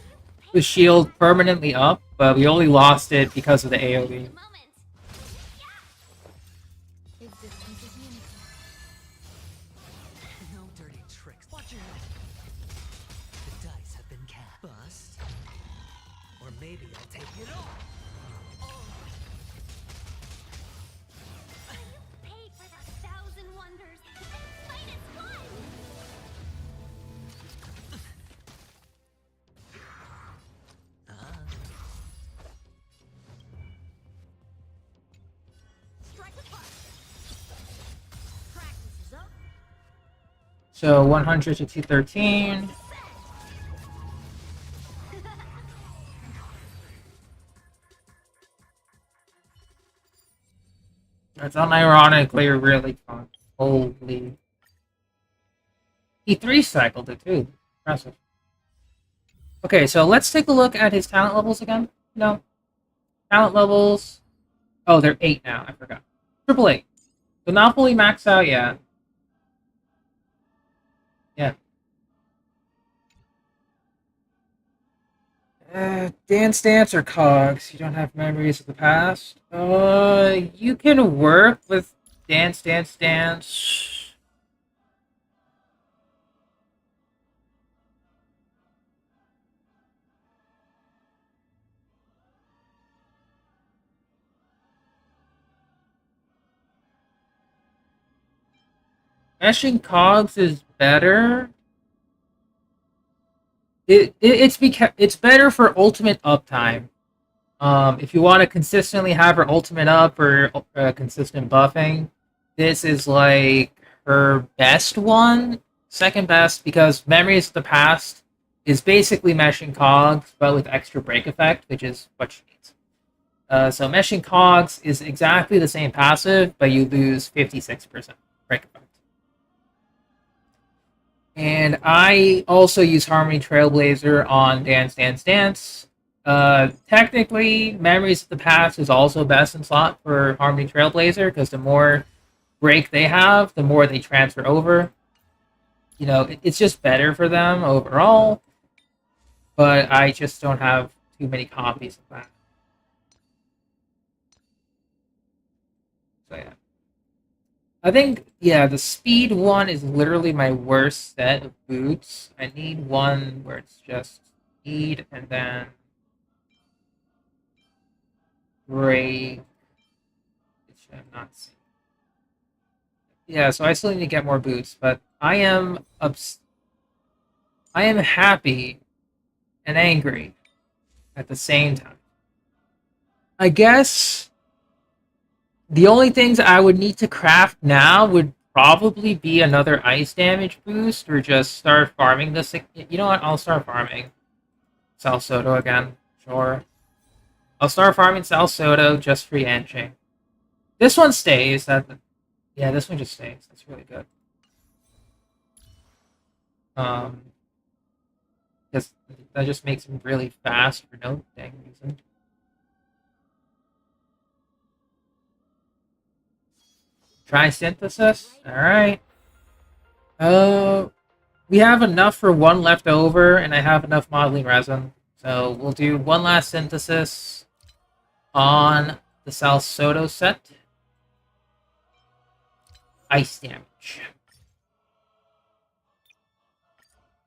the shield permanently up, but we only lost it because of the AoE. No dirty tricks. Watch your head. The dice have been cast. Bust. Or maybe I'll take it all. Paid for that 1,000 wonders. Fight is fun. Strike apart. Practice is over. So 100 to 213. That's unironically really fun. Holy. He 3-cycled it too. Impressive. Okay, so let's take a look at his talent levels again. No. Talent levels. Oh, they're 8 now. I forgot. Triple 8. So not fully maxed out yet. Yeah. Dance or Cogs. You don't have memories of the past. You can work with Dance. Meshing Cogs is better. It's better for ultimate uptime. If you want to consistently have her ultimate up for consistent buffing, this is like her best one, second best, because Memories of the Past is basically meshing cogs, but with extra break effect, which is what she needs. So meshing cogs is exactly the same passive, but you lose 56% break effect. And I also use Harmony Trailblazer on Dance. Technically, Memories of the Past is also best in slot for Harmony Trailblazer, because the more break they have, the more they transfer over. You know, it's just better for them overall, but I just don't have too many copies of that. So yeah. I think, yeah, the speed one is literally my worst set of boots. I need one where it's just speed and then break, which I'm not seeing. Yeah, so I still need to get more boots, but I am happy and angry at the same time. I guess the only things I would need to craft now would probably be another ice damage boost, or just start farming this. You know what? I'll start farming. Salsodo again. Sure. I'll start farming Salsodo just for Yanqing. This one stays. Yeah, this one just stays. That's really good. Because that just makes him really fast for no dang reason. Try synthesis. All right. We have enough for one left over, and I have enough modeling resin. So we'll do one last synthesis on the Salsodo set. Ice damage.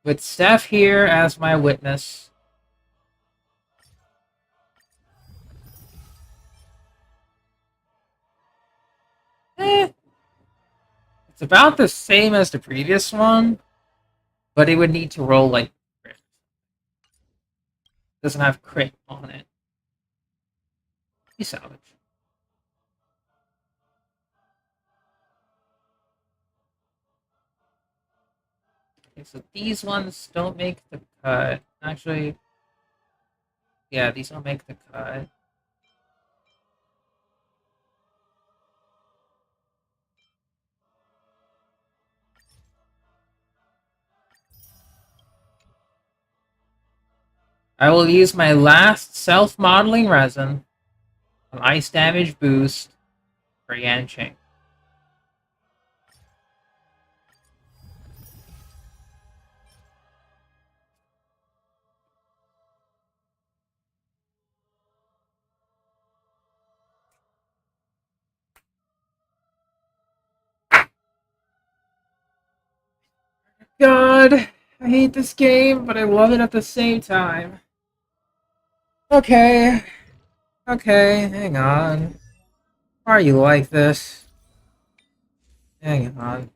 With Steph here as my witness. It's about the same as the previous one, but it would need to roll like crit. Doesn't have crit on it. You salvage. Okay, so these ones don't make the cut. Actually, yeah, these don't make the cut. I will use my last self-modeling resin on ice damage boost for Yanqing. God, I hate this game, but I love it at the same time. Okay. Okay, hang on. Why are you like this? Hang on.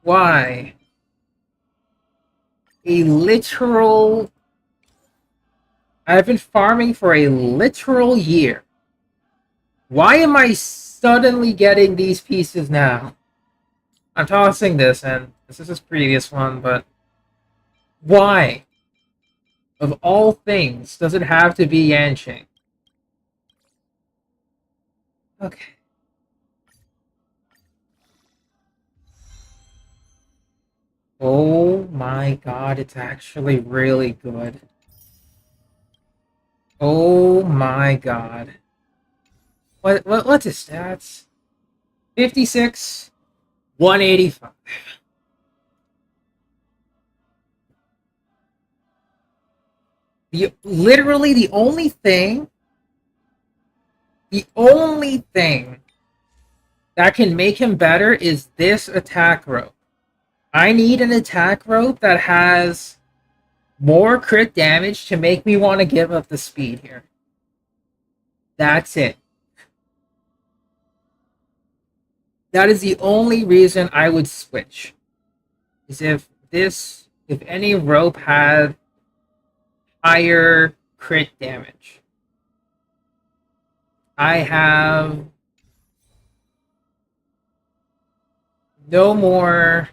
Why? A literal... I've been farming for a literal year. Why am I suddenly getting these pieces now? I'm tossing this in. This is his previous one, but... Why? Of all things, does it have to be Yanqing? Okay. Oh my god, it's actually really good. Oh my god. What's his stats? 56, 185. Literally the only thing that can make him better is this attack rope. I need an attack rope that has more crit damage to make me want to give up the speed here. That's it. That is the only reason I would switch. Is if any rope had higher crit damage. I have no more.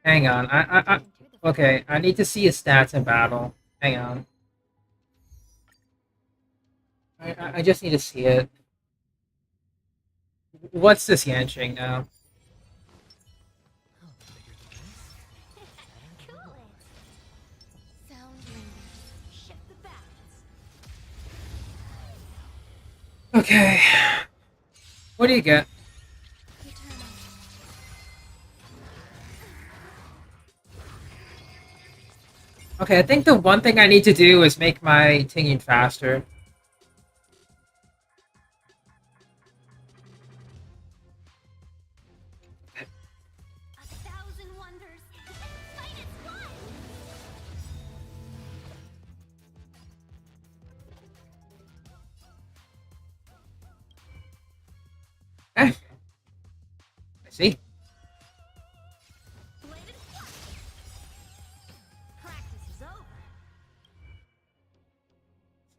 Hang on. Okay, I need to see his stats in battle. Hang on. I just need to see it. What's this Yanqing now? Okay. What do you get? Okay, I think the one thing I need to do is make my tinging faster. I see.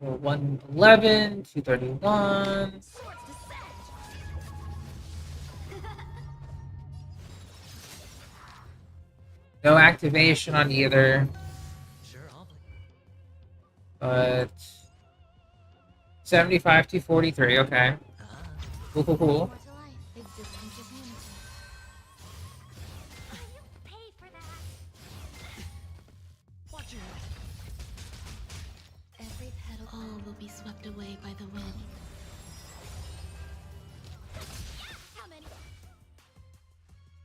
So 111, 231. activation on either. Sure, I'll play. But 75 to 43, okay. Cool, cool, cool. Watch your Every petal all will be swept away by the wind.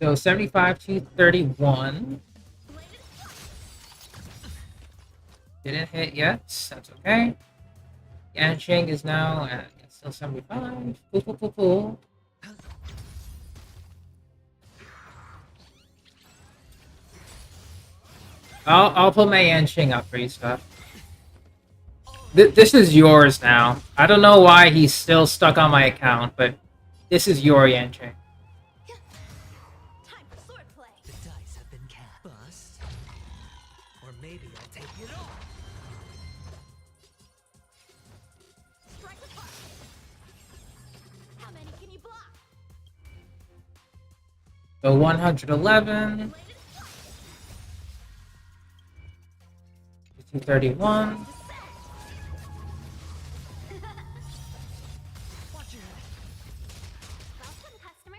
So 75 to 31. Didn't hit yet. That's okay. Yanching is now at still 75. Cool, cool, cool, cool. I'll put my Yanching up for you stuff. This is yours now. I don't know why he's still stuck on my account, but this is your Yanching. The dice have been cast. Bust. Or maybe I'll take it all. How many can you block? So 111. 231.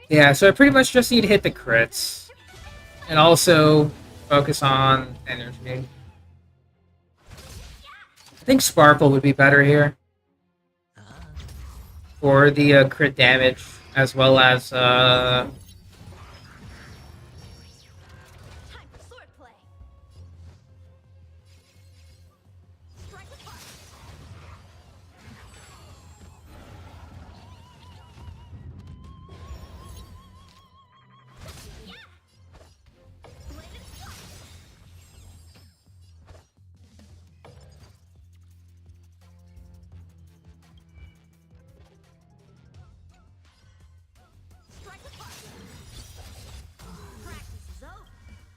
Yeah, so I pretty much just need to hit the crits. And also focus on energy. I think Sparkle would be better here. For the crit damage, as well as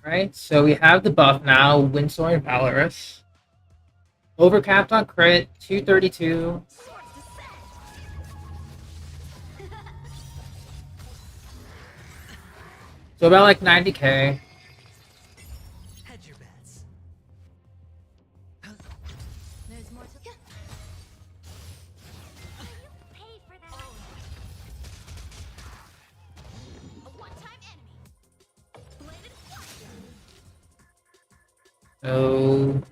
right, so we have the buff now, Windsor and Valorous. Overcapped on crit, 232. So about like 90k. Hedge your bets. There's more to Pay for that. A one-time enemy. Bladed So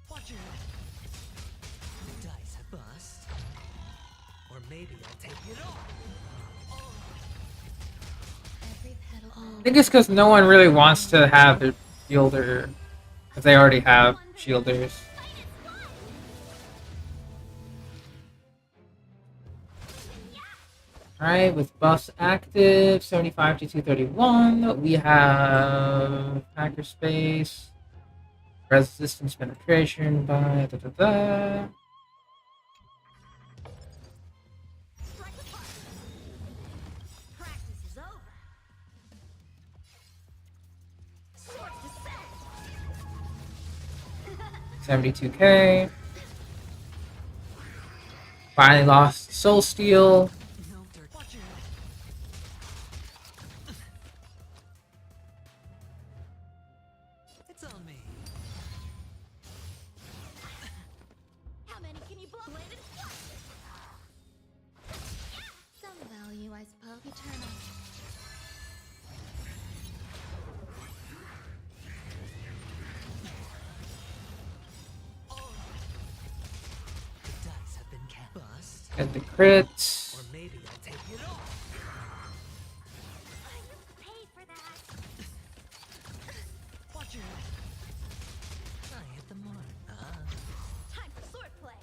Watch your The dice have bust. Or maybe I'll take it all. every petal all. I think it's because no one really wants to have a shielder if they already have shielders. Alright, with buffs active, 75 to 231, we have Hacker Space, Resistance Penetration by da. Practice is over. Swords descend. 72k. Finally lost Soul Steel. Watch your It's on me. How many can you block? Bladed Some value, I suppose. Eternal. The dice have been cast. Bust. Get the crit. Or maybe I'll take it all. Pay for that. Watch your I hit the mark. Time for swordplay.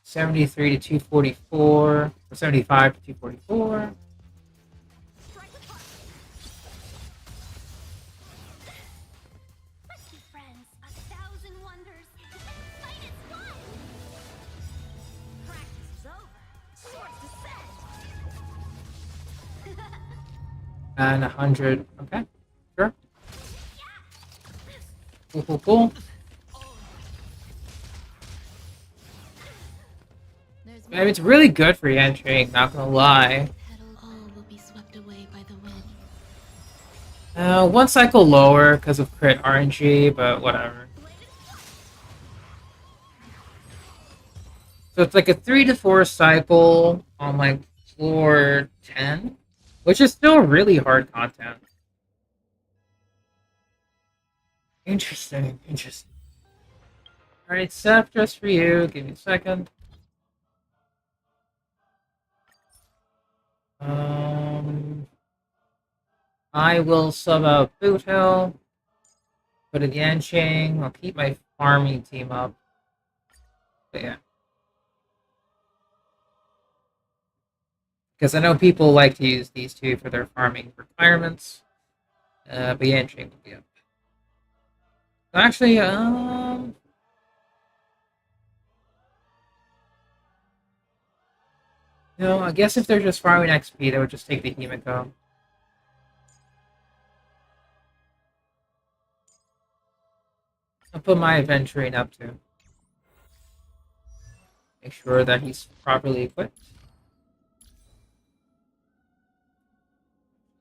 73 to 244. Or 75 to 244. Let's be friends. 1,000 wonders. Fight is fun. Practice is over. Swords descend. And 100. Okay, sure. Cool, cool, cool. I mean, it's really good for Yanqing, not gonna lie. One cycle lower because of crit RNG, but whatever. So it's like a 3 to 4 cycle on like floor 10, which is still really hard content. Interesting, interesting. Alright, Seth, just for you. Give me a second. I will sub out Boothill. Put a Genshin. I'll keep my farming team up. But yeah. Because I know people like to use these two for their farming requirements. But Genshin will be up. Actually, no, I guess if they're just farming XP, they would just take the Himiko. I'll put my Aventurine up too. Make sure that he's properly equipped.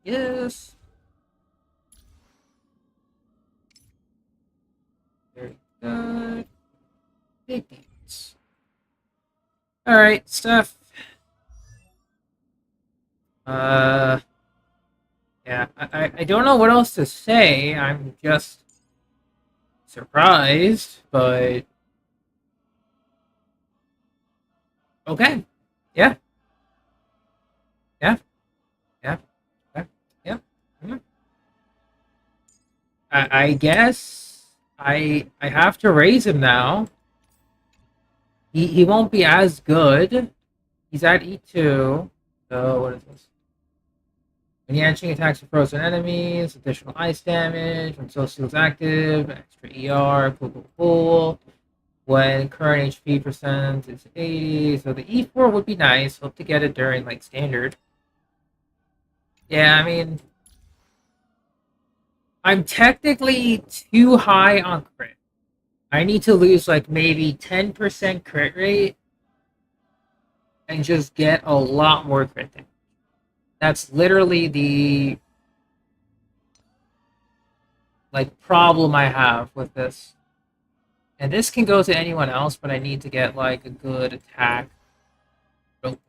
Yes. Very good. Big beats. Alright, Steph. Yeah, I don't know what else to say. I'm just surprised, but okay. Yeah. Yeah. Yeah. Yeah. Yeah. Mhm. I guess I have to raise him now. He won't be as good. He's at E2. So what is this? When Yanqing attacks with frozen enemies, additional ice damage. When Soul Steel's active, extra ER, cool, cool, cool. When current HP percent is 80, so the E4 would be nice. Hope to get it during like standard. Yeah, I mean, I'm technically too high on crit. I need to lose like maybe 10% crit rate and just get a lot more crit damage. That's literally the like problem I have with this. And this can go to anyone else, but I need to get like a good attack rope.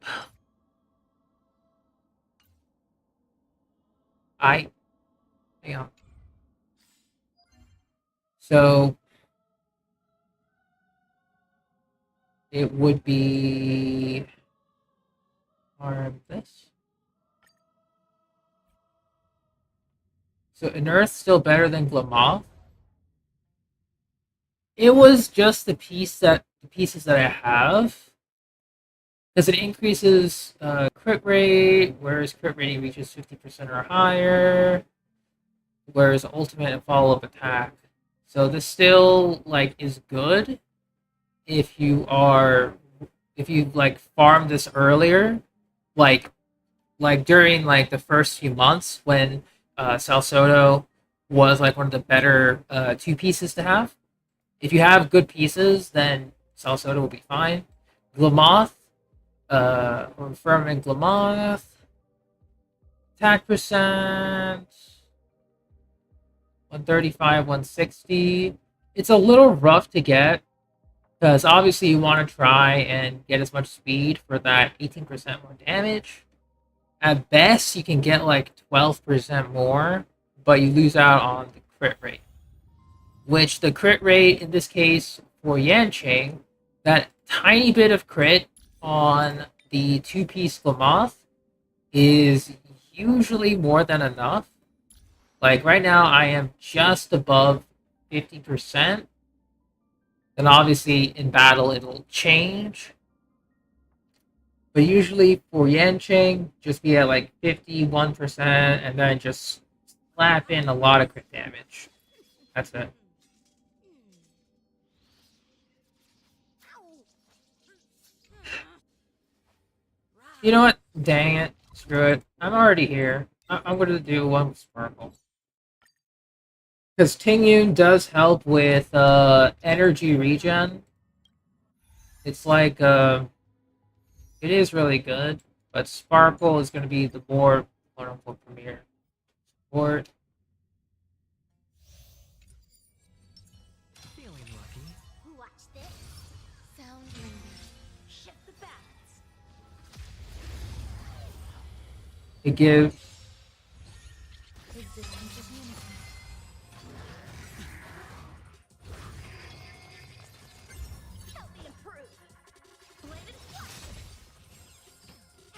Hang on. So it would be this. So Unearth's still better than Glamoth. It was just the pieces that I have. Because it increases crit rate, whereas crit rating reaches 50% or higher, whereas ultimate and follow-up attack. So this still like is good if you like farm this earlier, like during like the first few months when Salsodo was like one of the better two pieces to have. If you have good pieces, then Salsodo will be fine. Glamoth, confirming Glamoth, attack percent, 135, 160. It's a little rough to get because obviously you want to try and get as much speed for that 18% more damage. At best, you can get like 12% more, but you lose out on the crit rate. Which the crit rate in this case for Yanqing, that tiny bit of crit on the two-piece Glamoth is usually more than enough. Like right now, I am just above 50%. Then obviously in battle it'll change. But usually for Yanqing, just be at like 51% and then just slap in a lot of crit damage. That's it. You know what? Dang it. Screw it. I'm already here. I'm gonna do one with Sparkle. Because Tingyun does help with energy regen. It's like, it is really good, but Sparkle is going to be the more quote-unquote premier support. Feeling lucky. Watch this. Sound linger. Shift the balance. It gives Existence is unity. Help me improve. Bladed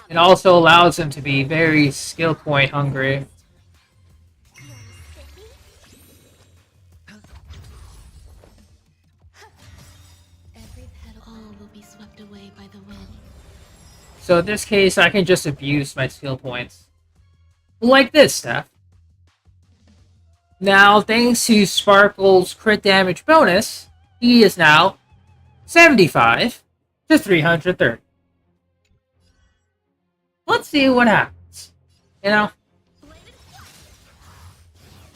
it also allows him to be very skill point hungry. Every petal all will be swept away by the wind. So in this case, I can just abuse my skill points. Like this, Steph. Now, thanks to Sparkle's crit damage bonus, he is now 75 to 330. Let's see what happens. You know?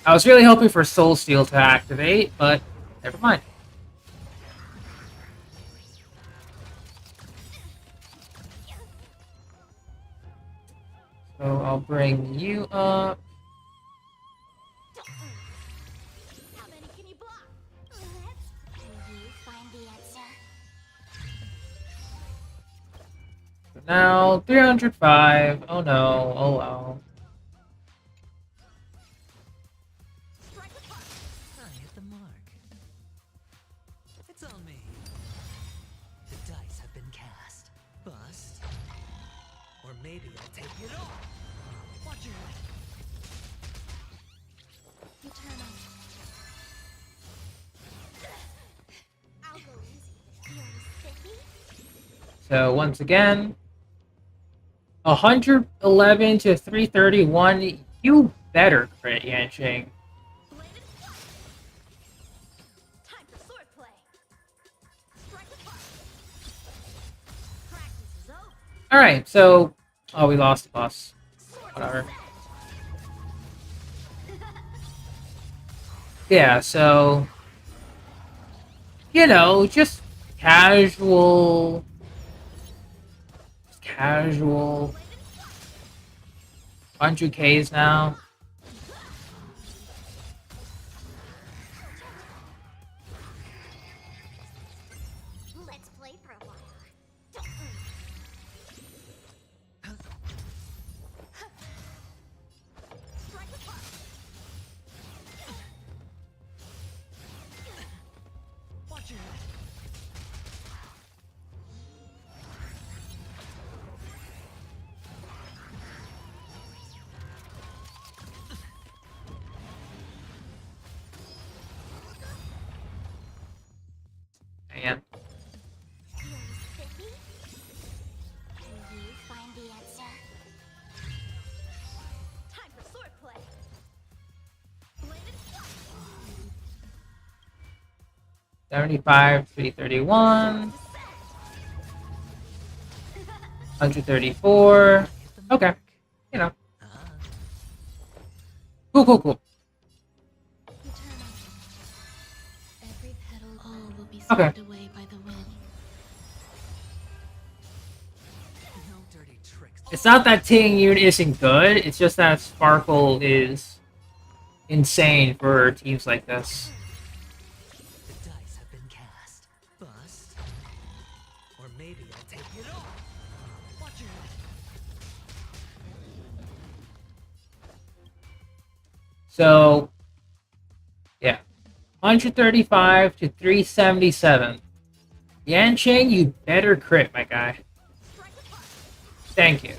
I was really hoping for Soul Steel to activate, but never mind. So I'll bring you up. How many can you block? Can you find the answer? So now 305. Oh no. Oh well. I hit the mark. It's on me. The dice have been cast. Bust. Or maybe I'll take it all. Watch your head. Eternal. I'll go easy. You're sticky. So once again, 111 to 331. You better crit, Yanqing. Time for swordplay. Strike apart. Practice is over. Alright, so... Oh, we lost the boss. Whatever. Yeah, so... You know, just casual... Just casual... 100Ks now. Let's play for a while. Strike apart. Watch your head. Man. You're sticky. Can you find the answer? Time for swordplay. Bladed 75, 331. 134. Okay. You know. Cool, cool, cool. Eternal. Every petal all will be Okay. swept away by the wind. No dirty tricks. It's not that Tingyun isn't good, it's just that Sparkle is insane for teams like this. The dice have been cast. Bust. Or maybe I'll take it all. Watch your head. So, yeah. 135 to 377. Yanqing, you better crit, my guy. Thank you.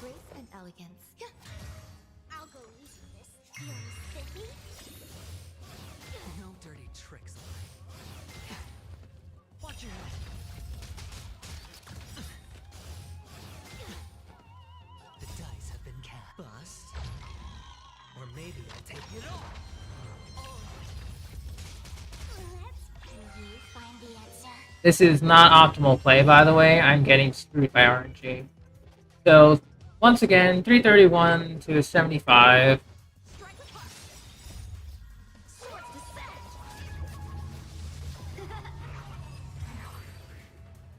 Grace and elegance. I'll go easy this. You're sticky. No dirty tricks. Watch your head. The dice have been cast. Bust. maybe I'll take it all. This is not optimal play, by the way. I'm getting screwed by RNG. So, once again, 331 to 75.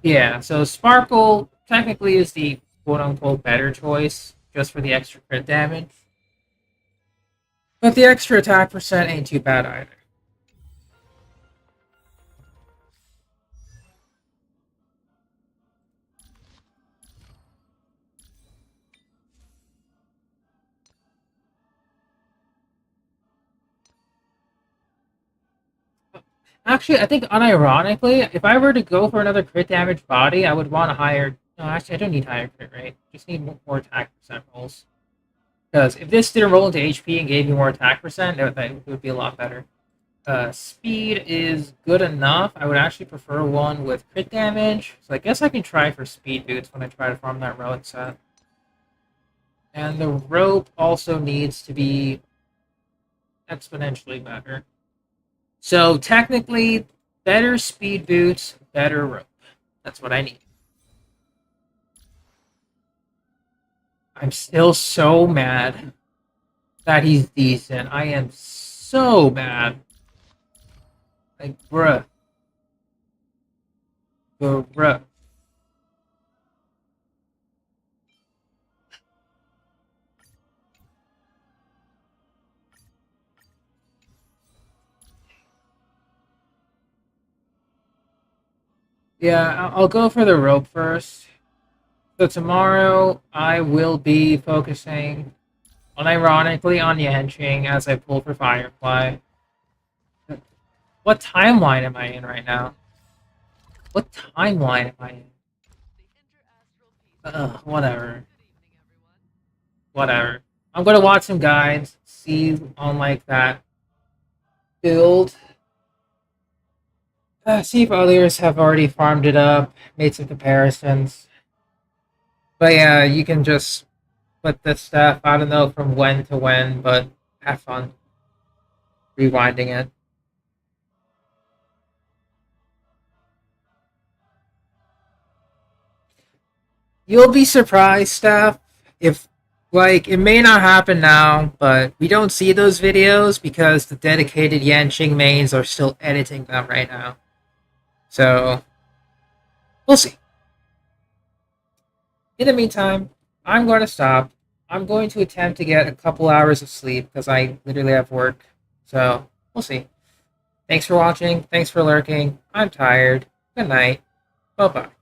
Yeah, so Sparkle technically is the quote-unquote better choice, just for the extra crit damage. But the extra attack percent ain't too bad either. Actually, I think unironically, if I were to go for another crit damage body, I would want a higher... No, actually, I don't need higher crit rate. Just need more attack percent rolls. Because if this didn't roll into HP and gave you more attack percent, that would be a lot better. Speed is good enough. I would actually prefer one with crit damage. So I guess I can try for speed boots when I try to farm that relic set. And the rope also needs to be exponentially better. So technically, better speed boots, better rope. That's what I need. I'm still so mad that he's decent. I am so mad. Like, bruh. Bruh. Yeah, I'll go for the rope first. So tomorrow, I will be focusing, unironically, on Yanqing as I pull for Firefly. What timeline am I in right now? What timeline am I in? Whatever. Whatever. I'm gonna watch some guides, see on like that build. See if others have already farmed it up, made some comparisons. But yeah, you can just put this stuff, I don't know from when to when, but have fun rewinding it. You'll be surprised, Steph, if, like, it may not happen now, but we don't see those videos because the dedicated Yanqing mains are still editing them right now. So, we'll see. In the meantime, I'm going to stop. I'm going to attempt to get a couple hours of sleep because I literally have work. So, we'll see. Thanks for watching. Thanks for lurking. I'm tired. Good night. Bye-bye.